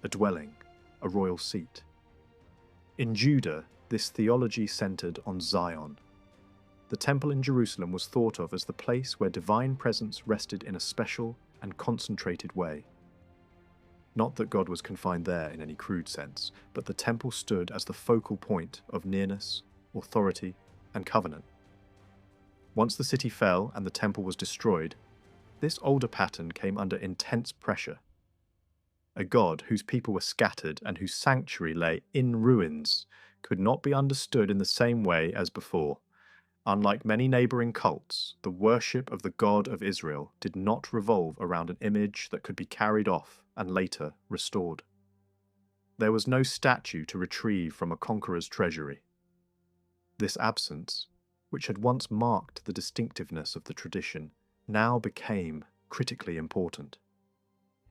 a dwelling, a royal seat. In Judah, this theology centered on Zion. The temple in Jerusalem was thought of as the place where divine presence rested in a special and concentrated way. Not that God was confined there in any crude sense, but the temple stood as the focal point of nearness, authority, and covenant. Once the city fell and the temple was destroyed, this older pattern came under intense pressure. A God whose people were scattered and whose sanctuary lay in ruins could not be understood in the same way as before. Unlike many neighboring cults, the worship of the God of Israel did not revolve around an image that could be carried off and later restored. There was no statue to retrieve from a conqueror's treasury. This absence, which had once marked the distinctiveness of the tradition, now became critically important.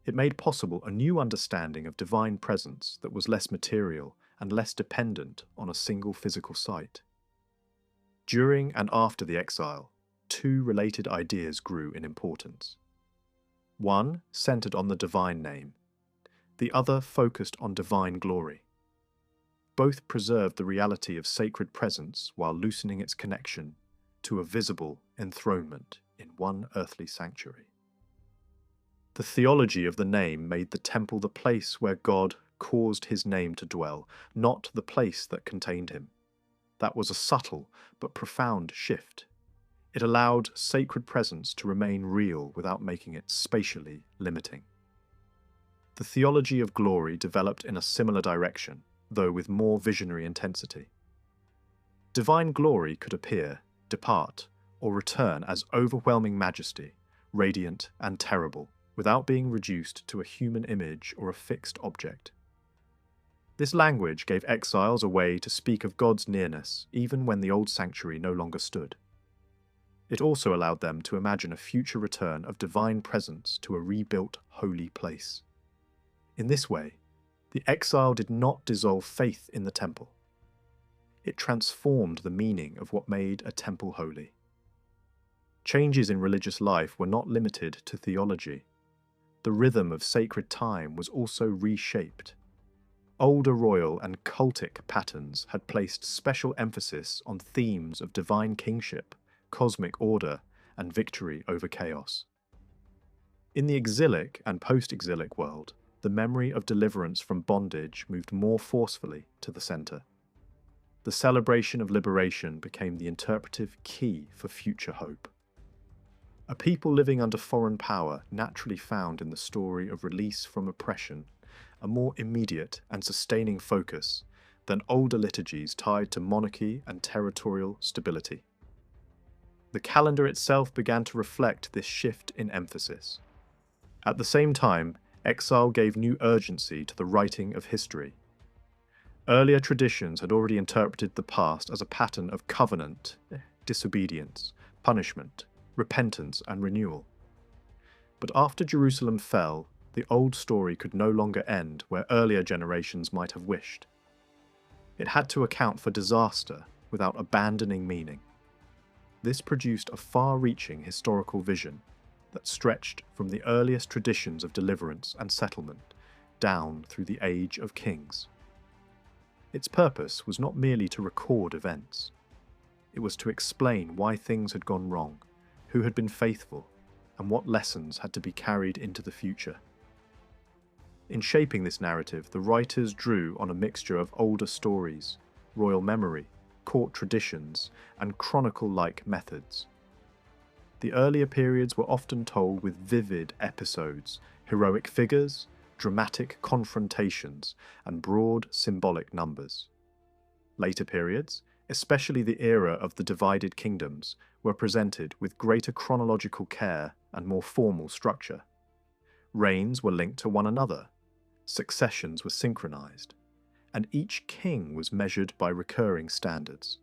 It made possible a new understanding of divine presence that was less material and less dependent on a single physical site. During and after the exile, two related ideas grew in importance. One centered on the divine name, the other focused on divine glory. Both preserved the reality of sacred presence while loosening its connection to a visible enthronement in one earthly sanctuary. The theology of the name made the temple the place where God caused his name to dwell, not the place that contained him. That was a subtle but profound shift. It allowed sacred presence to remain real without making it spatially limiting. The theology of glory developed in a similar direction, though with more visionary intensity. Divine glory could appear, depart, or return as overwhelming majesty, radiant and terrible, without being reduced to a human image or a fixed object. This language gave exiles a way to speak of God's nearness even when the old sanctuary no longer stood. It also allowed them to imagine a future return of divine presence to a rebuilt holy place. In this way, the exile did not dissolve faith in the temple. It transformed the meaning of what made a temple holy. Changes in religious life were not limited to theology. The rhythm of sacred time was also reshaped. Older royal and cultic patterns had placed special emphasis on themes of divine kingship, cosmic order, and victory over chaos. In the exilic and post-exilic world, the memory of deliverance from bondage moved more forcefully to the center. The celebration of liberation became the interpretive key for future hope. A people living under foreign power naturally found in the story of release from oppression a more immediate and sustaining focus than older liturgies tied to monarchy and territorial stability. The calendar itself began to reflect this shift in emphasis. At the same time, exile gave new urgency to the writing of history. Earlier traditions had already interpreted the past as a pattern of covenant, disobedience, punishment, repentance, and renewal. But after Jerusalem fell, the old story could no longer end where earlier generations might have wished. It had to account for disaster without abandoning meaning. This produced a far-reaching historical vision that stretched from the earliest traditions of deliverance and settlement down through the age of kings. Its purpose was not merely to record events. It was to explain why things had gone wrong, who had been faithful, and what lessons had to be carried into the future. In shaping this narrative, the writers drew on a mixture of older stories, royal memory, court traditions, and chronicle-like methods. The earlier periods were often told with vivid episodes, heroic figures, dramatic confrontations, and broad symbolic numbers. Later periods, especially the era of the divided kingdoms, were presented with greater chronological care and more formal structure. Reigns were linked to one another, successions were synchronized, and each king was measured by recurring standards.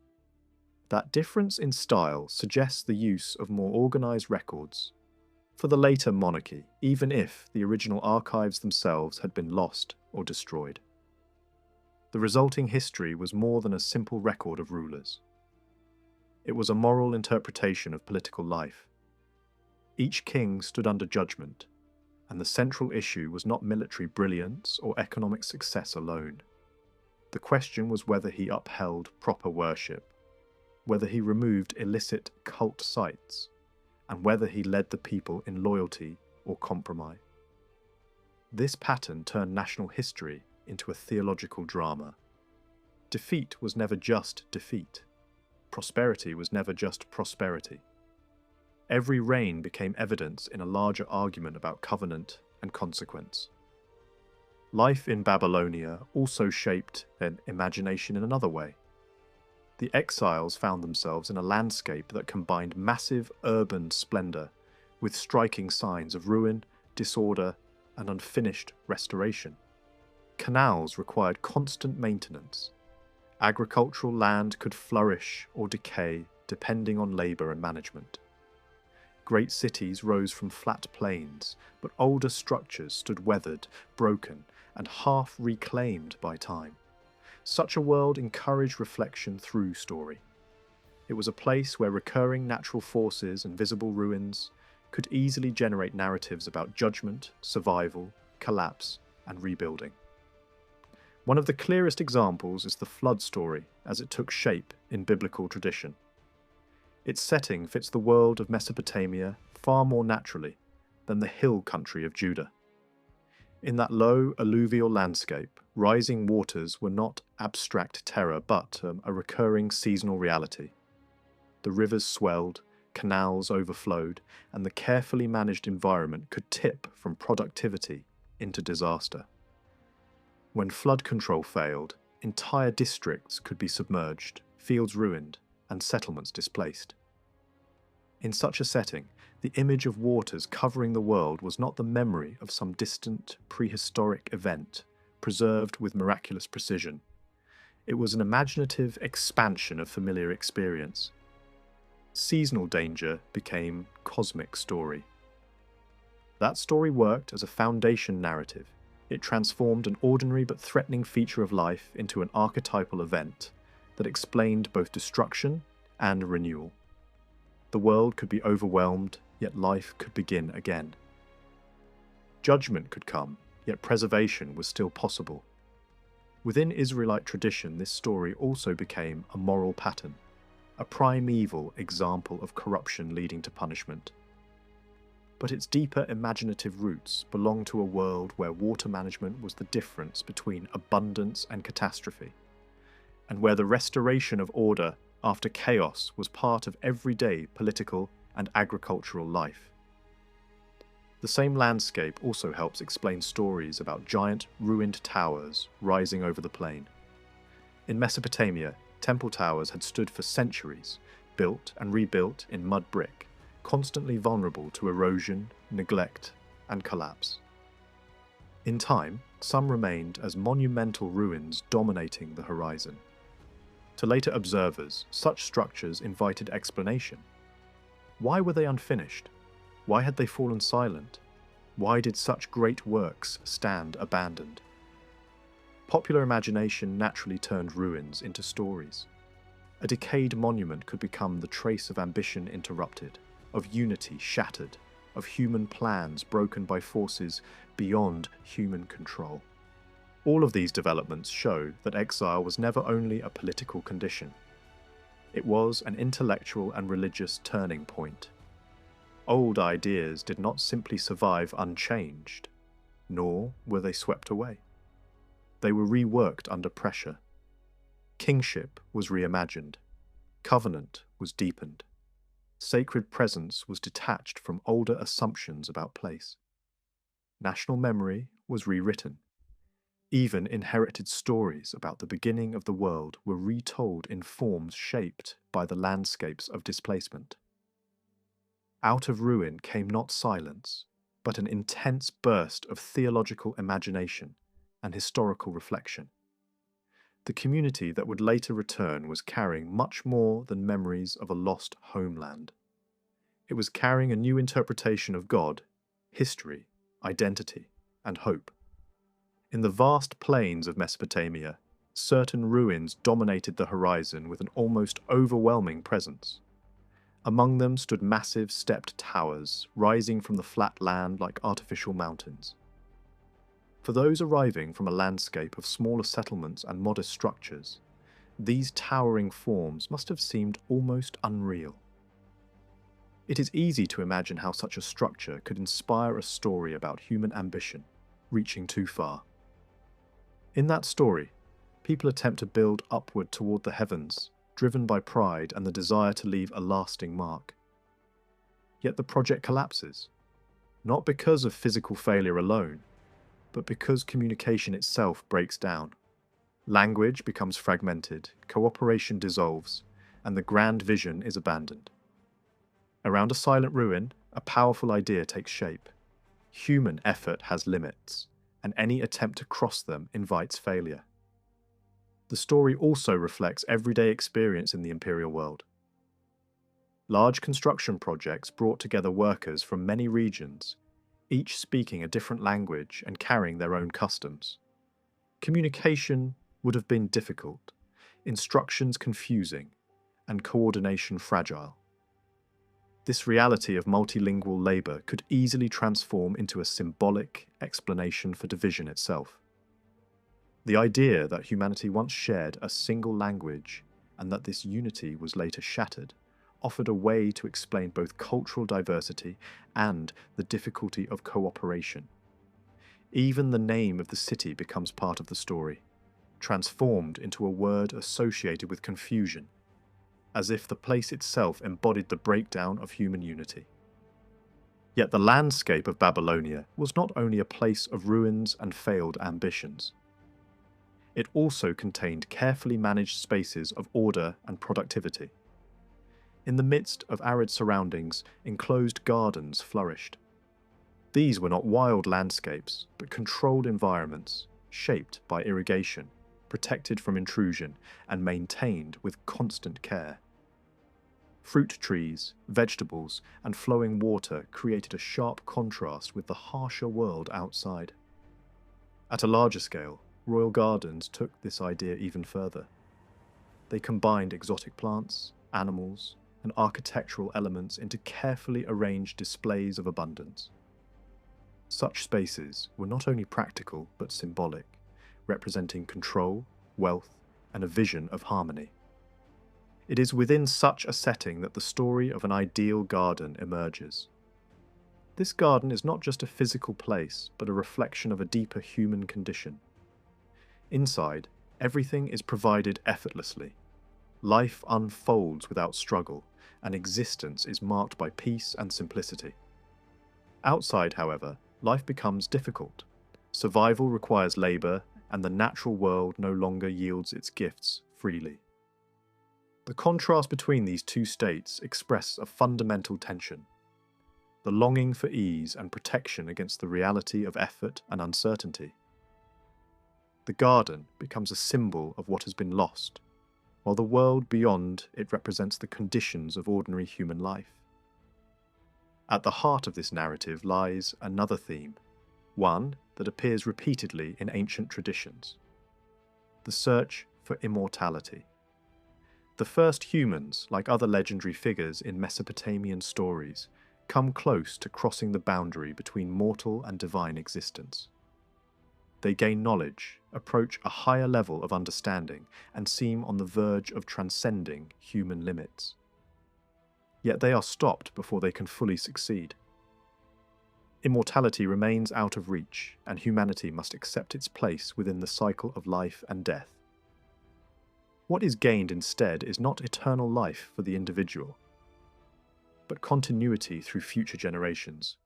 That difference in style suggests the use of more organized records for the later monarchy, even if the original archives themselves had been lost or destroyed. The resulting history was more than a simple record of rulers. It was a moral interpretation of political life. Each king stood under judgment, and the central issue was not military brilliance or economic success alone. The question was whether he upheld proper worship, whether he removed illicit cult sites, and whether he led the people in loyalty or compromise. This pattern turned national history into a theological drama. Defeat was never just defeat. Prosperity was never just prosperity. Every reign became evidence in a larger argument about covenant and consequence. Life in Babylonia also shaped their imagination in another way. The exiles found themselves in a landscape that combined massive urban splendor with striking signs of ruin, disorder, and unfinished restoration. Canals required constant maintenance. Agricultural land could flourish or decay depending on labor and management. Great cities rose from flat plains, but older structures stood weathered, broken, and half reclaimed by time. Such a world encouraged reflection through story. It was a place where recurring natural forces and visible ruins could easily generate narratives about judgment, survival, collapse, and rebuilding. One of the clearest examples is the flood story as it took shape in biblical tradition. Its setting fits the world of Mesopotamia far more naturally than the hill country of Judah. In that low alluvial landscape, rising waters were not abstract terror but a recurring seasonal reality. The rivers swelled, canals overflowed, and the carefully managed environment could tip from productivity into disaster. When flood control failed, entire districts could be submerged, fields ruined, and settlements displaced. In such a setting, the image of waters covering the world was not the memory of some distant, prehistoric event, preserved with miraculous precision. It was an imaginative expansion of familiar experience. Seasonal danger became cosmic story. That story worked as a foundation narrative. It transformed an ordinary but threatening feature of life into an archetypal event that explained both destruction and renewal. The world could be overwhelmed, yet life could begin again. Judgment could come, yet preservation was still possible. Within Israelite tradition, this story also became a moral pattern, a primeval example of corruption leading to punishment. But its deeper imaginative roots belong to a world where water management was the difference between abundance and catastrophe, and where the restoration of order after chaos was part of everyday political and agricultural life. The same landscape also helps explain stories about giant ruined towers rising over the plain. In Mesopotamia, temple towers had stood for centuries, built and rebuilt in mud brick, constantly vulnerable to erosion, neglect, and collapse. In time, some remained as monumental ruins dominating the horizon. To later observers, such structures invited explanation. Why were they unfinished? Why had they fallen silent? Why did such great works stand abandoned? Popular imagination naturally turned ruins into stories. A decayed monument could become the trace of ambition interrupted, of unity shattered, of human plans broken by forces beyond human control. All of these developments show that exile was never only a political condition. It was an intellectual and religious turning point. Old ideas did not simply survive unchanged, nor were they swept away. They were reworked under pressure. Kingship was reimagined. Covenant was deepened. Sacred presence was detached from older assumptions about place. National memory was rewritten. Even inherited stories about the beginning of the world were retold in forms shaped by the landscapes of displacement. Out of ruin came not silence, but an intense burst of theological imagination and historical reflection. The community that would later return was carrying much more than memories of a lost homeland. It was carrying a new interpretation of God, history, identity, and hope. In the vast plains of Mesopotamia, certain ruins dominated the horizon with an almost overwhelming presence. Among them stood massive stepped towers, rising from the flat land like artificial mountains. For those arriving from a landscape of smaller settlements and modest structures, these towering forms must have seemed almost unreal. It is easy to imagine how such a structure could inspire a story about human ambition, reaching too far. In that story, people attempt to build upward toward the heavens, driven by pride and the desire to leave a lasting mark. Yet the project collapses, not because of physical failure alone, but because communication itself breaks down. Language becomes fragmented, cooperation dissolves, and the grand vision is abandoned. Around a silent ruin, a powerful idea takes shape. Human effort has limits, and any attempt to cross them invites failure. The story also reflects everyday experience in the imperial world. Large construction projects brought together workers from many regions, each speaking a different language and carrying their own customs. Communication would have been difficult, instructions confusing, and coordination fragile. This reality of multilingual labour could easily transform into a symbolic explanation for division itself. The idea that humanity once shared a single language and that this unity was later shattered offered a way to explain both cultural diversity and the difficulty of cooperation. Even the name of the city becomes part of the story, transformed into a word associated with confusion, as if the place itself embodied the breakdown of human unity. Yet the landscape of Babylonia was not only a place of ruins and failed ambitions. It also contained carefully managed spaces of order and productivity. In the midst of arid surroundings, enclosed gardens flourished. These were not wild landscapes, but controlled environments, shaped by irrigation, protected from intrusion, and maintained with constant care. Fruit trees, vegetables, and flowing water created a sharp contrast with the harsher world outside. At a larger scale, royal gardens took this idea even further. They combined exotic plants, animals, and architectural elements into carefully arranged displays of abundance. Such spaces were not only practical but symbolic, representing control, wealth, and a vision of harmony. It is within such a setting that the story of an ideal garden emerges. This garden is not just a physical place, but a reflection of a deeper human condition. Inside, everything is provided effortlessly. Life unfolds without struggle, and existence is marked by peace and simplicity. Outside, however, life becomes difficult. Survival requires labour, and the natural world no longer yields its gifts freely. The contrast between these two states expresses a fundamental tension: the longing for ease and protection against the reality of effort and uncertainty. The garden becomes a symbol of what has been lost, while the world beyond it represents the conditions of ordinary human life. At the heart of this narrative lies another theme, one that appears repeatedly in ancient traditions: the search for immortality. The first humans, like other legendary figures in Mesopotamian stories, come close to crossing the boundary between mortal and divine existence. They gain knowledge, approach a higher level of understanding, and seem on the verge of transcending human limits. Yet they are stopped before they can fully succeed. Immortality remains out of reach, and humanity must accept its place within the cycle of life and death. What is gained instead is not eternal life for the individual, but continuity through future generations.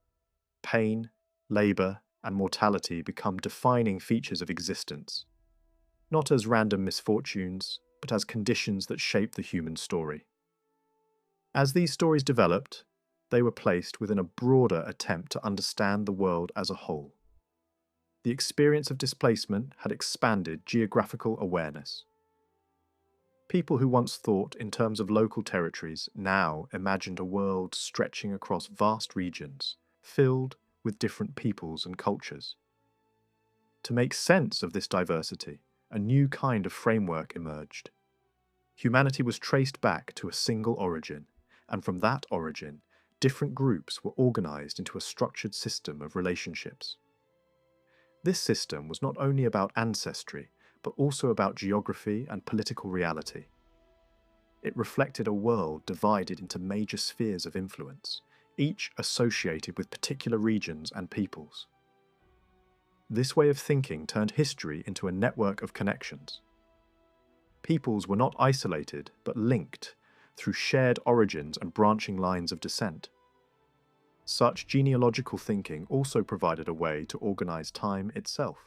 Pain, labour, and mortality become defining features of existence, not as random misfortunes, but as conditions that shape the human story. As these stories developed, they were placed within a broader attempt to understand the world as a whole. The experience of displacement had expanded geographical awareness. People who once thought in terms of local territories now imagined a world stretching across vast regions, filled with different peoples and cultures. To make sense of this diversity, a new kind of framework emerged. Humanity was traced back to a single origin, and from that origin, different groups were organized into a structured system of relationships. This system was not only about ancestry, but also about geography and political reality. It reflected a world divided into major spheres of influence, each associated with particular regions and peoples. This way of thinking turned history into a network of connections. Peoples were not isolated, but linked through shared origins and branching lines of descent. Such genealogical thinking also provided a way to organize time itself.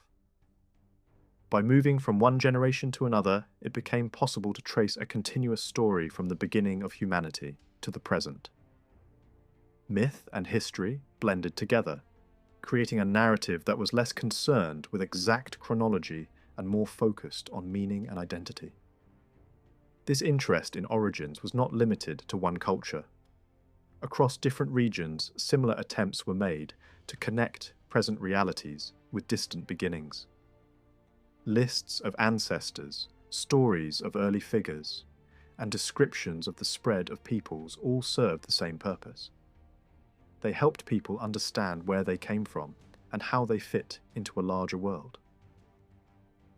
By moving from one generation to another, it became possible to trace a continuous story from the beginning of humanity to the present. Myth and history blended together, creating a narrative that was less concerned with exact chronology and more focused on meaning and identity. This interest in origins was not limited to one culture. Across different regions, similar attempts were made to connect present realities with distant beginnings. Lists of ancestors, stories of early figures, and descriptions of the spread of peoples all served the same purpose. They helped people understand where they came from and how they fit into a larger world.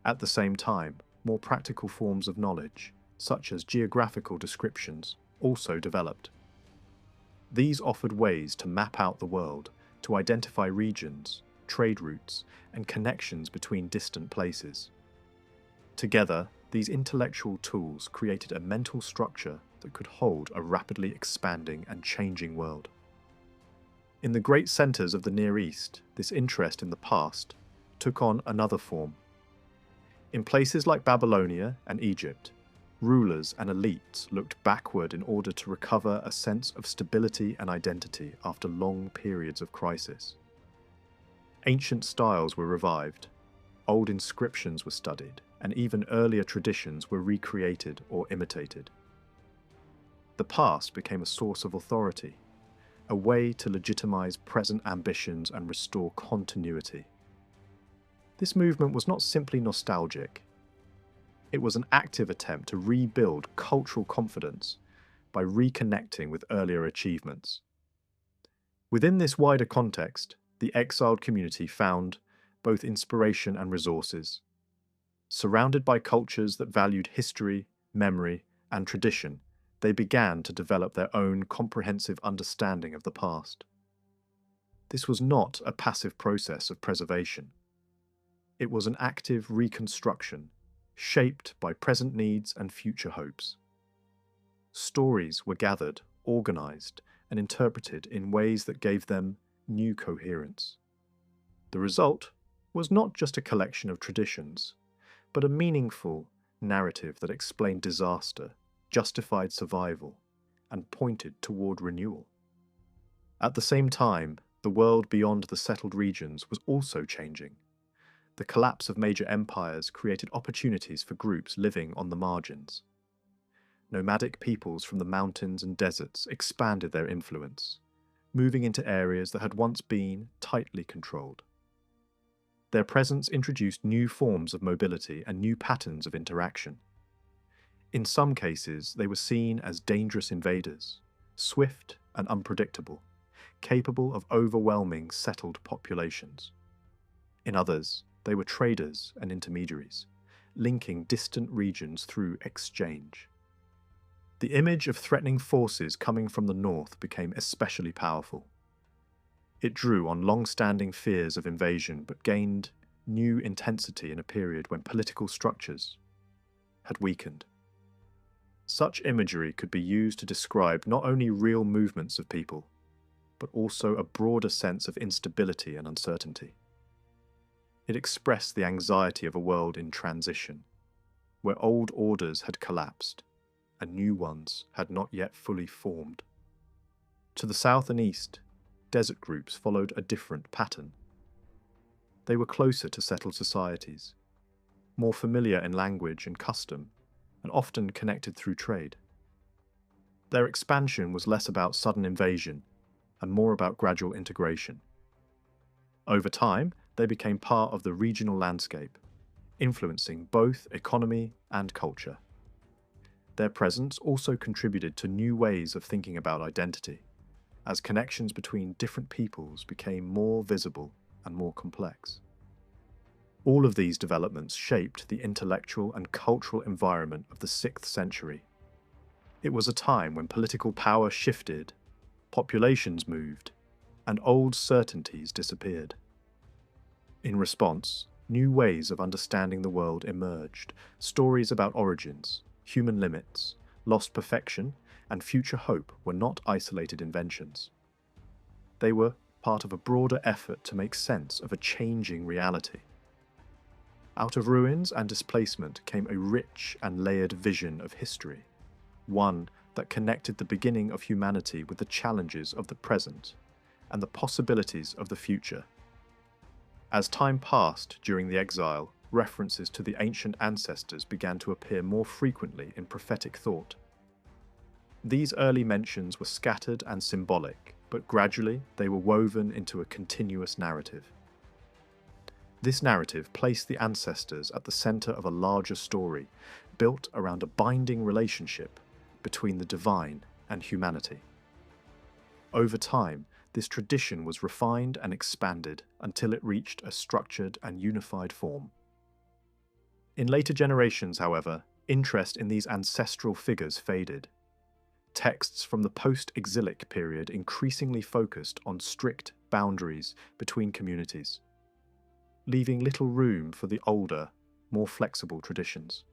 At the same time, more practical forms of knowledge, such as geographical descriptions, also developed. These offered ways to map out the world, to identify regions, trade routes, and connections between distant places. Together, these intellectual tools created a mental structure that could hold a rapidly expanding and changing world. In the great centres of the Near East, this interest in the past took on another form. In places like Babylonia and Egypt, rulers and elites looked backward in order to recover a sense of stability and identity after long periods of crisis. Ancient styles were revived, old inscriptions were studied, and even earlier traditions were recreated or imitated. The past became a source of authority, a way to legitimize present ambitions and restore continuity. This movement was not simply nostalgic. It was an active attempt to rebuild cultural confidence by reconnecting with earlier achievements. Within this wider context, the exiled community found both inspiration and resources. Surrounded by cultures that valued history, memory, and tradition, they began to develop their own comprehensive understanding of the past. This was not a passive process of preservation. It was an active reconstruction, shaped by present needs and future hopes. Stories were gathered, organized, and interpreted in ways that gave them new coherence. The result was not just a collection of traditions, but a meaningful narrative that explained disaster, justified survival, and pointed toward renewal. At the same time, the world beyond the settled regions was also changing. The collapse of major empires created opportunities for groups living on the margins. Nomadic peoples from the mountains and deserts expanded their influence, moving into areas that had once been tightly controlled. Their presence introduced new forms of mobility and new patterns of interaction. In some cases, they were seen as dangerous invaders, swift and unpredictable, capable of overwhelming settled populations. In others, they were traders and intermediaries, linking distant regions through exchange. The image of threatening forces coming from the north became especially powerful. It drew on long-standing fears of invasion but gained new intensity in a period when political structures had weakened. Such imagery could be used to describe not only real movements of people, but also a broader sense of instability and uncertainty. It expressed the anxiety of a world in transition, where old orders had collapsed and new ones had not yet fully formed. To the south and east, desert groups followed a different pattern. They were closer to settled societies, more familiar in language and custom, and often connected through trade. Their expansion was less about sudden invasion and more about gradual integration. Over time, they became part of the regional landscape, influencing both economy and culture. Their presence also contributed to new ways of thinking about identity, as connections between different peoples became more visible and more complex. All of these developments shaped the intellectual and cultural environment of the 6th century. It was a time when political power shifted, populations moved, and old certainties disappeared. In response, new ways of understanding the world emerged, stories about origins, human limits, lost perfection, and future hope were not isolated inventions. They were part of a broader effort to make sense of a changing reality. Out of ruins and displacement came a rich and layered vision of history, one that connected the beginning of humanity with the challenges of the present and the possibilities of the future. As time passed during the exile, references to the ancient ancestors began to appear more frequently in prophetic thought. These early mentions were scattered and symbolic, but gradually they were woven into a continuous narrative. This narrative placed the ancestors at the center of a larger story, built around a binding relationship between the divine and humanity. Over time, this tradition was refined and expanded until it reached a structured and unified form. In later generations, however, interest in these ancestral figures faded. Texts from the post-exilic period increasingly focused on strict boundaries between communities, leaving little room for the older, more flexible traditions.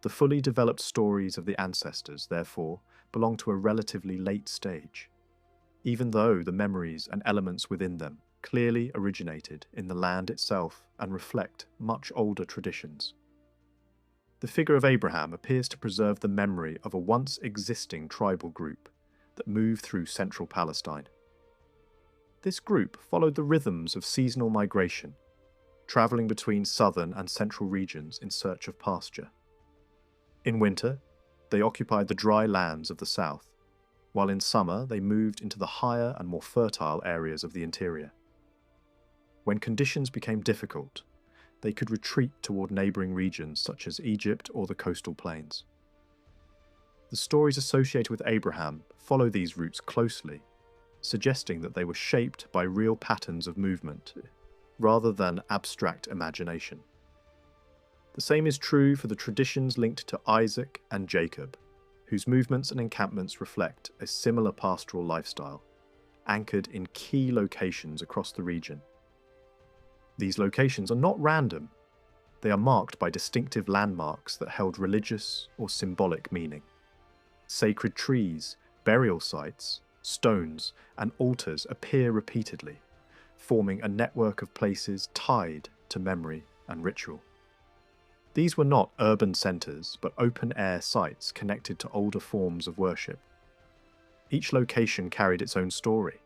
The fully developed stories of the ancestors, therefore, belong to a relatively late stage, even though the memories and elements within them clearly originated in the land itself and reflect much older traditions. The figure of Abraham appears to preserve the memory of a once existing tribal group that moved through central Palestine. This group followed the rhythms of seasonal migration, travelling between southern and central regions in search of pasture. In winter, they occupied the dry lands of the south, while in summer they moved into the higher and more fertile areas of the interior. When conditions became difficult, they could retreat toward neighbouring regions such as Egypt or the coastal plains. The stories associated with Abraham follow these routes closely, suggesting that they were shaped by real patterns of movement, rather than abstract imagination. The same is true for the traditions linked to Isaac and Jacob, whose movements and encampments reflect a similar pastoral lifestyle, anchored in key locations across the region. These locations are not random. They are marked by distinctive landmarks that held religious or symbolic meaning. Sacred trees, burial sites, stones, and altars appear repeatedly, forming a network of places tied to memory and ritual. These were not urban centres, but open-air sites connected to older forms of worship. Each location carried its own story,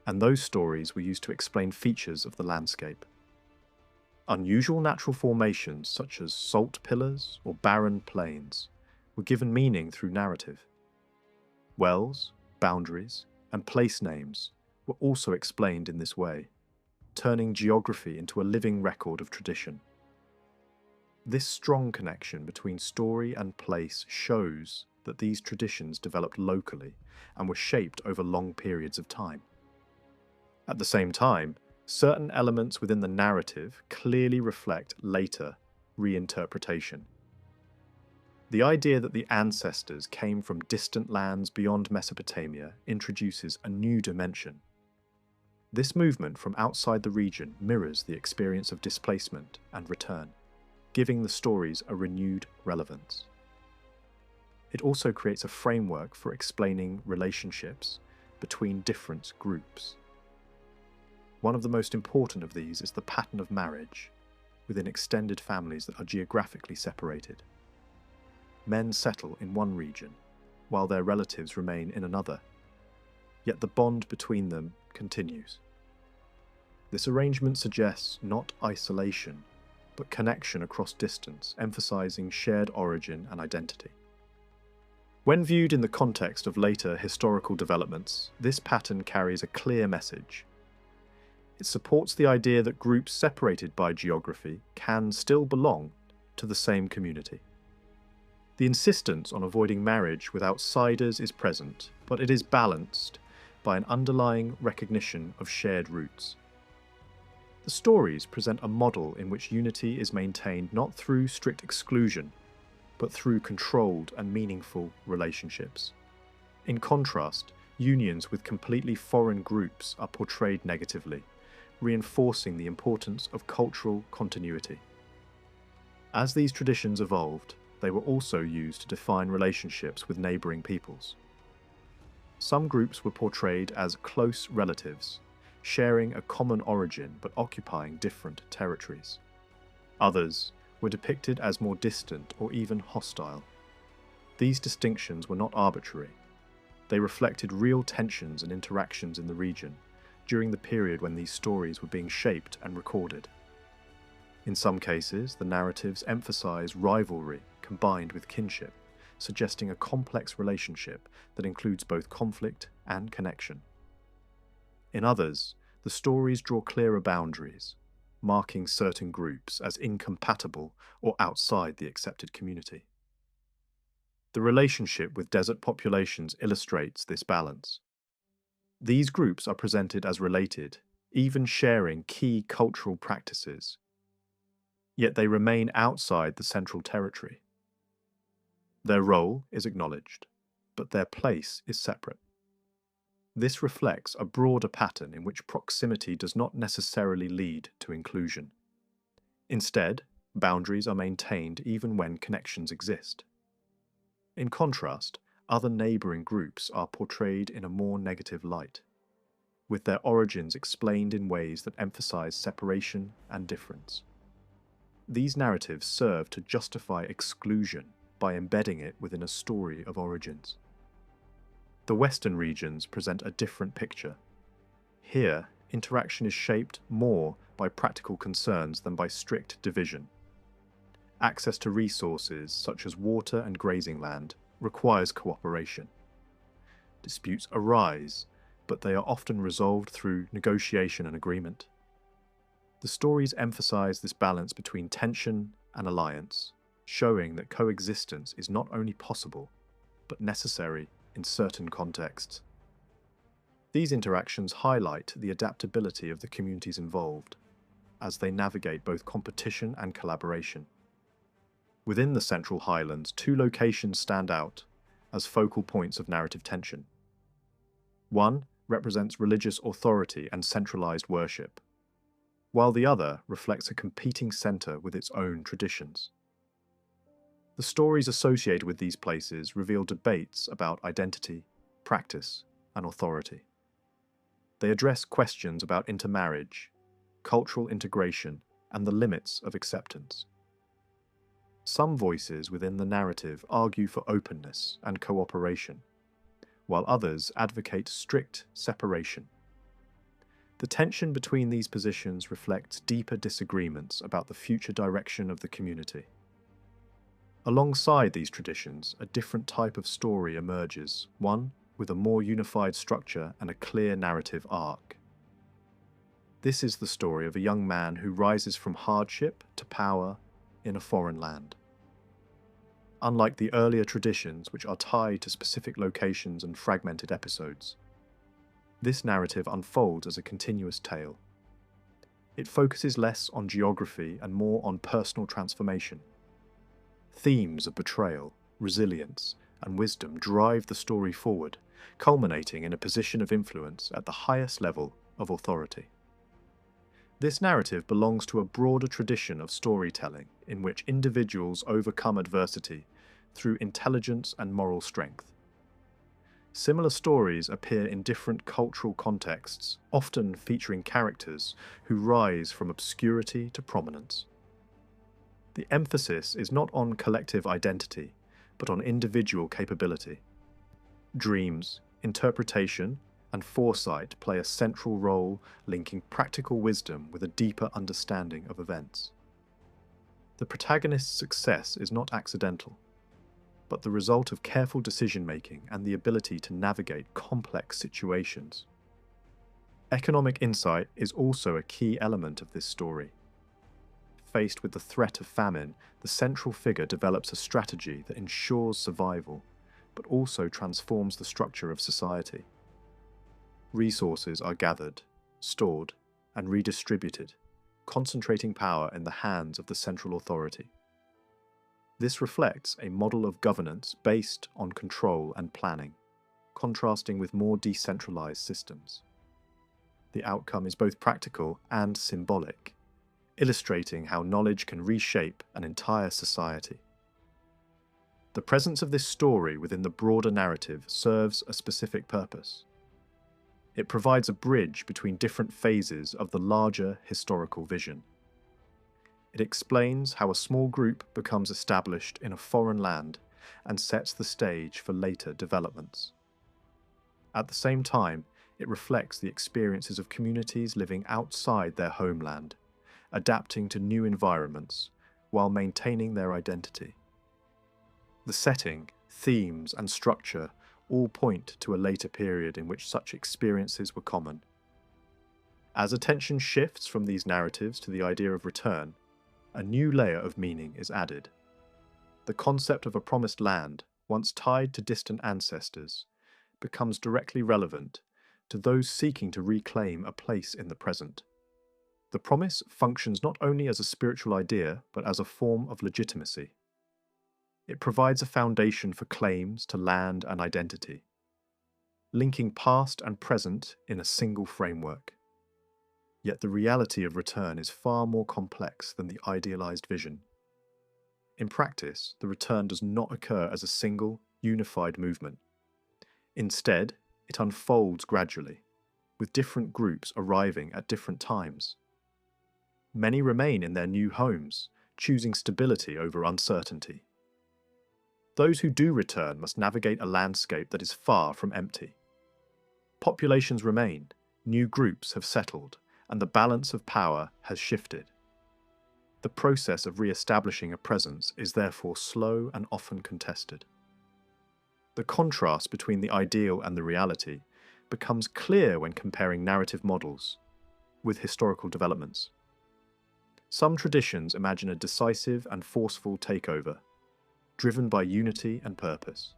and those stories were used to explain features of the landscape. Unusual natural formations such as salt pillars or barren plains were given meaning through narrative. Wells, boundaries, and place names were also explained in this way, turning geography into a living record of tradition. This strong connection between story and place shows that these traditions developed locally and were shaped over long periods of time. At the same time, certain elements within the narrative clearly reflect later reinterpretation. The idea that the ancestors came from distant lands beyond Mesopotamia introduces a new dimension. This movement from outside the region mirrors the experience of displacement and return, giving the stories a renewed relevance. It also creates a framework for explaining relationships between different groups. One of the most important of these is the pattern of marriage within extended families that are geographically separated. Men settle in one region, while their relatives remain in another, yet the bond between them continues. This arrangement suggests not isolation, but connection across distance, emphasizing shared origin and identity. When viewed in the context of later historical developments, this pattern carries a clear message. It supports the idea that groups separated by geography can still belong to the same community. The insistence on avoiding marriage with outsiders is present, but it is balanced by an underlying recognition of shared roots. The stories present a model in which unity is maintained not through strict exclusion, but through controlled and meaningful relationships. In contrast, unions with completely foreign groups are portrayed negatively, reinforcing the importance of cultural continuity. As these traditions evolved, they were also used to define relationships with neighbouring peoples. Some groups were portrayed as close relatives, sharing a common origin but occupying different territories. Others were depicted as more distant or even hostile. These distinctions were not arbitrary. They reflected real tensions and interactions in the region during the period when these stories were being shaped and recorded. In some cases, the narratives emphasize rivalry combined with kinship, suggesting a complex relationship that includes both conflict and connection. In others, the stories draw clearer boundaries, marking certain groups as incompatible or outside the accepted community. The relationship with desert populations illustrates this balance. These groups are presented as related, even sharing key cultural practices, yet they remain outside the central territory. Their role is acknowledged, but their place is separate. This reflects a broader pattern in which proximity does not necessarily lead to inclusion. Instead, boundaries are maintained even when connections exist. In contrast, other neighbouring groups are portrayed in a more negative light, with their origins explained in ways that emphasize separation and difference. These narratives serve to justify exclusion by embedding it within a story of origins. The Western regions present a different picture. Here, interaction is shaped more by practical concerns than by strict division. Access to resources, such as water and grazing land, requires cooperation. Disputes arise, but they are often resolved through negotiation and agreement. The stories emphasize this balance between tension and alliance, showing that coexistence is not only possible, but necessary in certain contexts. These interactions highlight the adaptability of the communities involved, as they navigate both competition and collaboration. Within the Central Highlands, two locations stand out as focal points of narrative tension. One represents religious authority and centralized worship, while the other reflects a competing center with its own traditions. The stories associated with these places reveal debates about identity, practice, and authority. They address questions about intermarriage, cultural integration, and the limits of acceptance. Some voices within the narrative argue for openness and cooperation, while others advocate strict separation. The tension between these positions reflects deeper disagreements about the future direction of the community. Alongside these traditions, a different type of story emerges, one with a more unified structure and a clear narrative arc. This is the story of a young man who rises from hardship to power in a foreign land. Unlike the earlier traditions, which are tied to specific locations and fragmented episodes, this narrative unfolds as a continuous tale. It focuses less on geography and more on personal transformation. Themes of betrayal, resilience, and wisdom drive the story forward, culminating in a position of influence at the highest level of authority. This narrative belongs to a broader tradition of storytelling in which individuals overcome adversity through intelligence and moral strength. Similar stories appear in different cultural contexts, often featuring characters who rise from obscurity to prominence. The emphasis is not on collective identity, but on individual capability. Dreams, interpretation, and foresight play a central role, linking practical wisdom with a deeper understanding of events. The protagonist's success is not accidental, but the result of careful decision-making and the ability to navigate complex situations. Economic insight is also a key element of this story. Faced with the threat of famine, the central figure develops a strategy that ensures survival, but also transforms the structure of society. Resources are gathered, stored, and redistributed, concentrating power in the hands of the central authority. This reflects a model of governance based on control and planning, contrasting with more decentralized systems. The outcome is both practical and symbolic, illustrating how knowledge can reshape an entire society. The presence of this story within the broader narrative serves a specific purpose. It provides a bridge between different phases of the larger historical vision. It explains how a small group becomes established in a foreign land and sets the stage for later developments. At the same time, it reflects the experiences of communities living outside their homeland, adapting to new environments while maintaining their identity. The setting, themes, and structure all point to a later period in which such experiences were common. As attention shifts from these narratives to the idea of return, a new layer of meaning is added. The concept of a promised land, once tied to distant ancestors, becomes directly relevant to those seeking to reclaim a place in the present. The promise functions not only as a spiritual idea, but as a form of legitimacy. It provides a foundation for claims to land and identity, linking past and present in a single framework. Yet the reality of return is far more complex than the idealized vision. In practice, the return does not occur as a single, unified movement. Instead, it unfolds gradually, with different groups arriving at different times. Many remain in their new homes, choosing stability over uncertainty. Those who do return must navigate a landscape that is far from empty. Populations remain, new groups have settled, and the balance of power has shifted. The process of re-establishing a presence is therefore slow and often contested. The contrast between the ideal and the reality becomes clear when comparing narrative models with historical developments. Some traditions imagine a decisive and forceful takeover, driven by unity and purpose.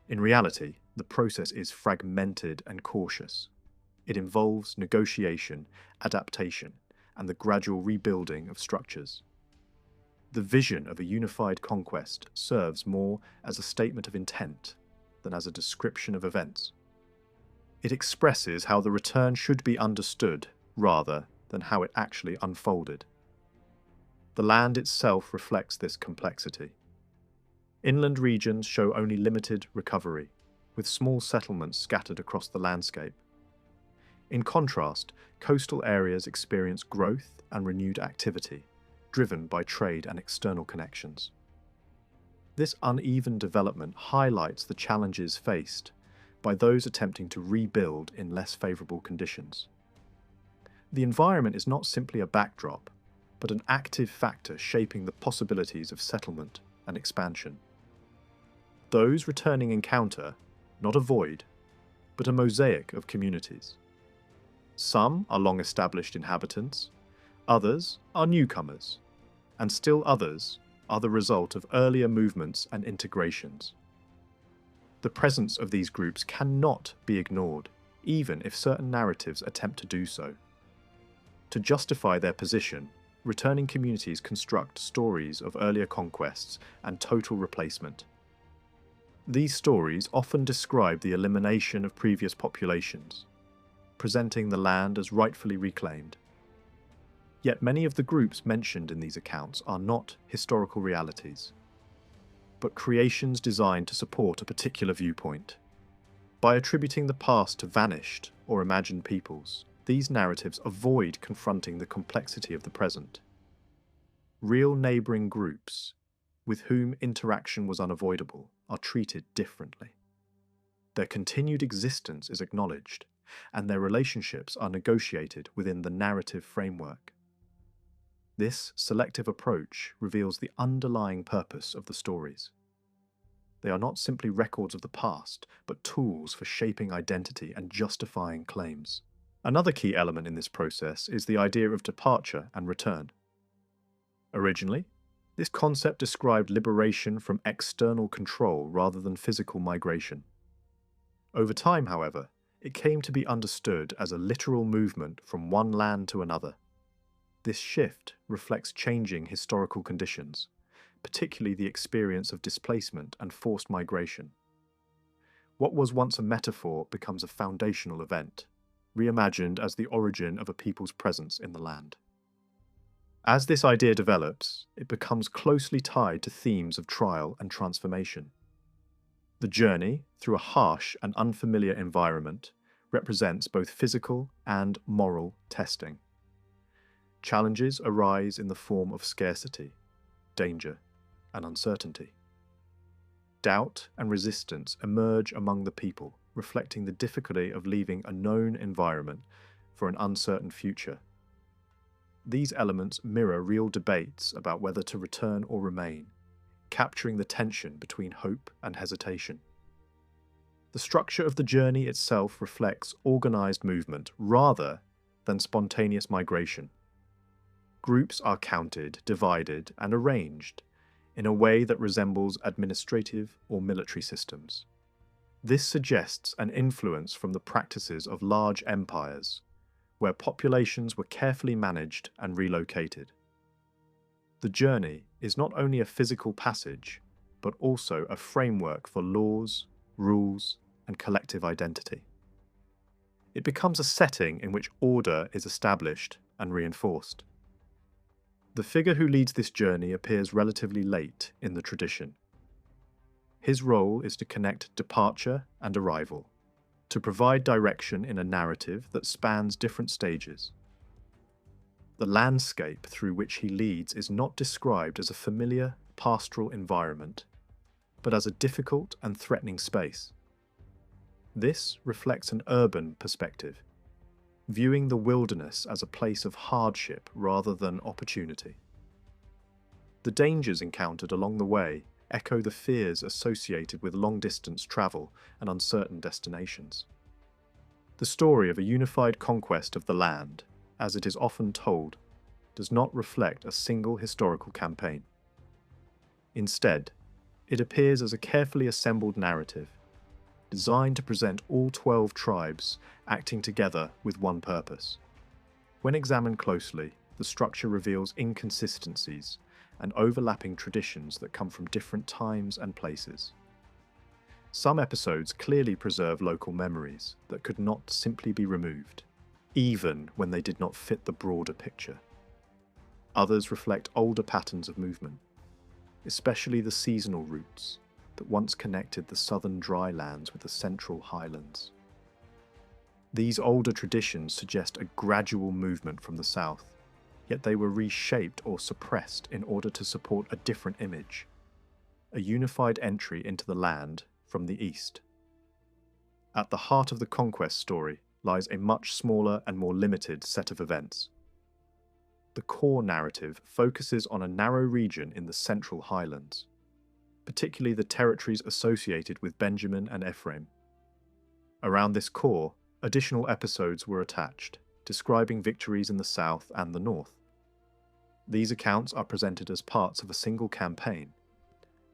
In reality, the process is fragmented and cautious. It involves negotiation, adaptation, and the gradual rebuilding of structures. The vision of a unified conquest serves more as a statement of intent than as a description of events. It expresses how the return should be understood rather than how it actually unfolded. The land itself reflects this complexity. Inland regions show only limited recovery, with small settlements scattered across the landscape. In contrast, coastal areas experience growth and renewed activity, driven by trade and external connections. This uneven development highlights the challenges faced by those attempting to rebuild in less favourable conditions. The environment is not simply a backdrop, but an active factor shaping the possibilities of settlement and expansion. Those returning encounter, not a void, but a mosaic of communities. Some are long-established inhabitants, others are newcomers, and still others are the result of earlier movements and integrations. The presence of these groups cannot be ignored, even if certain narratives attempt to do so. To justify their position, returning communities construct stories of earlier conquests and total replacement. These stories often describe the elimination of previous populations, presenting the land as rightfully reclaimed. Yet many of the groups mentioned in these accounts are not historical realities, but creations designed to support a particular viewpoint. By attributing the past to vanished or imagined peoples, these narratives avoid confronting the complexity of the present. Real neighbouring groups, with whom interaction was unavoidable, are treated differently. Their continued existence is acknowledged, and their relationships are negotiated within the narrative framework. This selective approach reveals the underlying purpose of the stories. They are not simply records of the past, but tools for shaping identity and justifying claims. Another key element in this process is the idea of departure and return. Originally, this concept described liberation from external control rather than physical migration. Over time, however, it came to be understood as a literal movement from one land to another. This shift reflects changing historical conditions, particularly the experience of displacement and forced migration. What was once a metaphor becomes a foundational event, reimagined as the origin of a people's presence in the land. As this idea develops, it becomes closely tied to themes of trial and transformation. The journey through a harsh and unfamiliar environment represents both physical and moral testing. Challenges arise in the form of scarcity, danger, and uncertainty. Doubt and resistance emerge among the people, reflecting the difficulty of leaving a known environment for an uncertain future. These elements mirror real debates about whether to return or remain, capturing the tension between hope and hesitation. The structure of the journey itself reflects organized movement rather than spontaneous migration. Groups are counted, divided, and arranged, in a way that resembles administrative or military systems. This suggests an influence from the practices of large empires, where populations were carefully managed and relocated. The journey is not only a physical passage, but also a framework for laws, rules, and collective identity. It becomes a setting in which order is established and reinforced. The figure who leads this journey appears relatively late in the tradition. His role is to connect departure and arrival, to provide direction in a narrative that spans different stages. The landscape through which he leads is not described as a familiar pastoral environment, but as a difficult and threatening space. This reflects an urban perspective, viewing the wilderness as a place of hardship rather than opportunity. The dangers encountered along the way echo the fears associated with long-distance travel and uncertain destinations. The story of a unified conquest of the land, as it is often told, does not reflect a single historical campaign. Instead, it appears as a carefully assembled narrative, designed to present all 12 tribes acting together with one purpose. When examined closely, the structure reveals inconsistencies and overlapping traditions that come from different times and places. Some episodes clearly preserve local memories that could not simply be removed, even when they did not fit the broader picture. Others reflect older patterns of movement, especially the seasonal routes that once connected the southern dry lands with the central highlands. These older traditions suggest a gradual movement from the south, yet they were reshaped or suppressed in order to support a different image, a unified entry into the land from the east. At the heart of the conquest story lies a much smaller and more limited set of events. The core narrative focuses on a narrow region in the central highlands, particularly the territories associated with Benjamin and Ephraim. Around this core, additional episodes were attached, describing victories in the south and the north. These accounts are presented as parts of a single campaign,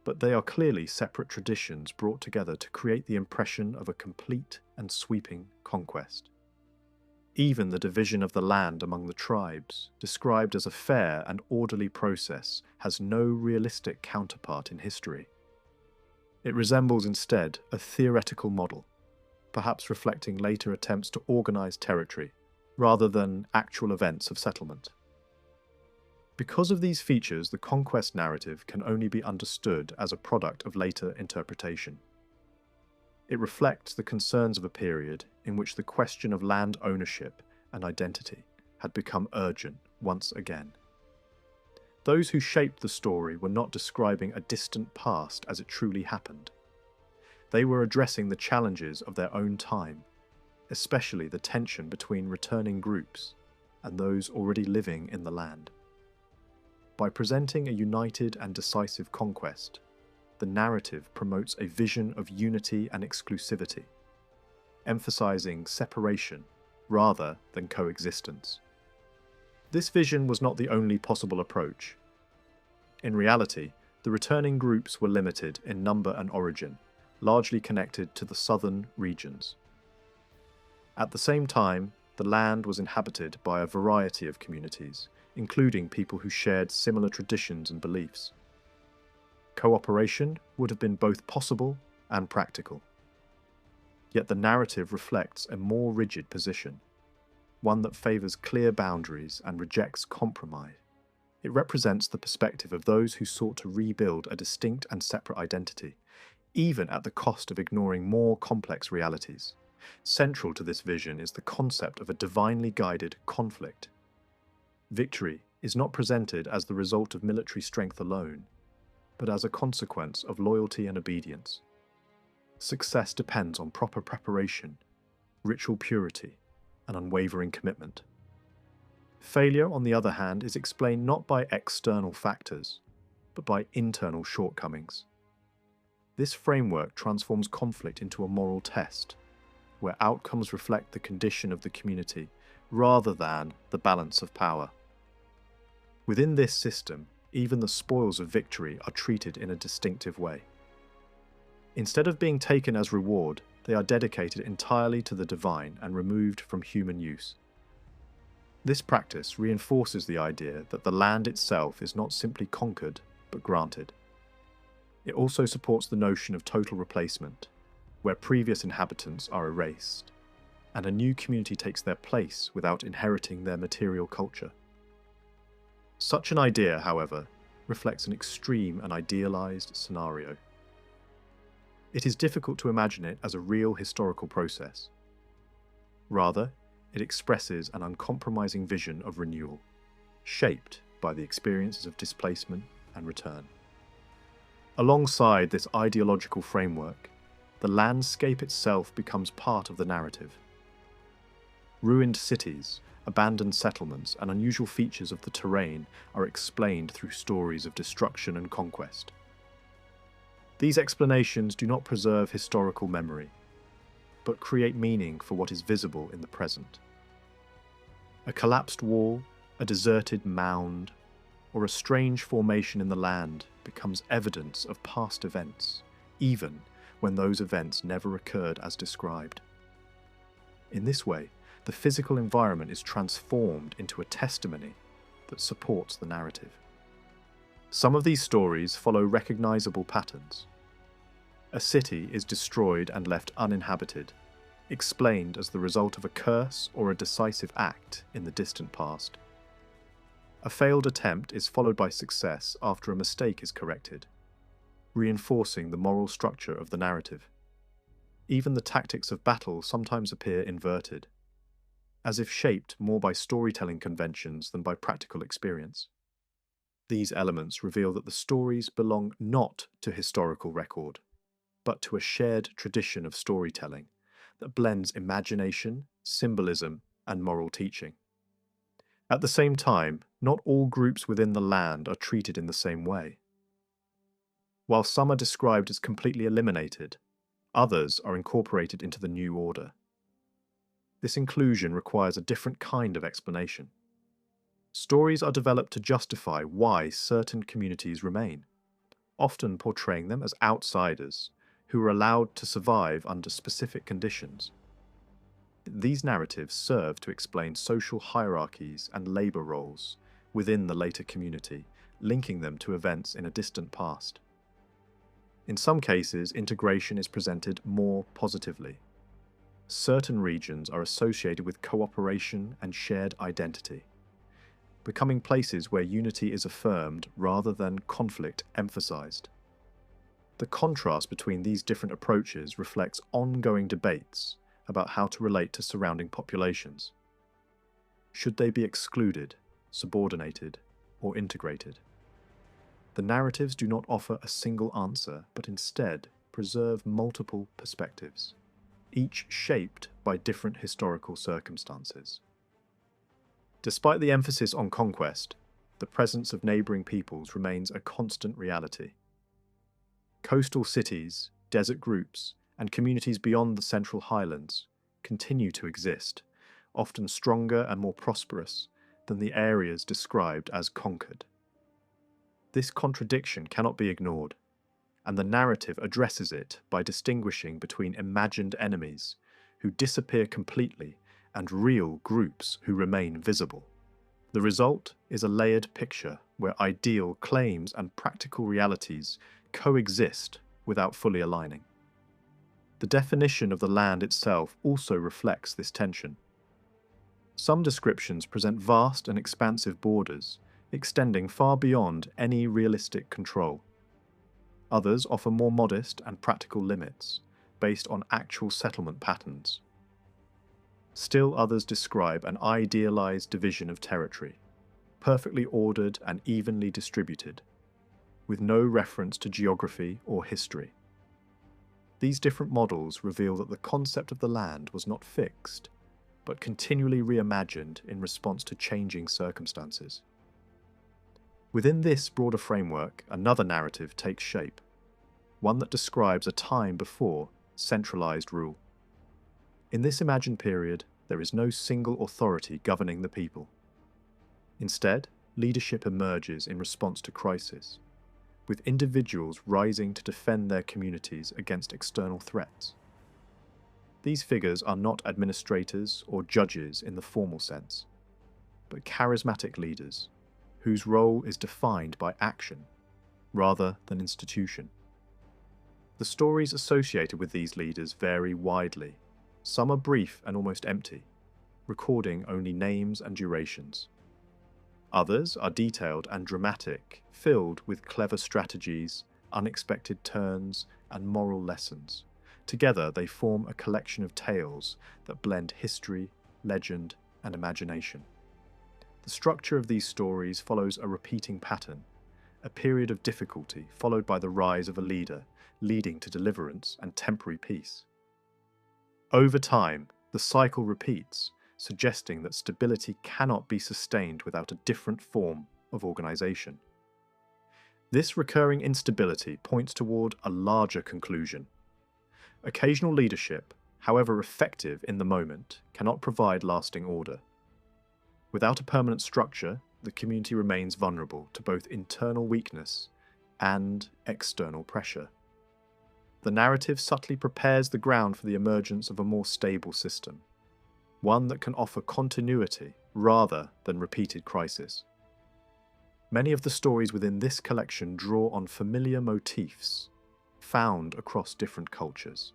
but they are clearly separate traditions brought together to create the impression of a complete and sweeping conquest. Even the division of the land among the tribes, described as a fair and orderly process, has no realistic counterpart in history. It resembles instead a theoretical model, perhaps reflecting later attempts to organize territory, rather than actual events of settlement. Because of these features, the conquest narrative can only be understood as a product of later interpretation. It reflects the concerns of a period in which the question of land ownership and identity had become urgent once again. Those who shaped the story were not describing a distant past as it truly happened. They were addressing the challenges of their own time, especially the tension between returning groups and those already living in the land. By presenting a united and decisive conquest, the narrative promotes a vision of unity and exclusivity, emphasizing separation rather than coexistence. This vision was not the only possible approach. In reality, the returning groups were limited in number and origin, largely connected to the southern regions. At the same time, the land was inhabited by a variety of communities, including people who shared similar traditions and beliefs. Cooperation would have been both possible and practical. Yet the narrative reflects a more rigid position, one that favours clear boundaries and rejects compromise. It represents the perspective of those who sought to rebuild a distinct and separate identity, even at the cost of ignoring more complex realities. Central to this vision is the concept of a divinely guided conflict. Victory is not presented as the result of military strength alone, but as a consequence of loyalty and obedience. Success depends on proper preparation, ritual purity, and unwavering commitment. Failure, on the other hand, is explained not by external factors, but by internal shortcomings. This framework transforms conflict into a moral test, where outcomes reflect the condition of the community rather than the balance of power. Within this system, even the spoils of victory are treated in a distinctive way. Instead of being taken as reward, they are dedicated entirely to the divine and removed from human use. This practice reinforces the idea that the land itself is not simply conquered, but granted. It also supports the notion of total replacement, where previous inhabitants are erased, and a new community takes their place without inheriting their material culture. Such an idea, however, reflects an extreme and idealized scenario. It is difficult to imagine it as a real historical process. Rather, it expresses an uncompromising vision of renewal, shaped by the experiences of displacement and return. Alongside this ideological framework, the landscape itself becomes part of the narrative. Ruined cities, abandoned settlements, and unusual features of the terrain are explained through stories of destruction and conquest. These explanations do not preserve historical memory, but create meaning for what is visible in the present. A collapsed wall, a deserted mound, or a strange formation in the land becomes evidence of past events, even when those events never occurred as described. In this way, the physical environment is transformed into a testimony that supports the narrative. Some of these stories follow recognizable patterns. A city is destroyed and left uninhabited, explained as the result of a curse or a decisive act in the distant past. A failed attempt is followed by success after a mistake is corrected, reinforcing the moral structure of the narrative. Even the tactics of battle sometimes appear inverted, as if shaped more by storytelling conventions than by practical experience. These elements reveal that the stories belong not to historical record, but to a shared tradition of storytelling that blends imagination, symbolism, and moral teaching. At the same time, not all groups within the land are treated in the same way. While some are described as completely eliminated, others are incorporated into the new order. This inclusion requires a different kind of explanation. Stories are developed to justify why certain communities remain, often portraying them as outsiders who are allowed to survive under specific conditions. These narratives serve to explain social hierarchies and labor roles within the later community, linking them to events in a distant past. In some cases, integration is presented more positively. Certain regions are associated with cooperation and shared identity, becoming places where unity is affirmed rather than conflict emphasized. The contrast between these different approaches reflects ongoing debates about how to relate to surrounding populations. Should they be excluded, subordinated, or integrated? The narratives do not offer a single answer, but instead preserve multiple perspectives, each shaped by different historical circumstances. Despite the emphasis on conquest, the presence of neighbouring peoples remains a constant reality. Coastal cities, desert groups, and communities beyond the Central Highlands continue to exist, often stronger and more prosperous than the areas described as conquered. This contradiction cannot be ignored, and the narrative addresses it by distinguishing between imagined enemies who disappear completely and real groups who remain visible. The result is a layered picture where ideal claims and practical realities coexist without fully aligning. The definition of the land itself also reflects this tension. Some descriptions present vast and expansive borders, extending far beyond any realistic control. Others offer more modest and practical limits, based on actual settlement patterns. Still others describe an idealized division of territory, perfectly ordered and evenly distributed, with no reference to geography or history. These different models reveal that the concept of the land was not fixed, but continually reimagined in response to changing circumstances. Within this broader framework, another narrative takes shape, one that describes a time before centralized rule. In this imagined period, there is no single authority governing the people. Instead, leadership emerges in response to crisis, with individuals rising to defend their communities against external threats. These figures are not administrators or judges in the formal sense, but charismatic leaders whose role is defined by action rather than institution. The stories associated with these leaders vary widely. Some are brief and almost empty, recording only names and durations. Others are detailed and dramatic, filled with clever strategies, unexpected turns, and moral lessons. Together, they form a collection of tales that blend history, legend, and imagination. The structure of these stories follows a repeating pattern, a period of difficulty followed by the rise of a leader, leading to deliverance and temporary peace. Over time, the cycle repeats, suggesting that stability cannot be sustained without a different form of organization. This recurring instability points toward a larger conclusion. Occasional leadership, however effective in the moment, cannot provide lasting order. Without a permanent structure, the community remains vulnerable to both internal weakness and external pressure. The narrative subtly prepares the ground for the emergence of a more stable system, one that can offer continuity rather than repeated crisis. Many of the stories within this collection draw on familiar motifs found across different cultures.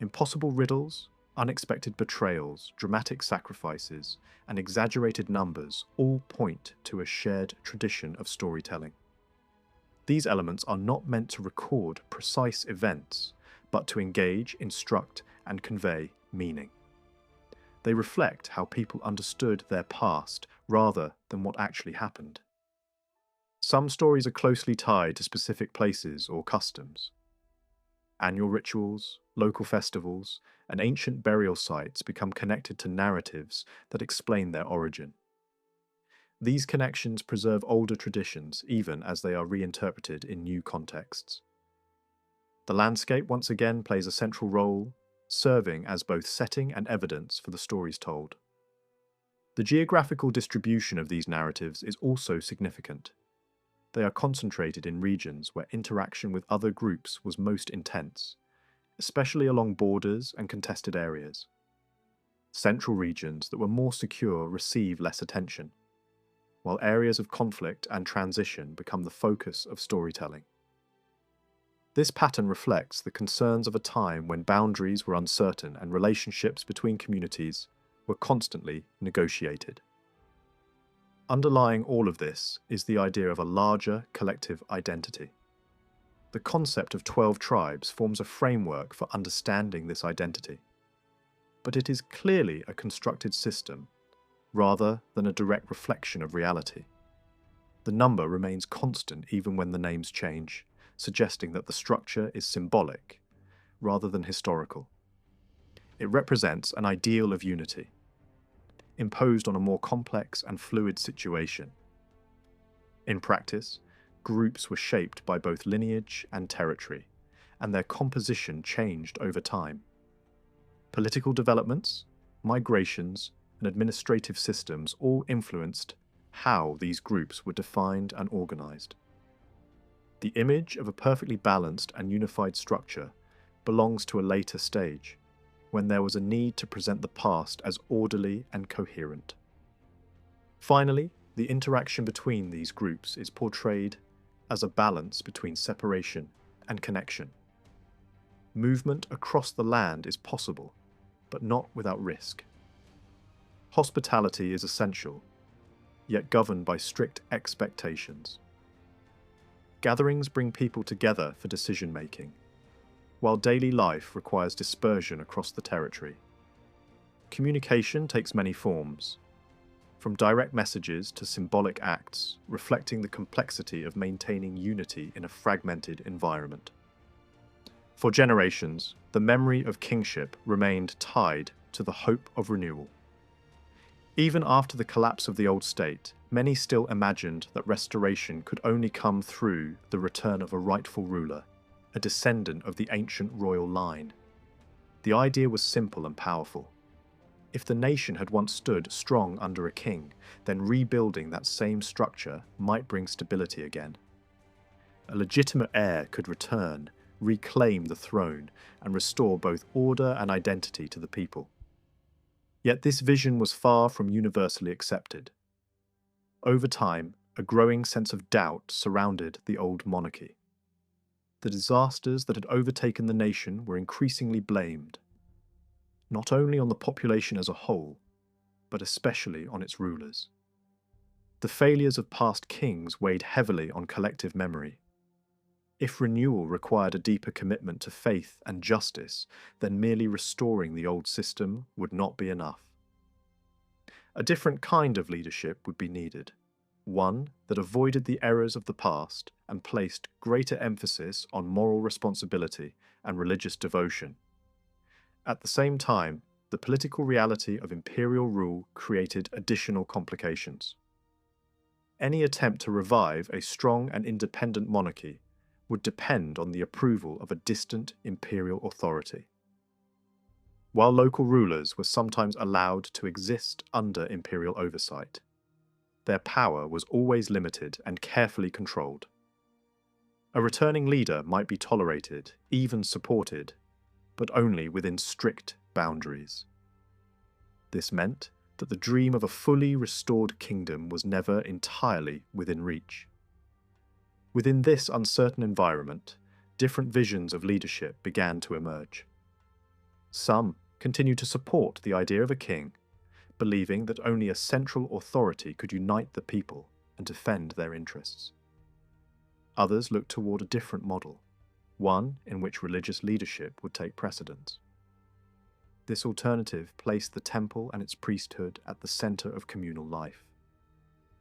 Impossible riddles, unexpected betrayals, dramatic sacrifices, and exaggerated numbers all point to a shared tradition of storytelling. These elements are not meant to record precise events, but to engage, instruct, and convey meaning. They reflect how people understood their past rather than what actually happened. Some stories are closely tied to specific places or customs. Annual rituals, local festivals, and ancient burial sites become connected to narratives that explain their origin. These connections preserve older traditions even as they are reinterpreted in new contexts. The landscape once again plays a central role, serving as both setting and evidence for the stories told. The geographical distribution of these narratives is also significant. They are concentrated in regions where interaction with other groups was most intense, especially along borders and contested areas. Central regions that were more secure receive less attention, while areas of conflict and transition become the focus of storytelling. This pattern reflects the concerns of a time when boundaries were uncertain and relationships between communities were constantly negotiated. Underlying all of this is the idea of a larger collective identity. The concept of 12 tribes forms a framework for understanding this identity, but it is clearly a constructed system rather than a direct reflection of reality. The number remains constant even when the names change, suggesting that the structure is symbolic rather than historical. It represents an ideal of unity, imposed on a more complex and fluid situation. In practice, groups were shaped by both lineage and territory, and their composition changed over time. Political developments, migrations, and administrative systems all influenced how these groups were defined and organized. The image of a perfectly balanced and unified structure belongs to a later stage, when there was a need to present the past as orderly and coherent. Finally, the interaction between these groups is portrayed as a balance between separation and connection. Movement across the land is possible, but not without risk. Hospitality is essential, yet governed by strict expectations. Gatherings bring people together for decision-making, while daily life requires dispersion across the territory. Communication takes many forms, from direct messages to symbolic acts, reflecting the complexity of maintaining unity in a fragmented environment. For generations, the memory of kingship remained tied to the hope of renewal. Even after the collapse of the old state, many still imagined that restoration could only come through the return of a rightful ruler, a descendant of the ancient royal line. The idea was simple and powerful. If the nation had once stood strong under a king, then rebuilding that same structure might bring stability again. A legitimate heir could return, reclaim the throne, and restore both order and identity to the people. Yet this vision was far from universally accepted. Over time, a growing sense of doubt surrounded the old monarchy. The disasters that had overtaken the nation were increasingly blamed, not only on the population as a whole, but especially on its rulers. The failures of past kings weighed heavily on collective memory. If renewal required a deeper commitment to faith and justice, then merely restoring the old system would not be enough. A different kind of leadership would be needed, one that avoided the errors of the past and placed greater emphasis on moral responsibility and religious devotion. At the same time, the political reality of imperial rule created additional complications. Any attempt to revive a strong and independent monarchy would depend on the approval of a distant imperial authority. While local rulers were sometimes allowed to exist under imperial oversight, their power was always limited and carefully controlled. A returning leader might be tolerated, even supported, but only within strict boundaries. This meant that the dream of a fully restored kingdom was never entirely within reach. Within this uncertain environment, different visions of leadership began to emerge. Some continued to support the idea of a king, believing that only a central authority could unite the people and defend their interests. Others looked toward a different model, one in which religious leadership would take precedence. This alternative placed the temple and its priesthood at the center of communal life,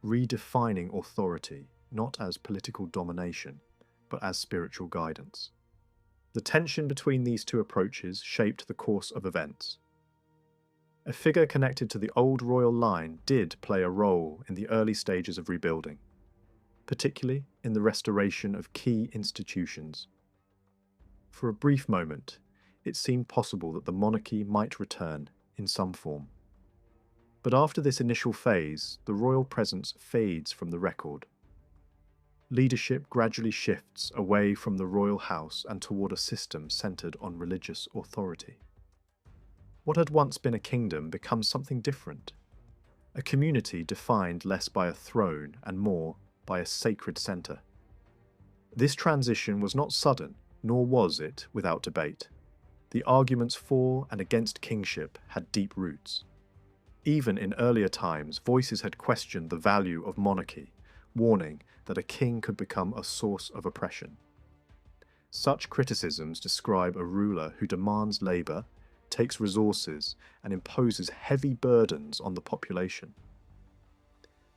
redefining authority not as political domination, but as spiritual guidance. The tension between these two approaches shaped the course of events. A figure connected to the old royal line did play a role in the early stages of rebuilding, particularly in the restoration of key institutions. For a brief moment, it seemed possible that the monarchy might return in some form. But after this initial phase, the royal presence fades from the record. Leadership gradually shifts away from the royal house and toward a system centered on religious authority. What had once been a kingdom becomes something different, a community defined less by a throne and more by a sacred center. This transition was not sudden, nor was it without debate. The arguments for and against kingship had deep roots. Even in earlier times, voices had questioned the value of monarchy, warning that a king could become a source of oppression. Such criticisms describe a ruler who demands labor, takes resources, and imposes heavy burdens on the population.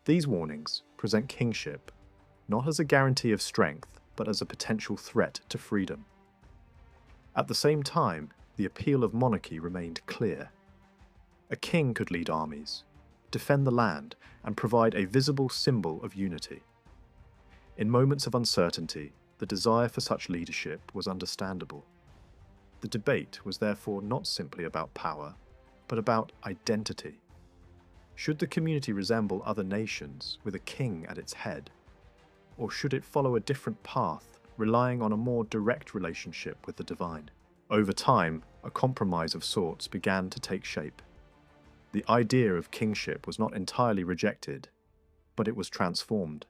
These warnings present kingship not as a guarantee of strength, but as a potential threat to freedom. At the same time, the appeal of monarchy remained clear. A king could lead armies, defend the land, and provide a visible symbol of unity. In moments of uncertainty, the desire for such leadership was understandable. The debate was therefore not simply about power, but about identity. Should the community resemble other nations with a king at its head? Or should it follow a different path, relying on a more direct relationship with the divine? Over time, a compromise of sorts began to take shape. The idea of kingship was not entirely rejected, but it was transformed.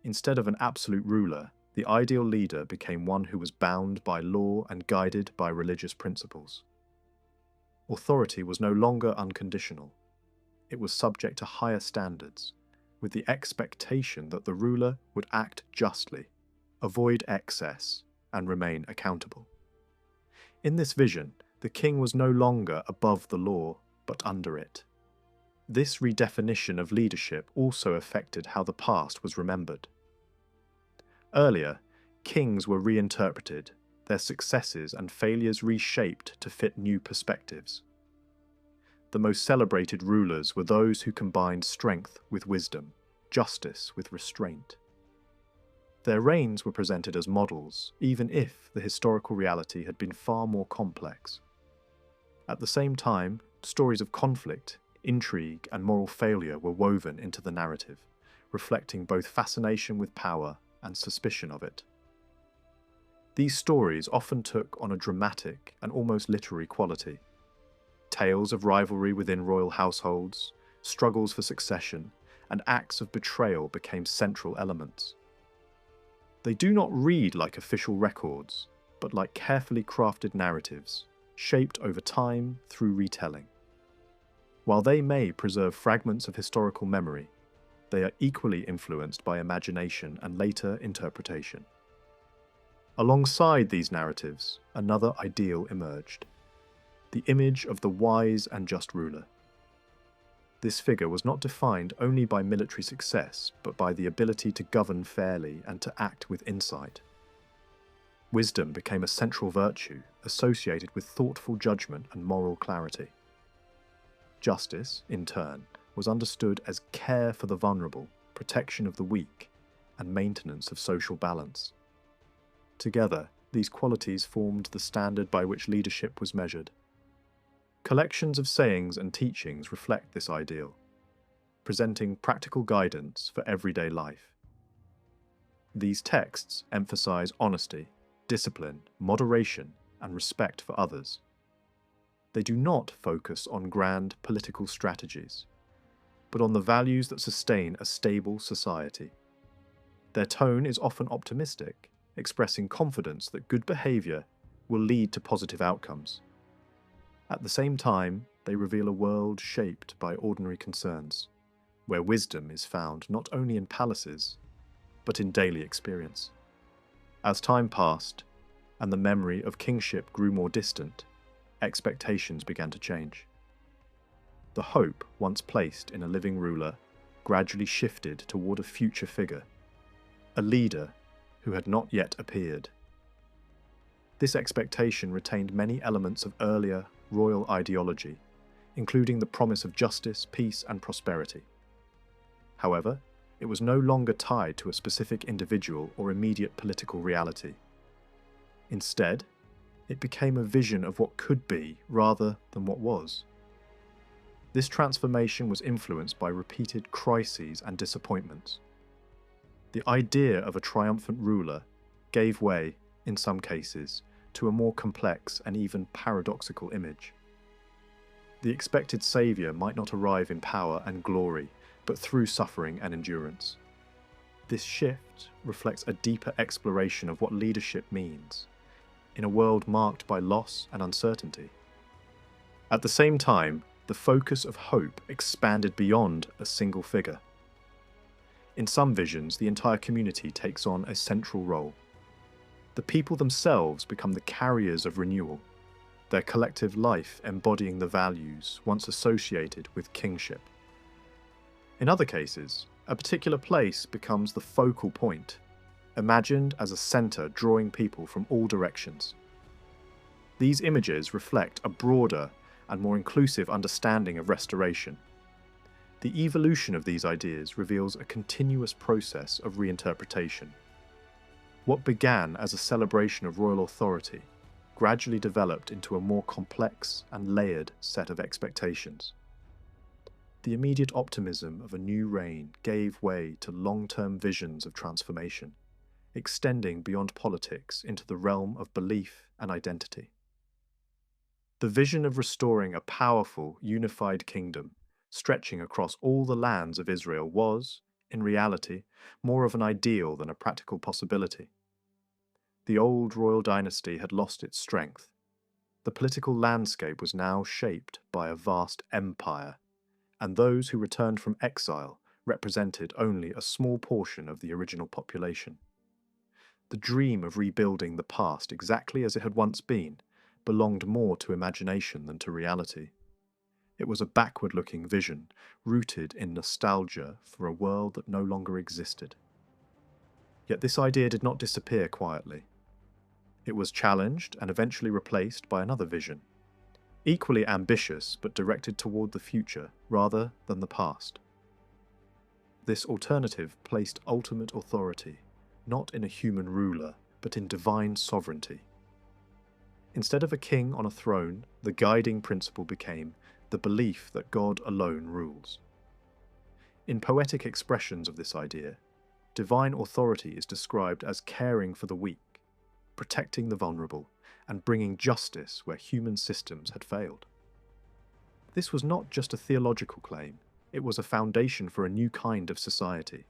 Instead of an absolute ruler, the ideal leader became one who was bound by law and guided by religious principles. Authority was no longer unconditional. It was subject to higher standards, with the expectation that the ruler would act justly, avoid excess, and remain accountable. In this vision, the king was no longer above the law, but under it. This redefinition of leadership also affected how the past was remembered. Earlier, kings were reinterpreted, their successes and failures reshaped to fit new perspectives. The most celebrated rulers were those who combined strength with wisdom, justice with restraint. Their reigns were presented as models, even if the historical reality had been far more complex. At the same time, Stories of conflict, intrigue, and moral failure were woven into the narrative, reflecting both fascination with power and suspicion of it. These stories often took on a dramatic and almost literary quality. Tales of rivalry within royal households, struggles for succession, and acts of betrayal became central elements. They do not read like official records, but like carefully crafted narratives, shaped over time through retelling. While they may preserve fragments of historical memory, they are equally influenced by imagination and later interpretation. Alongside these narratives, another ideal emerged: the image of the wise and just ruler. This figure was not defined only by military success, but by the ability to govern fairly and to act with insight. Wisdom became a central virtue associated with thoughtful judgment and moral clarity. Justice, in turn, was understood as care for the vulnerable, protection of the weak, and maintenance of social balance. Together, these qualities formed the standard by which leadership was measured. Collections of sayings and teachings reflect this ideal, presenting practical guidance for everyday life. These texts emphasize honesty, discipline, moderation, and respect for others. They do not focus on grand political strategies, but on the values that sustain a stable society. Their tone is often optimistic, expressing confidence that good behavior will lead to positive outcomes. At the same time, they reveal a world shaped by ordinary concerns, where wisdom is found not only in palaces, but in daily experience. As time passed, and the memory of kingship grew more distant, expectations began to change. The hope once placed in a living ruler gradually shifted toward a future figure, a leader who had not yet appeared. This expectation retained many elements of earlier royal ideology, including the promise of justice, peace, and prosperity. However, it was no longer tied to a specific individual or immediate political reality. Instead, it became a vision of what could be rather than what was. This transformation was influenced by repeated crises and disappointments. The idea of a triumphant ruler gave way, in some cases, to a more complex and even paradoxical image. The expected saviour might not arrive in power and glory, but through suffering and endurance. This shift reflects a deeper exploration of what leadership means, in a world marked by loss and uncertainty. At the same time, the focus of hope expanded beyond a single figure. In some visions, the entire community takes on a central role. The people themselves become the carriers of renewal, their collective life embodying the values once associated with kingship. In other cases, a particular place becomes the focal point, imagined as a centre drawing people from all directions. These images reflect a broader and more inclusive understanding of restoration. The evolution of these ideas reveals a continuous process of reinterpretation. What began as a celebration of royal authority gradually developed into a more complex and layered set of expectations. The immediate optimism of a new reign gave way to long-term visions of transformation, extending beyond politics into the realm of belief and identity. The vision of restoring a powerful, unified kingdom, stretching across all the lands of Israel was, in reality, more of an ideal than a practical possibility. The old royal dynasty had lost its strength. The political landscape was now shaped by a vast empire, and those who returned from exile represented only a small portion of the original population. The dream of rebuilding the past exactly as it had once been belonged more to imagination than to reality. It was a backward-looking vision, rooted in nostalgia for a world that no longer existed. Yet this idea did not disappear quietly. It was challenged and eventually replaced by another vision, equally ambitious but directed toward the future rather than the past. This alternative placed ultimate authority not in a human ruler, but in divine sovereignty. Instead of a king on a throne, the guiding principle became the belief that God alone rules. In poetic expressions of this idea, divine authority is described as caring for the weak, protecting the vulnerable, and bringing justice where human systems had failed. This was not just a theological claim, it was a foundation for a new kind of society.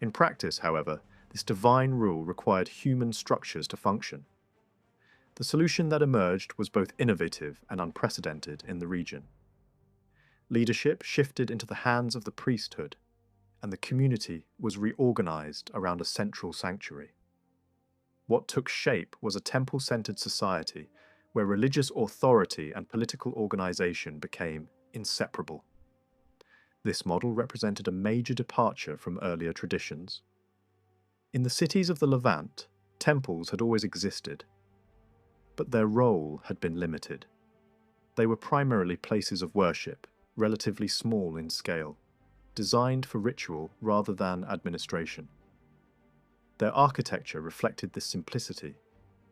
In practice, however, this divine rule required human structures to function. The solution that emerged was both innovative and unprecedented in the region. Leadership shifted into the hands of the priesthood, and the community was reorganized around a central sanctuary. What took shape was a temple-centered society where religious authority and political organization became inseparable. This model represented a major departure from earlier traditions. In the cities of the Levant, temples had always existed, but their role had been limited. They were primarily places of worship, relatively small in scale, designed for ritual rather than administration. Their architecture reflected this simplicity,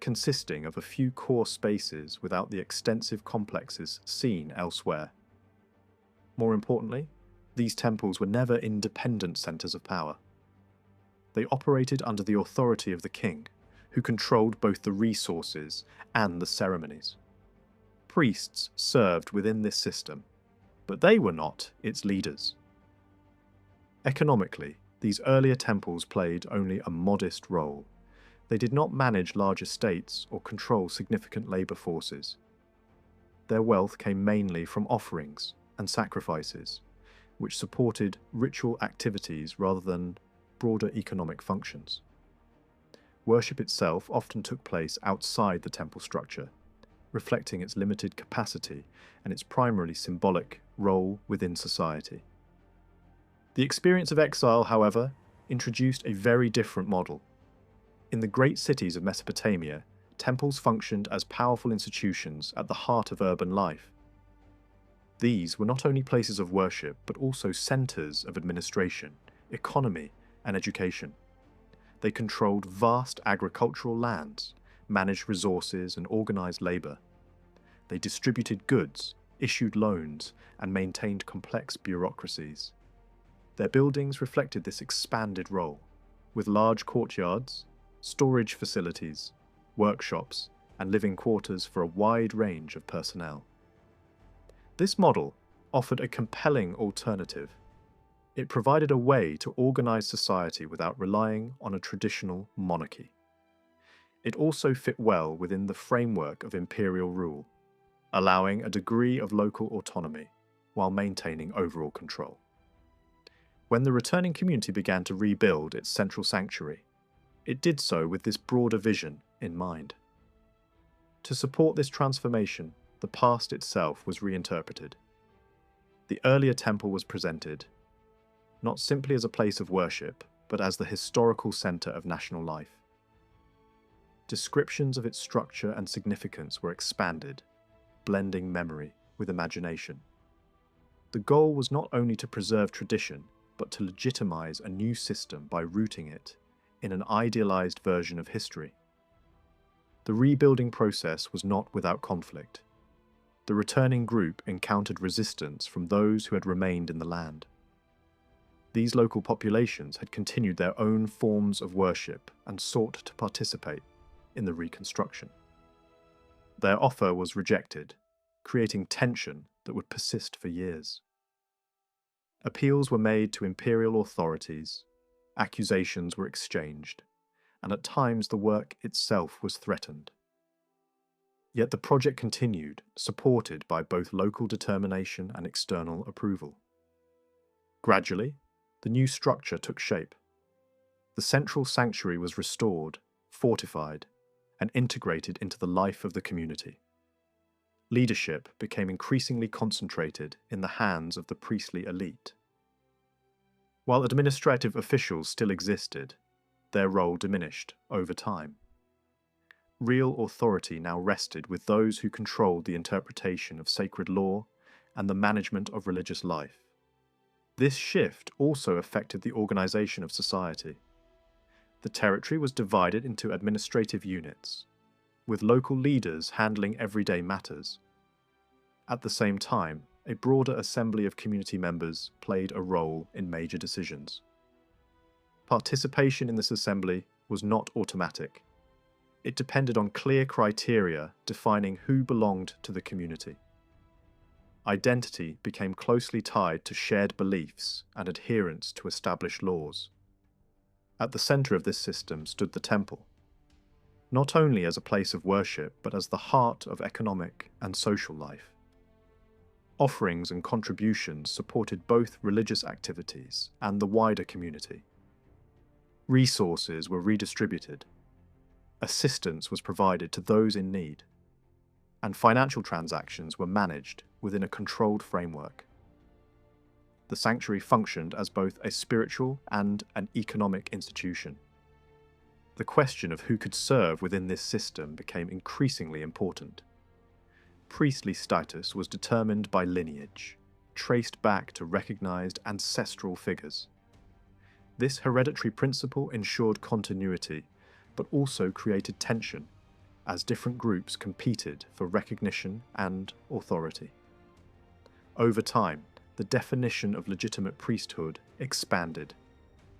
consisting of a few core spaces without the extensive complexes seen elsewhere. More importantly, these temples were never independent centers of power. They operated under the authority of the king, who controlled both the resources and the ceremonies. Priests served within this system, but they were not its leaders. Economically, these earlier temples played only a modest role. They did not manage large estates or control significant labor forces. Their wealth came mainly from offerings and sacrifices, which supported ritual activities rather than broader economic functions. Worship itself often took place outside the temple structure, reflecting its limited capacity and its primarily symbolic role within society. The experience of exile, however, introduced a very different model. In the great cities of Mesopotamia, temples functioned as powerful institutions at the heart of urban life. These were not only places of worship, but also centers of administration, economy, and education. They controlled vast agricultural lands, managed resources, and organized labor. They distributed goods, issued loans, and maintained complex bureaucracies. Their buildings reflected this expanded role, with large courtyards, storage facilities, workshops, and living quarters for a wide range of personnel. This model offered a compelling alternative. It provided a way to organize society without relying on a traditional monarchy. It also fit well within the framework of imperial rule, allowing a degree of local autonomy while maintaining overall control. When the returning community began to rebuild its central sanctuary, it did so with this broader vision in mind. To support this transformation, the past itself was reinterpreted. The earlier temple was presented, not simply as a place of worship, but as the historical center of national life. Descriptions of its structure and significance were expanded, blending memory with imagination. The goal was not only to preserve tradition, but to legitimize a new system by rooting it in an idealized version of history. The rebuilding process was not without conflict. The returning group encountered resistance from those who had remained in the land. These local populations had continued their own forms of worship and sought to participate in the reconstruction. Their offer was rejected, creating tension that would persist for years. Appeals were made to imperial authorities, accusations were exchanged, and at times the work itself was threatened. Yet the project continued, supported by both local determination and external approval. Gradually, the new structure took shape. The central sanctuary was restored, fortified, and integrated into the life of the community. Leadership became increasingly concentrated in the hands of the priestly elite. While administrative officials still existed, their role diminished over time. Real authority now rested with those who controlled the interpretation of sacred law and the management of religious life. This shift also affected the organization of society. The territory was divided into administrative units, with local leaders handling everyday matters. At the same time, a broader assembly of community members played a role in major decisions. Participation in this assembly was not automatic. It depended on clear criteria defining who belonged to the community. Identity became closely tied to shared beliefs and adherence to established laws. At the center of this system stood the temple, not only as a place of worship, but as the heart of economic and social life. Offerings and contributions supported both religious activities and the wider community. Resources were redistributed. Assistance was provided to those in need, and financial transactions were managed within a controlled framework. The sanctuary functioned as both a spiritual and an economic institution. The question of who could serve within this system became increasingly important. Priestly status was determined by lineage, traced back to recognized ancestral figures. This hereditary principle ensured continuity, but also created tension, as different groups competed for recognition and authority. Over time, the definition of legitimate priesthood expanded,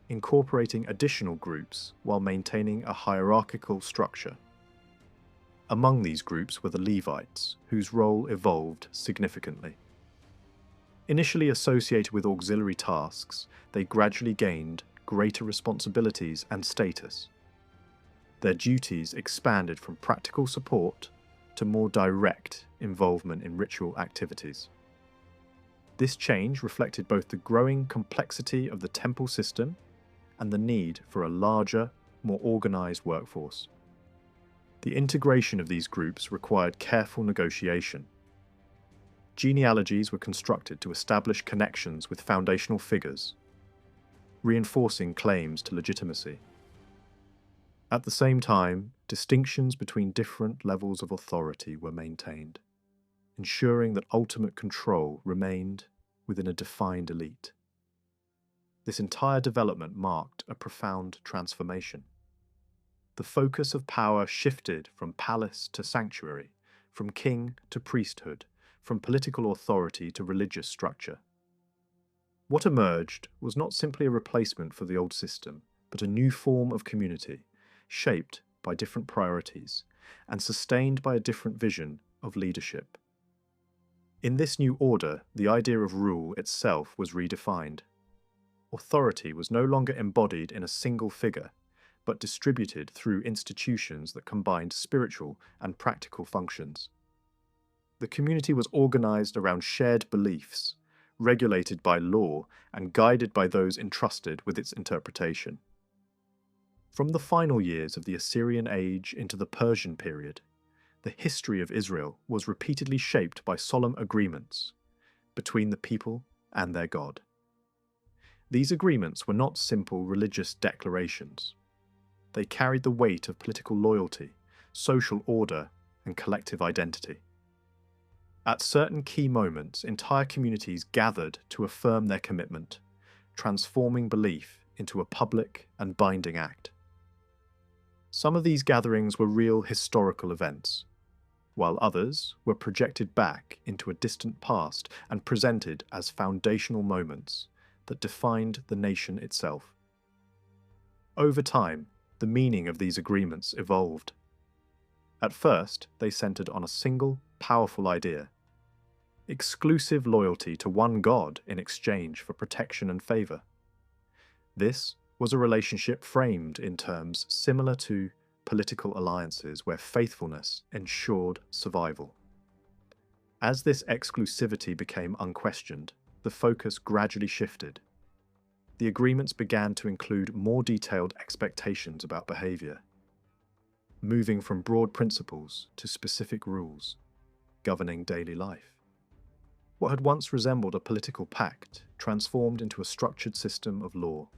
incorporating additional groups while maintaining a hierarchical structure. Among these groups were the Levites, whose role evolved significantly. Initially associated with auxiliary tasks, they gradually gained greater responsibilities and status. Their duties expanded from practical support to more direct involvement in ritual activities. This change reflected both the growing complexity of the temple system and the need for a larger, more organized workforce. The integration of these groups required careful negotiation. Genealogies were constructed to establish connections with foundational figures, reinforcing claims to legitimacy. At the same time, distinctions between different levels of authority were maintained, ensuring that ultimate control remained within a defined elite. This entire development marked a profound transformation. The focus of power shifted from palace to sanctuary, from king to priesthood, from political authority to religious structure. What emerged was not simply a replacement for the old system, but a new form of community, shaped by different priorities and sustained by a different vision of leadership. In this new order, the idea of rule itself was redefined. Authority was no longer embodied in a single figure, but distributed through institutions that combined spiritual and practical functions. The community was organized around shared beliefs, regulated by law and guided by those entrusted with its interpretation. From the final years of the Assyrian Age into the Persian period, the history of Israel was repeatedly shaped by solemn agreements between the people and their God. These agreements were not simple religious declarations. They carried the weight of political loyalty, social order, and collective identity. At certain key moments, entire communities gathered to affirm their commitment, transforming belief into a public and binding act. Some of these gatherings were real historical events, while others were projected back into a distant past and presented as foundational moments that defined the nation itself. Over time, the meaning of these agreements evolved. At first, they centered on a single, powerful idea: exclusive loyalty to one God in exchange for protection and favor. This was a relationship framed in terms similar to political alliances where faithfulness ensured survival. As this exclusivity became unquestioned, the focus gradually shifted. The agreements began to include more detailed expectations about behavior, moving from broad principles to specific rules governing daily life. What had once resembled a political pact transformed into a structured system of law,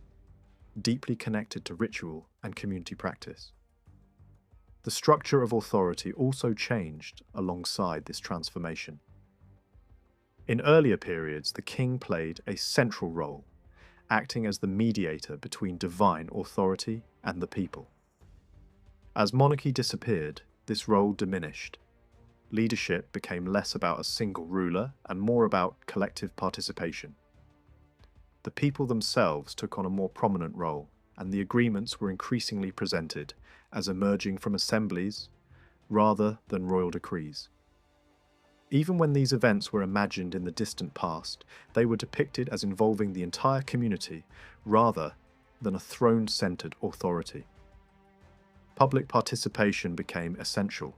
deeply connected to ritual and community practice. The structure of authority also changed alongside this transformation. In earlier periods, the king played a central role, acting as the mediator between divine authority and the people. As monarchy disappeared, this role diminished. leadership became less about a single ruler and more about collective participation. The people themselves took on a more prominent role, and the agreements were increasingly presented as emerging from assemblies rather than royal decrees. Even when these events were imagined in the distant past, they were depicted as involving the entire community rather than a throne-centered authority. Public participation became essential.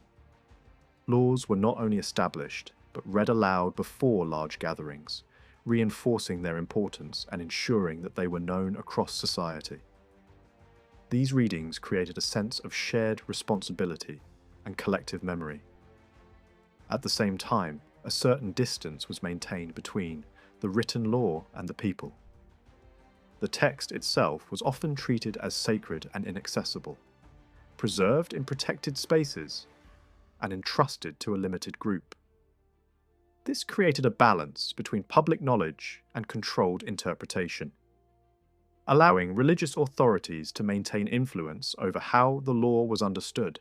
Laws were not only established, but read aloud before large gatherings, reinforcing their importance and ensuring that they were known across society. These readings created a sense of shared responsibility and collective memory. At the same time, a certain distance was maintained between the written law and the people. The text itself was often treated as sacred and inaccessible, preserved in protected spaces, and entrusted to a limited group. This created a balance between public knowledge and controlled interpretation, allowing religious authorities to maintain influence over how the law was understood.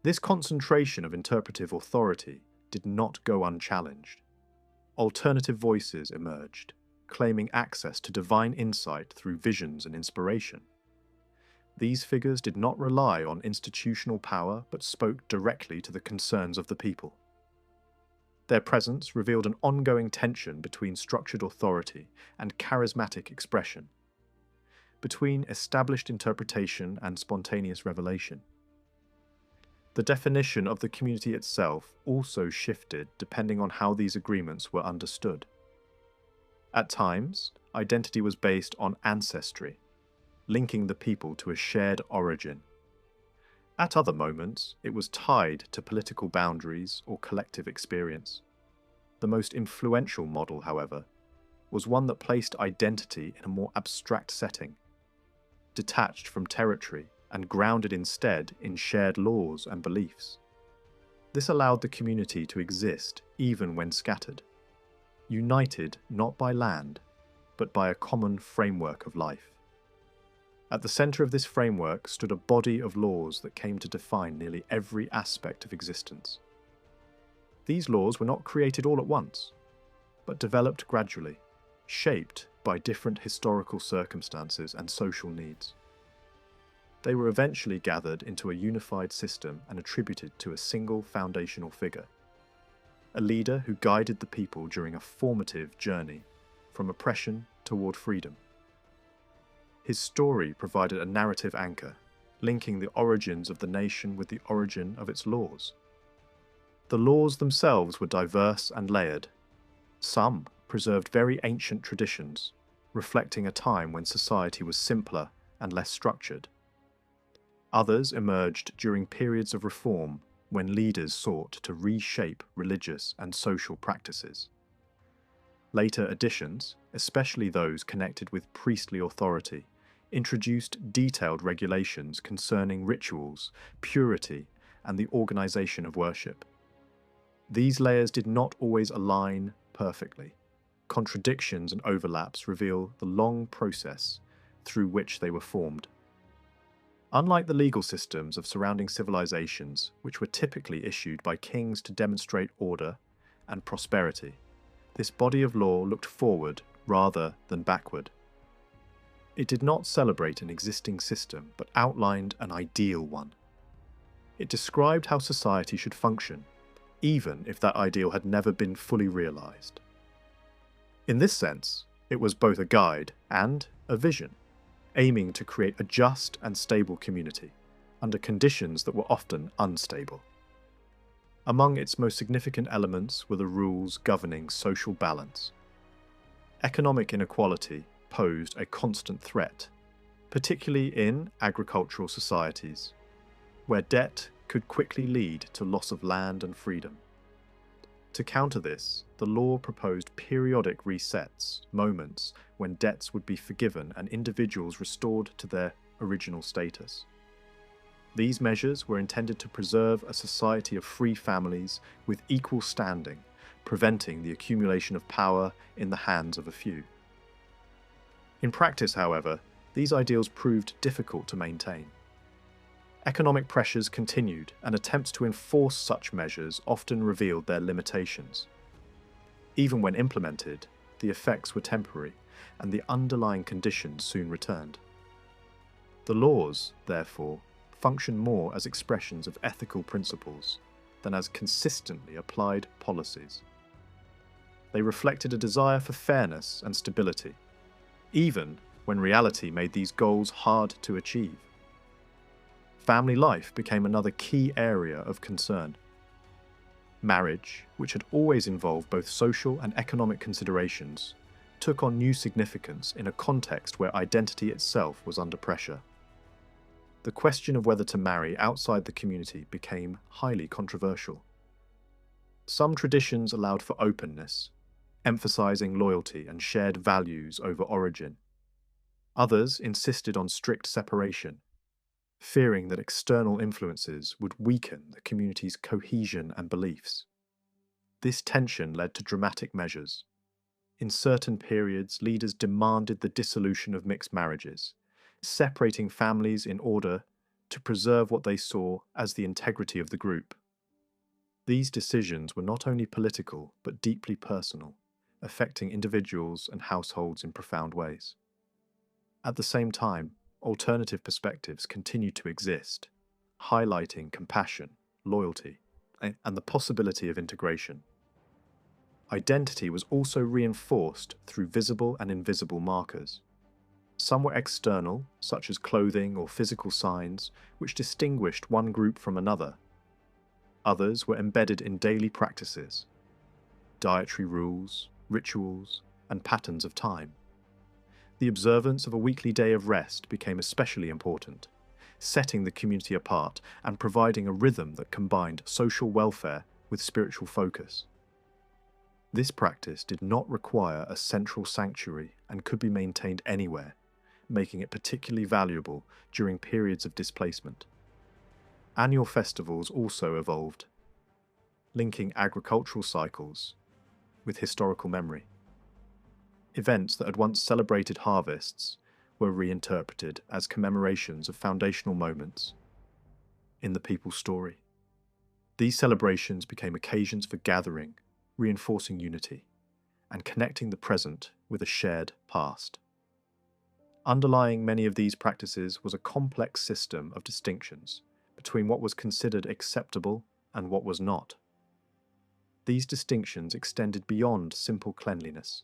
This concentration of interpretive authority did not go unchallenged. Alternative voices emerged, claiming access to divine insight through visions and inspiration. These figures did not rely on institutional power but spoke directly to the concerns of the people. Their presence revealed an ongoing tension between structured authority and charismatic expression, between established interpretation and spontaneous revelation. The definition of the community itself also shifted depending on how these agreements were understood. At times, identity was based on ancestry, linking the people to a shared origin. At other moments, it was tied to political boundaries or collective experience. The most influential model, however, was one that placed identity in a more abstract setting, detached from territory and grounded instead in shared laws and beliefs. This allowed the community to exist even when scattered, united not by land, but by a common framework of life. At the center of this framework stood a body of laws that came to define nearly every aspect of existence. These laws were not created all at once, but developed gradually, shaped by different historical circumstances and social needs. They were eventually gathered into a unified system and attributed to a single foundational figure, a leader who guided the people during a formative journey from oppression toward freedom. His story provided a narrative anchor, linking the origins of the nation with the origin of its laws. The laws themselves were diverse and layered. Some preserved very ancient traditions, reflecting a time when society was simpler and less structured. Others emerged during periods of reform when leaders sought to reshape religious and social practices. Later additions, especially those connected with priestly authority, introduced detailed regulations concerning rituals, purity, and the organization of worship. These layers did not always align perfectly. Contradictions and overlaps reveal the long process through which they were formed. Unlike the legal systems of surrounding civilizations, which were typically issued by kings to demonstrate order and prosperity, this body of law looked forward rather than backward. It did not celebrate an existing system, but outlined an ideal one. It described how society should function, even if that ideal had never been fully realized. In this sense, it was both a guide and a vision, aiming to create a just and stable community, under conditions that were often unstable. Among its most significant elements were the rules governing social balance. Economic inequality posed a constant threat, particularly in agricultural societies, where debt could quickly lead to loss of land and freedom. To counter this, the law proposed periodic resets, moments when debts would be forgiven and individuals restored to their original status. These measures were intended to preserve a society of free families with equal standing, preventing the accumulation of power in the hands of a few. In practice, however, these ideals proved difficult to maintain. Economic pressures continued, and attempts to enforce such measures often revealed their limitations. Even when implemented, the effects were temporary, and the underlying conditions soon returned. The laws, therefore, function more as expressions of ethical principles than as consistently applied policies. They reflected a desire for fairness and stability, even when reality made these goals hard to achieve. Family life became another key area of concern. Marriage, which had always involved both social and economic considerations, took on new significance in a context where identity itself was under pressure. The question of whether to marry outside the community became highly controversial. Some traditions allowed for openness, emphasizing loyalty and shared values over origin. Others insisted on strict separation, fearing that external influences would weaken the community's cohesion and beliefs. This tension led to dramatic measures. In certain periods, leaders demanded the dissolution of mixed marriages, separating families in order to preserve what they saw as the integrity of the group. These decisions were not only political, but deeply personal, affecting individuals and households in profound ways. At the same time, alternative perspectives continued to exist, highlighting compassion, loyalty, and the possibility of integration. Identity was also reinforced through visible and invisible markers. Some were external, such as clothing or physical signs, which distinguished one group from another. Others were embedded in daily practices, dietary rules, rituals, and patterns of time. The observance of a weekly day of rest became especially important, setting the community apart and providing a rhythm that combined social welfare with spiritual focus. This practice did not require a central sanctuary and could be maintained anywhere, making it particularly valuable during periods of displacement. Annual festivals also evolved, linking agricultural cycles with historical memory. Events that had once celebrated harvests were reinterpreted as commemorations of foundational moments in the people's story. These celebrations became occasions for gathering, reinforcing unity, and connecting the present with a shared past. Underlying many of these practices was a complex system of distinctions between what was considered acceptable and what was not. These distinctions extended beyond simple cleanliness,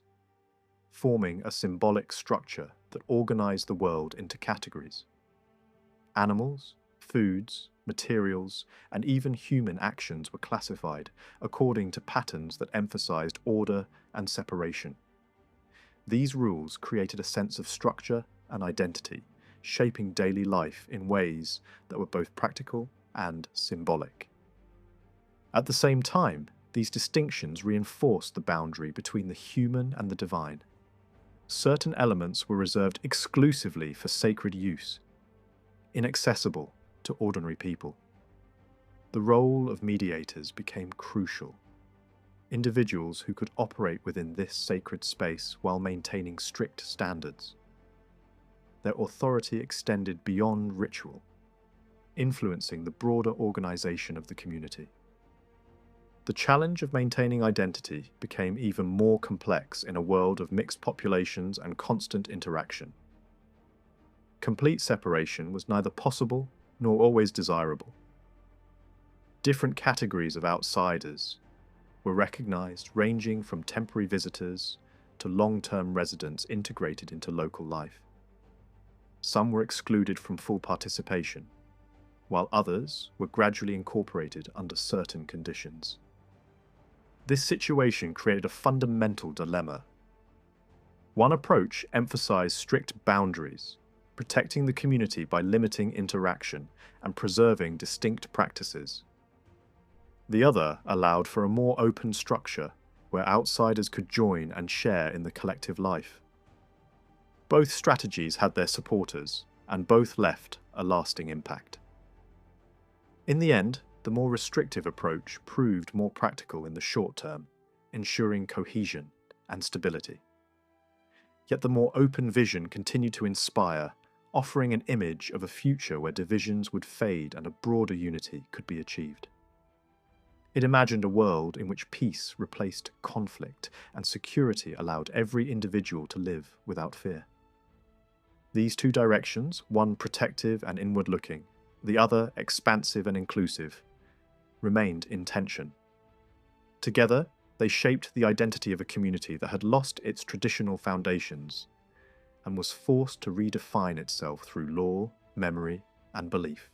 forming a symbolic structure that organized the world into categories. Animals, foods, materials, and even human actions were classified according to patterns that emphasized order and separation. These rules created a sense of structure and identity, shaping daily life in ways that were both practical and symbolic. At the same time, these distinctions reinforced the boundary between the human and the divine. Certain elements were reserved exclusively for sacred use, inaccessible to ordinary people. The role of mediators became crucial. Individuals who could operate within this sacred space while maintaining strict standards. Their authority extended beyond ritual, influencing the broader organization of the community. The challenge of maintaining identity became even more complex in a world of mixed populations and constant interaction. Complete separation was neither possible nor always desirable. Different categories of outsiders were recognized, ranging from temporary visitors to long-term residents integrated into local life. Some were excluded from full participation, while others were gradually incorporated under certain conditions. This situation created a fundamental dilemma. One approach emphasized strict boundaries, protecting the community by limiting interaction and preserving distinct practices. The other allowed for a more open structure where outsiders could join and share in the collective life. Both strategies had their supporters, and both left a lasting impact. In the end, the more restrictive approach proved more practical in the short term, ensuring cohesion and stability. Yet the more open vision continued to inspire, offering an image of a future where divisions would fade and a broader unity could be achieved. It imagined a world in which peace replaced conflict and security allowed every individual to live without fear. These two directions, one protective and inward-looking, the other expansive and inclusive, remained in tension. Together, they shaped the identity of a community that had lost its traditional foundations and was forced to redefine itself through law, memory, and belief.